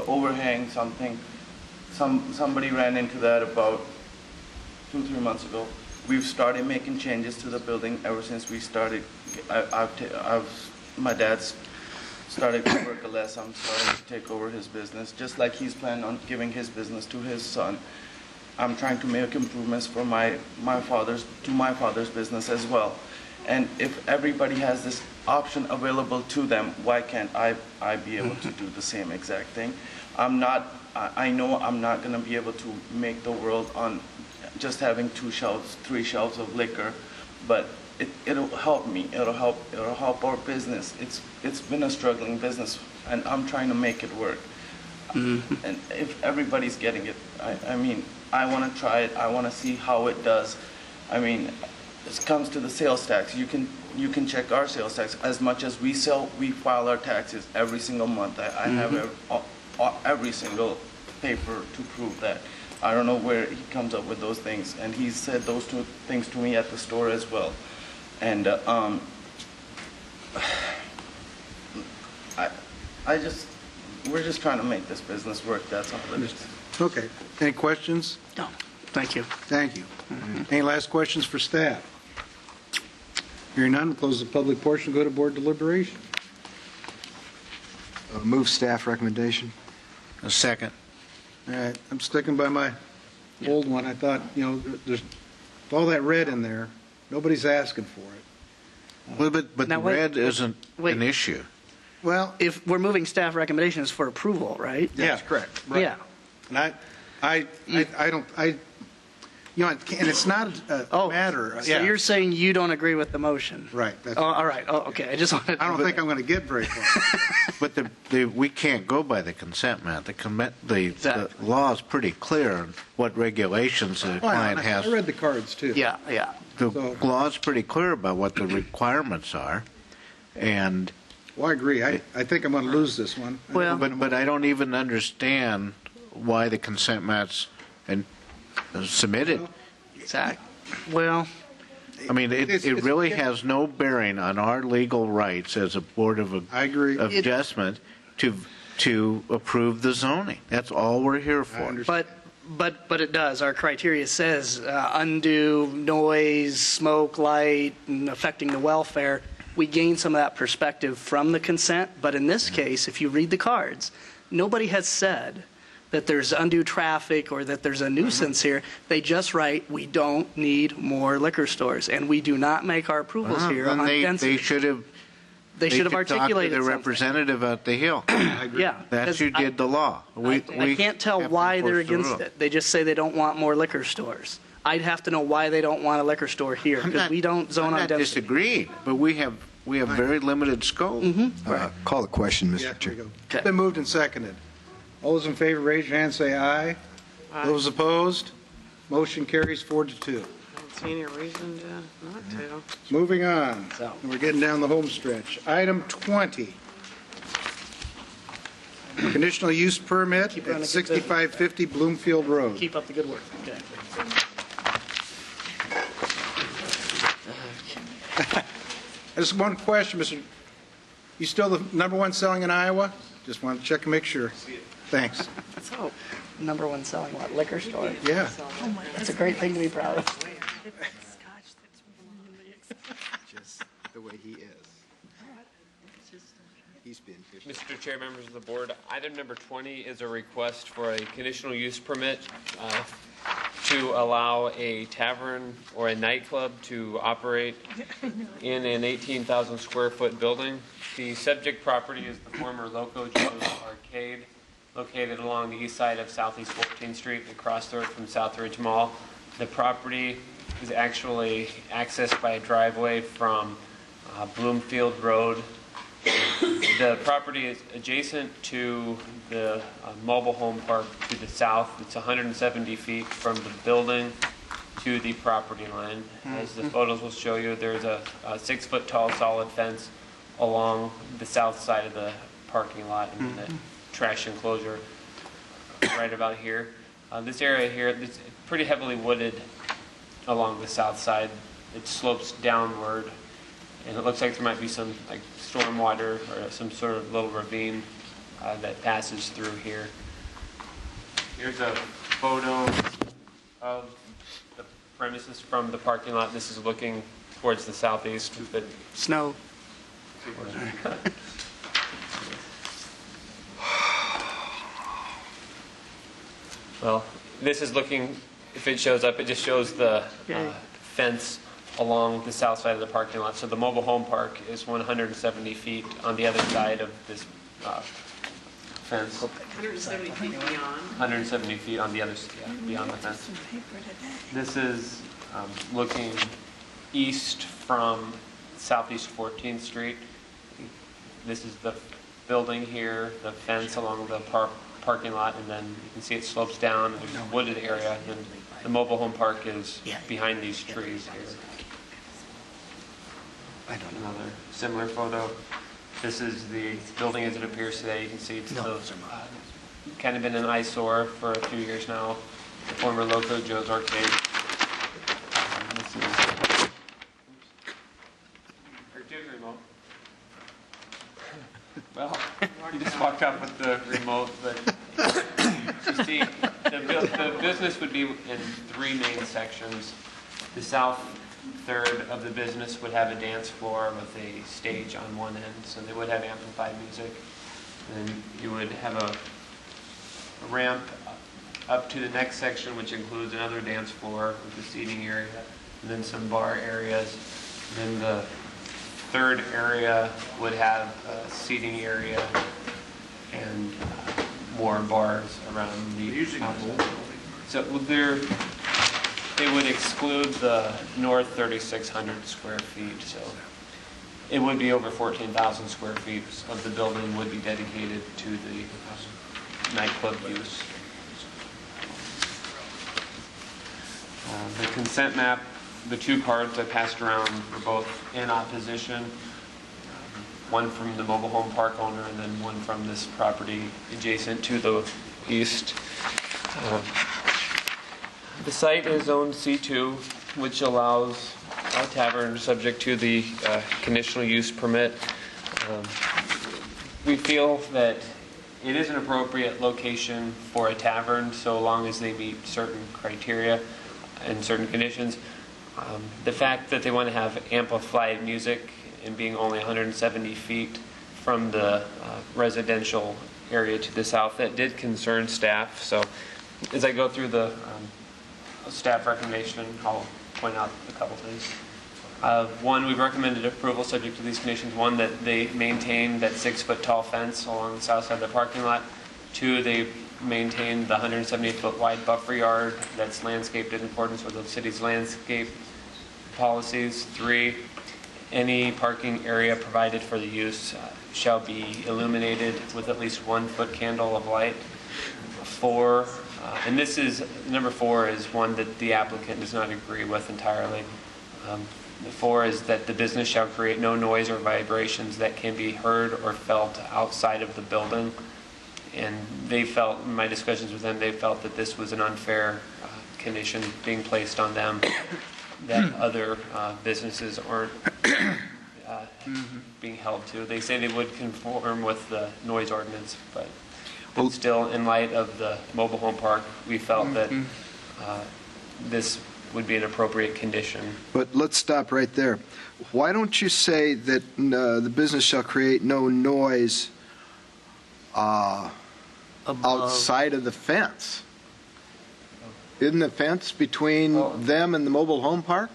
overhang, somebody ran into that about 2-3 months ago. We've started making changes to the building ever since we started. My dad's started to work less. I'm starting to take over his business, just like he's planning on giving his business to his son. I'm trying to make improvements for my father's business as well. And if everybody has this option available to them, why can't I be able to do the same exact thing? I know I'm not going to be able to make the world on just having 2 shelves, 3 shelves of liquor, but it'll help me. It'll help our business. It's been a struggling business, and I'm trying to make it work. Mm-hmm. And if everybody's getting it, I mean, I want to try it. I want to see how it does. I mean, it comes to the sales tax. You can check our sales tax. As much as we sell, we file our taxes every single month. I have every single paper to prove that. I don't know where he comes up with those things, and he said those 2 things to me at the store as well. And we're just trying to make this business work. That's all it is. Okay. Any questions? No. Thank you. Thank you. Any last questions for staff? Hearing none, we'll close the public portion, go to board deliberation. Move staff recommendation. A second. All right, I'm sticking by my old one. I thought, there's all that red in there, nobody's asking for it. Well, but Now, the wait, red isn't wait. an issue. Well, If we're moving staff recommendations for approval, right? that's correct. Right. Yeah. And I don't, and it's not a matter. So you're saying you don't agree with the motion? Right. Oh, all right. Oh, okay. I just wanted. I don't think I'm going to get very far. But we can't go by the consent, Matt. The law is pretty clear on what regulations the client has. I read the cards, too. Yeah. The law is pretty clear about what the requirements are, and. Well, I agree. I think I'm going to lose this one. Well, But I don't even understand why the consent mat's submitted. Exactly. Well, I mean, it really has no bearing on our legal rights as a Board of Adjustment to approve the zoning. That's all we're here for. But it does. Our criteria says undue noise, smoke, light, and affecting the welfare. We gain some of that perspective from the consent, but in this case, if you read the cards, nobody has said that there's undue traffic or that there's a nuisance here. They just write, we don't need more liquor stores, and we do not make our approvals here on density. They should have articulated talk to the something. Representative at the Hill. Yeah. That's who did the law. I can't tell why they're against it. They just say they don't want more liquor stores. I'd have to know why they don't want a liquor store here, because we don't zone on density. I'm not disagreeing, but we have very limited scope. Call the question, Mr. Yeah, Chair. there we go. It's been moved and seconded. All those in favor, raise your hand, say aye. Those opposed, motion carries 4-2. I don't see any reason not to. Moving on. We're getting down the home stretch. Item 20. Conditional use permit at 6550 Bloomfield Road. Keep up the good work. Okay. Just one question, Mr. You still the number one selling in Iowa? Just wanted to check and make sure. Thanks. So, number one selling what, liquor store? Yeah. That's a great thing to be proud of. Just the way he is. He's been fishing. Mr. Chair, members of the board, item number 20 is a request for a conditional use permit to allow a tavern or a nightclub to operate in an 18,000 square foot building. The subject property is the former Loco Joe's Arcade, located along the east side of Southeast 14th Street, across the road from Southridge Mall. The property is actually accessed by a driveway from Bloomfield Road. The property is adjacent to the mobile home park to the south. It's 170 feet from the building to the property line. As the photos will show you, there's a 6-foot tall solid fence along the south side of the parking lot and the trash enclosure right about here. This area here, it's pretty heavily wooded along the south side. It slopes downward, and it looks like there might be some like storm water or some sort of little ravine that passes through here. Here's a photo of the premises from the parking lot. This is looking towards the southeast. But Snow. Well, this is looking, if it shows up, it just shows the fence along the south side of the parking lot. So the mobile home park is 170 feet on the other side of this fence. 170 feet beyond? 170 feet on the other, beyond the fence. This is looking east from Southeast 14th Street. This is the building here, the fence along the parking lot, and then you can see it slopes down. There's a wooded area, and the mobile home park is behind these trees here. Another similar photo. This is the building as it appears today. You can see it's kind of been an eyesore for a few years now. The former Loco Joe's Arcade. This is remote. Well, you just walked up with the remote, but you see, the business would be in 3 main sections. The south third of the business would have a dance floor with a stage on one end, so they would have amplified music. And then you would have a ramp up to the next section, which includes another dance floor with a seating area, and then some bar areas. And then the third area would have a seating area and more bars around the outside. So they would exclude the north 3,600 square feet, so it would be over 14,000 square feet of the building would be dedicated to the nightclub use. The consent map, the 2 cards I passed around were both in opposition, one from the mobile home park owner and then one from this property adjacent to the east. The site is zoned C2, which allows a tavern subject to the conditional use permit. We feel that it is an appropriate location for a tavern so long as they meet certain criteria and certain conditions. The fact that they want to have amplified music and being only 170 feet from the residential area to the south, that did concern staff. So as I go through the staff recommendation, I'll point out a couple things. One, we've recommended approval subject to these conditions. One, that they maintain that 6-foot tall fence along the south side of the parking lot. 2, they maintain the 170-foot wide buffer yard that's landscaped in accordance with the city's landscape policies. 3, any parking area provided for the use shall be illuminated with at least 1-foot candle of light. 4, and this is, number 4 is one that the applicant does not agree with entirely. The 4 is that the business shall create no noise or vibrations that can be heard or felt outside of the building. And they felt, in my discussions with them, they felt that this was an unfair condition being placed on them, that other businesses aren't being held to. They say they would conform with the noise ordinance, but still, in light of the mobile home park, we felt that this would be an appropriate condition. But let's stop right there. Why don't you say that the business shall create no noise outside of the fence? Isn't the fence between them and the mobile home park?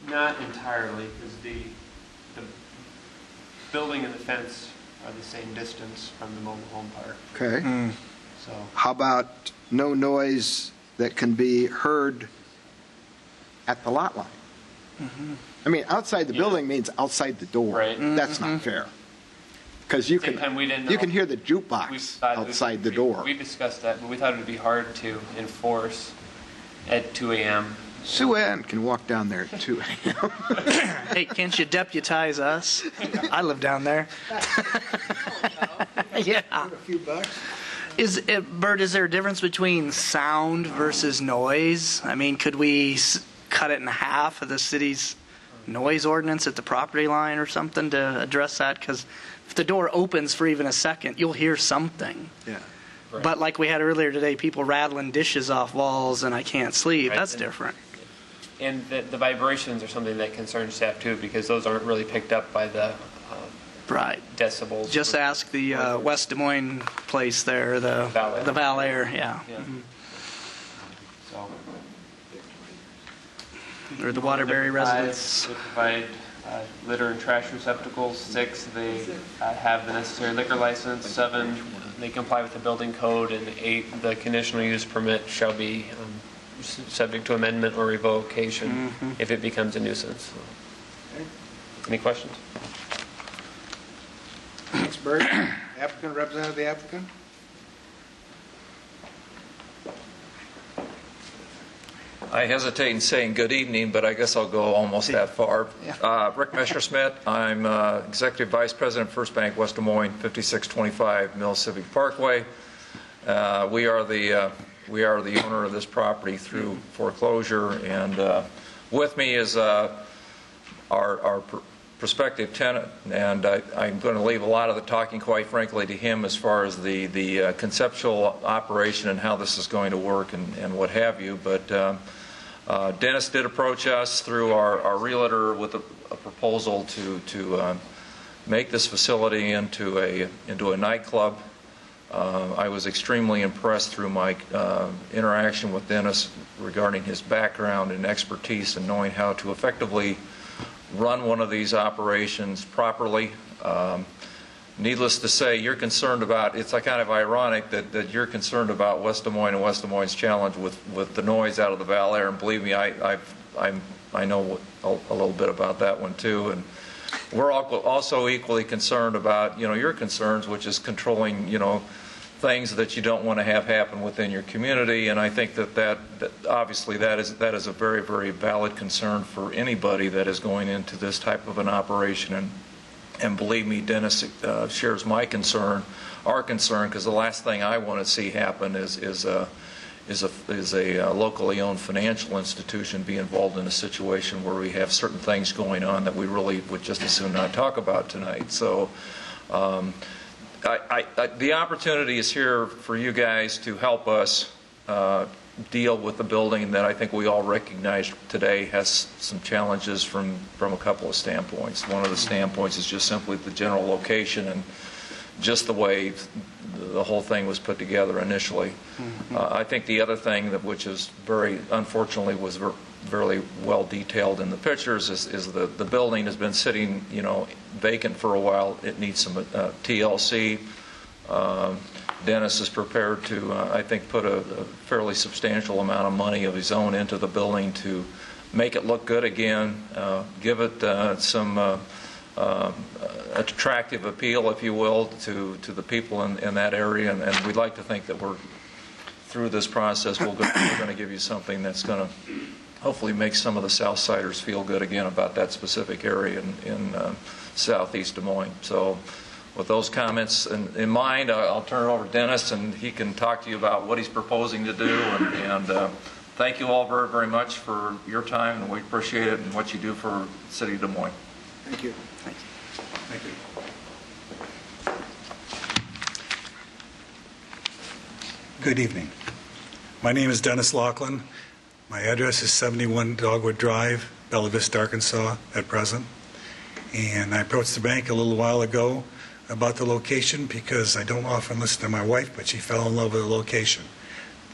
Not entirely, because the building and the fence are the same distance from the mobile home park. Okay. So How about no noise that can be heard at the lot line? I mean, outside the building means outside the door. Right. That's not fair. Because you can hear the jukebox outside the door. We discussed that, but we thought it would be hard to enforce at 2 a.m. Sue Ann can walk down there at 2 a.m. Hey, can't you deputize us? I live down there. Yeah. A few bucks. Bert, is there a difference between sound versus noise? I mean, could we cut it in half of the city's noise ordinance at the property line or something to address that? Because if the door opens for even a second, you'll hear something. Yeah. Right. But like we had earlier today, people rattling dishes off walls and I can't sleep. Right. That's different. And the vibrations are something that concerns staff too, because those aren't really picked up by the Right. decibels. Just ask the West Des Moines place there, the Valair, yeah. So, Or the Waterbury residents. They provide litter and trash receptacles. 6, they have the necessary liquor license. 7, they comply with the building code. And 8, the conditional use permit shall be subject to amendment or revocation if it becomes a nuisance. Any questions? Thanks, Bert. Applicant, representative of the applicant? I hesitate in saying good evening, but I guess I'll go almost that far. Rick Messerschmidt. I'm Executive Vice President, First Bank, West Des Moines, 5625 Mill Civic Parkway. We are the owner of this property through foreclosure, and with me is our prospective tenant, and I'm going to leave a lot of the talking, quite frankly, to him as far as the conceptual operation and how this is going to work and what have you. But Dennis did approach us through our realtor with a proposal to make this facility into a nightclub. I was extremely impressed through my interaction with Dennis regarding his background and expertise and knowing how to effectively run one of these operations properly. Needless to say, you're concerned about, it's kind of ironic that you're concerned about West Des Moines and West Des Moines' challenge with the noise out of the Valair, and believe me, I know a little bit about that one too. And we're also equally concerned about, your concerns, which is controlling, things that you don't want to have happen within your community. And I think that obviously that is a very, very valid concern for anybody that is going into this type of an operation. And believe me, Dennis shares my concern, our concern, because the last thing I want to see happen is a locally owned financial institution be involved in a situation where we have certain things going on that we really would just as soon not talk about tonight. So the opportunity is here for you guys to help us deal with the building that I think we all recognize today has some challenges from a couple of standpoints. One of the standpoints is just simply the general location and just the way the whole thing was put together initially. I think the other thing which is very unfortunately was very well detailed in the pictures is the building has been sitting vacant for a while. It needs some TLC. Dennis is prepared to, I think, put a fairly substantial amount of money of his own into the building to make it look good again, give it some attractive appeal, if you will, to the people in that area. And we'd like to think that we're through this process, we're going to give you something that's going to hopefully make some of the Southsiders feel good again about that specific area in southeast Des Moines. So with those comments in mind, I'll turn it over to Dennis, and he can talk to you about what he's proposing to do. And thank you all very, very much for your time, and we appreciate it and what you do for the city of Des Moines. Thank you. Thank you. Good evening. My name is Dennis Laughlin. My address is 71 Dogwood Drive, Bella Vista, Arkansas, at present. And I approached the bank a little while ago about the location because I don't often listen to my wife, but she fell in love with the location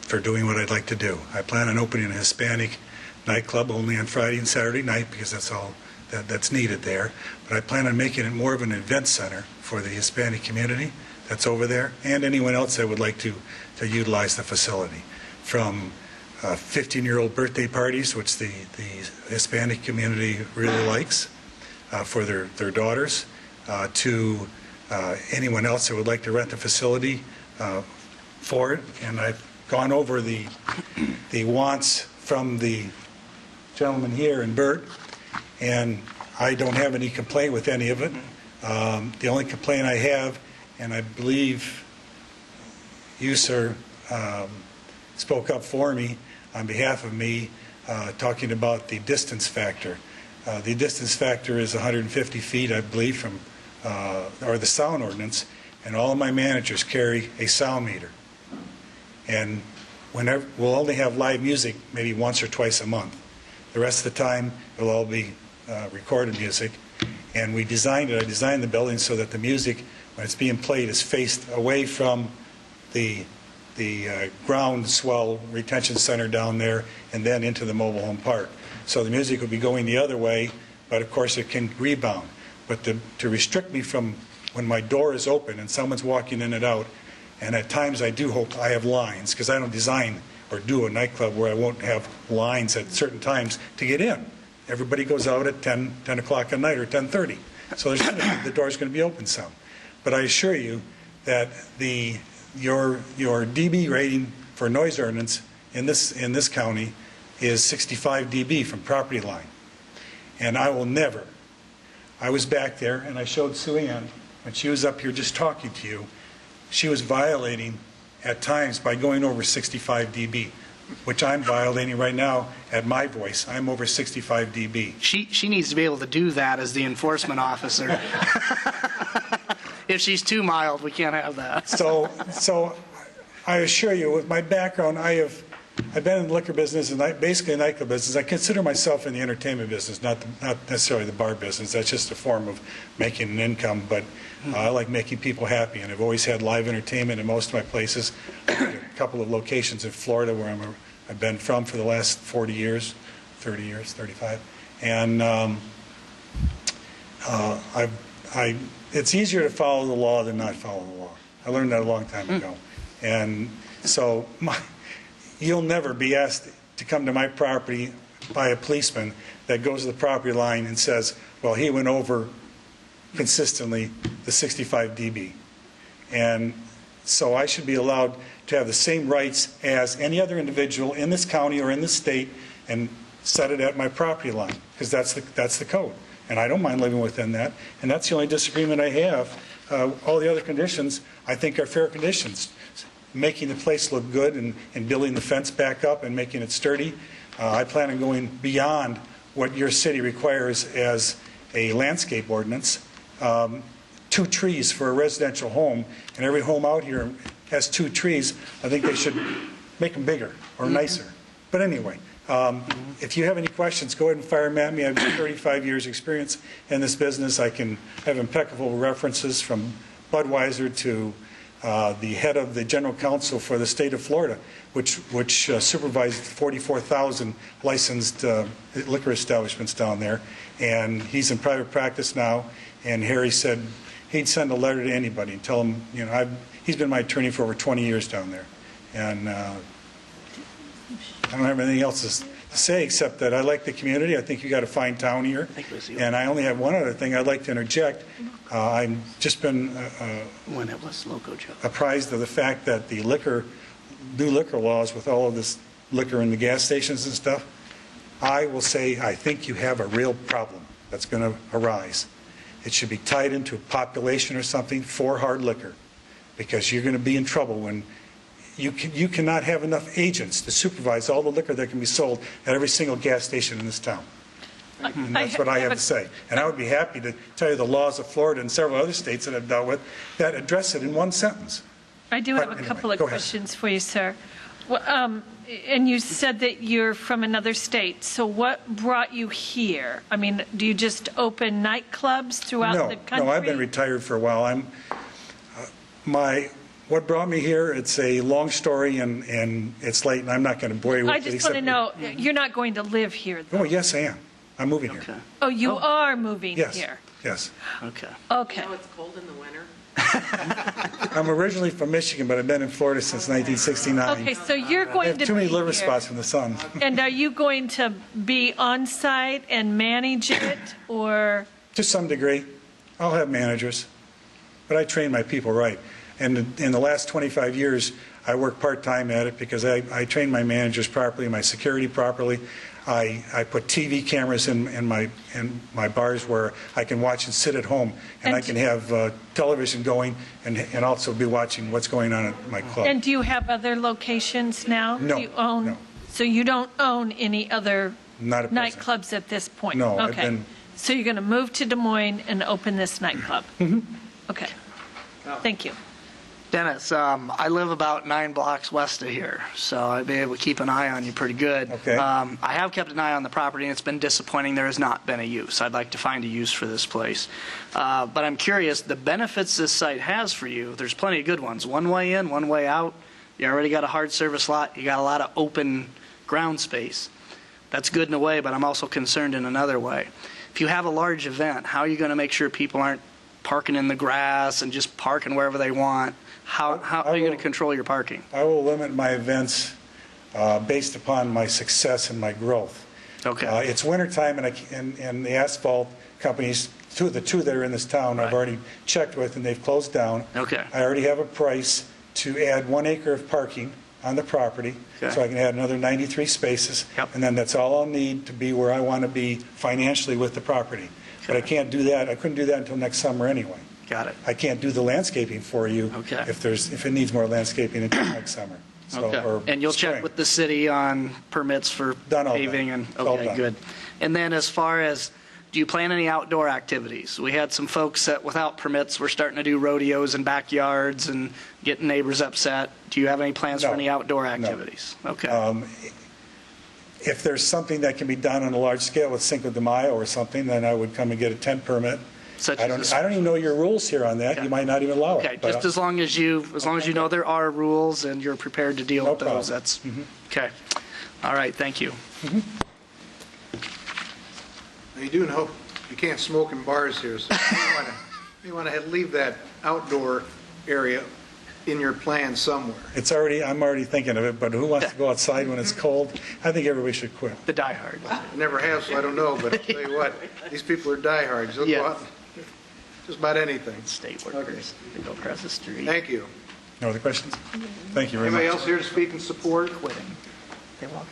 for doing what I'd like to do. I plan on opening a Hispanic nightclub only on Friday and Saturday night because that's all that's needed there. But I plan on making it more of an event center for the Hispanic community that's over there and anyone else that would like to utilize the facility. From 15-year-old birthday parties, which the Hispanic community really likes for their daughters, to anyone else that would like to rent the facility for it. And I've gone over the wants from the gentleman here and Bert, and I don't have any complaint with any of it. The only complaint I have, and I believe you, sir, spoke up for me on behalf of me, talking about the distance factor. The distance factor is 150 feet, I believe, from or the sound ordinance, and all of my managers carry a sound meter. And whenever we'll only have live music maybe once or twice a month. The rest of the time it'll all be recorded music. And I designed the building so that the music, when it's being played, is faced away from the ground swell retention center down there and then into the mobile home park. So the music will be going the other way, but of course it can rebound. But to restrict me from when my door is open and someone's walking in and out, and at times I do hope I have lines, because I don't design or do a nightclub where I won't have lines at certain times to get in. Everybody goes out at 10 o'clock at night or 10:30. So the door's going to be open some. But I assure you that your dB rating for noise ordinance in this county is 65 dB from property line. And I will never, I was back there and I showed Sue Ann when she was up here just talking to you, she was violating at times by going over 65 dB, which I'm violating right now at my voice. I'm over 65 dB. She needs to be able to do that as the enforcement officer. If she's too mild, we can't have that. So I assure you, with my background, I've been in the liquor business and basically nightclub business. I consider myself in the entertainment business, not necessarily the bar business. That's just a form of making an income. But I like making people happy, and I've always had live entertainment in most of my places. A couple of locations in Florida where I've been from for the last 40 years, 30 years, 35. And it's easier to follow the law than not follow the law. I learned that a long time ago. And so you'll never be asked to come to my property by a policeman that goes to the property line and says, well, he went over consistently the 65 dB. And so I should be allowed to have the same rights as any other individual in this county or in this state and set it at my property line, because that's the code. And I don't mind living within that. And that's the only disagreement I have. All the other conditions, I think, are fair conditions. Making the place look good and building the fence back up and making it sturdy. I plan on going beyond what your city requires as a landscape ordinance. 2 trees for a residential home, and every home out here has 2 trees. I think they should make them bigger or nicer. But anyway, if you have any questions, go ahead and fire them at me. I've got 35 years experience in this business. I can have impeccable references from Budweiser to the head of the general counsel for the state of Florida, which supervised 44,000 licensed liquor establishments down there. And he's in private practice now. And Harry said he'd send a letter to anybody and tell him, he's been my attorney for over 20 years down there. And I don't have anything else to say except that I like the community. I think you got a fine town here. And I only have one other thing I'd like to interject. I've just been apprised of the fact that the new liquor laws with all of this liquor in the gas stations and stuff, I will say I think you have a real problem that's going to arise. It should be tied into a population or something for hard liquor, because you're going to be in trouble when you cannot have enough agents to supervise all the liquor that can be sold at every single gas station in this town. And that's what I have to say. And I would be happy to tell you the laws of Florida and several other states that I've dealt with that address it in one sentence. I do have a Anyway, couple of go ahead. questions for you, sir. Well, and you said that you're from another state, so what brought you here? I mean, do you just open nightclubs throughout the country? No, I've been retired for a while. What brought me here, it's a long story, and it's late, and I'm not going to bore you with it. I just want to know, you're not going to live here, though? Oh, yes, I am. I'm moving here. Oh, you are moving Yes, here? yes. Okay. Okay. You know it's cold in the winter? I'm originally from Michigan, but I've been in Florida since 1969. Okay, so you're I going have to too many be liver here. spots from the sun. And are you going to be on site and manage it, or? To some degree. I'll have managers, but I train my people right. And in the last 25 years, I work part-time at it because I train my managers properly, my security properly. I put TV cameras in my bars where I can watch and sit at home, and I can have television going and also be watching what's going on at my club. And do you have other locations now? No, Do you own? no. So you don't own any other Not at present. nightclubs at this point? No, I've Okay. been- So you're going to move to Des Moines and open this nightclub? Okay. Thank you. Dennis, I live about 9 blocks west of here, so I'd be able to keep an eye on you pretty good. Okay. I have kept an eye on the property, and it's been disappointing there has not been a use. I'd like to find a use for this place. But I'm curious, the benefits this site has for you, there's plenty of good ones. One way in, one way out. You already got a hard service lot. You got a lot of open ground space. That's good in a way, but I'm also concerned in another way. If you have a large event, how are you going to make sure people aren't parking in the grass and just parking wherever they want? How are you going to control your parking? I will limit my events based upon my success and my growth. Okay. It's wintertime, and the asphalt companies, the two that are in this town, I've already checked with, and they've closed down. Okay. I already have a price to add 1 acre of parking on the property, Okay. so I can add another 93 spaces. Yep. And then that's all I'll need to be where I want to be financially with the property. But I can't do that. I couldn't do that until next summer anyway. Got it. I can't do the landscaping for you Okay. if it needs more landscaping until next summer. So, Okay. or And you'll spring. check with the city on permits for Done all paving that. and, It's all okay, done. good. And then as far as, do you plan any outdoor activities? We had some folks that without permits were starting to do rodeos in backyards and getting neighbors upset. Do you have any plans for No. any outdoor No. activities? Okay. If there's something that can be done on a large scale with Cinco de Mayo or something, then I would come and get a tent permit. Such I as don't even know your rules here on that. You might not even allow it. Okay, but, just as long as you know there are rules and you're prepared to deal No with those, problem. that's, okay. All right, thank you. Now, you do know you can't smoke in bars here, so you want to leave that outdoor area in your plan somewhere. I'm already thinking of it, but who wants to go outside when it's cold? I think everybody should quit. The diehard. I never have, so I don't know, but I'll tell you what, these people are diehards. They'll go out just about anything. State workers, they go across the street. Thank you. No other questions? Thank you very Anybody much. else here to speak in support? Quitting.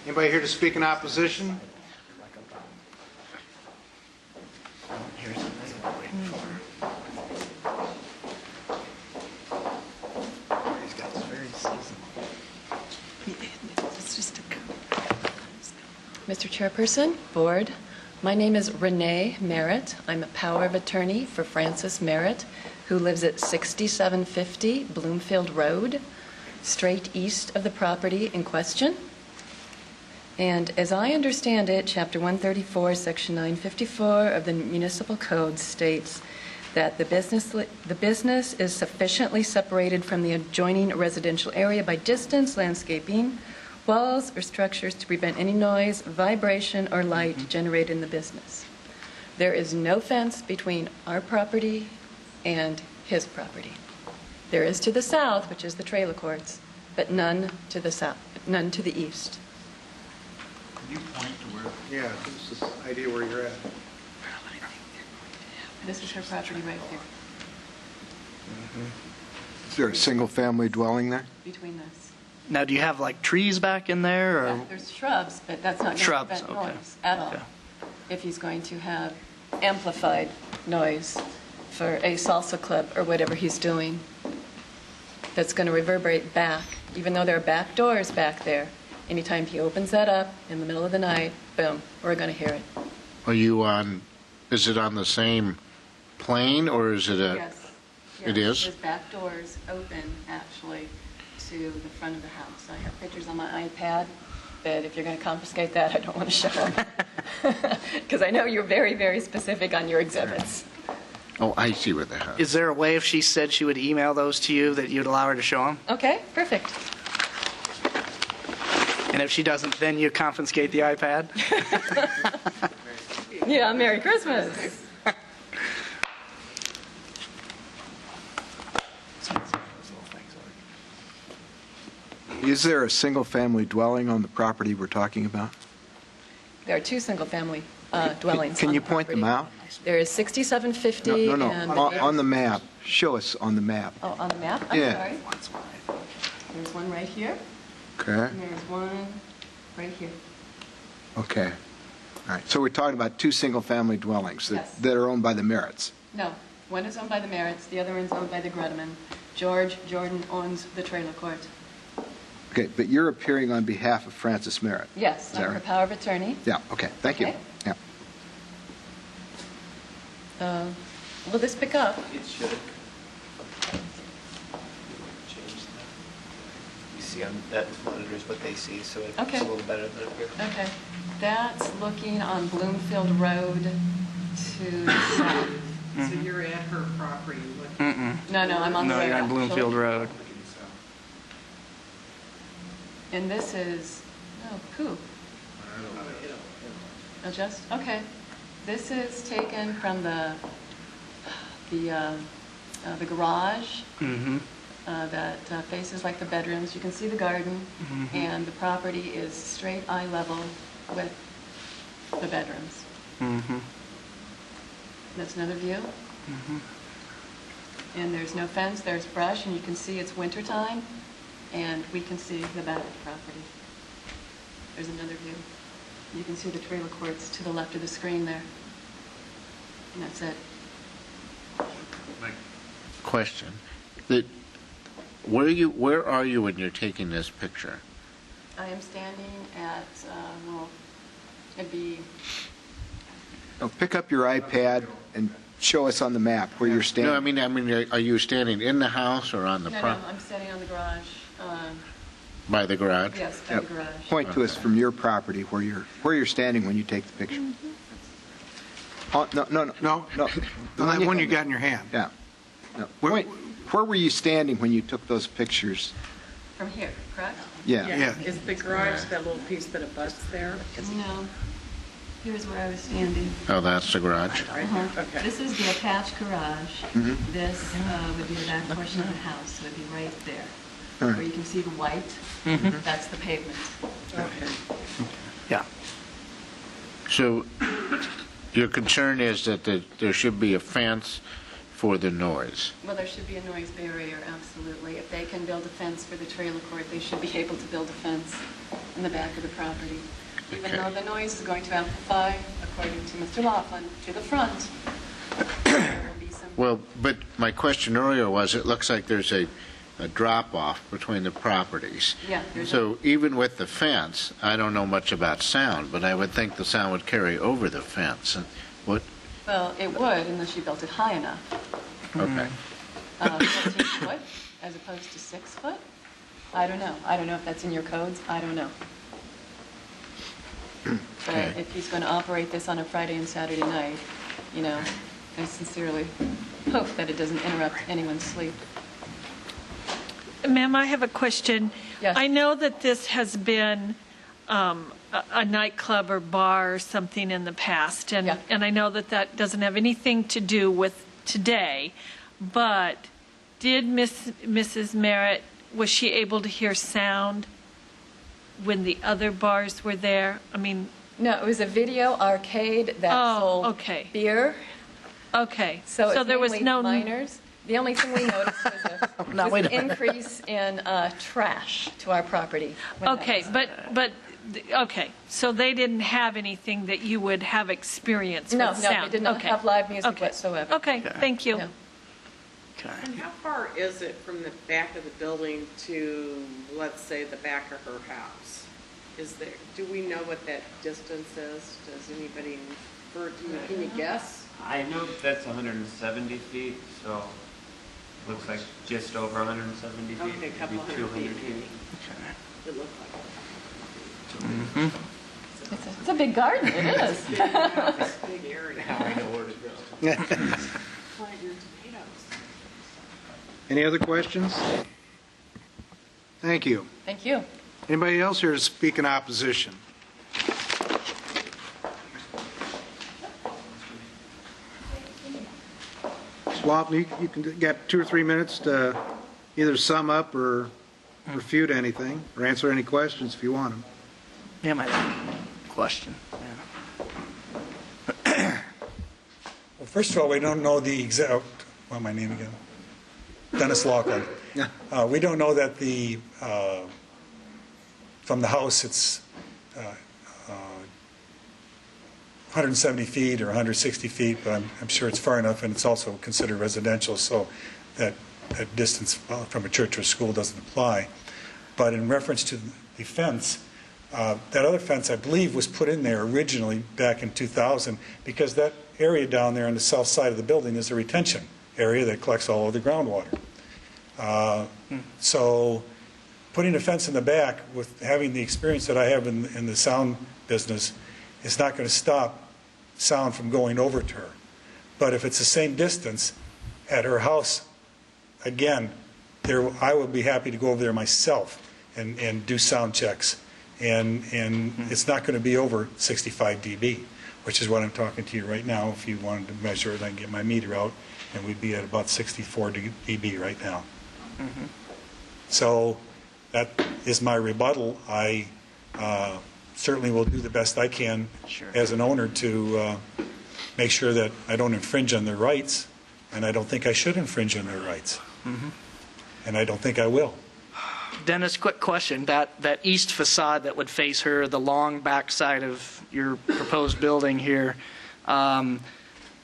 Anybody here to speak in opposition? Here's what they're waiting for. He's got this very seasonal. It's just Mr. Chairperson, Board, my name is Renee Merritt. I'm a power of attorney for Francis Merritt, who lives at 6750 Bloomfield Road, straight east of the property in question. And as I understand it, Chapter 134, Section 954 of the Municipal Code states that the business is sufficiently separated from the adjoining residential area by distance, landscaping, walls, or structures to prevent any noise, vibration, or light generated in the business. There is no fence between our property and his property. There is to the south, which is the trailer courts, but none to the south, none to the east. Can you point to where? Yeah, give us an idea where you're at. This is her property right here, Is there a single-family dwelling there? between us. Now, do you have like trees back in there, or? There's shrubs, but that's not going to Shrubs, prevent okay. noise at all. Okay. If he's going to have amplified noise for a salsa club or whatever he's doing, that's going to reverberate back, even though there are back doors back there. Anytime he opens that up in the middle of the night, boom, we're going to hear it. Are you on, is it on the same plane, or is it a? Yes. It Yes, is? His back doors open, actually, to the front of the house. I have pictures on my iPad, but if you're going to confiscate that, I don't want to show them. Because I know you're very, very specific on your exhibits. Oh, I see what the house. Is there a way, if she said she would email those to you, that you'd allow her to show them? Okay, perfect. And if she doesn't, then you confiscate the iPad? Yeah, Merry Christmas. Is there a single-family dwelling on the property we're talking about? There are two single-family dwellings Can on you the point them property. out? There is 6750 No, no, and... no, on the map. Show us on the map. Oh, on the map? I'm Yeah. sorry. There's one right here, Okay, and there's one right here. okay. All right, so we're talking about two single-family dwellings Yes. that are owned by the Merritts. No, one is owned by the Merritts, the other one's owned by the Gredeman. George Jordan owns the trailer court. Okay, but you're appearing on behalf of Francis Merritt? Yes, Is that I'm her right? power of attorney. Yeah, okay, thank you. Okay. Yeah. Will this pick up? It should. Change that. You see on that monitor is what they see, so it's Okay. a little better than up here. Okay. That's looking on Bloomfield Road to the south. So you're at her property looking? Mm-mm. No, I'm on the No, road. you're on actually. Bloomfield Road. And this is, oh, poo. Adjust, okay. This is taken from the garage Mm-hmm. that faces like the bedrooms. You can see the garden, Mhm. and the property is straight eye level with the bedrooms. Mm-hmm. That's another view. Mm-hmm. And there's no fence, there's brush, and you can see it's wintertime, and we can see the back of the property. There's another view. You can see the trailer courts to the left of the screen there. And that's it. Question. Where are you when you're taking this picture? I am standing at, well, it'd be, Oh, pick up your iPad and show us on the map where you're standing. No, I mean, are you standing in the house or on the no, front? I'm standing on the garage. By the garage? Yes, by Yep. the garage. Point to us from your property where you're standing when you take the picture. Oh, no. No, that one you got in your hand. Yeah. No. Where were you standing when you took those pictures? From here, correct? Yeah. Yeah. Is the garage that little piece that abuts there? No. Here's where I was standing. Oh, that's the garage? Uh-huh. Okay. This is the attached garage. Mhm. This would be the back portion of the house, so it'd be right there. All right. Where you can see the white, Mhm. that's the pavement. Okay. Yeah. So your concern is that there should be a fence for the noise? Well, there should be a noise barrier, absolutely. If they can build a fence for the trailer court, they should be able to build a fence in the back of the property. Even Okay. though the noise is going to amplify, according to Mr. Laughlin, to the front. There will be some... Well, but my question earlier was, it looks like there's a drop-off between the properties. Yeah, there's So even with the fence, I don't know much about sound, but I would think the sound would carry over the fence. And what? Well, it would, unless you built it high enough. Okay. 14 foot as opposed to 6 foot? I don't know. I don't know if that's in your codes. I don't know. But Okay. if he's going to operate this on a Friday and Saturday night, you know, I sincerely hope that it doesn't interrupt anyone's sleep. Ma'am, I have a question. Yes. I know that this has been a nightclub or bar or something in the past, and, Yeah. and I know that that doesn't have anything to do with today, but did Mrs. Merritt, was she able to hear sound when the other bars were there? I mean... No, it was a video arcade that sold okay. beer. Okay. So it's there was mainly no... minors. The only thing we noticed was wait an a minute. increase in trash to our property. when that Okay, was- okay, so they didn't have anything that you would have experience No, with no, sound? they did not Okay. have live music Okay. whatsoever. Okay, thank you. No. Okay. And how far is it from the back of the building to, let's say, the back of her house? is there, do we know what that distance is? Does anybody, can you guess? I know that's 170 feet, so looks like just over 170 feet. Okay, a couple maybe hundred 200 feet maybe. It looked like. It's a big garden, it is. Big area. I know where to go. Plant your tomatoes. Any other questions? Thank you. Thank you. Anybody else here to speak in opposition? Swap, you can get 2 or 3 minutes to either sum up or refute anything, or answer any questions if you want them. Yeah, my question. Well, first of all, we don't know the exact, what my name again? Dennis Laughlin. We don't know that from the house it's 170 feet or 160 feet, but I'm sure it's far enough, and it's also considered residential, so that distance from a church or a school doesn't apply. But in reference to the fence, that other fence, I believe, was put in there originally back in 2000 because that area down there on the south side of the building is a retention area that collects all of the groundwater. So putting a fence in the back with having the experience that I have in the sound business is not going to stop sound from going over to her. But if it's the same distance at her house, again, I would be happy to go over there myself and do sound checks. And it's not going to be over 65 dB, which is what I'm talking to you right now. If you wanted to measure it, I can get my meter out, and we'd be at about 64 dB right now. Mm-hmm. So that is my rebuttal. I certainly will do the best I can as an owner to make sure that I don't infringe on their rights, and I don't think I should infringe on their rights. Mm-hmm. And I don't think I will. Dennis, quick question. That east facade that would face her, the long back side of your proposed building here,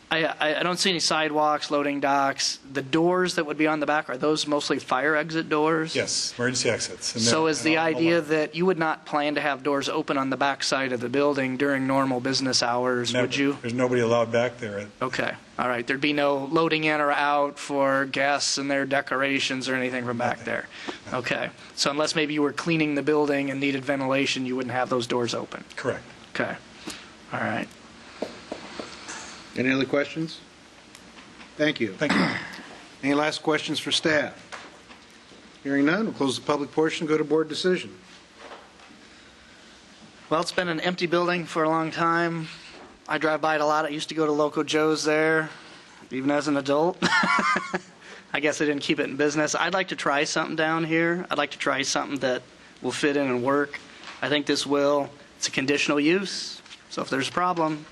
I don't see any sidewalks, loading docks. The doors that would be on the back, are those mostly fire exit doors? Yes, emergency exits. And So is the all idea along. that you would not plan to have doors open on the back side of the building during normal business hours, Never. would you? There's nobody allowed back there. Okay, all right. There'd be no loading in or out for guests and their decorations or anything from back there? Okay. So unless maybe you were cleaning the building and needed ventilation, you wouldn't have those doors open? Correct. Okay. All right. Any other questions? Thank you. Thank you. Any last questions for staff? Hearing none, we'll close the public portion and go to board decision. Well, it's been an empty building for a long time. I drive by it a lot. I used to go to Loco Joe's there, even as an adult. I guess I didn't keep it in business. I'd like to try something down here. I'd like to try something that will fit in and work. I think this will. It's a conditional use, so if there's a problem,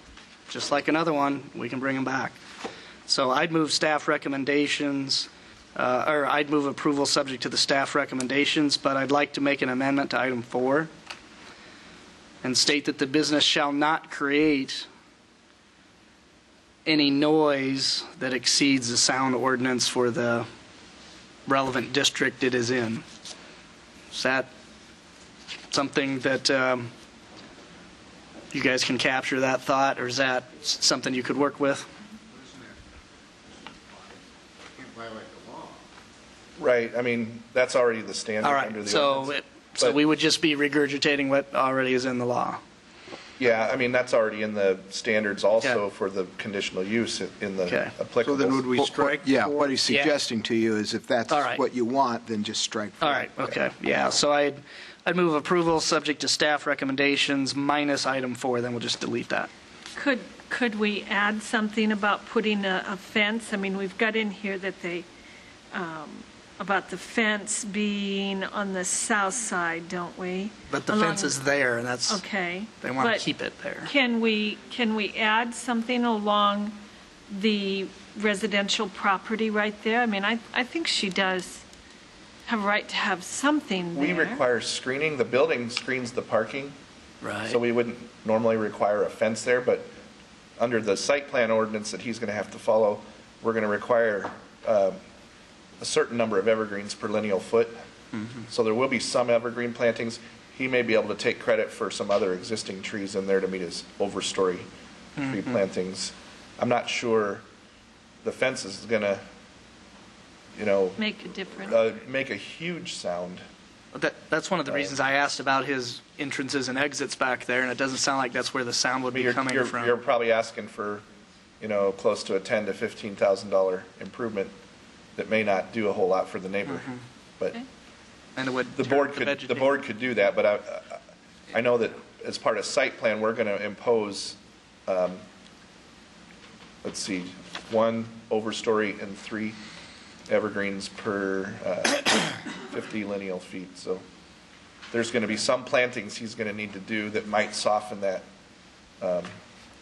just like another one, we can bring them back. So I'd move staff recommendations, or I'd move approval subject to the staff recommendations, but I'd like to make an amendment to item 4 and state that the business shall not create any noise that exceeds the sound ordinance for the relevant district it is in. Is that something that you guys can capture that thought, or is that something you could work with? Right, I mean, that's already the standard All under right, the ordinance. so But- we would just be regurgitating what already is in the law. Yeah, I mean, that's already in the standards also Okay. for the conditional use in the Okay. applicable. So then would we strike? Yeah, four? what he's suggesting to you is if that's All right. what you want, then just strike. All right, okay, yeah, so I'd move approval subject to staff recommendations minus item 4, then we'll just delete that. Could we add something about putting a fence? I mean, we've got in here that about the fence being on the south side, don't we? But the Along- fence is there, and that's, Okay. they want to But keep it there. Can we add something along the residential property right there? I mean, I think she does have a right to have something there. We require screening, the building screens the parking. Right. So we wouldn't normally require a fence there, but under the site plan ordinance that he's going to have to follow, we're going to require a certain number of evergreens per lineal foot. So there will be some evergreen plantings. he may be able to take credit for some other existing trees in there to meet his overstory tree plantings. I'm not sure the fence is going to, Make a difference. make a huge sound. That's one of the reasons I asked about his entrances and exits back there, and it doesn't sound like that's where the sound would be coming from. You're probably asking for, close to a $10,000 to $15,000 improvement that may not do a whole lot for the neighbor. But and it would the board could do that. But I know that as part of site plan, we're going to impose, let's see, 1 overstory and 3 evergreens per 50 lineal feet. So there's going to be some plantings he's going to need to do that might soften that.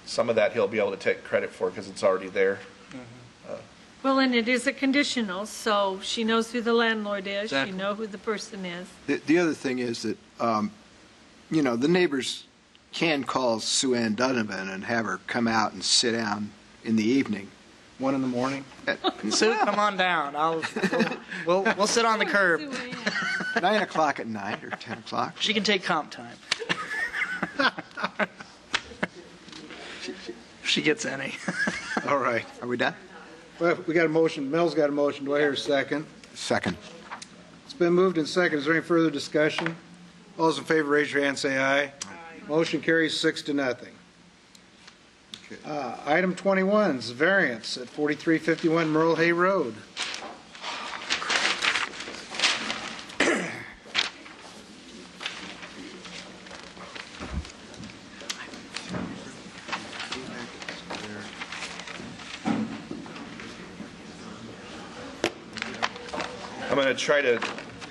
Some of that he'll be able to take credit for because it's already there. Well, and it is a conditional, so she knows who the landlord is, Exactly. she knows who the person is. The other thing is that, the neighbors can call Sue Ann Donovan and have her come out and sit down in the evening. 1 in the morning? Sue, come on down. We'll sit on the curb. 9 o'clock at night or 10 o'clock. She can take comp time. If she gets any. All right. Are we done? Well, we got a motion. Mel's got a motion. Do I hear a second? Second. It's been moved and seconded. Is there any further discussion? All those in favor, raise your hand and say aye. Motion carries 6-0. Item 21 is variance at 4351 Merle Hay Road. I'm going to try to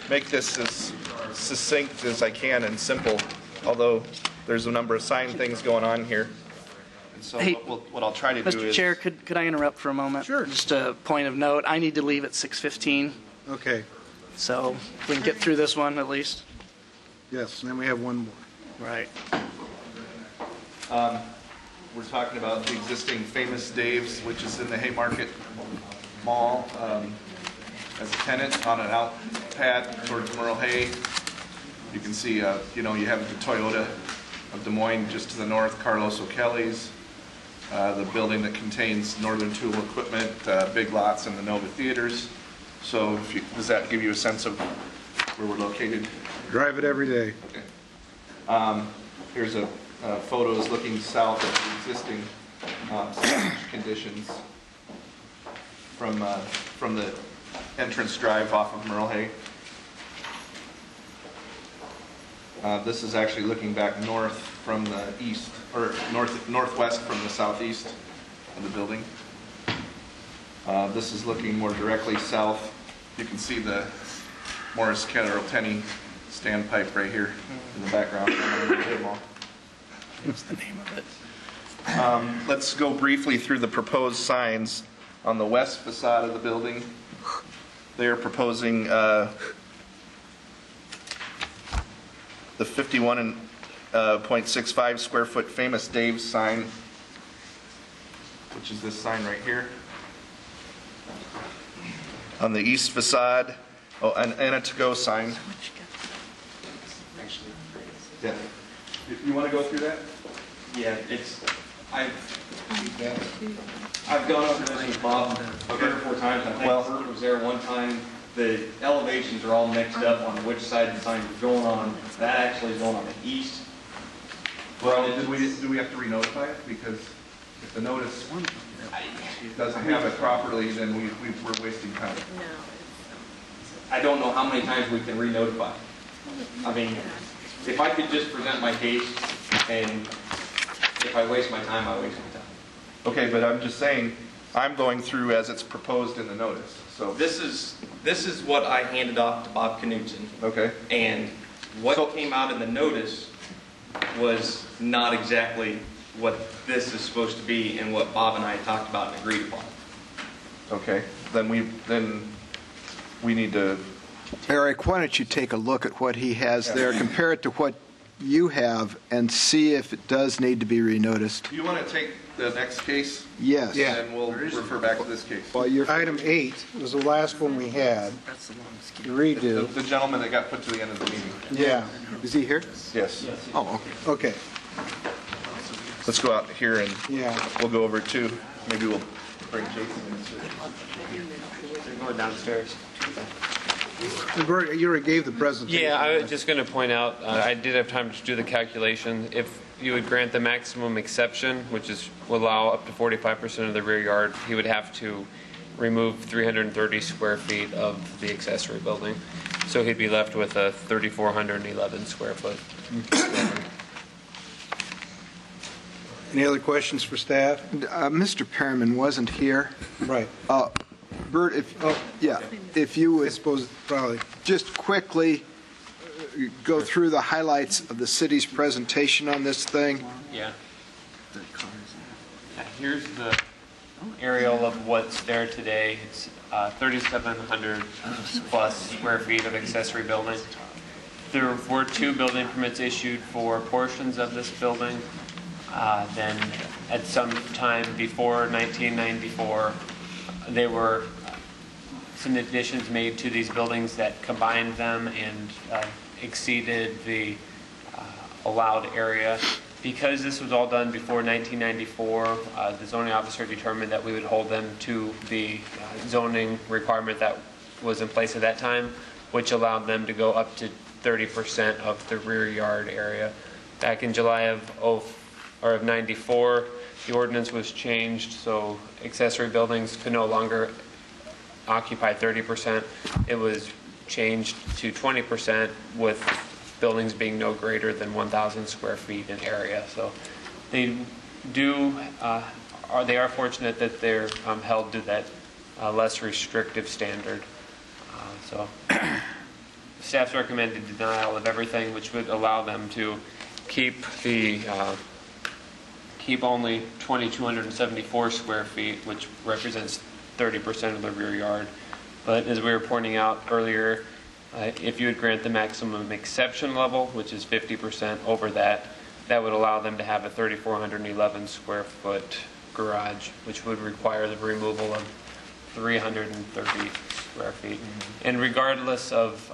make this as succinct as I can and simple, although there's a number of sign things going on here. And so Hey, what I'll try to do Mr. is... Chair, could I interrupt for a moment? Sure. Just a point of note. I need to leave at 6:15, Okay. so if we can get through this one at least. Yes, and then we have one more. Right. We're talking about the existing Famous Dave's, which is in the Haymarket Mall, as a tenant on an out pad towards Merle Hay. You can see, you have the Toyota of Des Moines just to the north, Carlos O'Kelly's, the building that contains Northern Tool Equipment, Big Lots, and the Nova Theaters. So does that give you a sense of where we're located? Drive it every day. Okay. Here's a photos looking south at the existing conditions from the entrance drive off of Merle Hay. This is actually looking back north from the east, or northwest from the southeast of the building. This is looking more directly south. You can see the Morris Kettle Tenney standpipe right here in the background. What's the name of it? Let's go briefly through the proposed signs. On the west facade of the building, they are proposing the 51.65 square foot Famous Dave's sign, which is this sign right here. On the east facade, and a to-go sign. Yeah. You want to go through that? Yeah, I've gone over this with Bob 3 or 4 times. I think Bert was there one time. The elevations are all mixed up on which side the sign is going on. That actually is going on the east. Well, do we have to re-notify it? Because if the notice doesn't have it properly, then we're wasting time. I don't know how many times we can re-notify. I mean, if I could just present my case, and if I waste my time, I waste my time. Okay, but I'm just saying, I'm going through as it's proposed in the notice. So This is what I handed off to Bob Knudsen. Okay. And what came out in the notice was not exactly what this is supposed to be and what Bob and I talked about and agreed upon. Okay, then we need to... Eric, why don't you take a look at what he has there, compare it to what you have and see if it does need to be renoticed. Do you want to take the next case? Yes. Yeah. And we'll refer back to this case. Well, Item 8 was the last one we had. Redo. The gentleman that got put to the end of the meeting. Yeah. Is he here? Yes. Oh, okay. Okay. Let's go out here and Yeah. we'll go over it too. Maybe we'll bring Jason They're going downstairs. Bert, you already gave the presentation. Yeah, I was just going to point out, I did have time to do the calculation. If you would grant the maximum exception, which will allow up to 45% of the rear yard, he would have to remove 330 square feet of the accessory building. So he'd be left with a 3,411 square foot. Any other questions for staff? Mr. Perriman wasn't here. Right. Bert, if you would I suppose probably. just quickly go through the highlights of the city's presentation on this thing. Yeah. Here's the aerial of what's there today. It's 3,700 plus square feet of accessory building. There were 2 building permits issued for portions of this building. Then at some time before 1994, there were some additions made to these buildings that combined them and exceeded the allowed area. Because this was all done before 1994, the zoning officer determined that we would hold them to the zoning requirement that was in place at that time, which allowed them to go up to 30% of the rear yard area. Back in July of 94, the ordinance was changed, so accessory buildings could no longer occupy 30%. It was changed to 20% with buildings being no greater than 1,000 square feet in area. So they are fortunate that they're held to that less restrictive standard. So staff's recommended denial of everything, which would allow them to keep only 2,274 square feet, which represents 30% of the rear yard. But as we were pointing out earlier, if you would grant the maximum exception level, which is 50% over that, that would allow them to have a 3,411 square foot garage, which would require the removal of 330 square feet. And regardless of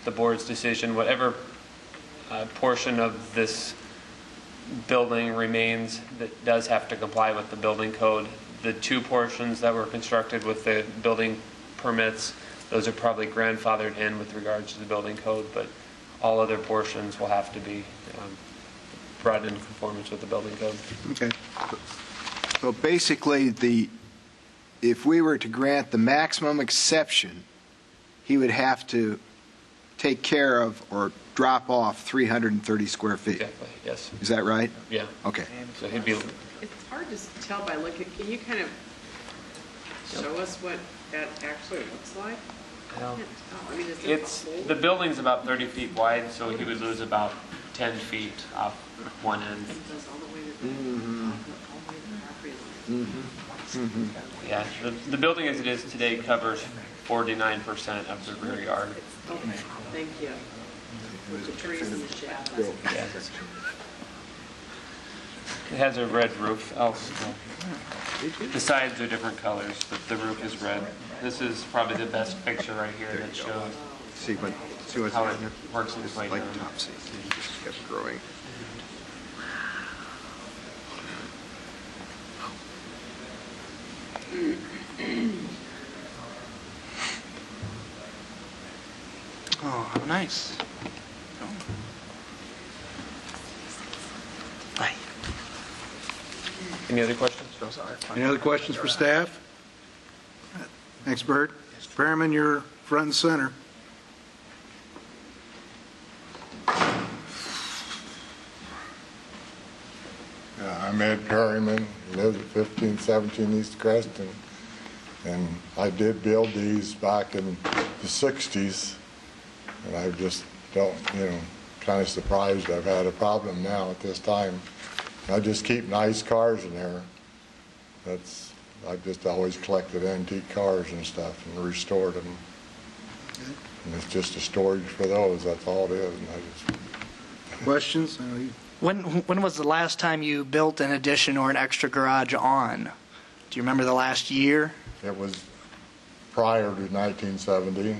the board's decision, whatever portion of this building remains that does have to comply with the building code, the 2 portions that were constructed with the building permits, those are probably grandfathered in with regards to the building code, but all other portions will have to be brought into conformance with the building code. Okay. So basically, if we were to grant the maximum exception, he would have to take care of or drop off 330 square feet. Exactly, yes. Is that right? Yeah. Okay. So he'd be... It's hard to tell by looking. Can you kind of show us what that actually looks like? I mean, is it the building's about 30 feet wide, so he would lose about 10 feet off one end. Yeah, the building as it is today covers 49% of the rear yard. Okay, thank you. With the trees and the shadows. Yes. It has a red roof. The sides are different colors, but the roof is red. This is probably the best picture right here that shows See what's how it happening? works its way Like down. topsy. It just kept growing. Oh, how nice. Any other questions? Any other questions for staff? Thanks, Bert. Perriman, you're front and center. I'm Ed Perryman, live at 1517 East Creston, and I did build these back in the 60s, and I just don't, kind of surprised I've had a problem now at this time. I just keep nice cars in there. I just always collected antique cars and stuff and restored them. And it's just a storage for those, that's all it is. And Questions? When was the last time you built an addition or an extra garage on? Do you remember the last year? It was prior to 1970.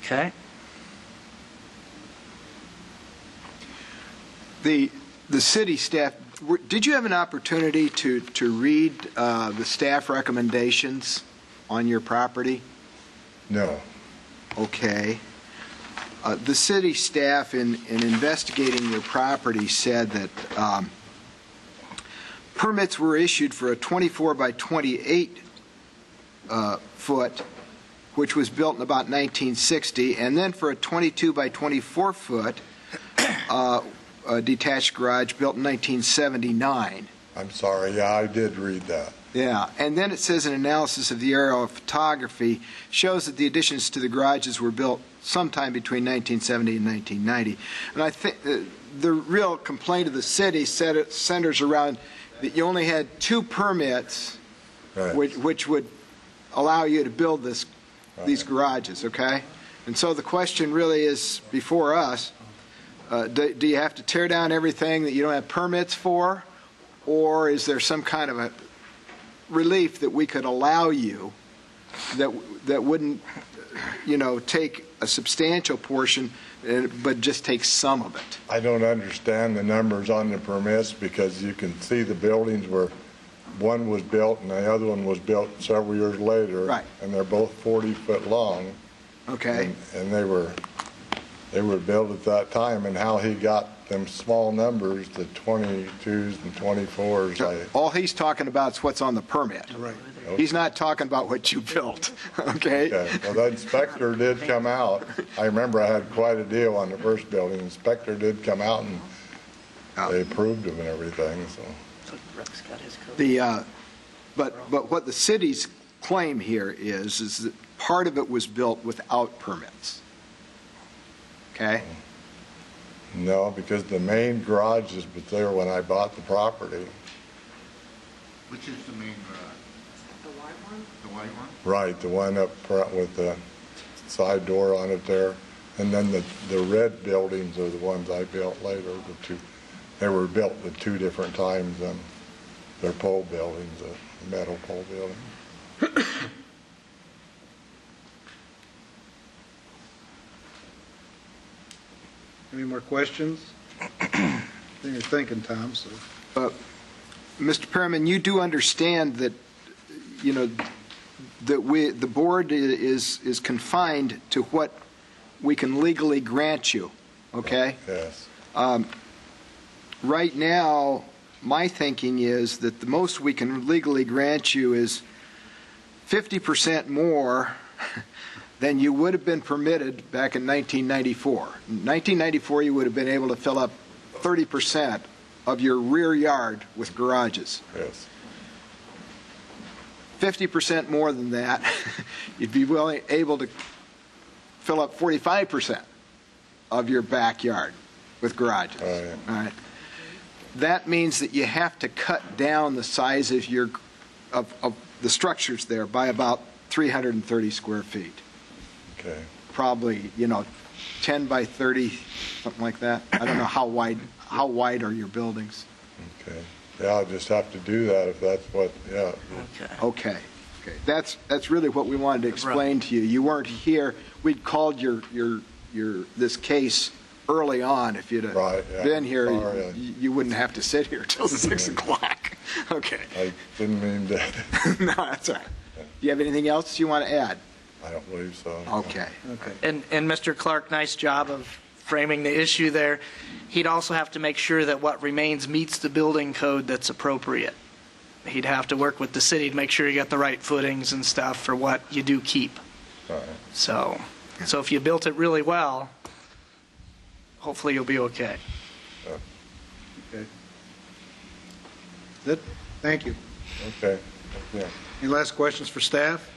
Okay. The city staff, did you have an opportunity to read the staff recommendations on your property? No. Okay. The city staff, in investigating your property, said that permits were issued for a 24 by 28 foot, which was built in about 1960, and then for a 22 by 24 foot detached garage built in 1979. I'm sorry, yeah, I did read that. Yeah, and then it says an analysis of the aerial photography shows that the additions to the garages were built sometime between 1970 and 1990. And I think the real complaint of the city centers around that you only had 2 permits, right, which would allow you to build these garages, okay? And so the question really is before us, do you have to tear down everything that you don't have permits for, or is there some kind of a relief that we could allow you that wouldn't, take a substantial portion, but just take some of it? I don't understand the numbers on the permits because you can see the buildings where one was built and the other one was built several years later. Right. And they're both 40 foot long. Okay. And they were built at that time, and how he got them small numbers, the 22s and 24s. All he's talking about is what's on the permit. Right. He's not talking about what you built, okay? Okay. Well, the inspector did come out. I remember I had quite a deal on the first building. The inspector did come out and they approved them and everything, so. Rick's got his code. But what the city's claim here is that part of it was built without permits. Okay? No, because the main garage was there when I bought the property. Which is the main garage? The white one? The white one? Right, the one up front with the side door on it there. And then the red buildings are the ones I built later, the 2. They were built at 2 different times. They're pole buildings, metal pole buildings. Any more questions? I think you're thinking, Tom, so. Mr. Perriman, you do understand that, that the board is confined to what we can legally grant you, okay? Yes. Right now, my thinking is that the most we can legally grant you is 50% more than you would have been permitted back in 1994. In 1994, you would have been able to fill up 30% of your rear yard with garages. Yes. 50% more than that, you'd be able to fill up 45% of your backyard with garages. All right. That means that you have to cut down the size of of the structures there by about 330 square feet. Okay. Probably, 10 by 30, something like that. I don't know how wide are your buildings? Okay. Yeah, I'll just have to do that if that's what, yeah. Okay. That's really what we wanted to explain to you. You weren't here. We'd called this case early on. If you'd have been here, you wouldn't have to sit here till 6 o'clock. Okay. I didn't mean to. No, that's all right. Do you have anything else you want to add? I don't believe so. Okay. And Mr. Clark, nice job of framing the issue there. He'd also have to make sure that what remains meets the building code that's appropriate. He'd have to work with the city to make sure you got the right footings and stuff for what you do keep. All right. So if you built it really well, hopefully you'll be okay. Okay. Good. Thank you. Okay. Yeah. Any last questions for staff?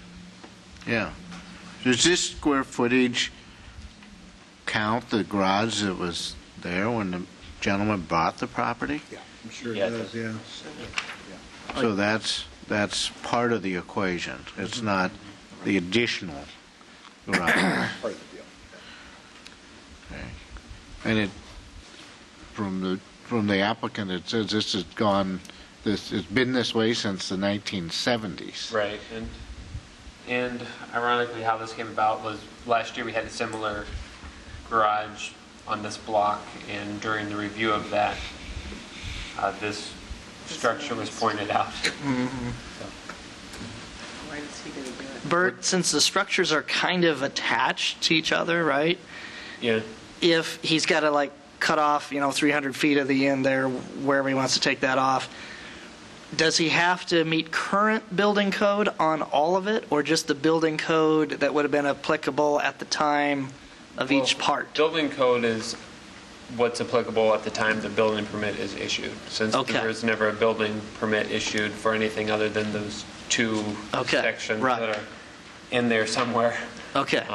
Yeah. Does this square footage count the garage that was there when the gentleman bought the property? Yeah, I'm sure it does, yeah. So that's part of the equation. It's not the additional garage. Part of the deal. Okay. And from the applicant, it says this has it's been this way since the 1970s. Right, and ironically, how this came about was last year we had a similar garage on this block, and during the review of that, this structure was pointed out. Mm-hmm. So. Why is he going to do it? Bert, since the structures are kind of attached to each other, right? Yeah. If he's got to like cut off, 300 feet of the end there, wherever he wants to take that off, does he have to meet current building code on all of it, or just the building code that would have been applicable at the time of each part? Building code is what's applicable at the time the building permit is issued. Since there was never a building permit issued for anything other than those two sections that are in there somewhere. Okay.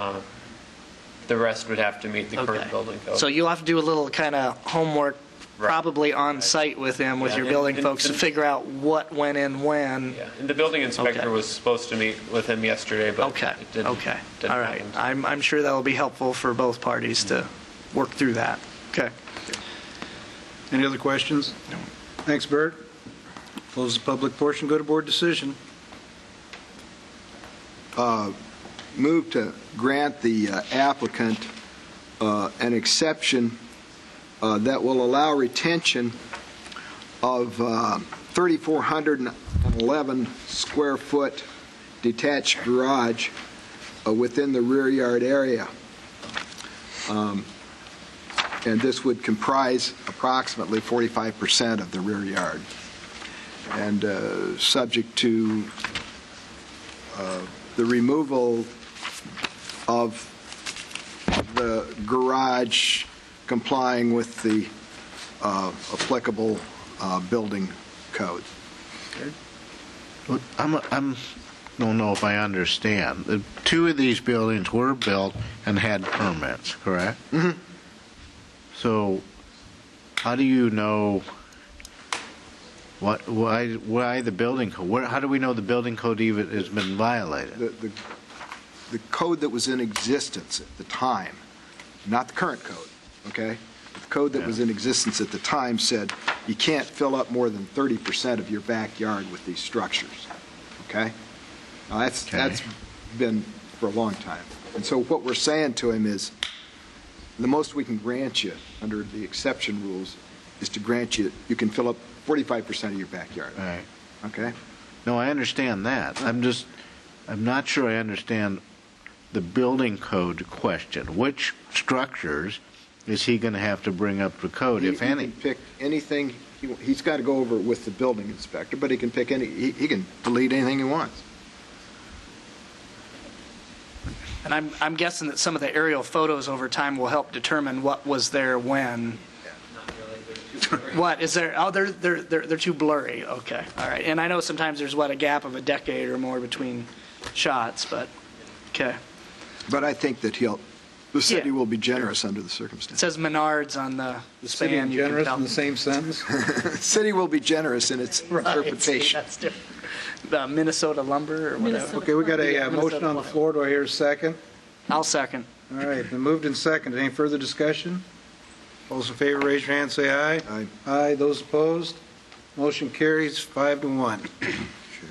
The rest would have to meet the current building code. So you'll have to do a little kind of homework, probably on site with him, with your building folks, to figure out what went in when. Yeah, and the building inspector was supposed to meet with him yesterday, but it didn't. Okay. Didn't All right. happen. I'm sure that will be helpful for both parties to work through that. Okay. Any other questions? No. Thanks, Bert. Close the public portion, go to board decision. Move to grant the applicant an exception that will allow retention of 3,411 square foot detached garage within the rear yard area. And this would comprise approximately 45% of the rear yard. And subject to the removal of the garage complying with the applicable building code. I don't know if I understand. Two of these buildings were built and had permits, correct? Mm-hmm. So how do you know why the building code? How do we know the building code even has been violated? The code that was in existence at the time, not the current code, okay? The code that was in existence at the time said you can't fill up more than 30% of your backyard with these structures, okay? Now that's been for a long time. And so what we're saying to him is the most we can grant you under the exception rules is to grant you can fill up 45% of your backyard. Right. Okay? No, I understand that. I'm not sure I understand the building code question. Which structures is he going to have to bring up to code, if any? He can pick anything. He's got to go over it with the building inspector, but he can pick any. He can delete anything he wants. And I'm guessing that some of the aerial photos over time will help determine what was there when. What is there? Oh, they're too blurry. Okay, all right. And I know sometimes there's a gap of a decade or more between shots, but okay. But I think that the city will be generous under the circumstances. It says Menards on the city span. generous in the same sentence. The city will be generous in its interpretation. That's different. The Minnesota lumber or whatever. Okay, we got a motion on the floor. Do I hear a second? I'll second. All right, been moved and seconded. Any further discussion? All those in favor, raise your hand, say aye. Aye. Aye. Those opposed? Motion carries 5-1.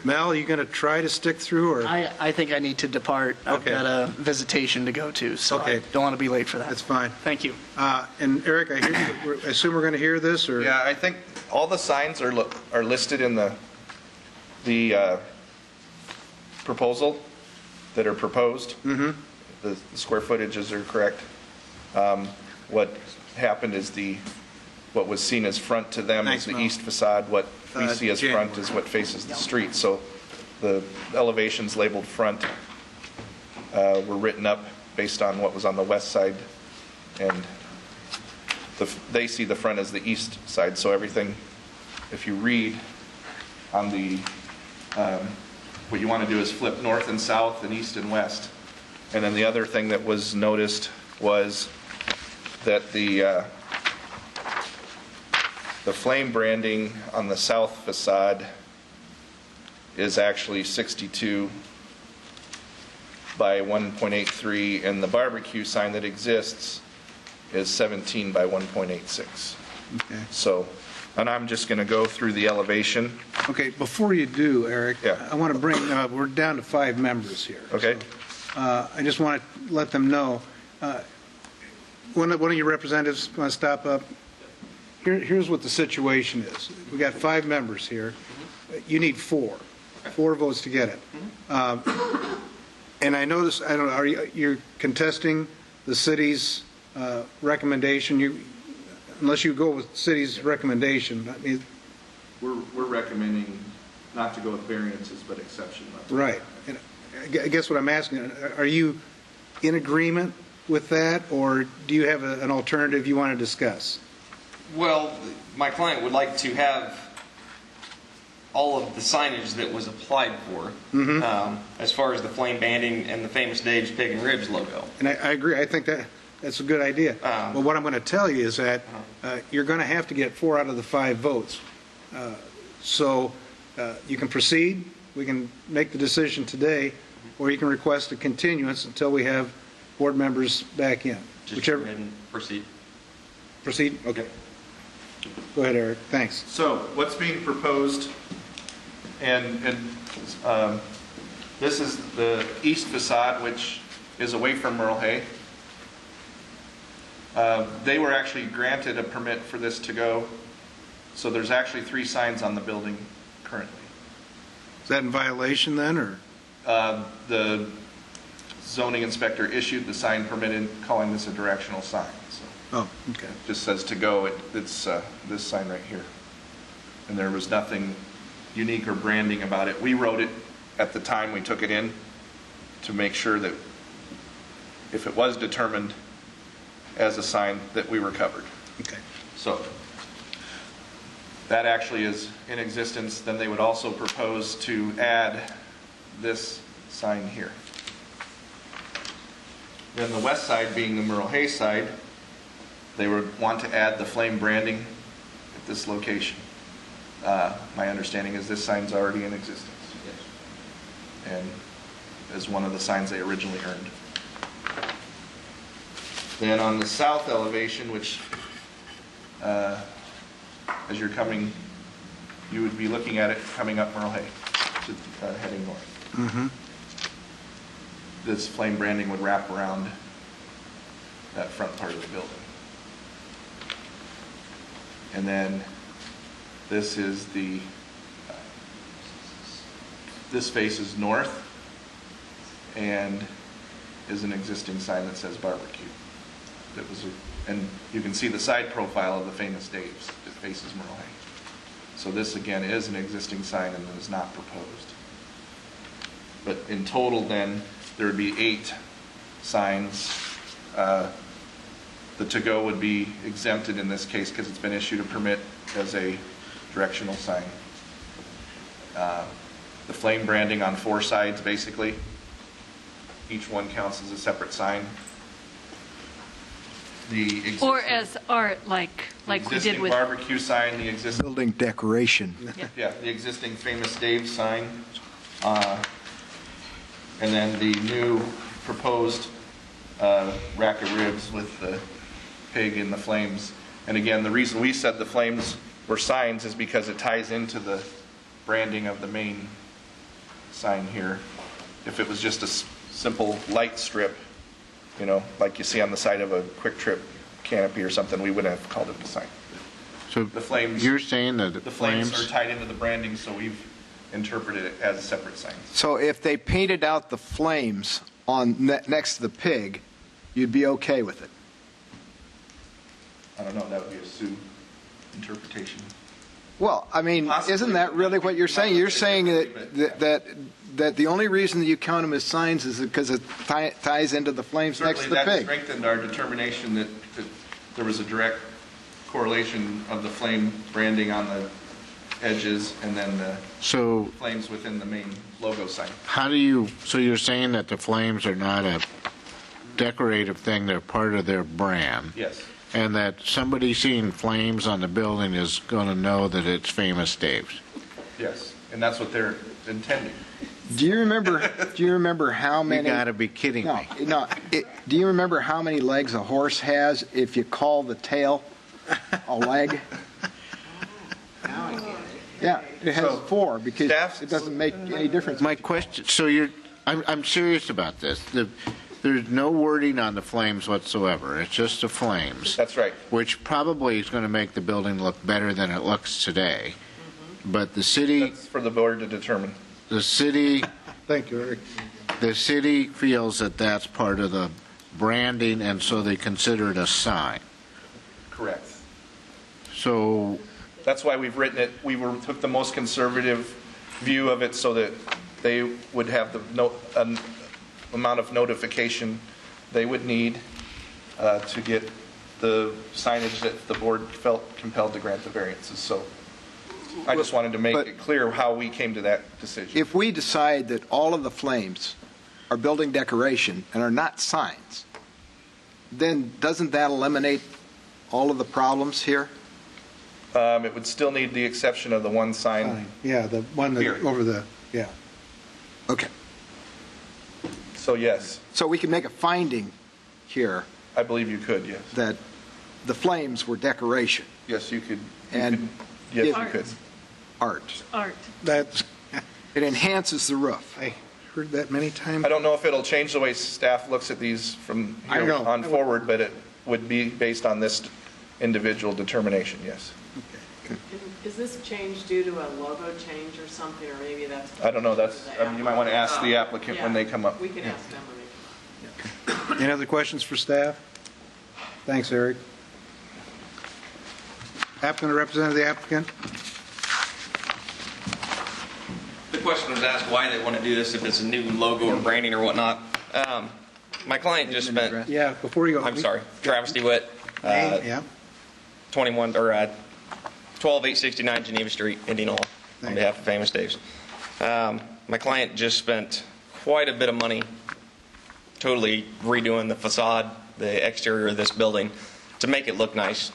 Mel, you going to try to stick through, or? I think I need to depart. I've Okay. got a visitation to go to, so Okay. I don't want to be late for that. That's fine. Thank you. And Eric, I assume we're going to hear this, or? Yeah, I think all the signs are listed in the proposal that are proposed. Mm-hmm. The square footages are correct. What happened is what was seen as front to them is the east facade. What we see as front is what faces the street. So the elevations labeled front were written up based on what was on the west side, and they see the front as the east side. So everything, if you read on the, what you want to do is flip north and south and east and west. And then the other thing that was noticed was that the flame branding on the south facade is actually 62 by 1.83, and the barbecue sign that exists is 17 by 1.86. Okay. So, and I'm just going to go through the elevation. Okay, before you do, Eric, Yeah. I want to bring, we're down to 5 members here. Okay? I just want to let them know, one of your representatives want to stop up. Here's what the situation is. We got 5 members here. You need 4 votes to get it. And I notice, I don't know, you're contesting the city's recommendation? Unless you go with city's recommendation, I mean, We're recommending not to go with variances, but exception level. right. And I guess what I'm asking, are you in agreement with that, or do you have an alternative you want to discuss? Well, my client would like to have all of the signage that was applied for, as far as the flame banding and the famous Dave's Pig and Ribs logo. And I agree. I think that's a good idea. But what I'm going to tell you is that you're going to have to get 4 out of the 5 votes. So you can proceed, we can make the decision today, or you can request a continuance until we have board members back in. Just Whichever. go ahead and proceed. Proceed? Okay. Go ahead, Eric. Thanks. So what's being proposed, and this is the east facade, which is away from Merle Hay. They were actually granted a permit for this to go. So there's actually 3 signs on the building currently. Is that in violation then, or? The zoning inspector issued the sign permit in calling this a directional sign. So Oh, okay. it just says to go. It's this sign right here. And there was nothing unique or branding about it. We wrote it at the time we took it in to make sure that if it was determined as a sign, that we were covered. Okay. So that actually is in existence. Then they would also propose to add this sign here. Then the west side, being the Merle Hay side, they would want to add the flame branding at this location. My understanding is this sign's already in existence. And is one of the signs they originally earned. Then on the south elevation, which as you're coming, you would be looking at it coming up Merle Hay, heading north. Mm-hmm. This flame branding would wrap around that front part of the building. And then this is this faces north and is an existing sign that says barbecue. That was, and you can see the side profile of the famous Dave's that faces Merle Hay. So this again is an existing sign and is not proposed. But in total then, there would be 8 signs. The to-go would be exempted in this case because it's been issued a permit as a directional sign. The flame branding on 4 sides, basically. Each one counts as a separate sign. Or as art, like we did with... barbecue sign, the existing... Building decoration. Yeah, the existing famous Dave sign. And then the new proposed rack of ribs with the pig and the flames. And again, the reason we said the flames were signs is because it ties into the branding of the main sign here. If it was just a simple light strip, you know, like you see on the side of a Quick Trip canopy or something, we wouldn't have called it a sign. So the flames, you're saying that the flames are tied into the branding, so we've interpreted it as a separate sign. So if they painted out the flames on next to the pig, you'd be okay with it? I don't know, that would be a Sioux interpretation. Well, I mean, isn't that really what you're saying? You're saying that the only reason that you count them as signs is because it ties into the flames next to the Certainly pig. that strengthened our determination that there was a direct correlation of the flame branding on the edges and then the flames within the main logo sign. So you're saying that the flames are not a decorative thing, they're part of their brand? Yes. And that somebody seeing flames on the building is going to know that it's Famous Dave's? Yes, and that's what they're intending. Do you remember how many? You got to be kidding me. No. Do you remember how many legs a horse has if you call the tail a leg. Yeah, it has 4 because it doesn't make any difference. My question, so I'm serious about this. There's no wording on the flames whatsoever. It's just the flames. That's right. Which probably is going to make the building look better than it looks today. But the city... That's for the board to determine. The city... Thank you, Eric. The city feels that that's part of the branding, and so they consider it a sign. Correct. So... That's why we've written it, took the most conservative view of it so that they would have the amount of notification they would need to get the signage that the board felt compelled to grant the variances. So I just wanted to make it clear how we came to that decision. If we decide that all of the flames are building decoration and are not signs, then doesn't that eliminate all of the problems here? It would still need the exception of the one sign. Yeah, the one that over the, yeah. Okay. So yes. So we can make a finding here. I believe you could, yes. That the flames were decoration. Yes, you could. Yes, you could. Art. That's... It enhances the roof. I heard that many times. I don't know if it'll change the way staff looks at these from here on forward, but it would be based on this individual determination, yes. Is this change due to a logo change or something, or maybe that's... I don't know, you might want to ask the applicant when they come up. We can ask them when they come up. Any other questions for staff? Thanks, Eric. Applicant or representative of the applicant? The question was asked why they want to do this, if it's a new logo or branding or whatnot. My client just spent... Yeah, before you go... I'm sorry. Travis DeWitt. Yeah. 12869 Geneva Street, Indianola, on behalf of Famous Dave's. My client just spent quite a bit of money totally redoing the facade, the exterior of this building to make it look nice.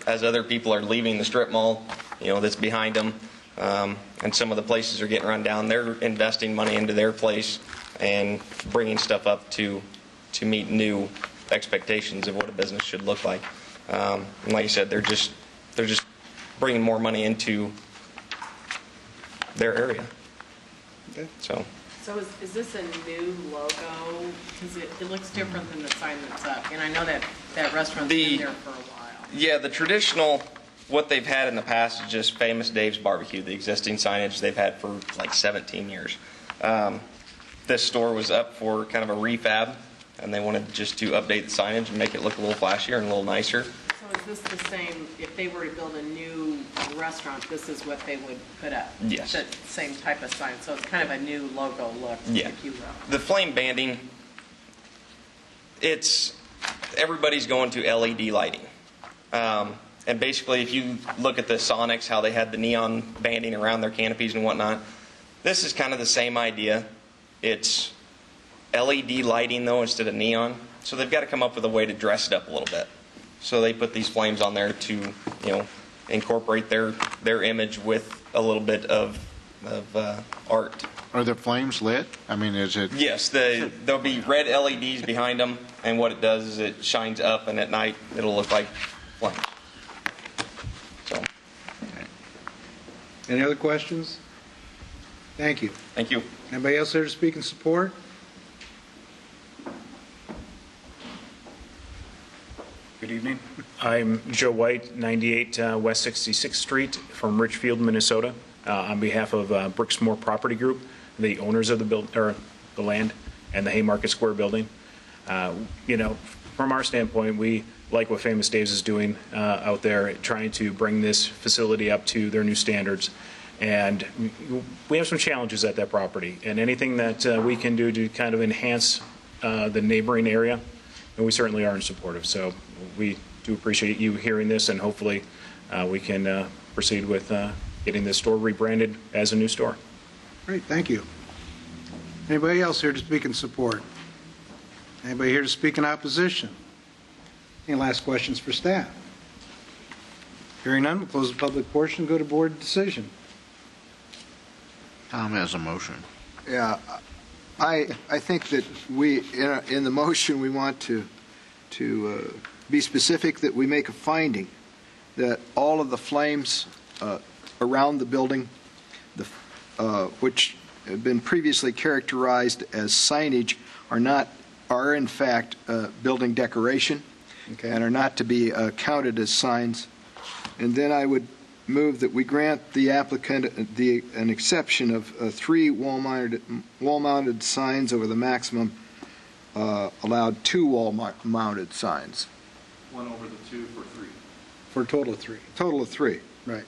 As other people are leaving the strip mall, that's behind them, and some of the places are getting run down, they're investing money into their place and bringing stuff up to meet new expectations of what a business should look like. And like I said, they're just bringing more money into their area. Okay. So is this a new logo? Because it looks different than the sign that's up. And I know that restaurant's been there for a while. Yeah, the traditional, what they've had in the past is just Famous Dave's Barbecue, the existing signage they've had for like 17 years. This store was up for kind of a refab, and they wanted just to update the signage and make it look a little flashier and a little nicer. So is this the same, if they were to build a new restaurant, this is what they would put up? Yes. The same type of sign, so it's kind of a new logo look, if you will. The flame banding, everybody's going to LED lighting. And basically, if you look at the Sonics, how they had the neon banding around their canopies and whatnot, this is kind of the same idea. It's LED lighting, though, instead of neon. So they've got to come up with a way to dress it up a little bit. So they put these flames on there to, incorporate their image with a little bit of art. Are the flames lit? I mean, is it... Yes, there'll be red LEDs behind them, and what it does is it shines up, and at night it'll look like flames. So. Any other questions? Thank you. Thank you. Anybody else here to speak in support? Good evening. I'm Joe White, 98 West 66th Street from Richfield, Minnesota, on behalf of Bricksmore Property Group, the owners of the land and the Haymarket Square building. From our standpoint, we like what Famous Dave's is doing out there, trying to bring this facility up to their new standards. And we have some challenges at that property, and anything that we can do to kind of enhance the neighboring area, and we certainly are in support of. So we do appreciate you hearing this, and hopefully we can proceed with getting this store rebranded as a new store. Great, thank you. Anybody else here to speak in support? Anybody here to speak in opposition? Any last questions for staff? Hearing none, we'll close the public portion, go to board decision. Tom has a motion. Yeah, I think that we, in the motion, we want to be specific that we make a finding that all of the flames around the building, which have been previously characterized as signage, are in fact building decoration and are not to be counted as signs. And then I would move that we grant the applicant an exception of 3 wall-mounted signs over the maximum allowed 2 wall-mounted signs. 1 over the 2 for 3. For a total of 3. Total of 3. Right.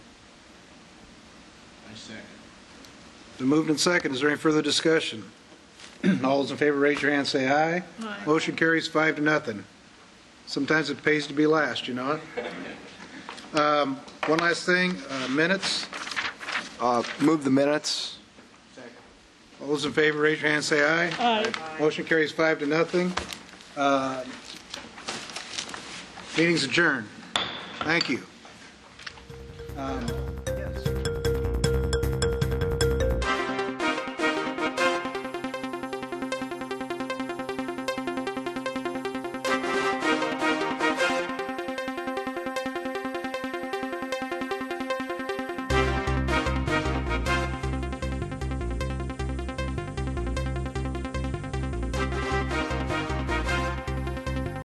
I second. Been moved and second. Is there any further discussion? All those in favor, raise your hand, say aye. Aye. Motion carries 5-0. Sometimes it pays to be last, you know it? One last thing, minutes. Move the minutes. All those in favor, raise your hand, say aye. Aye. Motion carries 5-0. Meeting's adjourned. Thank you.